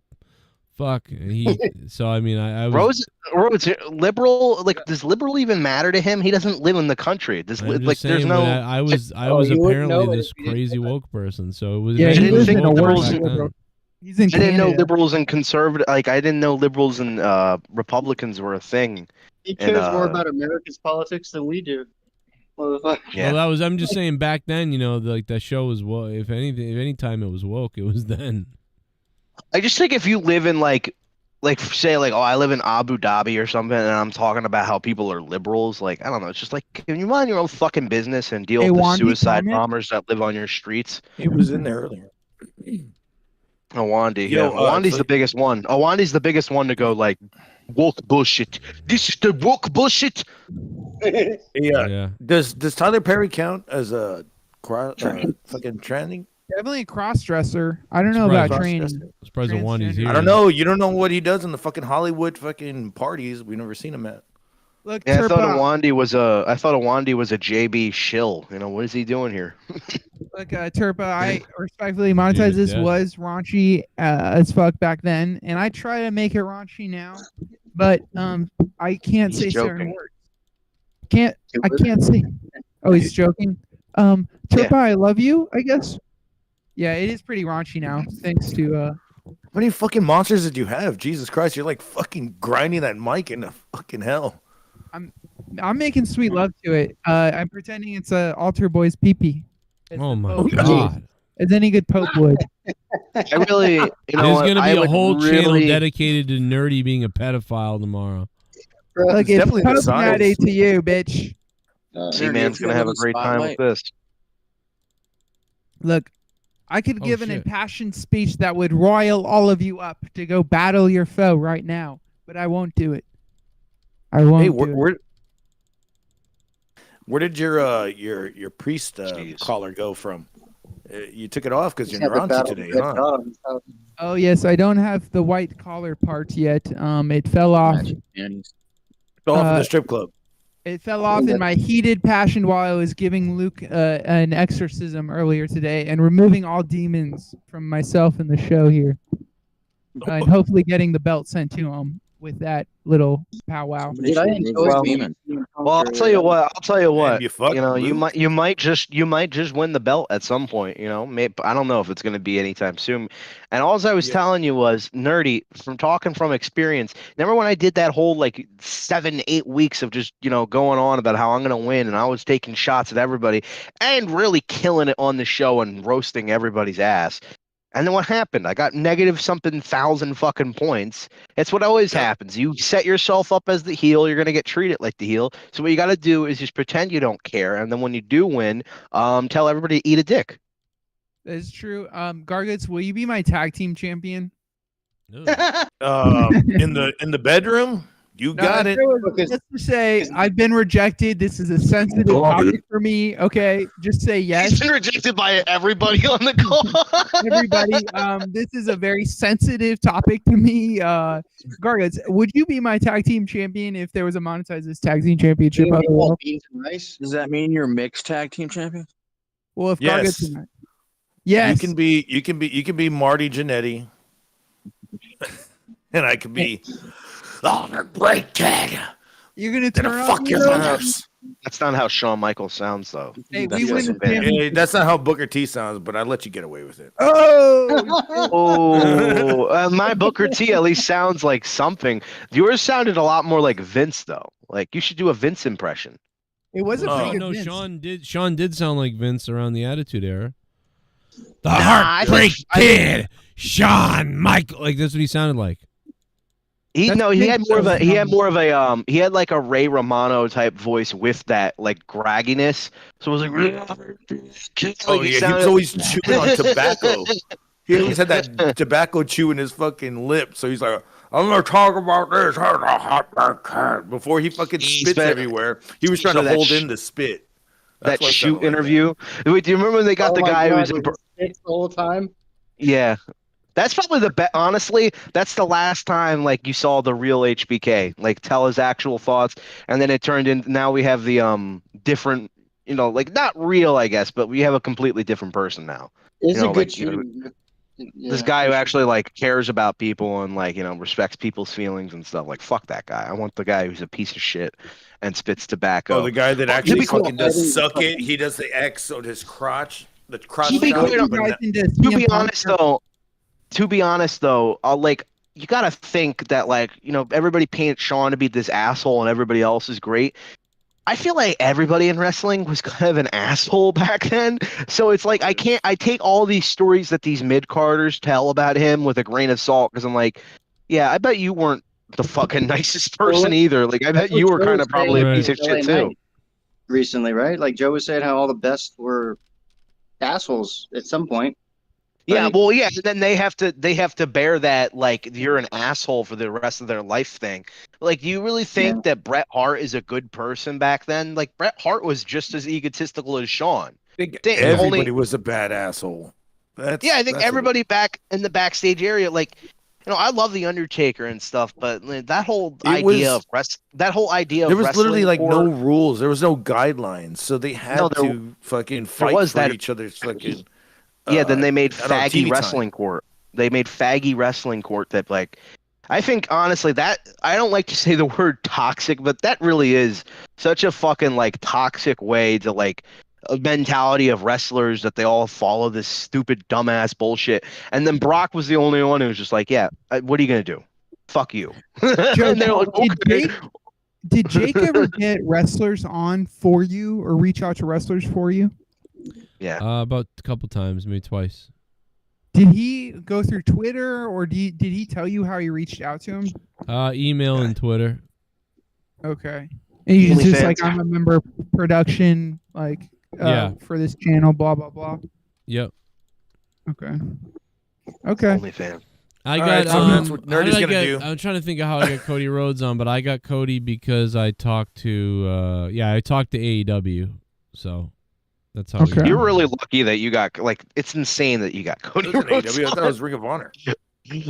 Fuck. And he. So I mean, I was. Rose, liberal. Like, does liberal even matter to him? He doesn't live in the country. Does I'm just like, there's saying, no. but I was you wouldn't apparently know it this crazy woke person. So it was. Yeah, maybe he it was lives in a woke worse back then. liberal. He's in I didn't know Canada. liberals and conservative. Like, I didn't know liberals and Republicans were a thing. He cares And, more about America's politics than we do. Motherfucker. Yeah. Well, that was. I'm just saying. Back then, you know, like that show was. Well, if any time it was woke, it was then. I just think if you live in like say like, oh, I live in Abu Dhabi or something, and I'm talking about how people are liberals. Like, I don't know. It's just like, can you mind your own fucking business and deal Hey, with the Wandy, suicide comment? bombers that live on your streets? He was in there earlier. Awandi, Yo, yeah. Awandi's so- the biggest one. Awandi's the biggest one to go like woke bullshit. This is the woke bullshit. Yeah. Does Tyler Perry count as a fucking trending? Definitely a cross-dresser. I don't know about training. Surprised Awandi's here. I don't know. You don't know what he does in the fucking Hollywood fucking parties. We've never seen him at. Look, Yeah, I thought Turpa, Awandi was a JB shill. You know, what is he doing here? look, Turpa, I respectfully monetize this dead. was raunchy as fuck back then, and I try to make it raunchy now, but I can't He's say joking. certain words. I can't say. Oh, he's joking. Turpa, I love you, I guess. Yeah, it is pretty raunchy now, thanks to How many fucking monsters did you have? Jesus Christ, you're like fucking grinding that mic into fucking hell. I'm making sweet love to it. I'm pretending it's a altar boy's pee-pee. Oh my Pope god. would. As any good pope would. I really, you know, There's what, gonna I be a would whole channel really- dedicated to Nerdy being a pedophile tomorrow. Look, it's definitely the Pope size. Natty to you, bitch. C-Man's gonna have a great time with this. Look, I could Oh, give an shit. impassioned speech that would roil all of you up to go battle your foe right now, but I won't do it. I won't Hey, do it. where did your priest collar go from? You took it off because you're Naranti today, huh? Oh yes, I don't have the white collar part yet. It fell off. Fell off in the strip club. It fell off in my heated passion while I was giving Luke an exorcism earlier today and removing all demons from myself in the show here. And hopefully getting the belt sent to him. with that little powwow. Did I enjoy Well, I'll tell you what. I'll tell you what. you fucking know, you lose. might just win the belt at some point. You know, maybe I don't know if it's going to be anytime soon. And all I was telling you was, nerdy, from talking from experience. Remember when I did that whole like 7-8 weeks of just going on about how I'm going to win, and I was taking shots at everybody and really killing it on the show and roasting everybody's ass. And then what happened? I got negative something 1,000 fucking points. It's what always happens. You set yourself up as the heel, you're gonna get treated like the heel. So what you got to do is just pretend you don't care, and then when you do win, tell everybody to eat a dick. That is true. Garguts, will you be my tag team champion? In the bedroom, you got it. Let's just say I've been rejected. This is a sensitive topic for me. Okay, just say yes. He's been rejected by everybody on the call. Everybody, this is a very sensitive topic to me. Garguts, would you be my tag team champion if there was a monetize this tag team championship? Does that mean you're mixed tag team champion? Well, if Yes. Garguts, yes, You can be Marty Jannetty, and I can be. Oh, they're great tag. You're gonna turn up. Fuck your mothers. That's not how Shawn Michaels sounds, though. Hey, That's we just win a band. Hey, that's not how Booker T sounds, but I let you get away with it. Oh, My Booker T at least sounds like something. Yours sounded a lot more like Vince, though. Like you should do a Vince impression. it wasn't Oh, pretty good. no, Vince. Sean did sound like Vince around the Attitude Era. The I Heartbreak think- Kid, Shawn Michael. Like that's what he sounded like. He That's had Vince more of a Jones. he had like a Ray Romano type voice with that like gragginess. So it was like Oh yeah, he was always chewing on tobacco. He always had that tobacco chew in his fucking lip. So he's like, I'm gonna talk about this. Before he fucking spits been- everywhere, he was trying So to that hold sh- in the spit. that what it shoot sounded like. interview. Wait, do you remember when they got the guy who was in? the whole time. Yeah. That's probably the best. Honestly, that's the last time like you saw the real HBK like tell his actual thoughts, and then it turned in. Now we have the different, like not real, I guess, but we have a completely different person now. It's a good like, shoot. this guy who actually like cares about people and like respects people's feelings and stuff. Like fuck that guy. I want the guy who's a piece of shit and spits tobacco. Oh, the guy that actually be cool. fucking does suck it. He does the X on his crotch. The crotch. To be shot, clear, but not- To be honest though, you gotta think that everybody painted Sean to be this asshole and everybody else is great. I feel like everybody in wrestling was kind of an asshole back then. So it's like I take all these stories that these mid-carders tell about him with a grain of salt because I'm like, yeah, I bet you weren't the fucking nicest person either. Like I bet you were kind of probably a piece of shit too. Recently, right? Like Joe was saying how all the best were assholes at some point. Yeah, well, yeah. And then they have to bear that like you're an asshole for the rest of their life thing. Like, do you really think that Bret Hart is a good person back then? Like, Bret Hart was just as egotistical as Sean. Everybody was a bad asshole. I think everybody back in the backstage area, like, I love the Undertaker and stuff, but that whole idea of there was literally like no rules. There was no guidelines, so they had there- to fucking fight was for that- each other's fucking. Yeah, then they made I don't know, faggy TV wrestling time. court. They made faggy wrestling court that like I think honestly that I don't like to say the word toxic, but that really is such a fucking like toxic way to like a mentality of wrestlers that they all follow this stupid dumbass bullshit. And then Brock was the only one who was just like, yeah, what are you gonna do? Fuck you. Joe, And they're like, okay. Did Jake ever get wrestlers on for you or reach out to wrestlers for you? Yeah. About a couple times, maybe twice. Did he go through Twitter or did he tell you how he reached out to him? Email and Twitter. Okay. And you just OnlyFans. like, I'm a member of production, like, Yeah. for this channel, blah, blah, blah. Yep. Okay. Okay. OnlyFans. I All got. right, so that's what how did Nerdy's I gonna get- do. I'm trying to think of how I got Cody Rhodes on, but I got Cody because I talked to. I talked to AEW, so that's how. we got You're him. really lucky that you got like it's insane that you got Cody Listen, Rhodes. AEW, I thought it on. was Ring of Honor.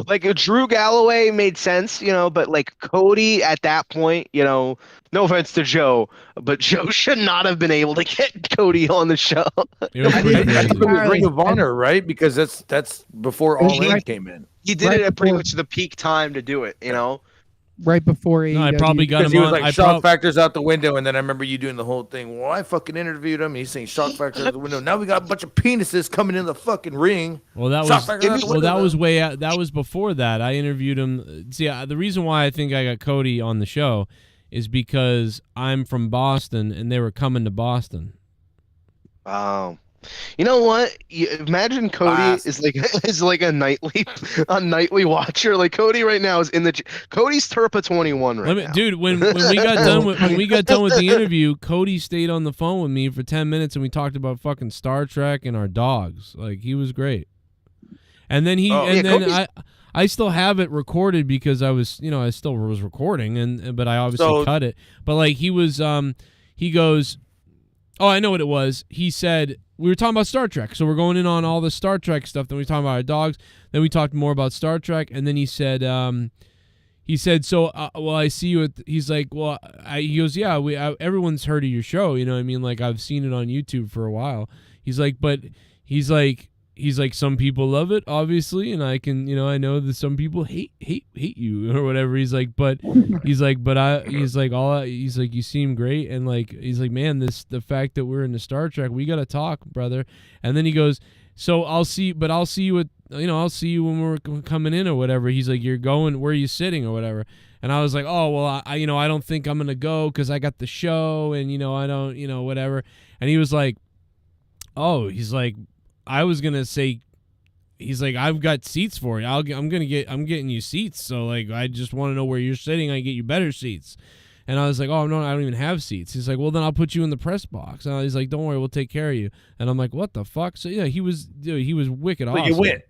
Like Drew Galloway made sense, but like Cody at that point, no offense to Joe, but Joe should not have been able to get Cody on the show. I thought it was Ring of Honor, right? Because that's before All In came in. He did it at pretty much the peak time to do it, right before No, I AEW. probably got Because him he was on. like shock factors out the window, and then I remember you doing the whole thing. Well, I fucking interviewed him. And he's saying shock factors out the window. Now we got a bunch of penises coming in the fucking ring. Well, that Shock was factors out the window, that was though. way out. That was before that. I interviewed him. See, the reason why I think I got Cody on the show is because I'm from Boston, and they were coming to Boston. Wow. You know what? Imagine Cody is like a nightly watcher. Like Cody right now is in the Cody's Turpa 21 right now. Dude, when we got done with the interview, Cody stayed on the phone with me for 10 minutes, and we talked about fucking Star Trek and our dogs. Like, he was great. And then I still have it recorded because I still was recording, but I obviously cut it. But like he goes, oh, I know what it was. He said, we were talking about Star Trek, so we're going in on all the Star Trek stuff. Then we talked about our dogs. Then we talked more about Star Trek, and then he said, so well, I see you at. He's like, well, he goes, yeah, everyone's heard of your show, you know what I mean? Like I've seen it on YouTube for a while. He's like, but he's like, some people love it, obviously, and I can, I know that some people hate you or whatever. He's like, you seem great, and like, he's like, man, the fact that we're in the Star Trek, we gotta talk, brother. And then he goes, so I'll see you I'll see you when we're coming in or whatever. He's like, you're going, where are you sitting or whatever? And I was like, oh well, I don't think I'm gonna go because I got the show, and I don't, whatever. And he was like, oh, he's like, I was gonna say, he's like, I've got seats for you. I'm getting you seats. So like, I just want to know where you're sitting. I get you better seats. And I was like, oh no, I don't even have seats. He's like, well then I'll put you in the press box. And he's like, don't worry, we'll take care of you. And I'm like, what the fuck? So yeah, he was wicked awesome. You win.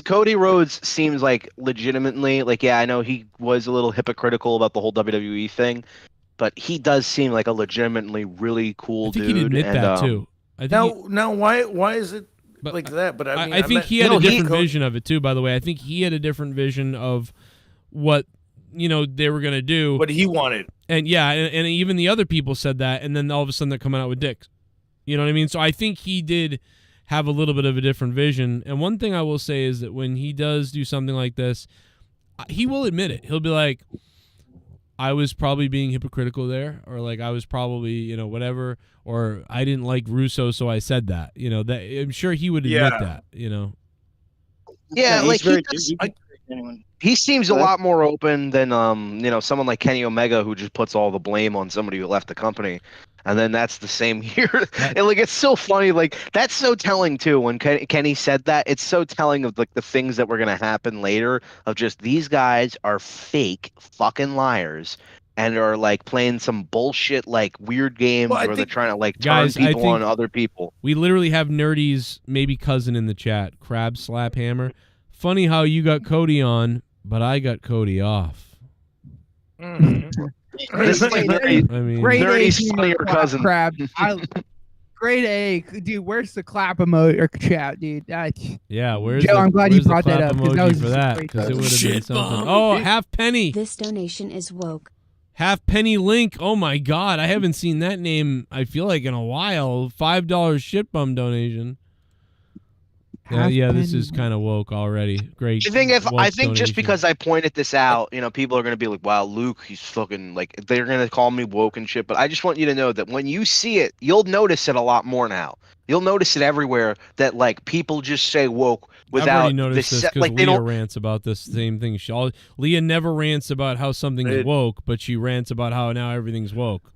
Cody Rhodes seems like legitimately like, yeah, I know he was a little hypocritical about the whole WWE thing, but he does seem like a legitimately really cool dude. I think he'd admit that too. Now, why is it like that? But I mean, I think he had a different vision of it too. By the way, I think he had a different vision of what they were gonna do, what he wanted, and even the other people said that, and then all of a sudden they're coming out with dicks. You know what I mean? So I think he did have a little bit of a different vision. And one thing I will say is that when he does do something like this, he will admit it. He'll be like, I was probably being hypocritical there, or like I was probably, whatever, or I didn't like Russo, so I said that. That I'm sure he would admit that. Yeah, like he seems a lot more open than someone like Kenny Omega, who just puts all the blame on somebody who left the company. And then that's the same here. And like, it's so funny. Like, that's so telling too. When Kenny said that, it's so telling of like the things that were going to happen later, of just these guys are fake fucking liars and are like playing some bullshit, like weird games where they're trying to like turn people on other people. We literally have Nerdy's maybe cousin in the chat, Crab Slap Hammer. Funny how you got Cody on, but I got Cody off. This is like Nerdy's funnier cousin. Crab. Grade A, dude. Where's the clap emoji or chat, dude? Yeah, where's Joe? I'm glad you the brought that clap up emoji was for that, great. because it would have been something. Oh, half penny. This donation is woke. Half penny Link. Oh my God, I haven't seen that name. I feel like in a while. $5 shit bum donation. Yeah, this is kind of woke already. Great. I think just because I pointed this out, people are gonna be like, "Wow, Luke, he's fucking like." They're gonna call me woke and shit. But I just want you to know that when you see it, you'll notice it a lot more now. You'll notice it everywhere. That like people just say woke without. I've already noticed this because like they Leah don't rants about this same thing. Leah never rants about how something is woke, but she rants about how now everything's woke.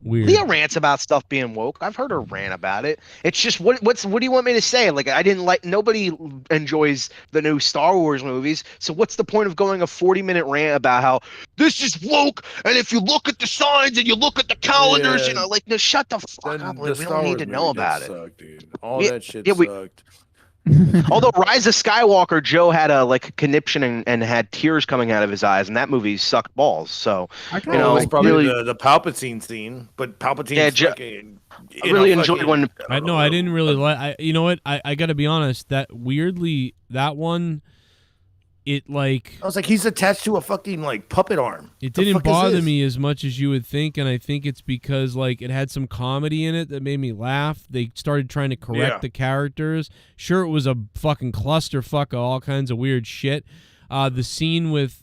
Weird. Leah rants about stuff being woke. I've heard her rant about it. It's just what do you want me to say? Like, I didn't like. Nobody enjoys the new Star Wars movies. So what's the point of going a 40-minute rant about how this is woke? And if you look at the signs and you look at the calendars, like, no, shut the fuck up. We don't need to know about it. Sucked, dude. All that shit sucked. Although Rise of Skywalker, Joe had a conniption and had tears coming out of his eyes, and that movie sucked balls. So it was probably the Palpatine scene, but Palpatine's I really enjoyed when. I didn't really like. You know what? I got to be honest. That weirdly, that one, it like. I was like, he's attached to a fucking puppet arm. It didn't bother me as much as you would think, and I think it's because it had some comedy in it that made me laugh. They started trying to correct the characters. Sure, it was a fucking clusterfuck of all kinds of weird shit. The scene with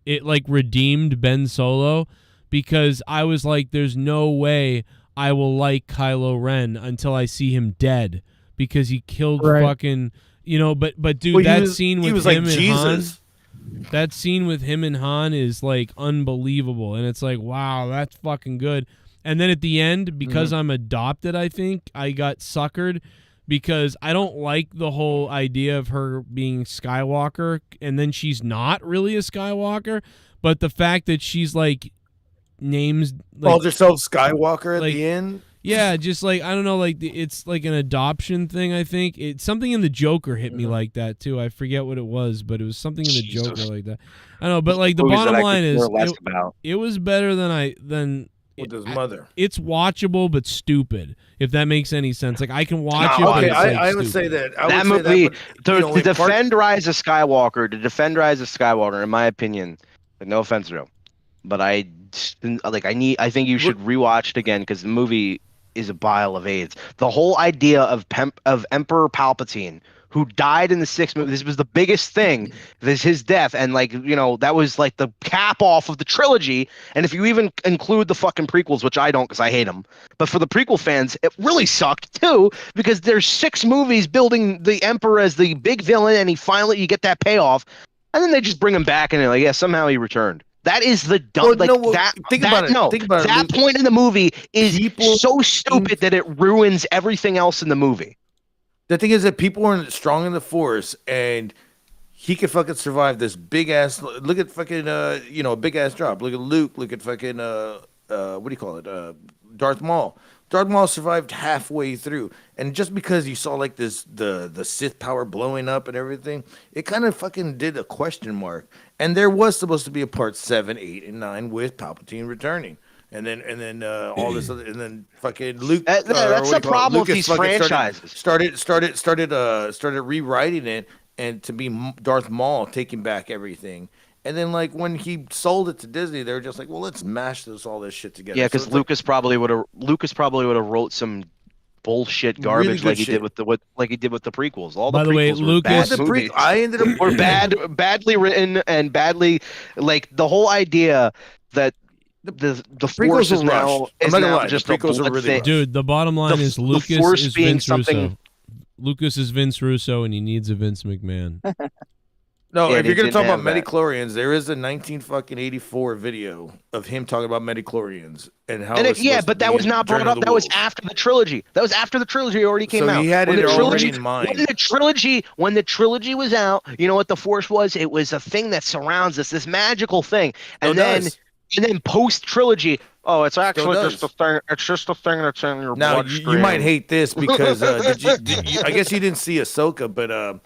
it like redeemed Ben Solo, because I was like, there's no way I will like Kylo Ren until I see him dead, because he killed fucking, you know, but dude, that scene with him and Han, that scene with him and Han is like unbelievable, and it's like, wow, that's fucking good. And then at the end, because I'm adopted, I think I got suckered, because I don't like the whole idea of her being Skywalker, and then she's not really a Skywalker, but the fact that she's like names calls herself Skywalker at the end. Yeah, just like, I don't know, like it's like an adoption thing. I think it's something in the Joker hit me like that too. I forget what it was, but it was something in the Joker like that. I know, but like the bottom line is, it was better than with his mother. It's watchable but stupid, if that makes any sense. Like I can watch it. Okay, But it's, like, I would stupid. say that. That movie, to defend Rise of Skywalker, in my opinion, like, no offense, Joe, but I think you should rewatch it again, because the movie is a pile of AIDS. The whole idea of Emperor Palpatine, who died in the 6th movie, this was the biggest thing, this his death, and like, you know, that was like the cap off of the trilogy. And if you even include the fucking prequels, which I don't because I hate them, but for the prequel fans, it really sucked too, because there's 6 movies building the Emperor as the big villain, and you get that payoff, and then they just bring him back and they're like, yeah, somehow he returned. That is the dumb. Think about it. That point in the movie is so stupid that it ruins everything else in the movie. The thing is that people aren't strong in the Force, and he could fucking survive this big ass. Look at fucking big ass drop. Look at Luke. Look at fucking what do you call it? Darth Maul. Darth Maul survived halfway through, and just because you saw like the Sith power blowing up and everything, it kind of fucking did a question mark. And there was supposed to be a part 7, 8, and 9 with Palpatine returning. And then all this other, and then fucking Luke. That's the problem with these franchises. Started rewriting it, and to be Darth Maul taking back everything. And then like when he sold it to Disney, they were just like, well, let's mash all this shit together. Yeah, because Lucas probably would have wrote some bullshit garbage really he did with the prequels. All By the way, Lucas, I ended up were badly written and badly, like, the whole idea that the Force is now just a bullet thing. Dude, the bottom line is Lucas is Vince Russo. Lucas is Vince Russo, and he needs a Vince McMahon. No, if you're gonna talk about midichlorians, there is a 1984 video of him talking about midichlorians and how. But that was not brought up. That was after the trilogy. That was after the trilogy already came out. He had it already in mind. When the trilogy was out, you know what the Force was? It was a thing that surrounds us, this magical thing. And then post trilogy, it's actually just a thing. It's just a thing that's in your bloodstream. Now you might hate this because I guess you didn't see Ahsoka, but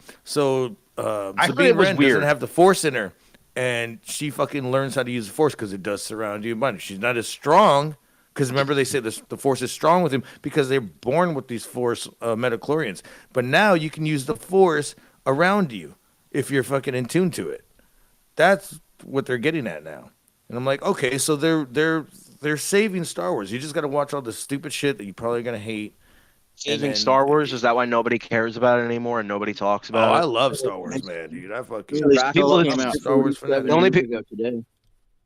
Sabine Wren doesn't have the Force in her, and she fucking learns how to use the Force because it does surround you. But she's not as strong, because remember they say the Force is strong with him because they're born with these Force midichlorians. But now you can use the Force around you if you're fucking in tune to it. That's what they're getting at now. And I'm like, okay, so they're saving Star Wars. You just got to watch all the stupid shit that you're probably gonna hate. Saving Star Wars, is that why nobody cares about it anymore and nobody talks about it? I love Star Wars, man, dude. I fucking Star Wars for that. The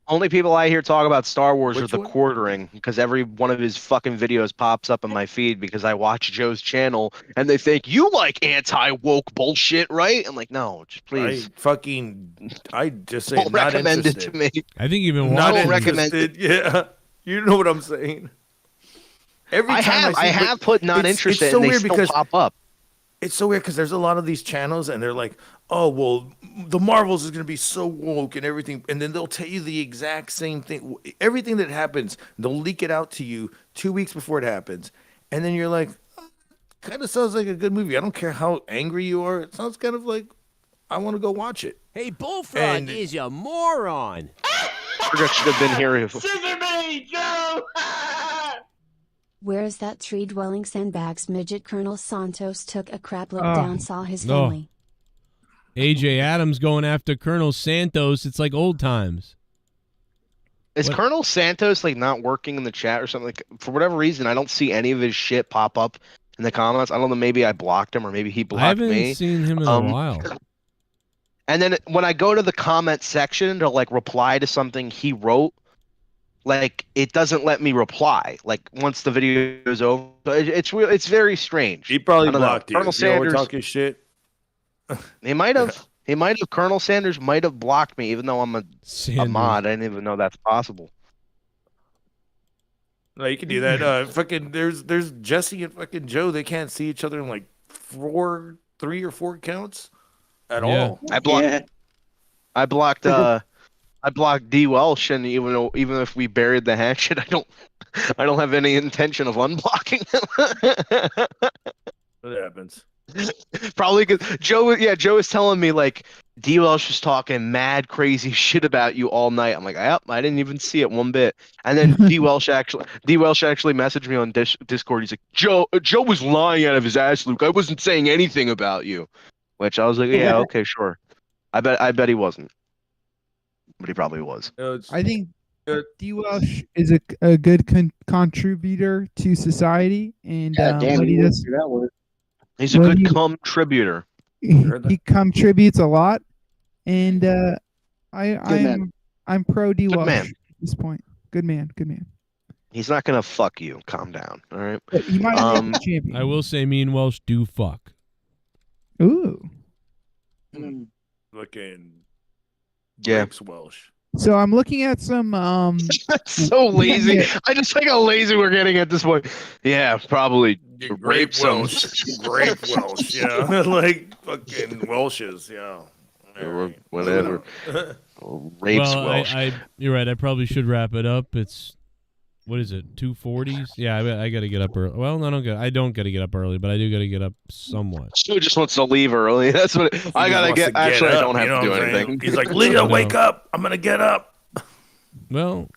only people I hear talk about Star Wars are the quartering, because every one of his fucking videos pops up in my feed because I watch Joe's channel and they think, you like anti-woke bullshit, right? I'm like, no, just please. I just say don't not recommend interested. it to me. I think you've been Not watching. interested. Yeah, you know what I'm saying. Every time I have put not interested, so and they weird still because pop up. It's so weird because there's a lot of these channels and they're like, oh, well, the Marvels is going to be so woke and everything. And then they'll tell you the exact same thing. Everything that happens, they'll leak it out to you 2 weeks before it happens. And then you're like, kind of sounds like a good movie. I don't care how angry you are. It sounds kind of like, I want to go watch it. Hey, Bullfrog is a moron. Forgot should have been here. Scissor me, Joe! Where's that tree-dwelling sandbags midget? Colonel Santos took a crap look down, saw his family. AJ Adams going after Colonel Santos. It's like old times. Is Colonel Santos like not working in the chat or something? Like, for whatever reason, I don't see any of his shit pop up in the comments. I don't know. Maybe I blocked him or maybe he blocked me. I haven't seen him in a while. And then when I go to the comment section to like reply to something he wrote, like it doesn't let me reply. Like once the video is over, it's real. It's very strange. He probably I don't know. blocked you. Colonel If you always Sanders talking shit. He might have. He might have. Colonel Sanders might have blocked me, even though I'm a mod. I didn't even know that's possible. No, you can do that. Fucking, there's Jesse and fucking Joe. They can't see each other in like 3 or 4 counts at all. I blocked. I blocked. I blocked D Welsh, and even if we buried the hatchet, I don't have any intention of unblocking him. What happens? Probably because Joe is telling me like D Welsh was talking mad crazy shit about you all night. I'm like, yep, I didn't even see it one bit. And then D Welsh actually messaged me on Discord. He's like, Joe was lying out of his ass, Luke. I wasn't saying anything about you. Which I was like, yeah, okay, sure. I bet he wasn't, but he probably was. I think D Welsh is a good contributor to society, and what he does. He's a good contributor. He contributes a lot, and I'm pro D Welsh at this point. Good man. He's not gonna fuck you. Calm down. All right. He might be the champion. I will say, me and Welsh do fuck. Ooh. Looking. Yeah. Welsh. So I'm looking at some. So lazy. I just like how lazy we're getting at this point. Yeah, probably rape Welsh. Grape Welsh. Yeah, like fucking Welshes. Yeah. Or whatever. Rapes Welsh. You're right. I probably should wrap it up. It's. What is it? 2:40s? Yeah, I got to get up early. Well, I don't got to get up early, but I do got to get up somewhat. Joe just wants to leave early. That's what I got to get. Actually, I don't have to do anything. He's like, Leah, wake up! I'm gonna get up. Well,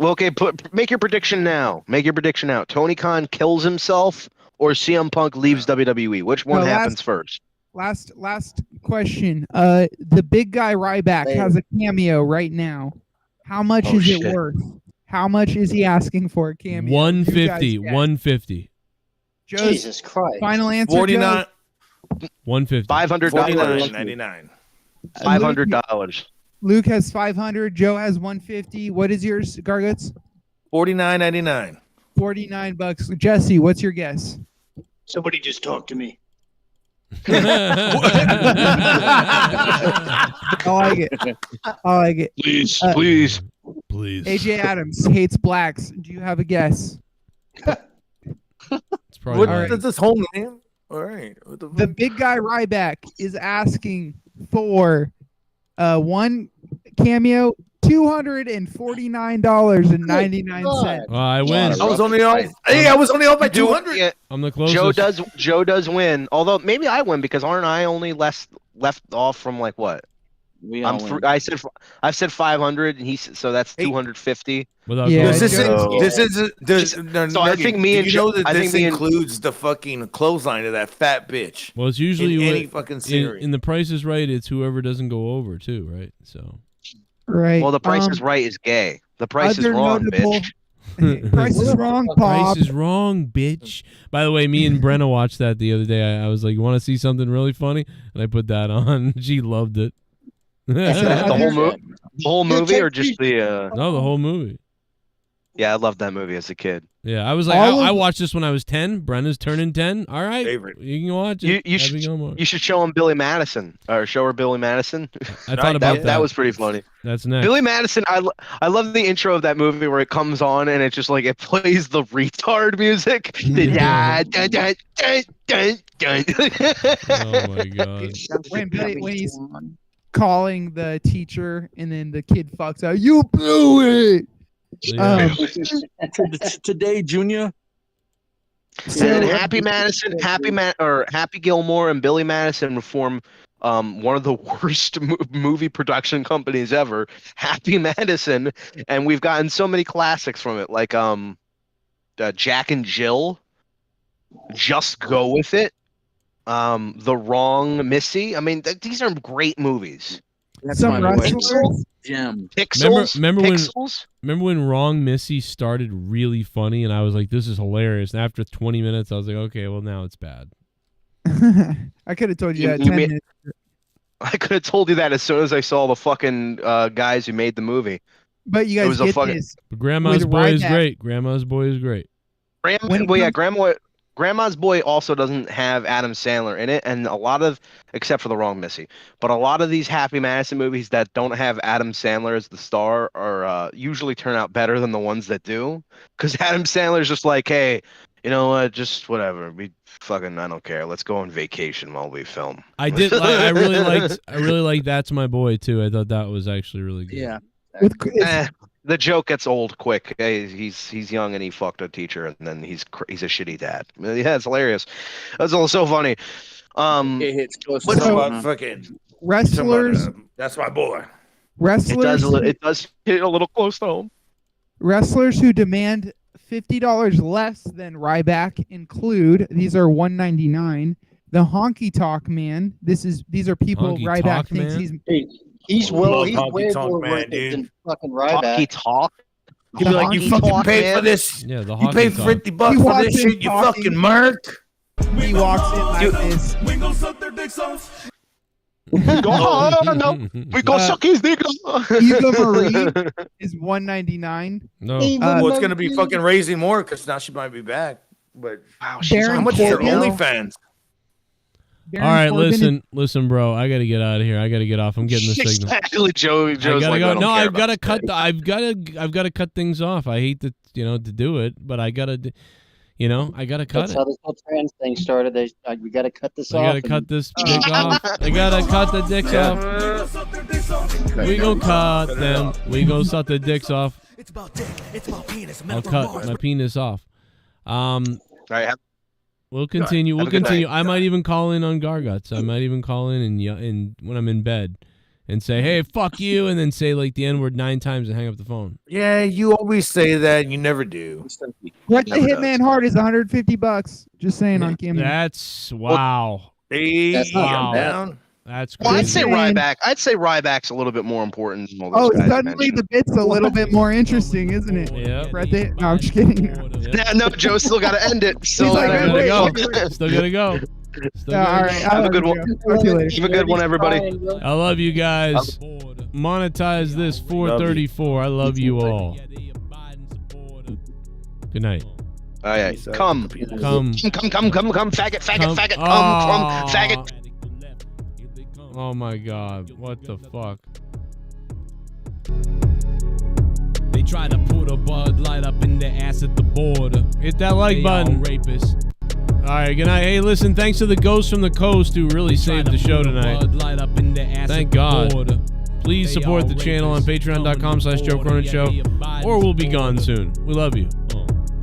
okay. Make your prediction now. Make your prediction now. Tony Khan kills himself, or CM Punk leaves WWE. Which one happens first? Last question. The big guy Ryback has a cameo right now. How much is it worth? How much is he asking for a cameo? 150. 150. Jesus Christ. Final answer. 49. 150. $500. $49.99. $500. Luke has 500. Joe has 150. What is yours, Garguts? $49.99. $49. Jesse, what's your guess? Somebody just talk to me. I like it. Please. AJ Adams hates blacks. Do you have a guess? It's probably What's this whole name? All right. The big guy Ryback is asking for one cameo, $249.99. Well, I win. I was only off. Hey, I was only off by 200. I'm the closest. Joe does win. Although maybe I win because aren't I only left off from like what? I said 500, and so that's 250. Without This I think me and Joe. I think this includes the fucking clothesline of that fat bitch. Well, it's usually in any fucking scenery. In The Price is Right, it's whoever doesn't go over too, right? So. Right. Well, The Price is Right is gay. The Price is Wrong, bitch. Price is Wrong, Bob. Price is Wrong, bitch. By the way, me and Brenna watched that the other day. I was like, "You want to see something really funny?" And I put that on. She loved it. The whole movie, or just the? No, the whole movie. Yeah, I loved that movie as a kid. Yeah, I was like, I watched this when I was 10. Brenna's turning 10. All right, favorite. You can watch it. You should show him Billy Madison, or show her Billy Madison. I thought about that. That was pretty funny. That's next. Billy Madison. I love the intro of that movie where it comes on and it's just like it plays the retard music. Oh my god. When he's calling the teacher and then the kid fucks out. You blew it. Yeah. Today, Junior. And then Happy Gilmore and Billy Madison form one of the worst movie production companies ever, Happy Madison, and we've gotten so many classics from it, like Jack and Jill, Just Go With It, The Wrong Missy. I mean, these are great movies. Some wrestlers. Pixels. Remember when Wrong Missy started really funny, and I was like, "This is hilarious." And after 20 minutes, I was like, "Okay, well now it's bad." I could have told you that 10 minutes. I could have told you that as soon as I saw the fucking guys who made the movie. But you It guys was a get fucking- this. But Grandma's With Boy is Ryback. great. Grandma's Boy is great. Grandma's Boy also doesn't have Adam Sandler in it, and a lot of, except for The Wrong Missy, but a lot of these Happy Madison movies that don't have Adam Sandler as the star are usually turn out better than the ones that do, because Adam Sandler's just like, hey, you know what, just whatever, I don't care. Let's go on vacation while we film. I really liked That's My Boy too. I thought that was actually really good. Yeah. The joke gets old quick. Hey, he's young and he fucked a teacher, and then he's a shitty dad. Yeah, it's hilarious. That's all so funny. It hits close. What's about fucking wrestlers? That's my boy. Wrestlers. It does hit a little close to home. Wrestlers who demand $50 less than Ryback include, these are $199. The Honky Talk Man. These are people Honky Ryback Talk thinks Man? He's Love way Honky Tonk more Man, worth it dude. than fucking Ryback. Talk. He'd be like, you fucking paid for this. Yeah, the You paid Honky $50 Talk. He for walks this in shit, you talking. fucking merc. He walks in like this. We gon' suck their dicks off. We go suck his dick. Eva Marie is $199. No. Well, it's gonna be fucking raising more because now she might be back. But wow, Baron how much is her Corbin. OnlyFans? All right, listen, bro. I gotta get out of here. I gotta get off. I'm getting the signal. Exactly, Joe's I gotta like, go. I don't No, care I've about gotta this cut. thing. I've gotta cut things off. I hate to to do it, but I gotta. I gotta cut That's it. how this whole trans thing started. We got to cut this I off. gotta cut this dick off. I gotta cut the dicks off. We gon' cut them. We gon' suck the dicks off. It's about dick. It's about penis. I'll cut my penis off. All right, We'll continue. Have We'll a good continue. night. I might even call in on Garguts. I might even call in and when I'm in bed, and say, "Hey, fuck you," and then say like the N-word 9 times and hang up the phone. Yeah, you always say that, and you never do. What the Hitman Heart is $150. Just saying on camera. That's wow. That's wow. down. That's Well, crazy. I'd say Ryback's a little bit more important than all Oh, those guys suddenly mentioned. the bit's a little bit more interesting, isn't it? Yeah. No, I'm just kidding. No, Joe still got to end it. So He's like, Gotta go. wait. Still gotta go. All right. Have a good one. Talk to you later. Have a good one, everybody. I love you guys. Monetize this 434. I love you all. Good night. All right, come, Come. faggot, faggot, Oh. faggot. Oh my god. What the fuck? They try to put a Bud Light up in the ass at the border. Hit that like button. Rapist. All right, good night. Hey, listen, thanks to the Ghost from the Coast who really saved the show tonight. Bud Light up in the ass Thank at the God. border. Please They support all the channel on rapists. patreon.com/Joe Cronin Show, or we'll be gone soon. We love you.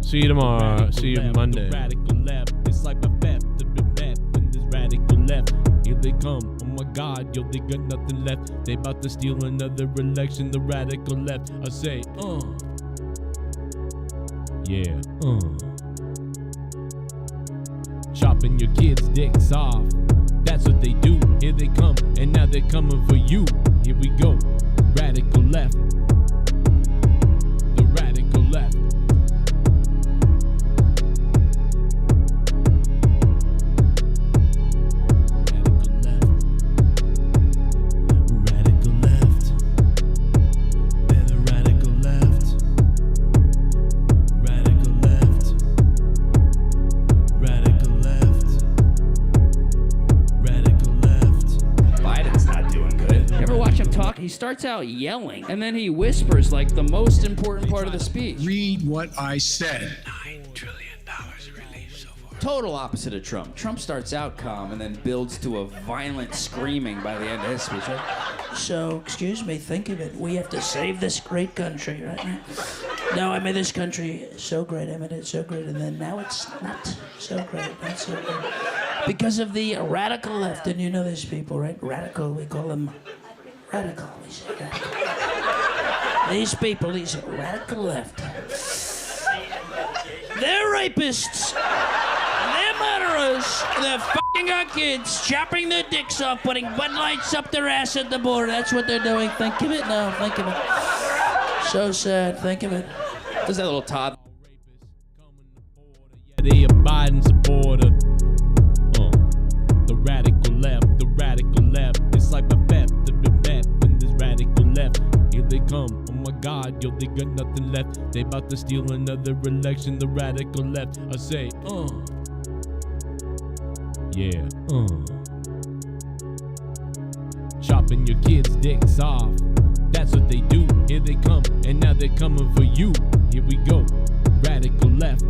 See you tomorrow. See you Monday. Radical left. It's like my theft to be met when there's radical left. Here they come. Oh my God, yo, they got nothing left. They about to steal another election. The radical left. I say, yeah, chopping your kids' dicks off. That's what they do. Here they come, and now they're coming for you. Here we go. Radical left. The radical left. Radical left. They're the radical left. Radical left. Radical left. Radical left. Biden's not doing good. You ever watch him talk? He starts out yelling, and then he whispers like the most important part of the speech. Read what I said. Total opposite of Trump. Trump starts out calm and then builds to a violent screaming by the end of his speech. Right? So, excuse me, think of it. We have to save this great country, right? No, I made this country so great. I made it so great, and then now it's not so great. Not so great. Because of the radical left, and you know these people, right? Radical, we call them radical. We say radical. These people, these radical left. They're rapists. They're murderers. They're fucking our kids, chopping their dicks off, putting Bud Lights up their ass at the border. That's what they're doing. Think of it now. Think of it. So sad. Think of it. There's that little Todd. Yeah, they a Biden supporter. The radical left. The radical left. It's like they come. Oh my God, yo, they got nothing left. They about to steal another election, the radical left. I say, yeah, chopping your kids' dicks off. That's what they do. Here they come, and now they're coming for you. Here we go. Radical left.